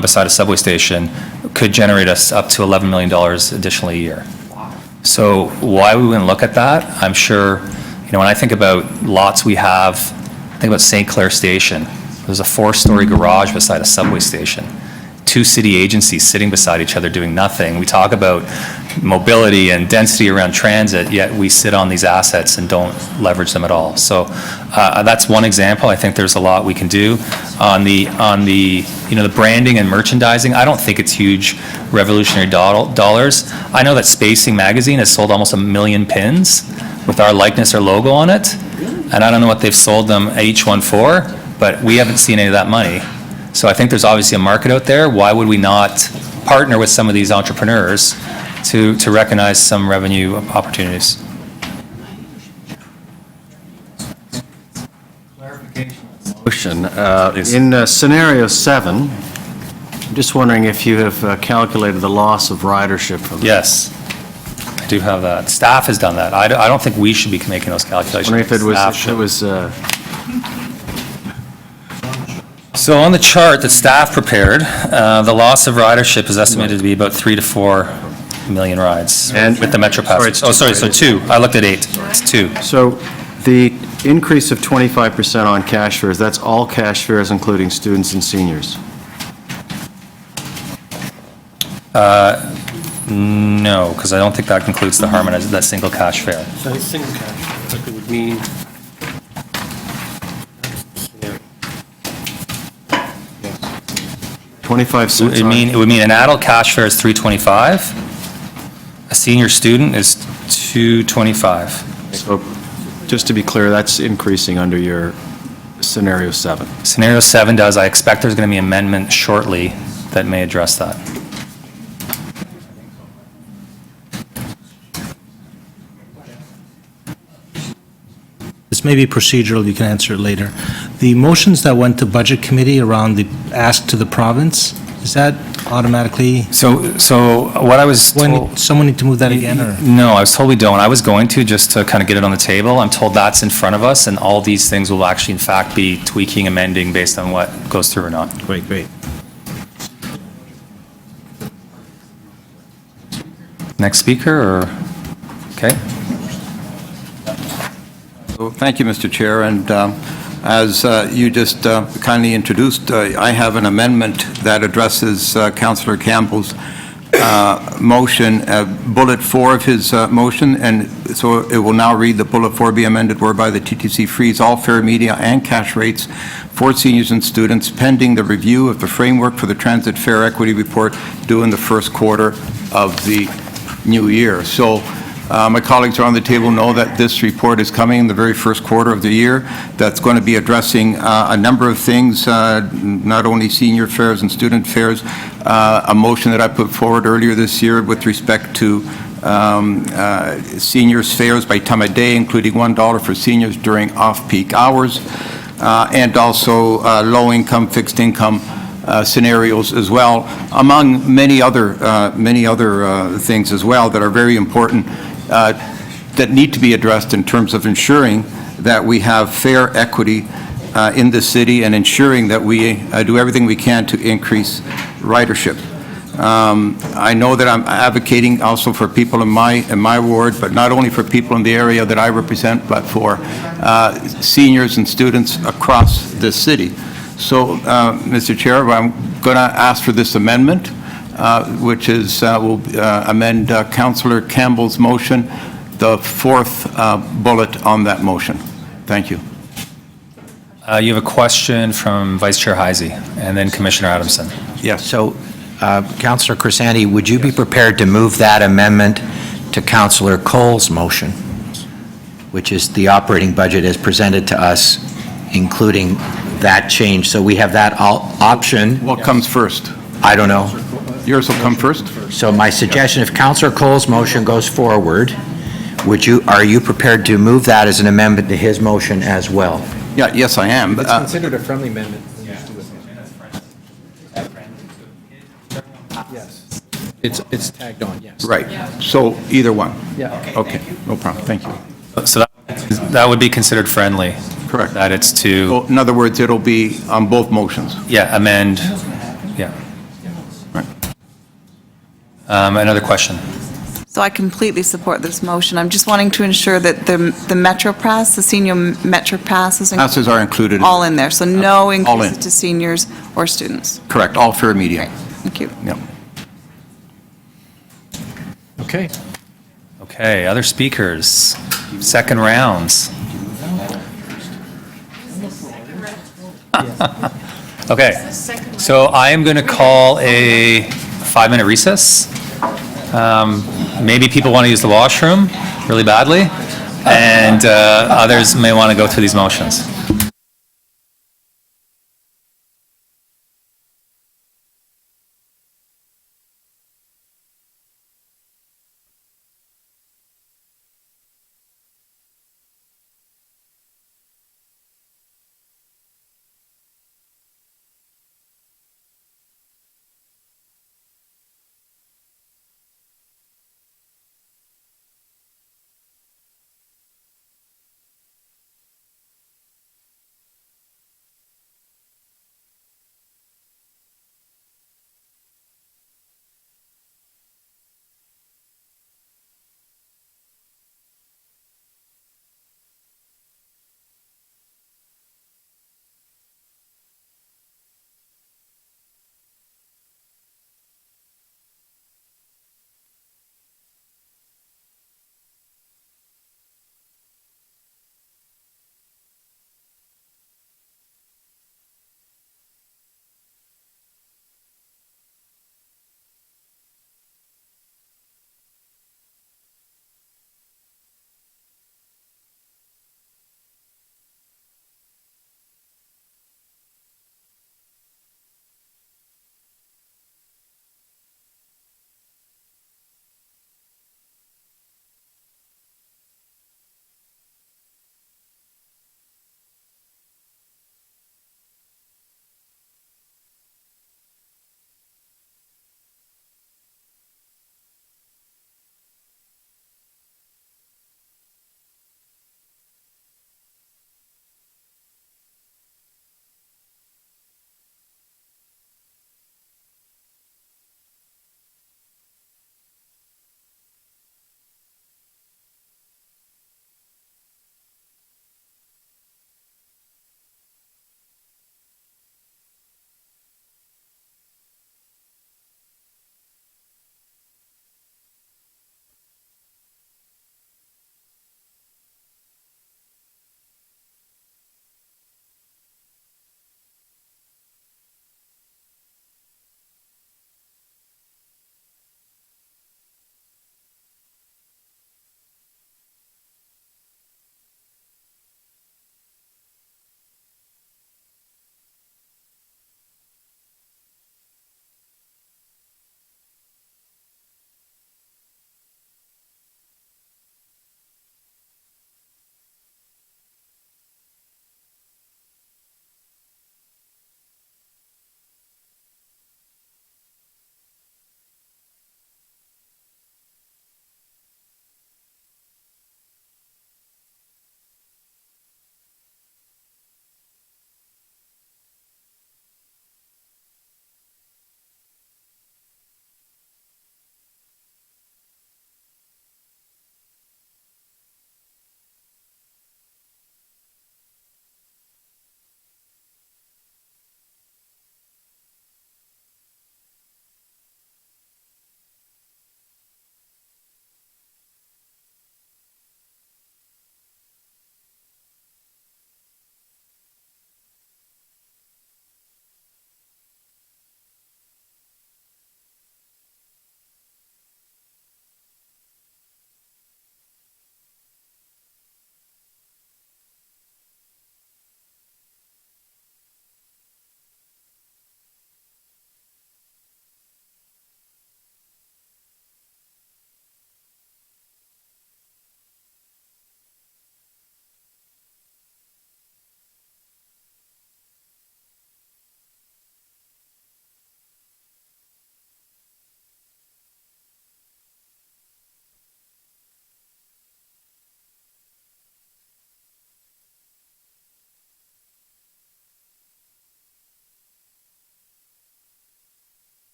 beside a subway station, could generate us up to $11 million additionally a year. So why we wouldn't look at that? I'm sure, when I think about lots we have, think about St. Clair Station. There's a 4-story garage beside a subway station. 2 city agencies sitting beside each other doing nothing. We talk about mobility and density around transit, yet we sit on these assets and don't leverage them at all. So that's one example. I think there's a lot we can do. On the the branding and merchandising, I don't think it's huge revolutionary dollars. I know that Spacing Magazine has sold almost 1 million pins with our likeness or logo on it. And I don't know what they've sold them each one for, but we haven't seen any of that money. So I think there's obviously a market out there. Why would we not partner with some of these entrepreneurs to recognize some revenue opportunities? Motion. In scenario 7, I'm just wondering if you have calculated the loss of ridership from that. Yes, I do have that. Staff has done that. I don't think we should be making those calculations. Wondering if it Staff was, should. So on the chart that staff prepared, the loss of ridership is estimated to be about 3 to 4 million rides with the Metro Pass. So 2. I looked at 8. It's 2. So the increase of 25% on cash fares, that's all cash fares, including students and seniors? No, because I don't think that includes the harmonized, that single cash fare. So I think what it would mean. 25 cents It would mean an adult cash fare is $3.25. A senior student is $2.25. So just to be clear, that's increasing under your scenario 7. Scenario 7 does. I expect there's going to be an amendment shortly that may address that. This may be procedural, you can answer it later. The motions that went to Budget Committee around the ask to the province, is that automatically? So what I was told... Someone need to move that again, or? No, I was told we don't. I was going to, just to kind of get it on the table. I'm told that's in front of us, and all these things will actually, in fact, be tweaking, amending based on what goes through or not. Great. Next speaker, or... Okay. So, thank you, Mr. Chair, and as you just kindly introduced, I have an amendment that addresses Councillor Campbell's motion, bullet 4 of his motion, and so it will now read, the bullet 4 be amended whereby the TTC frees all fare, media, and cash rates for seniors and students pending the review of the framework for the transit fare equity report due in the first quarter of the new year. So my colleagues around the table know that this report is coming in the very first quarter of the year. That's going to be addressing a number of things, not only senior fares and student fares, a motion that I put forward earlier this year with respect to seniors' fares by time of day, including $1 for seniors during off-peak hours, and also low-income, fixed-income scenarios as well, among many other things as well that are very important that need to be addressed in terms of ensuring that we have fair equity in the city and ensuring that we do everything we can to increase ridership. I know that I'm advocating also for people in my ward, but not only for people in the area that I represent, but for seniors and students across the city. So, Mr. Chair, I'm going to ask for this amendment, which is, will amend Councillor Campbell's motion, the 4th bullet on that motion. Thank you. You have a question from Vice Chair Heisey, and then Commissioner Adamson. Yes. So, Councillor Crisanti, would you be prepared to move that amendment to Councillor Cole's motion, which is the operating budget as presented to us, including that change? So we have that option. What comes first? I don't know. Yours will come first? So my suggestion, if Councillor Cole's motion goes forward, are you prepared to move that as an amendment to his motion as well? Yeah, yes, I am. It's considered a friendly amendment. Yes. It's tagged on, yes. Right, so either one. Yeah. Okay, no problem, thank you. So that would be considered friendly? Correct. That it's to, So, in other words, it'll be on both motions. yeah, amend, yeah. Right. Another question? So I completely support this motion. I'm just wanting to ensure that the Metro Pass, the senior Metro Pass is Passes are included. all in there, so no All in. increases to seniors or students. Correct, all fare median. Thank you. Yep. Okay. Okay, other speakers? Second rounds? Okay, so I am going to call a 5-minute recess. Maybe people want to use the washroom really badly, and others may want to go through these motions.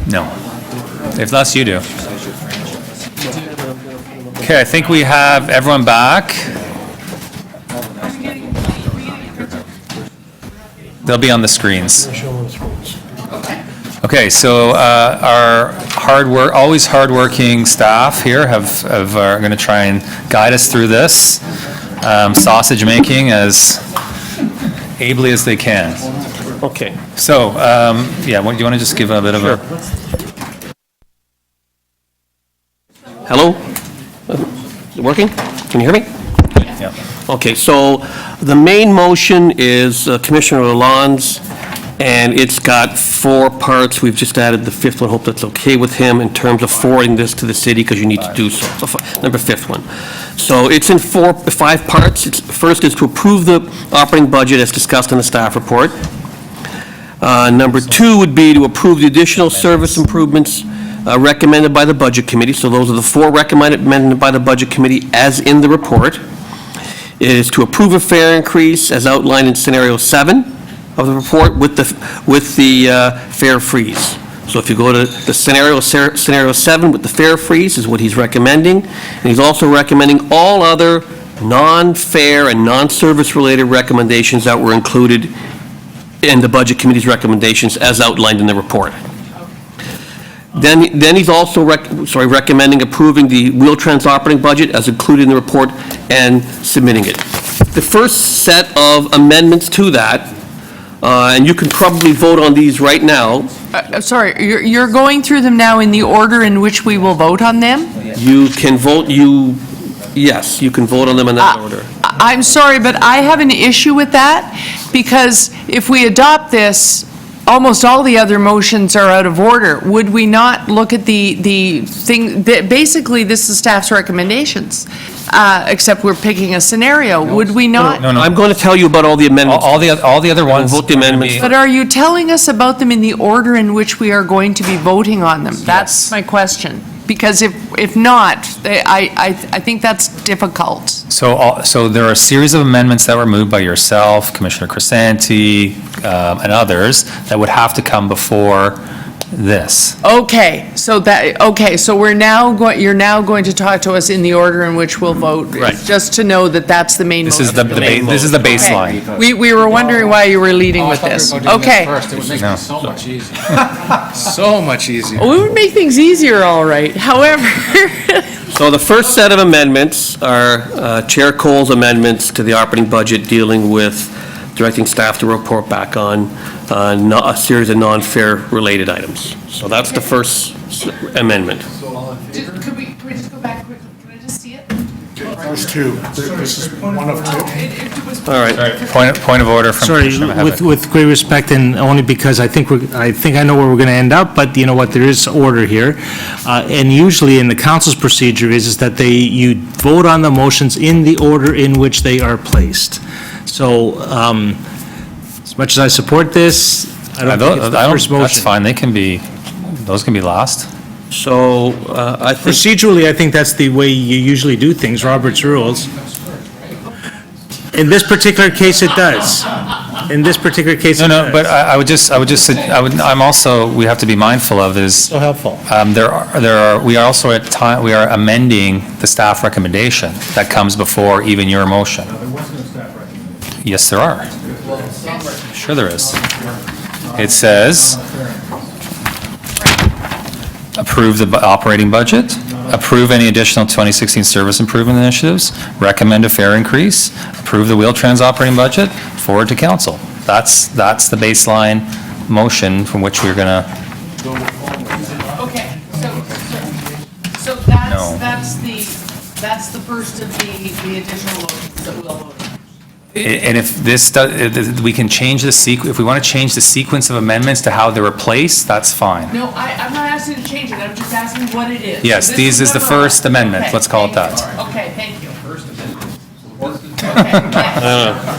No. If that's you do. Okay, I think we have everyone back. They'll be on the screens. Okay, so our always hardworking staff here are going to try and guide us through this sausage making as ably as they can. Okay. So, yeah, do you want to just give a bit of a... Hello? Is it working? Can you hear me? Yeah. Okay, so the main motion is Commissioner Lalonde's, and it's got 4 parts. We've just added the 5th one. Hope that's okay with him in terms of forwarding this to the city, because you need to do so. So number 5th one. So it's in 5 parts. First is to approve the operating budget as discussed in the staff report. Number 2 would be to approve the additional service improvements recommended by the Budget Committee. So those are the 4 recommended by the Budget Committee as in the report. It is to approve a fare increase as outlined in scenario 7 of the report with the fare freeze. So if you go to the scenario 7 with the fare freeze is what he's recommending. And he's also recommending all other non-fare and non-service related recommendations that were included in the Budget Committee's recommendations as outlined in the report. Then he's also recommending approving the Wheel-Trans operating budget as included in the report and submitting it. The first set of amendments to that, and you can probably vote on these right now. Sorry, you're going through them now in the order in which we will vote on them? You can vote, yes, you can vote on them in that order. I'm sorry, but I have an issue with that, because if we adopt this, almost all the other motions are out of order. Would we not look at the thing, basically, this is staff's recommendations, except we're picking a scenario. Would we not? No. I'm going to tell you about all the amendments. All the other ones. Vote the amendments. But are you telling us about them in the order in which we are going to be voting on them? That's my question. Because if not, I think that's difficult. So there are a series of amendments that were moved by yourself, Commissioner Crisanti, and others that would have to come before this. Okay, so you're now going to talk to us in the order in which we'll vote. Right. Just to know that that's the main This motion. is the baseline. Okay. We were wondering why you were leading with this. Okay. It would make it so much easier. So much easier. Well, it would make things easier, all right. However, So the first set of amendments are Chair Cole's amendments to the operating budget dealing with directing staff to report back on a series of non-fare related items. So that's the first amendment. could we just go back quick? Can I just see it? There's 2. This is one of 2. All right. Point of order from Sorry, Commissioner Mahavik. with great respect, and only because I think I know where we're going to end up, but you know what, there is order here. And usually in the council's procedure is that you vote on the motions in the order in which they are placed. So, as much as I support this, I don't think it's the first motion. That's fine, those can be last. So I think Procedurally, I think that's the way you usually do things, Robert's rules. In this particular case, it does. In this particular case, it does. But I'm also, we have to be mindful of is. So helpful. We are amending the staff recommendation that comes before even your motion. Yes, there are. Sure there is. It says, approve the operating budget, approve any additional 2016 service improvement initiatives, recommend a fare increase, approve the Wheel-Trans operating budget, forward to council. That's the baseline motion from which we're going to. Okay, so that's the first of the additional motions that we'll vote on. And if we can change the if we want to change the sequence of amendments to how they were placed, that's fine. No, I'm not asking to change it, I'm just asking what it is. Yes, So this is the what first we're on. amendment, Okay, let's call it thank that. you. Okay, thank you. Okay,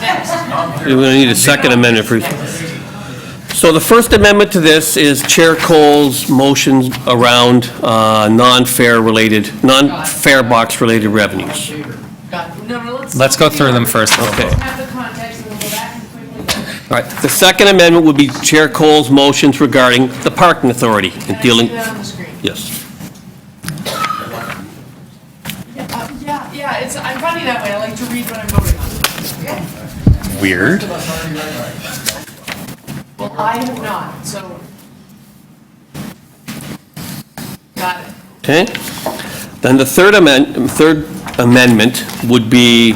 next. we're going to need a second amendment for. So the first amendment to this is Chair Cole's motions around non-fare box related revenues. No, Let's go through them first. Okay. Have the context. All right, the second amendment would be Chair Cole's motions regarding the parking authority and dealing. Yes. Yeah, I'm funny that way. I like to read what I'm voting on. Weird. Well, I have not, so. Got it. Okay? Then the third amendment would be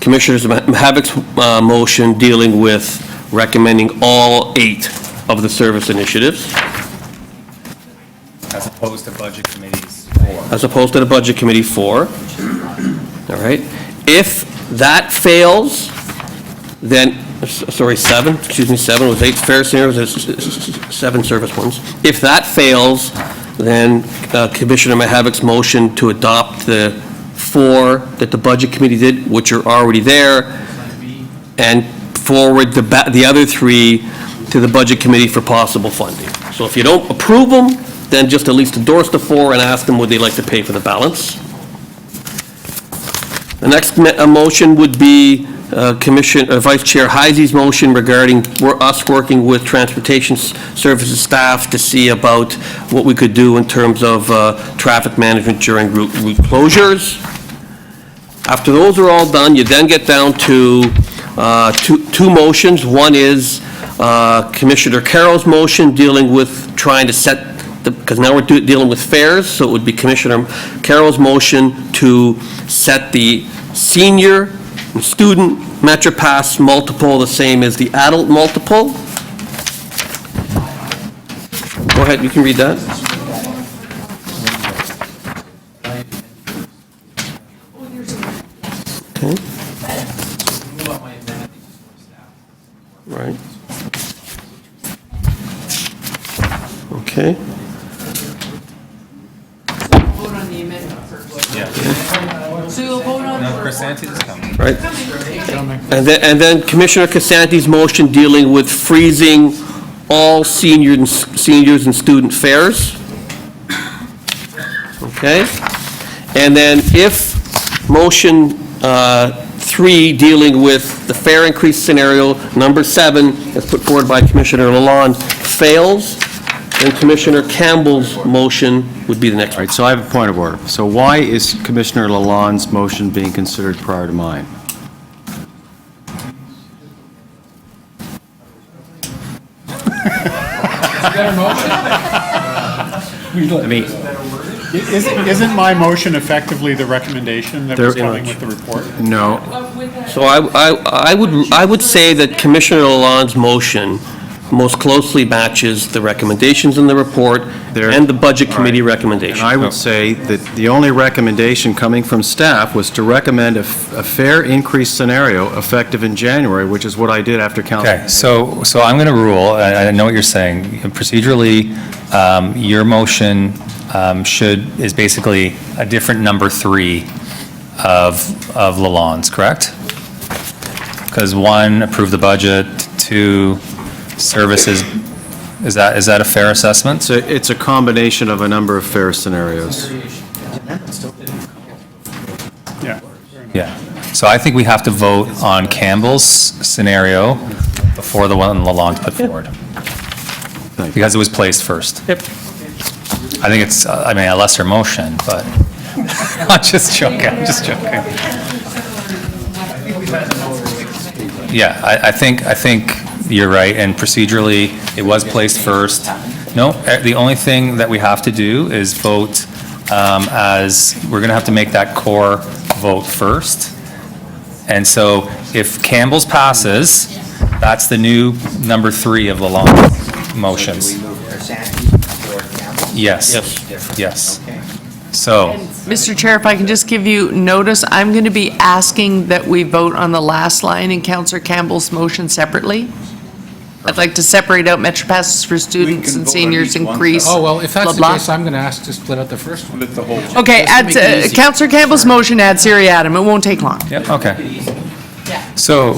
Commissioner Mahavic's motion dealing with recommending all 8 of the service initiatives. As opposed to Budget Committee's 4. As opposed to the Budget Committee 4. All right? If that fails, then, sorry, 7 was 8 fair scenarios, 7 service ones. If that fails, then Commissioner Mahavic's motion to adopt the 4 that the Budget Committee did, which are already there, and forward the other 3 to the Budget Committee for possible funding. So if you don't approve them, then just at least endorse the 4 and ask them would they like to pay for the balance. The next motion would be Vice Chair Heisey's motion regarding us working with Transportation Services staff to see about what we could do in terms of traffic management during route closures. After those are all done, you then get down to two motions. One is Commissioner Carroll's motion dealing with trying to set, because now we're dealing with fares, so it would be Commissioner Carroll's motion to set the senior and student MetroPass multiple the same as the adult multiple. Go ahead, you can read that. Okay. Right. Okay. Vote on the amendment first. Yeah. So you'll vote on No, Chrysanthemum is coming. Right. And then Commissioner Casanti's motion dealing with freezing all seniors and student fares. Okay? And then if motion 3 dealing with the fare increase scenario, number 7, as put forward by Commissioner Lalonde, fails, then Commissioner Campbell's motion would be the next All one. right, so I have a point of order. So why is Commissioner Lalonde's motion being considered prior to mine? I mean, isn't my motion effectively the recommendation that was coming with the report? No. So I would say that Commissioner Lalonde's motion most closely matches the recommendations in the report and the Budget Committee recommendation. And I would say that the only recommendation coming from staff was to recommend a fair increase scenario effective in January, which is what I did after council. Okay, so I'm going to rule, I know what you're saying. Procedurally, your motion is basically a different number 3 of Lalonde's, correct? Because 1, approve the budget, 2, services, is that a fair assessment? It's a combination of a number of fair scenarios. Yeah. Yeah. So I think we have to vote on Campbell's scenario before the one Lalonde put forward. Because it was placed first. Yep. I think it's, a lesser motion, but I'm just joking. Yeah, I think you're right, and procedurally, it was placed first. No, the only thing that we have to do is vote as, we're going to have to make that core vote first. And so if Campbell's passes, that's the new number 3 of Lalonde's motions. Yes. Yes. So, Mr. Chair, if I can just give you notice, I'm going to be asking that we vote on the last line in Councillor Campbell's motion separately. I'd like to separate out MetroPasses for students and seniors increase. Oh, well, if that's the blah, blah. case, I'm going to ask to split out the first one. Okay, Councillor Campbell's motion adds Siriatum. It won't take long. yeah, okay. So,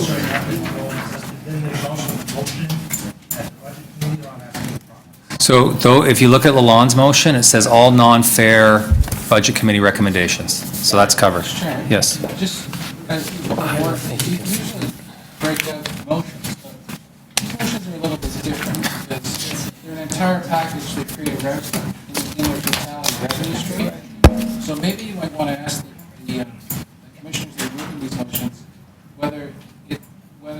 though, if you look at Lalonde's motion, it says all non-fair Budget Committee recommendations. So that's covered. Yes. Just, usually break down the motions. is different, because they're an entire package that create in their totality revenue stream. So maybe you might want to ask the commissioners that are moving these motions whether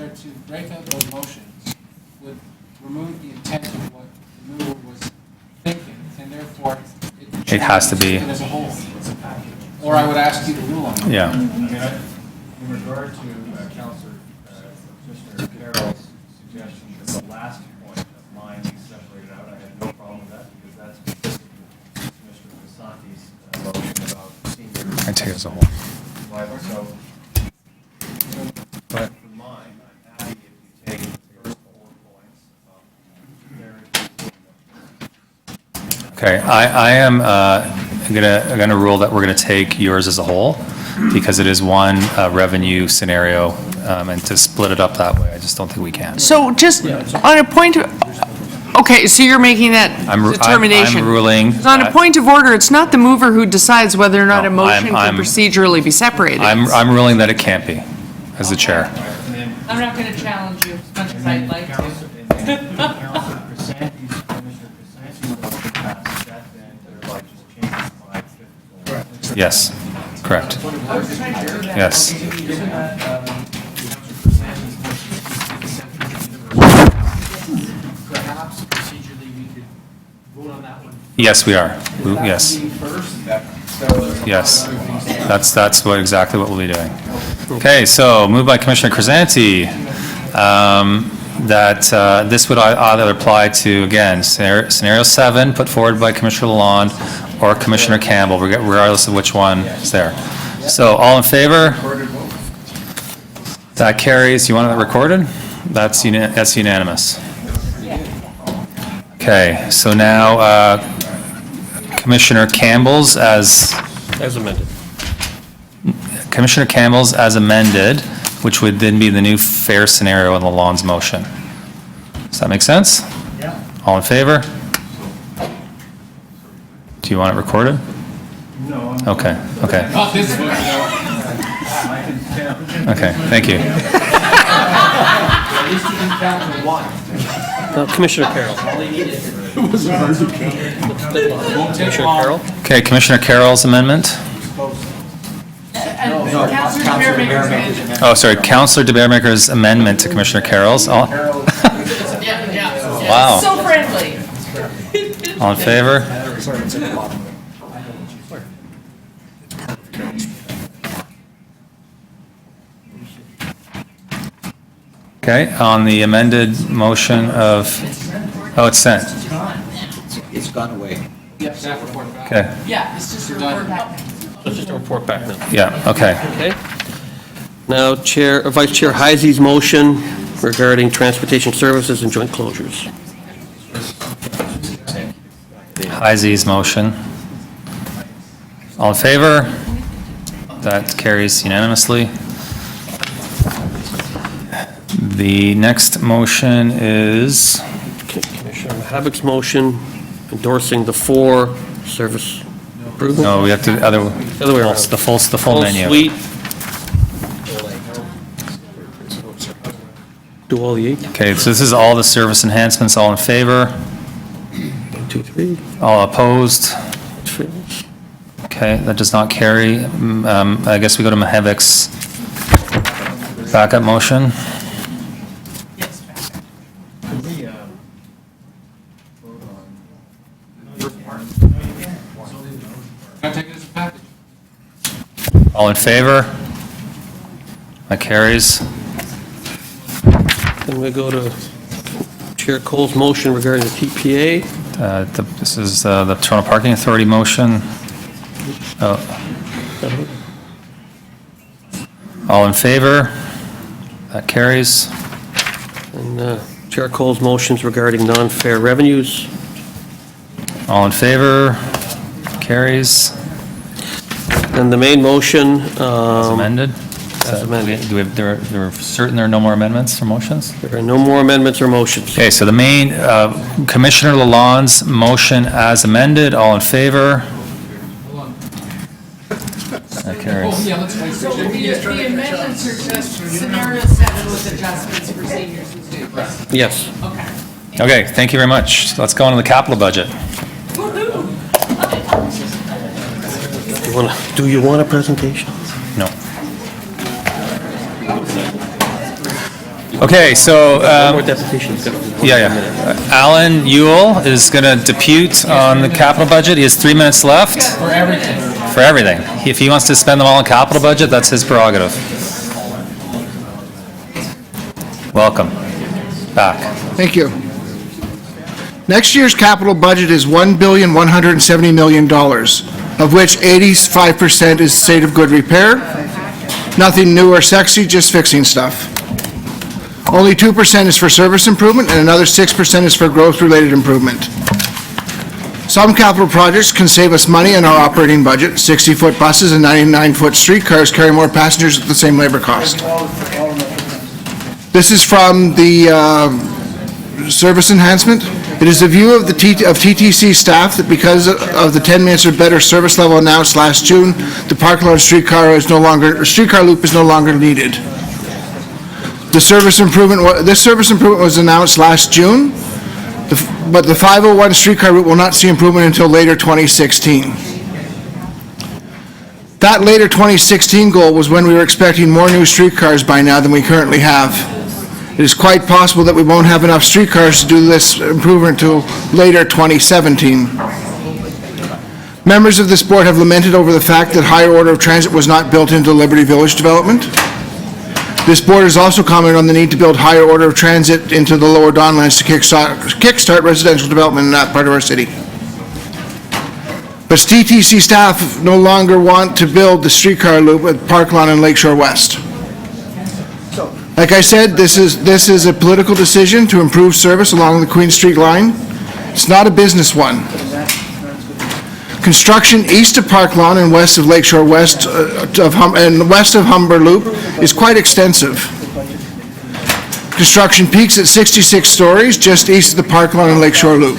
to break out those motions would remove the intent of what the mover was thinking, and therefore It has to be. it as a whole. Or I would ask you to rule on it. Yeah. In regard to Commissioner Carroll's suggestion that the last point of mine be separated out, I have no problem with that because that's consistent with Commissioner Vasanti's motion about seniors. I take it as a whole. But for mine, I'm happy if you take the first 4 points. Okay, I am gonna rule that we're gonna take yours as a whole, because it is one revenue scenario, and to split it up that way, I just don't think we can. So just on a point of, okay, so you're making that determination. I'm ruling. 'Cause on a point of order, it's not the mover who decides whether or not a motion I'm- can procedurally be separated. I'm ruling that it can't be, as the chair. I'm not going to challenge you as much as I'd like to. Yes, correct. Yes. Perhaps procedurally we could vote on that one. Yes, we are. Yes. Yes. That's exactly what we'll be doing. Okay, so moved by Commissioner Krasanti, that this would either apply to, again, scenario 7, put forward by Commissioner Lalonde or Commissioner Campbell, regardless of which one is there. So all in favor? That carries. You want that recorded? That's unanimous. Okay, so now Commissioner Campbell's as amended. Commissioner Campbell's as amended, which would then be the new fair scenario in Lalonde's motion. Does that make sense? Yeah. All in favor? Do you want it recorded? No. Okay, okay. Not this one, I can count. Okay, thank you. At least you can count to 1. Commissioner Carroll. All he needed. Commissioner Carroll? Okay, Commissioner Carroll's amendment. Oh, sorry, Councillor DeBaremaker's amendment to Commissioner Carroll's. Wow. So friendly. All in favor? Okay, on the amended motion of, oh, it's sent. It's gone away. Yep, staff report back. Okay, Yeah, it's just a report back. Let's just report back now. yeah, okay. Okay. Now, Vice Chair Heisey's motion regarding transportation services and joint closures. Heisey's motion. All in favor? That carries unanimously. The next motion is, Commissioner Mahavic's motion endorsing the 4 service improvement. no, we have to, other way around. the full menu. Suite. Do all the 8. Okay, so this is all the service enhancements, all in favor? 1, 2, 3. All opposed? Okay, that does not carry. I guess we go to Mahavic's backup motion. Can I take it as a package? All in favor? That carries. Then we go to Chair Cole's motion regarding the TPA. This is the Toronto Parking Authority motion. Oh. All in favor? That carries. And Chair Cole's motions regarding non-fair revenues. All in favor? Carries. And the main motion. As amended? As amended. Do we have, there are certain there are no more amendments or motions? There are no more amendments or motions. Okay, so the main, Commissioner Lalonde's motion as amended, all in favor? That carries. Yeah, let's wait. So the amendments are just scenario 7 with adjustments for seniors and students? Yes. Okay. Okay, thank you very much. Let's go on to the capital budget. Do you want a presentation? No. Okay, so, One more deputation. Alan Ewell is going to depute on the capital budget. He has 3 minutes left. For everything. For everything. If he wants to spend them all on capital budget, that's his prerogative. Welcome back. Thank you. Next year's capital budget is $1,170 million, of which 85% is state of good repair. Nothing new or sexy, just fixing stuff. Only 2% is for service improvement, and another 6% is for growth-related improvement. Some capital projects can save us money in our operating budget. 60-foot buses and 99-foot streetcars carry more passengers at the same labor cost. This is from the service enhancement. It is the view of TTC staff that because of the 10 minutes or better service level announced last June, the parking lot streetcar loop is no longer needed. This service improvement was announced last June, but the 501 streetcar route will not see improvement until later 2016. That later 2016 goal was when we were expecting more new streetcars by now than we currently have. It is quite possible that we won't have enough streetcars to do this improvement until later 2017. Members of this board have lamented over the fact that higher order of transit was not built into Liberty Village development. This board has also commented on the need to build higher order of transit into the lower Donlands to kickstart residential development in that part of our city. But TTC staff no longer want to build the streetcar loop at Park Lawn and Lakeshore West. Like I said, this is a political decision to improve service along the Queen Street line. It's not a business one. Construction east of Park Lawn and west of Lakeshore West and west of Humber Loop is quite extensive. Construction peaks at 66 stories just east of the Park Lawn and Lakeshore Loop.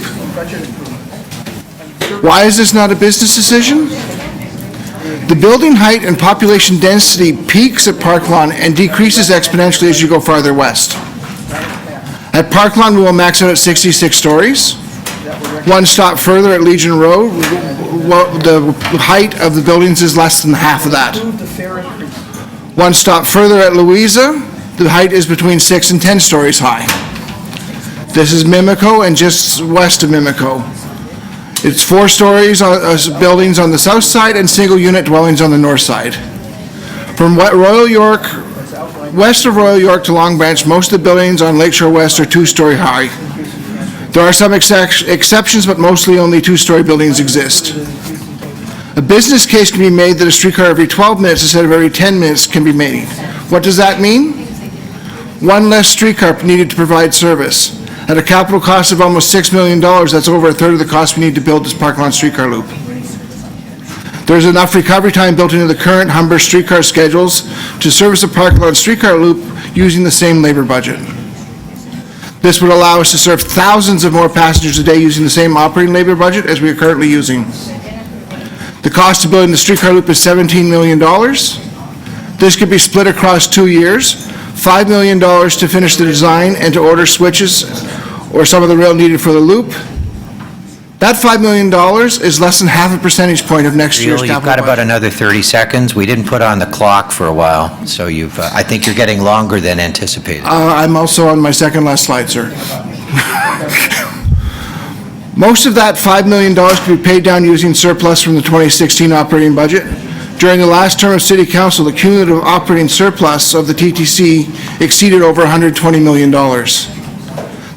Why is this not a business decision? The building height and population density peaks at Park Lawn and decreases exponentially as you go farther west. At Park Lawn, we will max out at 66 stories. One stop further at Legion Road, the height of the buildings is less than half of that. One stop further at Louisa, the height is between 6 and 10 stories high. This is Mimico and just west of Mimico. It's 4 stories buildings on the south side and single-unit dwellings on the north side. From west of Royal York to Long Branch, most of the buildings on Lakeshore West are 2-story high. There are some exceptions, but mostly only 2-story buildings exist. A business case can be made that a streetcar every 12 minutes instead of every 10 minutes can be made. What does that mean? One less streetcar needed to provide service. At a capital cost of almost $6 million, that's over a third of the cost we need to build this Park Lawn streetcar loop. There's enough recovery time built into the current Humber streetcar schedules to service the Park Lawn streetcar loop using the same labor budget. This would allow us to serve thousands of more passengers a day using the same operating labor budget as we are currently using. The cost of building the streetcar loop is $17 million. This could be split across 2 years, $5 million to finish the design and to order switches or some of the rail needed for the loop. That $5 million is less than half a percentage point of next year's capital You've got about budget. another 30 seconds. We didn't put on the clock for a while, so I think you're getting longer than anticipated. I'm also on my second last slide, sir. Most of that $5 million can be paid down using surplus from the 2016 operating budget. During the last term of City Council, the cumulative operating surplus of the TTC exceeded over $120 million.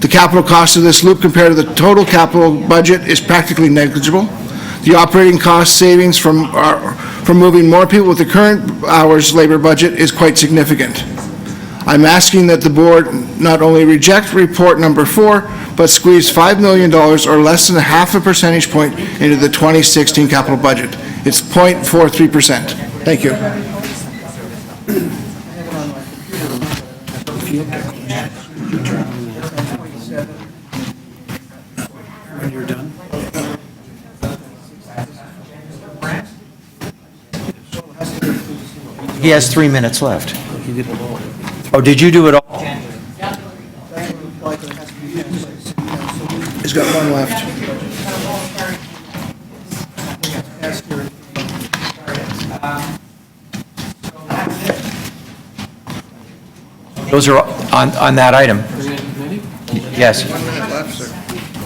The capital cost of this loop compared to the total capital budget is practically negligible. The operating cost savings from moving more people with the current hours labor budget is quite significant. I'm asking that the board not only reject report number 4, but squeeze $5 million or less than a half a percentage point into the 2016 capital budget. It's 0.43%. Thank you. When you're done. He has 3 minutes left. Oh, did you do it all? He's got one left. Those are on that item. Yes.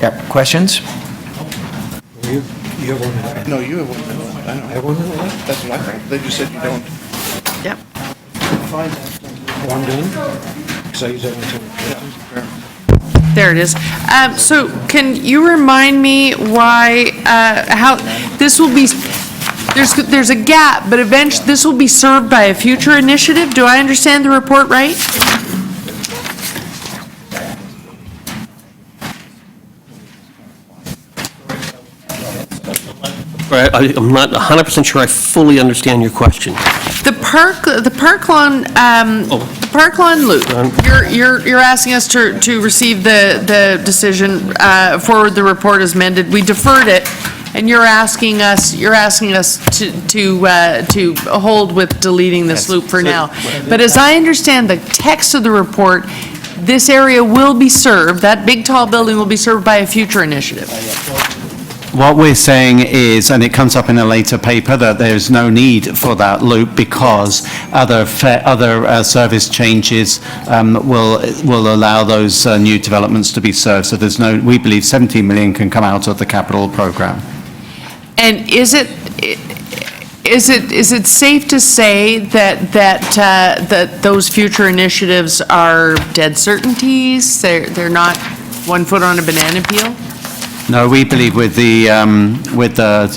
Yep, questions? No, you have 1 minute. I know. I have 1 minute left? That's what I thought. They just said you don't. Yep. There it is. So can you remind me why, how, this will be, there's a gap, but eventually, this will be served by a future initiative? Do I understand the report right? I'm not 100% sure I fully understand your question. The park lawn loop. You're asking us to receive the decision, forward the report as amended. We deferred it, and you're asking us to hold with deleting this loop for now. But as I understand the text of the report, this area will be served, that big tall building will be served by a future initiative. What we're saying is, and it comes up in a later paper, that there's no need for that loop because other service changes will allow those new developments to be served. So there's no, we believe 17 million can come out of the capital program. And is it safe to say that those future initiatives are dead certainties? They're not 1 foot on a banana peel? No, we believe with the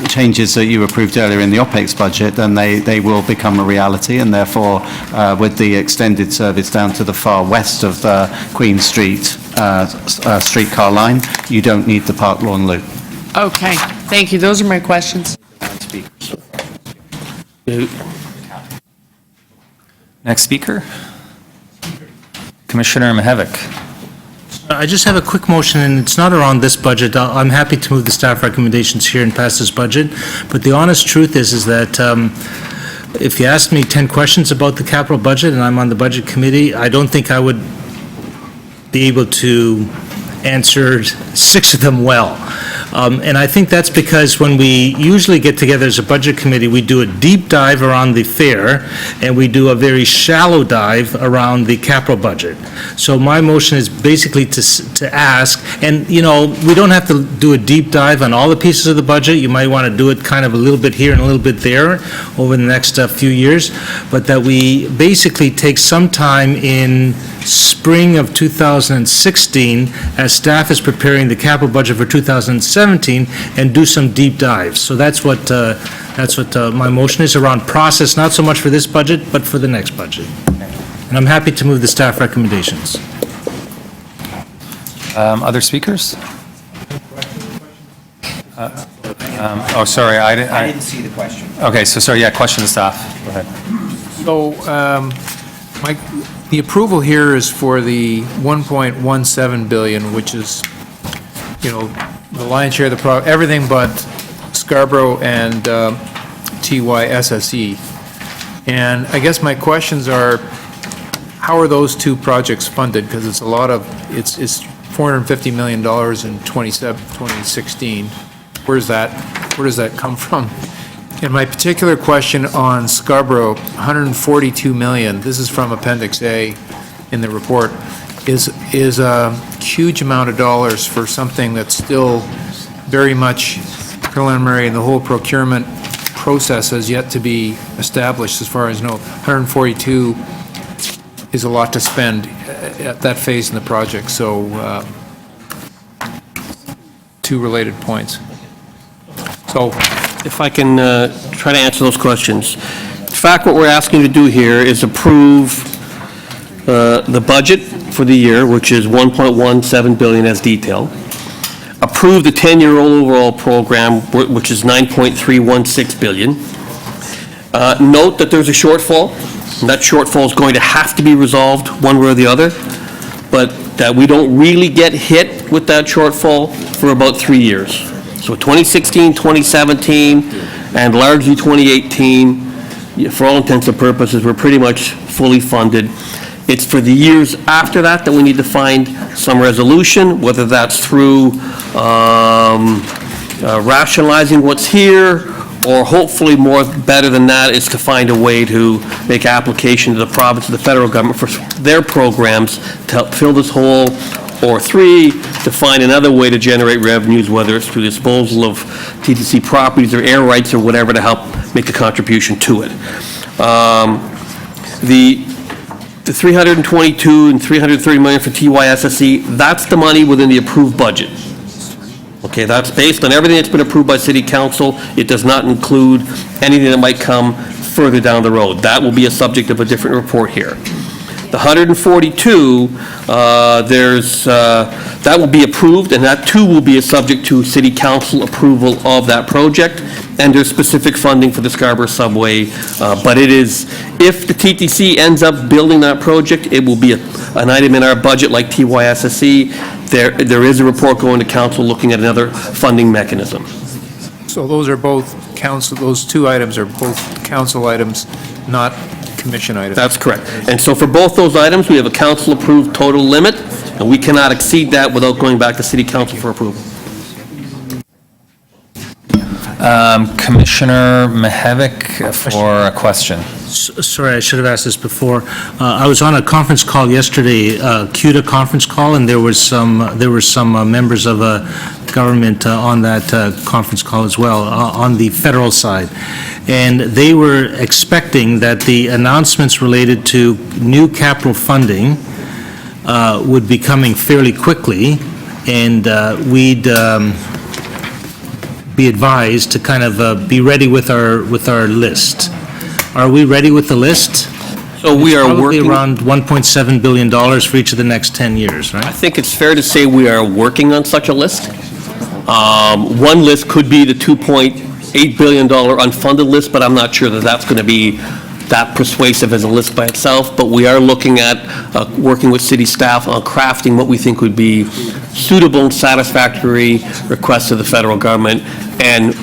changes that you approved earlier in the OPEX budget, then they will become a reality, and therefore, with the extended service down to the far west of the Queen Street streetcar line, you don't need the Park Lawn Loop. Okay, thank you. Those are my questions. Next speaker, Commissioner Mihevc. I just have a quick motion, and it's not around this budget. I'm happy to move the staff recommendations here and pass this budget, but the honest truth is that if you asked me 10 questions about the capital budget, and I'm on the budget committee, I don't think I would be able to answer 6 of them well. And I think that's because when we usually get together as a budget committee, we do a deep dive around the fair, and we do a very shallow dive around the capital budget. So my motion is basically to ask, and, you know, we don't have to do a deep dive on all the pieces of the budget. You might want to do it kind of a little bit here and a little bit there over the next few years, but that we basically take some time in spring of 2016, as staff is preparing the capital budget for 2017, and do some deep dives. So that's what my motion is around process, not so much for this budget, but for the next budget. And I'm happy to move the staff recommendations. Other speakers? Oh, sorry, I didn't see the question. Okay, so sorry, yeah, question to staff. Go ahead. So, the approval here is for the 1.17 billion, which is, you know, the lion's share of the everything but Scarborough and TYSSE. And I guess my questions are, how are those 2 projects funded? Because it's a lot of, it's $450 million in 2016. Where does that come from? And my particular question on Scarborough, 142 million, this is from Appendix A in the report, is a huge amount of dollars for something that's still very much preliminary, and the whole procurement process has yet to be established, as far as I know. 142 is a lot to spend at that phase in the project, so 2 related points. So, if I can try to answer those questions. In fact, what we're asking to do here is approve the budget for the year, which is 1.17 billion as detailed. Approve the 10-year overall program, which is 9.316 billion. Note that there's a shortfall, and that shortfall is going to have to be resolved one way or the other, but that we don't really get hit with that shortfall for about 3 years. So 2016, 2017, and largely 2018, for all intents and purposes, we're pretty much fully funded. It's for the years after that that we need to find some resolution, whether that's through rationalizing what's here, or hopefully more better than that is to find a way to make application to the province and the federal government for their programs to help fill this hole, or 3, to find another way to generate revenues, whether it's through disposal of TTC properties or air rights or whatever, to help make a contribution to it. The 322 and 330 million for TYSSE, that's the money within the approved budget. Okay, that's based on everything that's been approved by City Council. It does not include anything that might come further down the road. That will be a subject of a different report here. The 142, that will be approved, and that too will be a subject to City Council approval of that project, and there's specific funding for the Scarborough Subway. But it is, if the TTC ends up building that project, it will be an item in our budget like TYSSE. There is a report going to council looking at another funding mechanism. So those are both council, those 2 items are both council items, not commission items? That's correct. And so for both those items, we have a council-approved total limit, and we cannot exceed that without going back to City Council for approval. Commissioner Mihevik for a question. Sorry, I should have asked this before. I was on a conference call yesterday, CUDA conference call, and there were some members of government on that conference call as well, on the federal side. And they were expecting that the announcements related to new capital funding would be coming fairly quickly, and we'd be advised to kind of be ready with our list. Are we ready with the list? So we are Probably working... around $1.7 billion for each of the next 10 years, right? I think it's fair to say we are working on such a list. One list could be the $2.8 billion unfunded list, but I'm not sure that that's going to be that persuasive as a list by itself. But we are looking at working with city staff on crafting what we think would be suitable and satisfactory requests to the federal government. And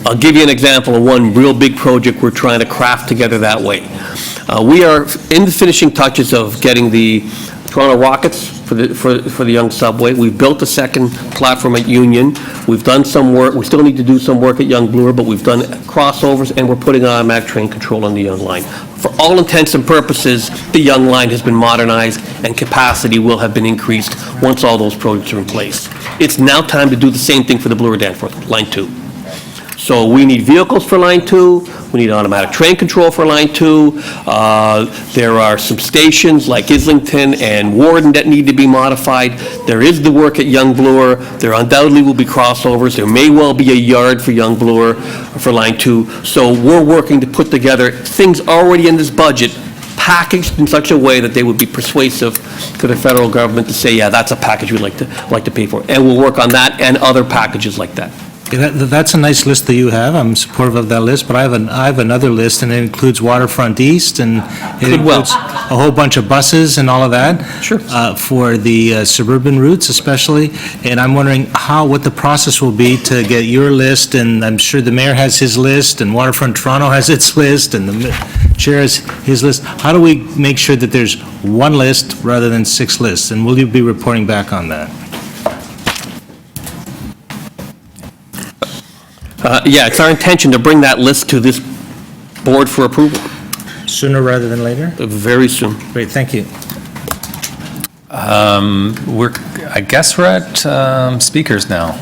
I'll give you an example of one real big project we're trying to craft together that way. We are in the finishing touches of getting the Toronto Rockets for the young subway. We've built a second platform at Union. We've done some work. We still need to do some work at Young Bloor, but we've done crossovers, and we're putting automatic train control on the Young line. For all intents and purposes, the Young line has been modernized, and capacity will have been increased once all those projects are in place. It's now time to do the same thing for the Bloor Danforth, Line 2. So we need vehicles for Line 2, we need automatic train control for Line 2, there are some stations like Islington and Warden that need to be modified, there is the work at Young Bloor, there undoubtedly will be crossovers, there may well be a yard for Young Bloor for Line 2, so we're working to put together things already in this budget, packaged in such a way that they would be persuasive to the federal government to say, yeah, that's a package we'd like to pay for, and we'll work on that and other packages like that. That's a nice list that you have. I'm supportive of that list, but I have another list, and it includes Waterfront East, and it includes a whole bunch of buses and all of that. Sure. For the suburban routes especially, and I'm wondering what the process will be to get your list, and I'm sure the mayor has his list, and Waterfront Toronto has its list, and the chair has his list. How do we make sure that there's one list rather than 6 lists, and will you be reporting back on that? Yeah, it's our intention to bring that list to this board for approval. Sooner rather than later? Very soon. Great, thank you. I guess we're at speakers now,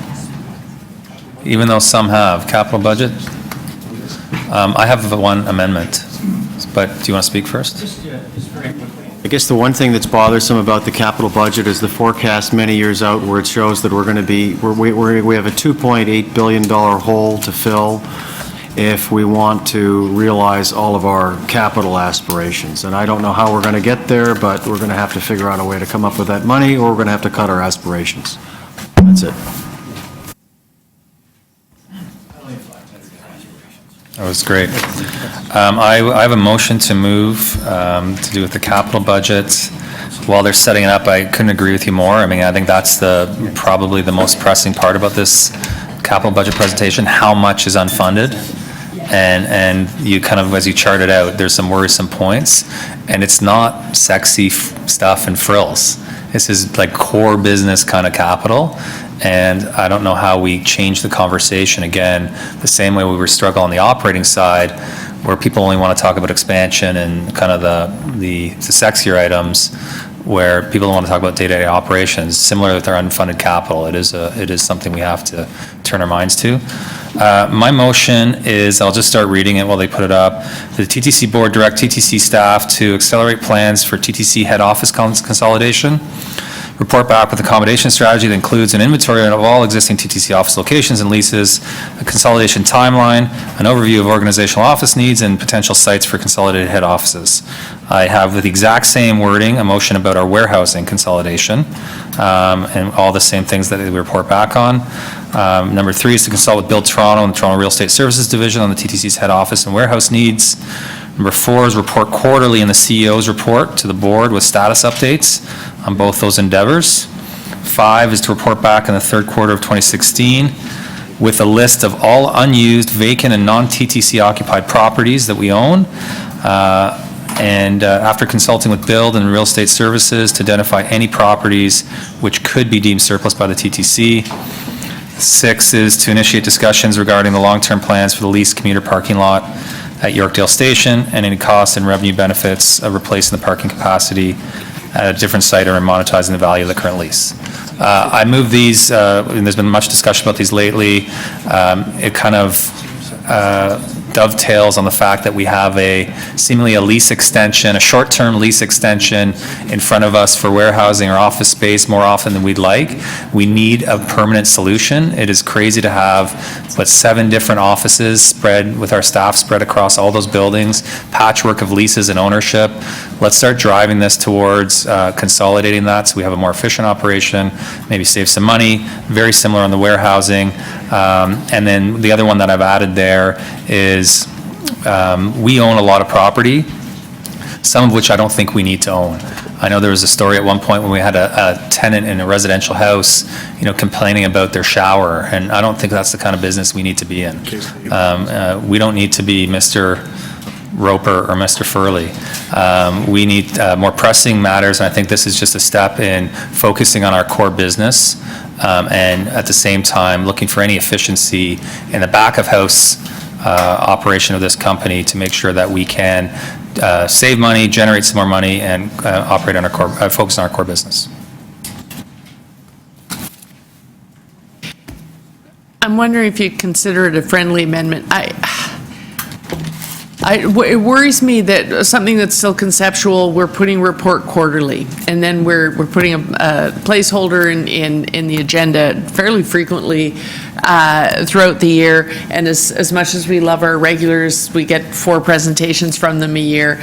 even though some have. Capital budget? I have one amendment, but do you want to speak first? I guess the one thing that's bothersome about the capital budget is the forecast many years out where it shows that we're going to be, we have a $2.8 billion hole to fill if we want to realize all of our capital aspirations. And I don't know how we're going to get there, but we're going to have to figure out a way to come up with that money, or we're going to have to cut our aspirations. That's it. That was great. I have a motion to move to do with the capital budget. While they're setting it up, I couldn't agree with you more. I mean, I think that's probably the most pressing part about this capital budget presentation, how much is unfunded. And you kind of, as you chart it out, there's some worrisome points, and it's not sexy stuff and frills. This is like core business kind of capital, and I don't know how we change the conversation again, the same way we were struggling on the operating side, where people only want to talk about expansion and kind of the sexier items, where people don't want to talk about day-to-day operations. Similar with our unfunded capital, it is something we have to turn our minds to. My motion is, I'll just start reading it while they put it up. The TTC board direct TTC staff to accelerate plans for TTC head office consolidation. Report back with accommodation strategy that includes an inventory of all existing TTC office locations and leases, a consolidation timeline, an overview of organizational office needs, and potential sites for consolidated head offices. I have, with the exact same wording, a motion about our warehousing consolidation, and all the same things that we report back on. Number 3 is to consult with Build Toronto and the Toronto Real Estate Services Division on the TTC's head office and warehouse needs. Number 4 is report quarterly in the CEO's report to the board with status updates on both those endeavors. 5 is to report back in the third quarter of 2016 with a list of all unused, vacant, and non-TTC occupied properties that we own. After consulting with Build and Real Estate Services to identify any properties which could be deemed surplus by the TTC. 6 is to initiate discussions regarding the long-term plans for the leased commuter parking lot at Yorkdale Station and any costs and revenue benefits of replacing the parking capacity at a different site or monetizing the value of the current lease. I move these, and there's been much discussion about these lately. It kind of dovetails on the fact that we have seemingly a lease extension, a short-term lease extension in front of us for warehousing or office space more often than we'd like. We need a permanent solution. It is crazy to have, 7 different offices spread, with our staff spread across all those buildings, patchwork of leases and ownership. Let's start driving this towards consolidating that so we have a more efficient operation, maybe save some money, very similar on the warehousing. And then the other one that I've added there is we own a lot of property, some of which I don't think we need to own. I know there was a story at one point when we had a tenant in a residential house, complaining about their shower, and I don't think that's the kind of business we need to be in. We don't need to be Mr. Roper or Mr. Furley. We need more pressing matters, and I think this is just a step in focusing on our core business, and at the same time looking for any efficiency in the back of house operation of this company to make sure that we can save money, generate some more money, and operate on our core, focus on our core business. I'm wondering if you'd consider it a friendly amendment. It worries me that something that's still conceptual, we're putting report quarterly, and then we're putting a placeholder in the agenda fairly frequently throughout the year, and as much as we love our regulars, we get 4 presentations from them a year.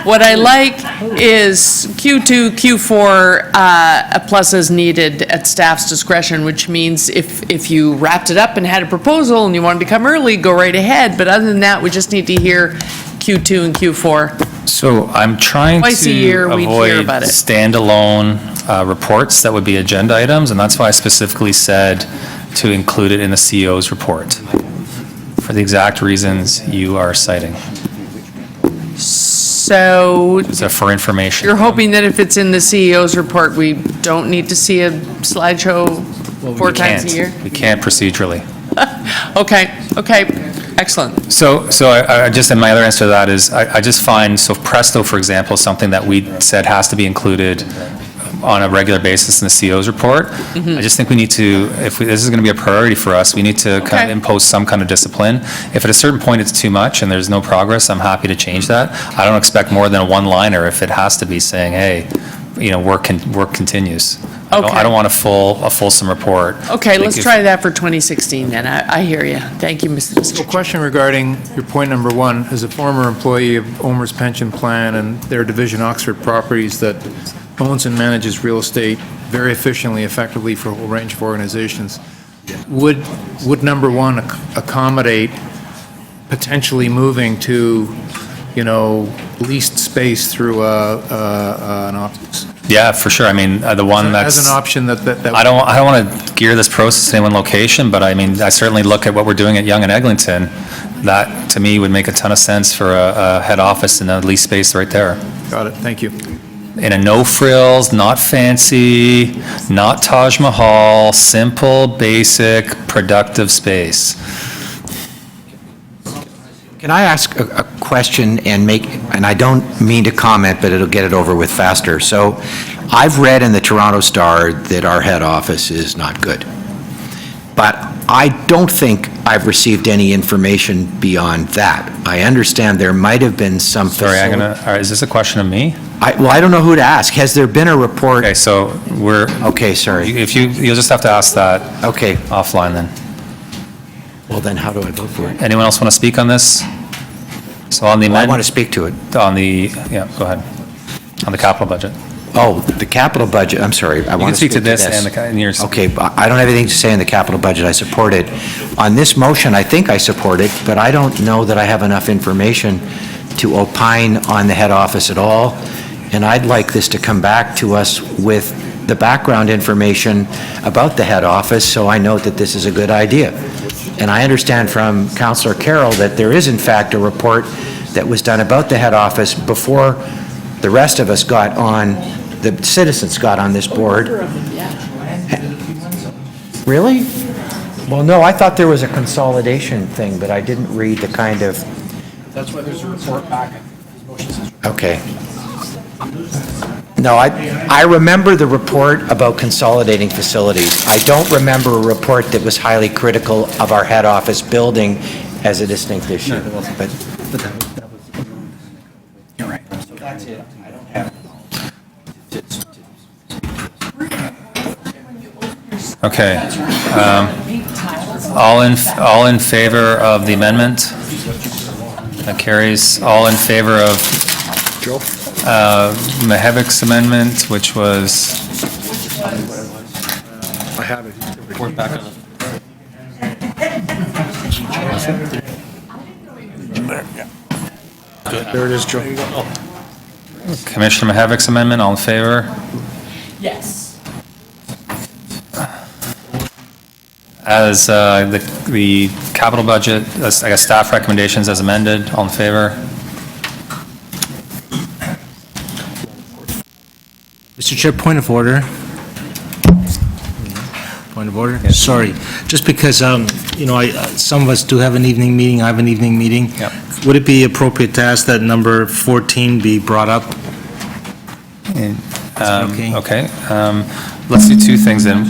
What I like is Q2, Q4, a plus as needed at staff's discretion, which means if you wrapped it up and had a proposal and you wanted to come early, go right ahead, but other than that, we just need to hear Q2 and Q4. So I'm trying Twice a year, to we'd hear avoid about it. standalone reports that would be agenda items, and that's why I specifically said to include it in the CEO's report, for the exact reasons you are citing. So For information. you're hoping that if it's in the CEO's report, we don't need to see a slideshow 4 times a year? We can't procedurally. Okay, excellent. So I just, in my other answer to that is, I just find, so Presto, for example, is something that we said has to be included on a regular basis in the CEO's report. I just think we need to, this is going to be a priority for us, we need to kind of impose some kind of discipline. If at a certain point it's too much and there's no progress, I'm happy to change that. I don't expect more than a one-liner if it has to be saying, hey, work continues. I don't want a fulsome report. Okay, let's try that for 2016 then. I hear you. Thank you, Mr. A question regarding your point number 1. As a former employee of Omer's Pension Plan and their division Oxford Properties that owns and manages real estate very efficiently, effectively for a whole range of organizations, would number 1 accommodate potentially moving to, leased space through an office? Yeah, for sure. I mean, the one that's... As an option that I don't want to gear this process to any one location, but I mean, I certainly look at what we're doing at Yonge and Eglington. that, to me, would make a ton of sense for a head office in a lease space right there. Got it, thank you. In a no frills, not fancy, not Taj Mahal, simple, basic, productive space. Can I ask a question and I don't mean to comment, but it'll get it over with faster. So I've read in the Toronto Star that our head office is not good. But I don't think I've received any information beyond that. I understand there might have been some. Sorry, all right, is this a question of me? Well, I don't know who to ask. Has there been a report? Okay, so Okay, sorry. If you'll just have to ask that. Okay. Offline then. Well, then how do I vote for it? Anyone else want to speak on this? So on the I want to speak to it. Yeah, go ahead. On the capital budget. Oh, the capital budget, I'm sorry. I You want can to speak to this and yours. Okay, but I don't have anything to say in the capital budget. I support it. On this motion, I think I support it, but I don't know that I have enough information to opine on the head office at all. And I'd like this to come back to us with the background information about the head office, so I know that this is a good idea. And I understand from Councillor Carroll that there is in fact a report that was done about the head office before the rest of us got on, the citizens got on this board. Really? Well, no, I thought there was a consolidation thing, but I didn't read the kind of. That's why there's a report back. Okay. No, I remember the report about consolidating facilities. I don't remember a report that was highly critical of our head office building as a distinct issue. But you're right. So that's it. I don't have. Okay. All in favor of the amendment? That carries. All in favor of Mihevic's amendment, which was? I have it. Report back on There it is, Joe. Commissioner Mihevic's amendment, all in favor? Yes. As the capital budget, I guess staff recommendations as amended, all in favor? Mr. Chair, point of order. Point of order? Sorry, just because, some of us do have an evening meeting, I have an evening meeting. Yep. Would it be appropriate to ask that number 14 be brought up? Okay, let's do two things then.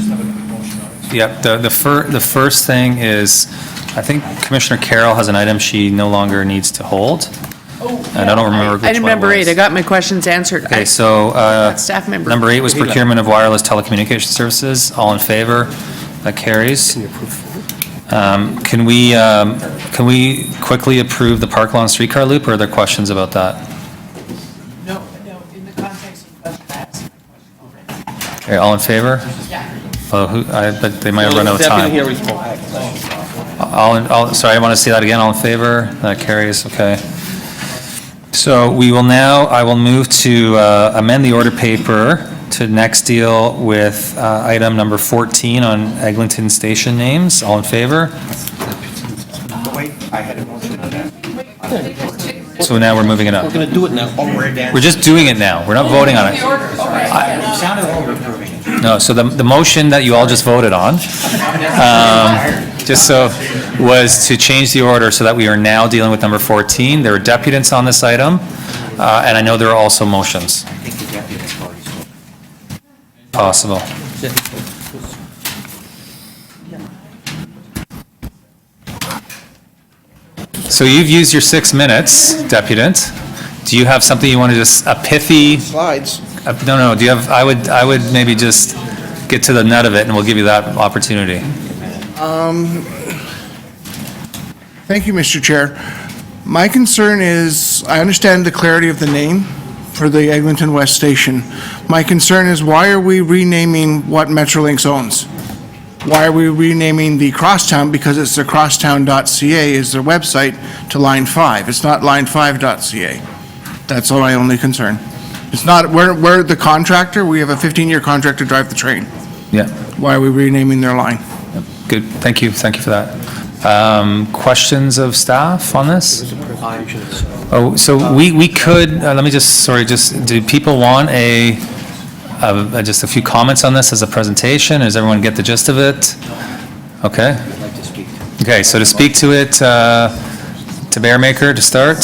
Yep, the first thing is, I think Commissioner Carroll has an item she no longer needs to hold. And I don't remember which one it Item number 8, was. I got my questions answered. Okay, so, Staff member. number 8 was procurement of wireless telecommunication services. All in favor? That carries. Can we quickly approve the Park Lawn streetcar loop, or are there questions about that? No, in the context of the budget, I asked my question. Okay, all in favor? Yeah. Oh, but they might have run out of time. Sorry, I want to see that again. All in favor? That carries, okay. So I will move to amend the order paper to next deal with item number 14 on Eglington station names. All in favor? Wait, I had a motion on that. So now we're moving it up. We're going to do it now. We're just doing it now. We're not voting on it. Sounded like we're approving it. No, so the motion that you all just voted on, was to change the order so that we are now dealing with number 14. There are deputants on this item, and I know there are also motions. I think the deputy's already spoken. Possible. So you've used your 6 minutes, deputant. Do you have something you want to just, a pithy? Slides. No, do you have, I would maybe just get to the nut of it, and we'll give you that opportunity. Thank you, Mr. Chair. My concern is, I understand the clarity of the name for the Eglington West Station. My concern is, why are we renaming what Metrolinx owns? Why are we renaming the Crosstown? Because it's the crosstown.ca is their website to Line 5. It's not line5.ca. That's all my only concern. It's not, we're the contractor. We have a 15-year contract to drive the train. Yeah. Why are we renaming their line? Good, thank you for that. Questions of staff on this? Oh, so we could, let me just, do people want just a few comments on this as a presentation? Does everyone get the gist of it? Okay. Okay, so to speak to it, to Bearmaker to start.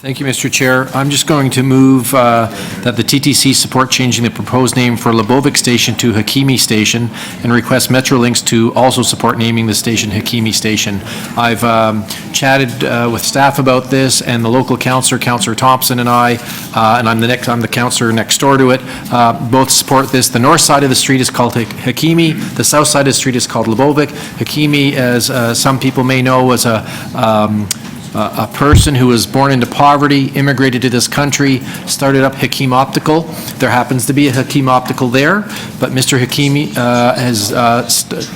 Thank you, Mr. Chair. I'm just going to move that the TTC support changing the proposed name for Lebovic Station to Hakimi Station and request Metrolinx to also support naming the station Hakimi Station. I've chatted with staff about this, and the local councillor, Councillor Thompson, and I, and I'm the councillor next door to it, both support this. The north side of the street is called Hakimi. The south side of the street is called Lebovic. Hakimi, as some people may know, was a person who was born into poverty, immigrated to this country, started up Hakim Optical. There happens to be a Hakim Optical there, but Mr. Hakimi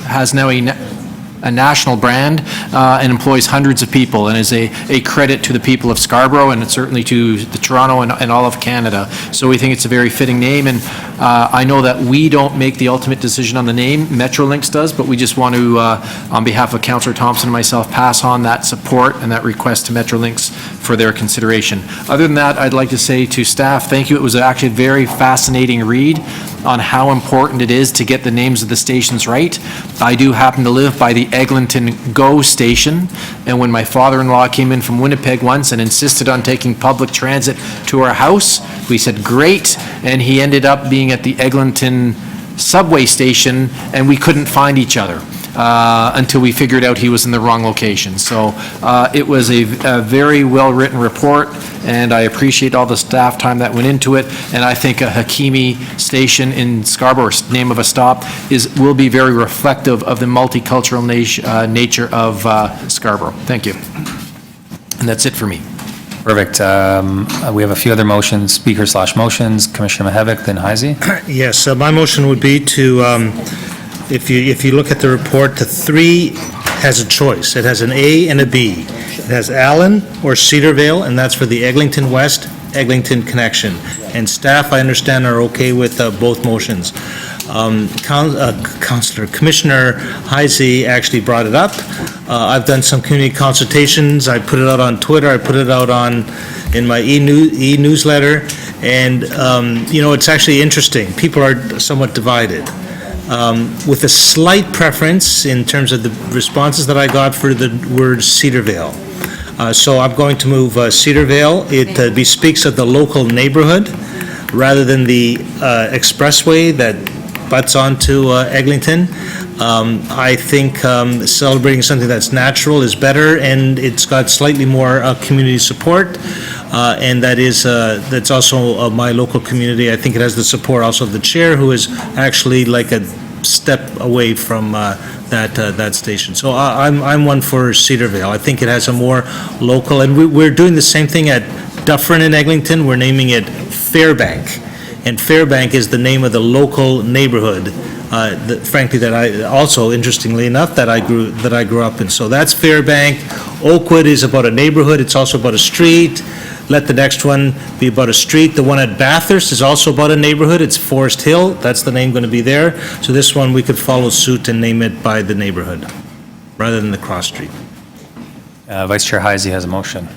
has now a national brand and employs hundreds of people and is a credit to the people of Scarborough and certainly to the Toronto and all of Canada. So we think it's a very fitting name, and I know that we don't make the ultimate decision on the name, Metrolinx does, but we just want to, on behalf of Councillor Thompson and myself, pass on that support and that request to Metrolinx for their consideration. Other than that, I'd like to say to staff, thank you. It was actually a very fascinating read on how important it is to get the names of the stations right. I do happen to live by the Eglington GO station, and when my father-in-law came in from Winnipeg once and insisted on taking public transit to our house, we said, great, and he ended up being at the Eglington subway station, and we couldn't find each other until we figured out he was in the wrong location. So it was a very well-written report, and I appreciate all the staff time that went into it, and I think a Hakimi station in Scarborough, name of a stop, will be very reflective of the multicultural nature of Scarborough. Thank you. And that's it for me. Perfect. We have a few other motions, speaker/motions. Commissioner Mihevc, then Heisey. Yes, my motion would be to, if you look at the report, the 3 has a choice. It has an A and a B. It has Allen or Cedarvale, and that's for the Eglington West, Eglington connection. And staff, I understand, are okay with both motions. Commissioner Heisey actually brought it up. I've done some community consultations. I put it out on Twitter. I put it out in my e-newsletter. And, it's actually interesting. People are somewhat divided. With a slight preference in terms of the responses that I got for the word Cedarvale. So I'm going to move Cedarvale. It bespeaks of the local neighborhood rather than the expressway that butts onto Eglington. I think celebrating something that's natural is better, and it's got slightly more community support, and that's also my local community. I think it has the support also of the chair, who is actually like a step away from that station. So I'm one for Cedarvale. I think it has a more local, and we're doing the same thing at Dufferin in Eglington. We're naming it Fairbank. And Fairbank is the name of the local neighborhood, frankly, that I also, interestingly enough, that I grew up in. So that's Fairbank. Oakwood is about a neighborhood. It's also about a street. Let the next one be about a street. The one at Bathurst is also about a neighborhood. It's Forest Hill. That's the name going to be there. So this one, we could follow suit and name it by the neighborhood rather than the cross street. Vice Chair Heisey has a motion.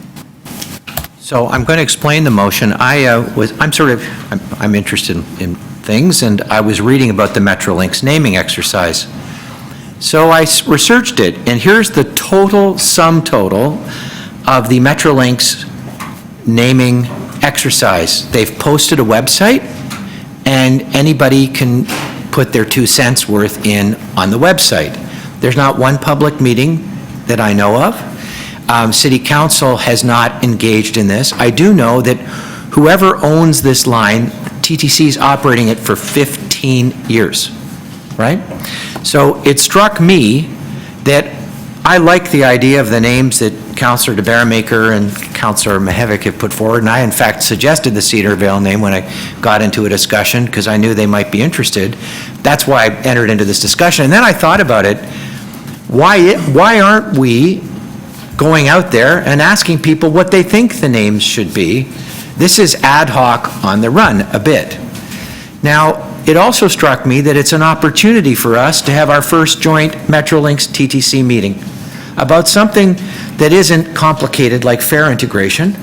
So I'm going to explain the motion. I'm interested in things, and I was reading about the Metrolinx naming exercise. So I researched it, and here's the sum total of the Metrolinx naming exercise. They've posted a website, and anybody can put their 2 cents worth in on the website. There's not one public meeting that I know of. City Council has not engaged in this. I do know that whoever owns this line, TTC is operating it for 15 years, right? So it struck me that I like the idea of the names that Councillor de Bearmaker and Councillor Mihevc have put forward, and I in fact suggested the Cedarvale name when I got into a discussion because I knew they might be interested. That's why I entered into this discussion. And then I thought about it. Why aren't we going out there and asking people what they think the names should be? This is ad hoc on the run a bit. Now, it also struck me that it's an opportunity for us to have our first joint Metrolinx TTC meeting about something that isn't complicated like fare integration,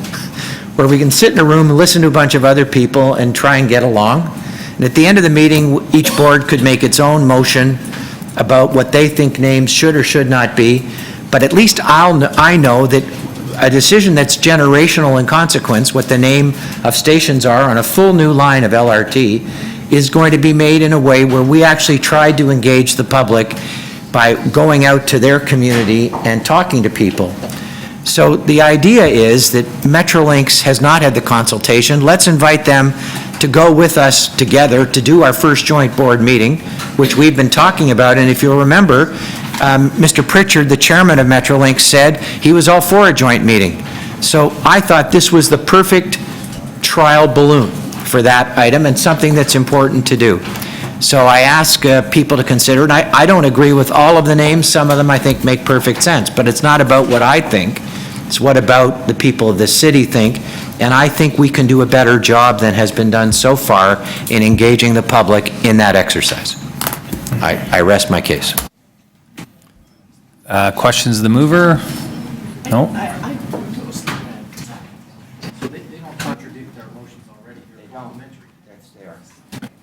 where we can sit in a room and listen to a bunch of other people and try and get along. And at the end of the meeting, each board could make its own motion about what they think names should or should not be. But at least I know that a decision that's generational in consequence, what the name of stations are on a full new line of LRT, is going to be made in a way where we actually tried to engage the public by going out to their community and talking to people. So the idea is that Metrolinx has not had the consultation. Let's invite them to go with us together to do our first joint board meeting, which we've been talking about. And if you'll remember, Mr. Pritchard, the chairman of Metrolinx, said he was all for a joint meeting. So I thought this was the perfect trial balloon for that item and something that's important to do. So I ask people to consider it. I don't agree with all of the names. Some of them I think make perfect sense, but it's not about what I think. It's what about the people of this city think, and I think we can do a better job than has been done so far in engaging the public in that exercise. I rest my case. Questions of the mover? No?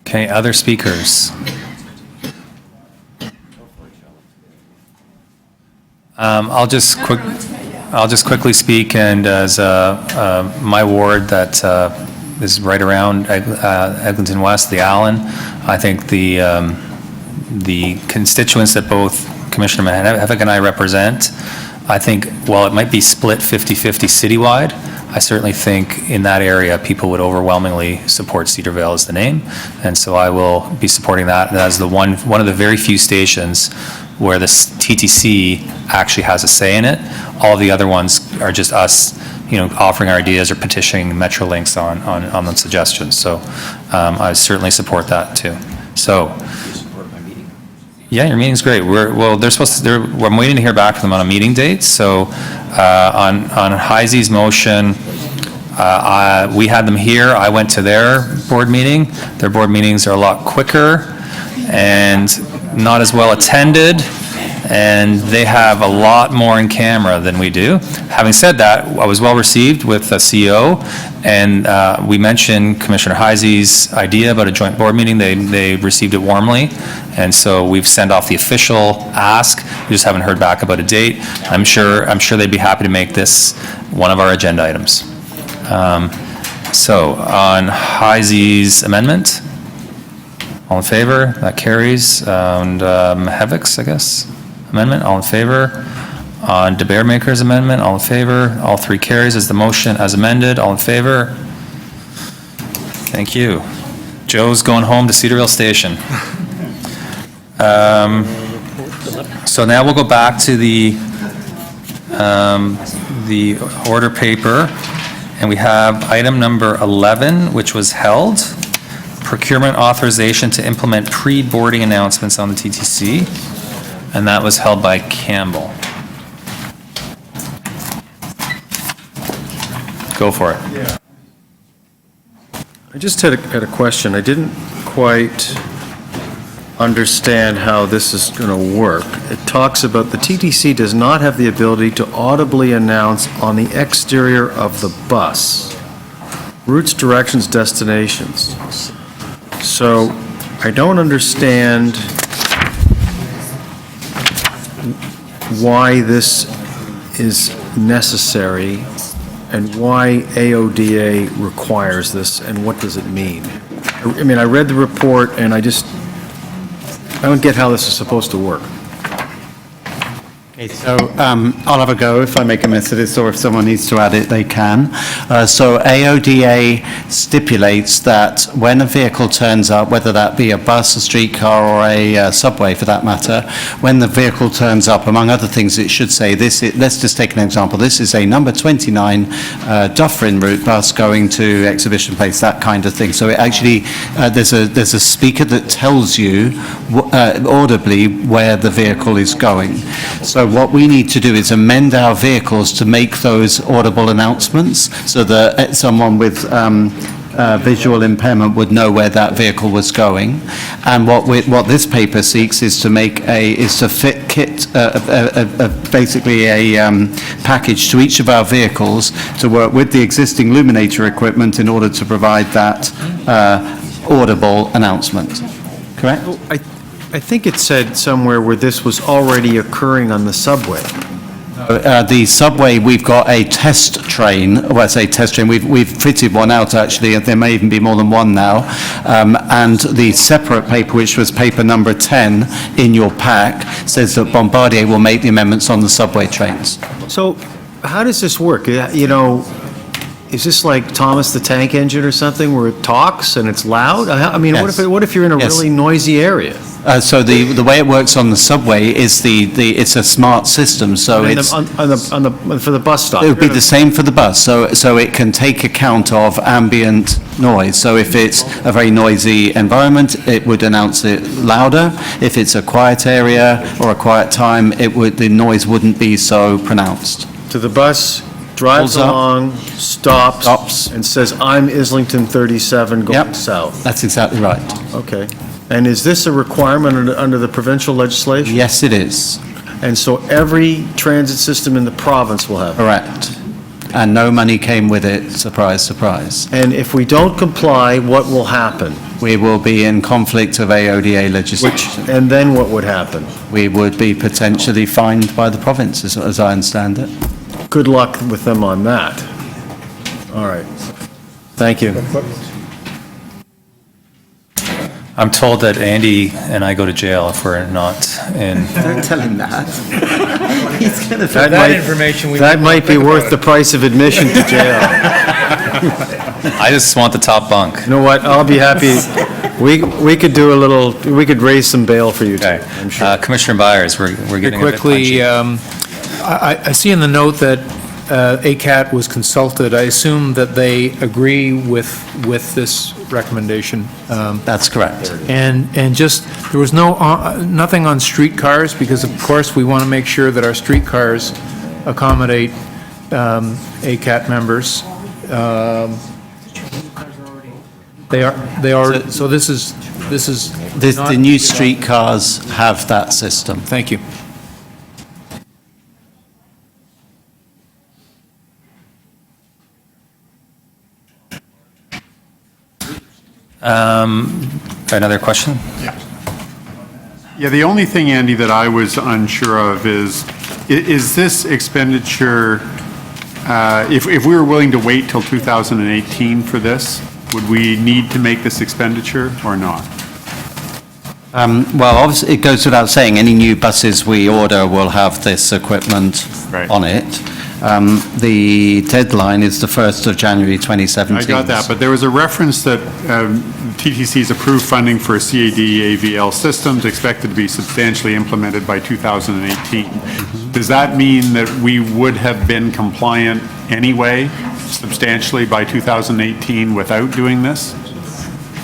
Okay, other speakers? I'll just quickly speak, and as my ward that is right around Eglington West, the Allen, I think the constituents that both Commissioner Mahevik and I represent, I think while it might be split 50-50 citywide, I certainly think in that area people would overwhelmingly support Cedarvale as the name, and so I will be supporting that. And as the one of the very few stations where the TTC actually has a say in it. All the other ones are just us, offering our ideas or petitioning Metrolinx on the suggestions. So I certainly support that too. So. Yeah, your meeting's great. They're supposed to. I'm waiting to hear back from them on a meeting date. So on Heisey's motion, we had them here. I went to their board meeting. Their board meetings are a lot quicker and not as well attended, and they have a lot more in camera than we do. Having said that, I was well received with the CEO, and we mentioned Commissioner Heisey's idea about a joint board meeting. They received it warmly, and so we've sent off the official ask. We just haven't heard back about a date. I'm sure they'd be happy to make this one of our agenda items. So on Heisey's amendment, all in favor? That carries. And Mahevik's, I guess, amendment, all in favor? On DeBearmaker's amendment, all in favor? All three carries as the motion as amended. All in favor? Thank you. Joe's going home to Cedarville Station. So now we'll go back to the order paper, and we have item number 11, which was held. Procurement authorization to implement pre-boarding announcements on the TTC, and that was held by Campbell. Go for it. Yeah. I just had a question. I didn't quite understand how this is going to work. It talks about the TTC does not have the ability to audibly announce on the exterior of the bus routes, directions, destinations. So I don't understand why this is necessary and why AODA requires this, and what does it mean? I mean, I read the report and I don't get how this is supposed to work. Okay, so I'll have a go if I make a mess of this, or if someone needs to add it, they can. So AODA stipulates that when a vehicle turns up, whether that be a bus, a streetcar, or a subway for that matter, when the vehicle turns up, among other things, it should say this. Let's just take an example. This is a number 29 Dufferin route bus going to Exhibition Place, that kind of thing. So it actually, there's a speaker that tells you audibly where the vehicle is going. So what we need to do is amend our vehicles to make those audible announcements so that someone with visual impairment would know where that vehicle was going. And what this paper seeks is to fit basically a package to each of our vehicles to work with the existing illuminator equipment in order to provide that audible announcement. Correct? I think it said somewhere where this was already occurring on the subway. The subway, we've got a test train, well, I say test train, we've fitted one out actually, there may even be more than one now, and the separate paper, which was paper number 10 in your pack, says that Bombardier will make the amendments on the subway trains. So how does this work? You know, is this like Thomas the Tank Engine or something where it talks and it's loud? I mean, Yes. what if you're in a Yes. really noisy area? So the way it works on the subway is it's a smart system, so And it's... for the bus stop? It would be the same for the bus, so it can take account of ambient noise. So if it's a very noisy environment, it would announce it louder. If it's a quiet area or a quiet time, the noise wouldn't be so pronounced. To the bus, drives Pulls up. along, stops, and says, "I'm Islington 37 going south." That's exactly right. Okay. And is this a requirement under the provincial legislation? Yes, it is. And so every transit system in the province will have it? Correct. And no money came with it, surprise, surprise. And if we don't comply, what will happen? We will be in conflict of AODA legislation. And then what would happen? We would be potentially fined by the province, as I understand it. Good luck with them on that. All right. Thank you. I'm told that Andy and I go to jail if we're not in. Don't tell him that. He's going to... That might be worth the price of admission to jail. I just want the top bunk. You know what? I'll be happy. We could do we could raise some bail for you, too, I'm sure. Commissioner Byers, we're getting a bit Quickly, punchy. I see in the note that ACAT was consulted. I assume that they agree with this recommendation. That's correct. And just, there was nothing on streetcars, because of course we want to make sure that our streetcars accommodate ACAT members. They are, so this is not- The new streetcars have that system. Thank you. Another question? Yeah, the only thing, Andy, that I was unsure of is this expenditure, if we were willing to wait till 2018 for this, would we need to make this expenditure or not? Well, obviously, it goes without saying, any new buses we order will have this equipment on it. The deadline is the 1st of January 2017. I got that, but there was a reference that TTC's approved funding for CAD AVL systems expected to be substantially implemented by 2018. Does that mean that we would have been compliant anyway, substantially by 2018 without doing this?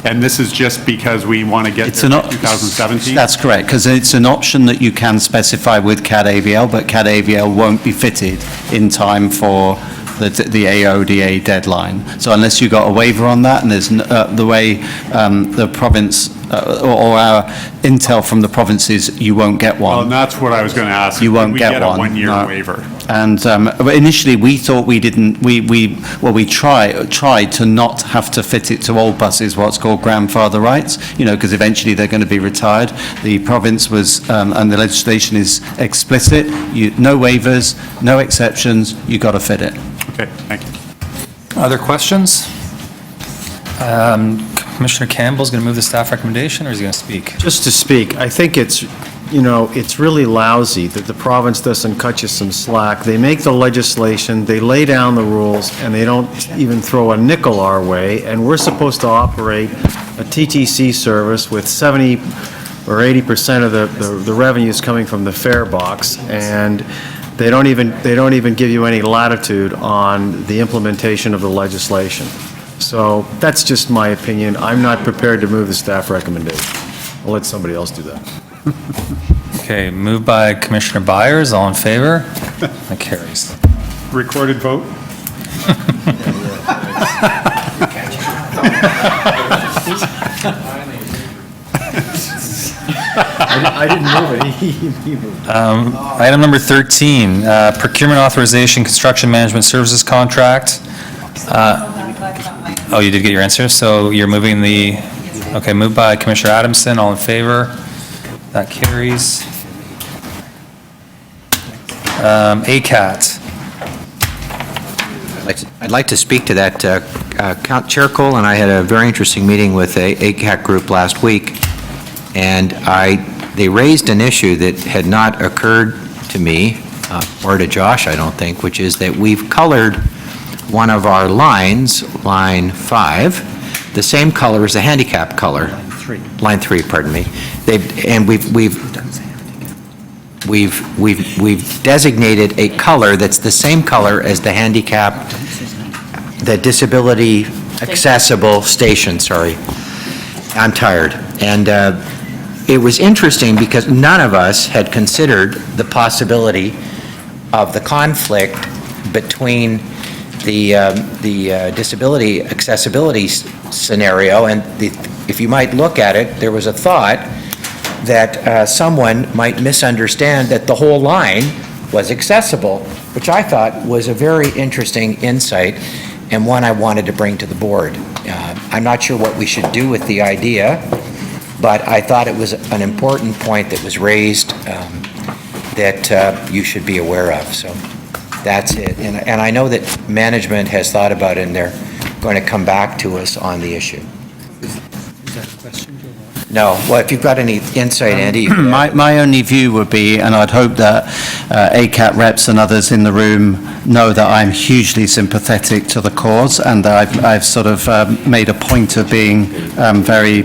And this is just because we want to get there by 2017? That's correct, because it's an option that you can specify with CAD AVL, but CAD AVL won't be fitted in time for the AODA deadline. So unless you got a waiver on that, and there's the way the province or our intel from the provinces, you won't get one. Well, and that's what I was going to ask. You won't get a one. one-year No. waiver? And initially, we thought we didn't, we tried to not have to fit it to all buses, what's called grandfather rights, because eventually they're going to be retired. The province was, and the legislation is explicit, no waivers, no exceptions, you got to fit it. Okay, thank you. Other questions? Commissioner Campbell's going to move the staff recommendation, or is he going to speak? Just to speak, I think it's really lousy that the province doesn't cut you some slack. They make the legislation, they lay down the rules, and they don't even throw a nickel our way, and we're supposed to operate a TTC service with 70 or 80% of the revenues coming from the fare box, and they don't even give you any latitude on the implementation of the legislation. So that's just my opinion. I'm not prepared to move the staff recommendation. I'll let somebody else do that. Okay, moved by Commissioner Byers, all in favor? That carries. Recorded vote? I didn't move it, he moved. Item number 13, procurement authorization, construction management services contract. Oh, you did get your answer, so you're moving the, okay, moved by Commissioner Adamson, all in favor? That carries. ACAT. I'd like to speak to that. Chair Cole and I had a very interesting meeting with a ACAC group last week, and they raised an issue that had not occurred to me, or to Josh, I don't think, which is that we've colored one of our lines, line 5, the same color as the handicap color. Line 3, pardon me. And we've designated a color that's the same color as the handicap, the disability accessible station, sorry. I'm tired. And it was interesting because none of us had considered the possibility of the conflict between the disability accessibility scenario, and if you might look at it, there was a thought that someone might misunderstand that the whole line was accessible, which I thought was a very interesting insight and one I wanted to bring to the board. I'm not sure what we should do with the idea, but I thought it was an important point that was raised that you should be aware of. So that's it. And I know that management has thought about it, and they're going to come back to us on the issue. Is that a question? No. Well, if you've got any insight, Andy. My only view would be, and I'd hope that ACAT reps and others in the room know that I'm hugely sympathetic to the cause, and that I've sort of made a point of being very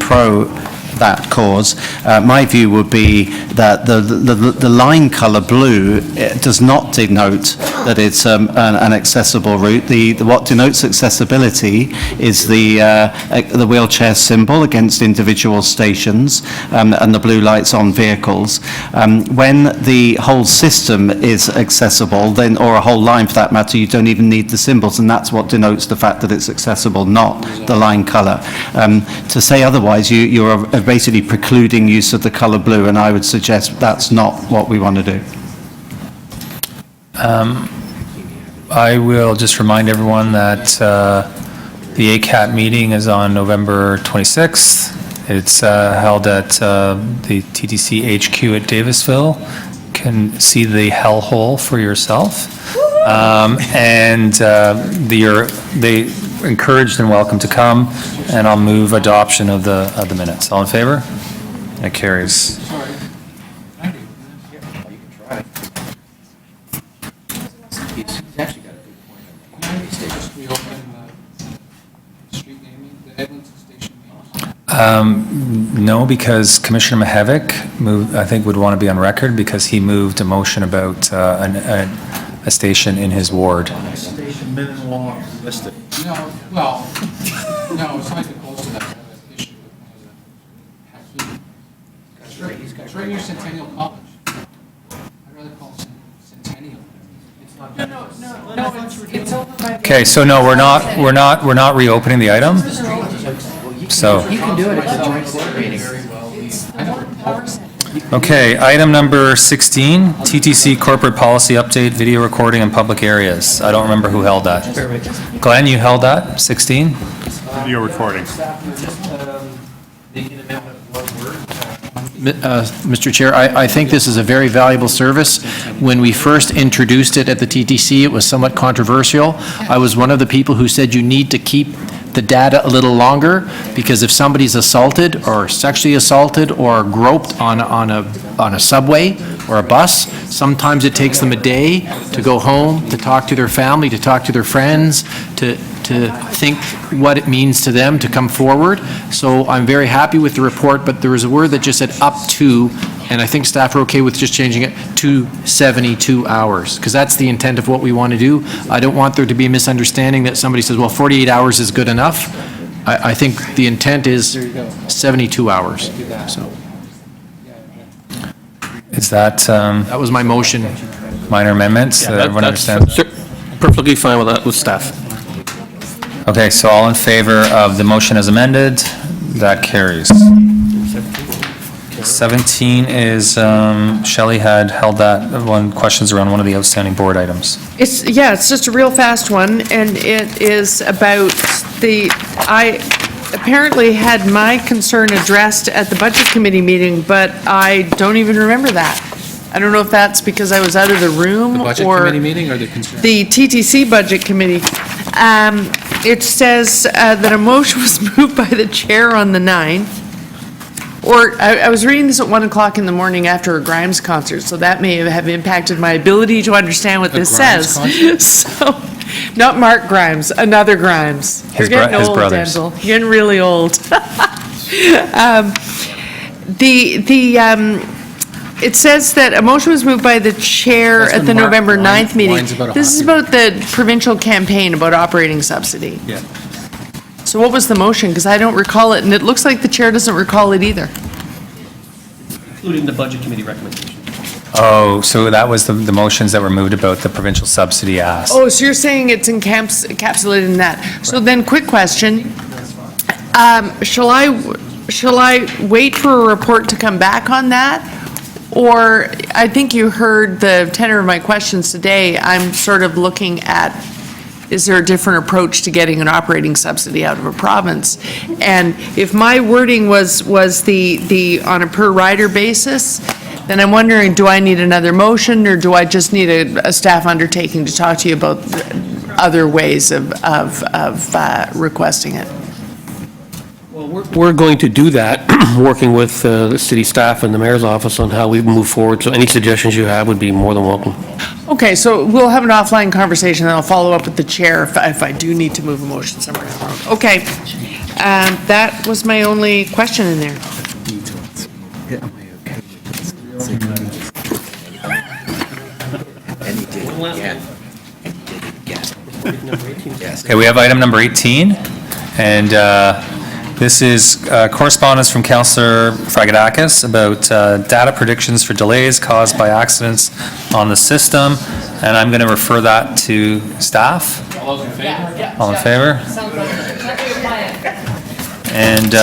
pro that cause. My view would be that the line colour blue does not denote that it's an accessible route. What denotes accessibility is the wheelchair symbol against individual stations and the blue lights on vehicles. When the whole system is accessible, then, or a whole line for that matter, you don't even need the symbols, and that's what denotes the fact that it's accessible, not the line colour. To say otherwise, you're basically precluding use of the colour blue, and I would suggest that's not what we want to do. I will just remind everyone that the ACAT meeting is on November 26th. It's held at the TTC HQ at Davisville. You can see the hellhole for yourself. They encouraged and welcome to come, and I'll move adoption of the minutes. All in favor? That carries. No, because Commissioner Mihevik moved, I think would want to be on record because he moved a motion about a station in his ward. Station minimum listed. No, well, no, it's not even close to that issue with Hakeem. It's right near Centennial College. I'd rather call it Centennial. It's not. No, it's over by. Okay, so no, we're not reopening the item. So. You can do it at the joint board meeting. Okay, item number 16, TTC corporate policy update, video recording in public areas. I don't remember who held that. Glenn, you held that, 16? Video recording. Mr. Chair, I think this is a very valuable service. When we first introduced it at the TTC, it was somewhat controversial. I was one of the people who said you need to keep the data a little longer, because if somebody's assaulted or sexually assaulted or groped on a subway or a bus, sometimes it takes them a day to go home, to talk to their family, to talk to their friends, to think what it means to them to come forward. So I'm very happy with the report, but there was a word that just said up to, and I think staff are okay with just changing it to 72 hours, because that's the intent of what we want to do. I don't want there to be a misunderstanding that somebody says, well, 48 hours is good enough. I think the intent is 72 hours. So Is that? That was my motion. Minor amendments? Yeah, Everyone that's understands? perfectly fine with that, with staff. Okay, so all in favor of the motion as amended? That carries. 17 is, Shelley had held that, questions around one of the outstanding board items. It's just a real fast one, and it is about I apparently had my concern addressed at the Budget Committee meeting, but I don't even remember that. I don't know if that's because I was out of the room, or... The Budget Committee meeting or the concern? The TTC Budget Committee. It says that a motion was moved by the chair on the 9th. Or, I was reading this at 1 o'clock in the morning after a Grimes concert, so that may have impacted my ability to understand what this says. So, not Mark Grimes, another Grimes. You're getting old, brothers. Denzel. You're getting really old. It says that a motion was moved by the chair That's at when the Mark November 9th meeting. whines about a This is hockey about the provincial campaign about operating subsidy. Yeah. So what was the motion? Because I don't recall it, and it looks like the chair doesn't recall it either. Including the Budget Committee recommendation. Oh, so that was the motions that were moved about the provincial subsidy ask. Oh, so you're saying it's encapsulated in that. So then, quick question. Shall I wait for a report to come back on that? Or, I think you heard the tenor of my questions today, I'm sort of looking at, is there a different approach to getting an operating subsidy out of a province? And if my wording was the on a per rider basis, then I'm wondering, do I need another motion, or do I just need a staff undertaking to talk to you about other ways of requesting it? Well, we're going to do that, working with the city staff and the mayor's office on how we move forward, so any suggestions you have would be more than welcome. Okay, so we'll have an offline conversation, and I'll follow up with the chair if I do need to move a motion somewhere down the road. Okay, that was my only question in there. Okay, we have item number 18, and this is correspondence from Councillor Fragedakis about data predictions for delays caused by accidents on the system, and I'm going to refer that to staff. All those in favor? All in favor? And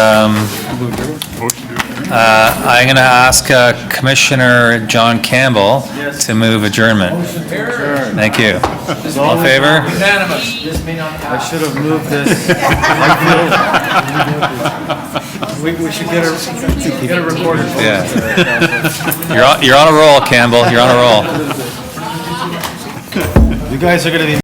I'm going to ask Commissioner John Campbell to move adjournment. Thank you. All in favor? Unanimous. I should have moved this. We should get a recorded vote. Yeah. You're on a roll, Campbell. You're on a roll. You guys are going to be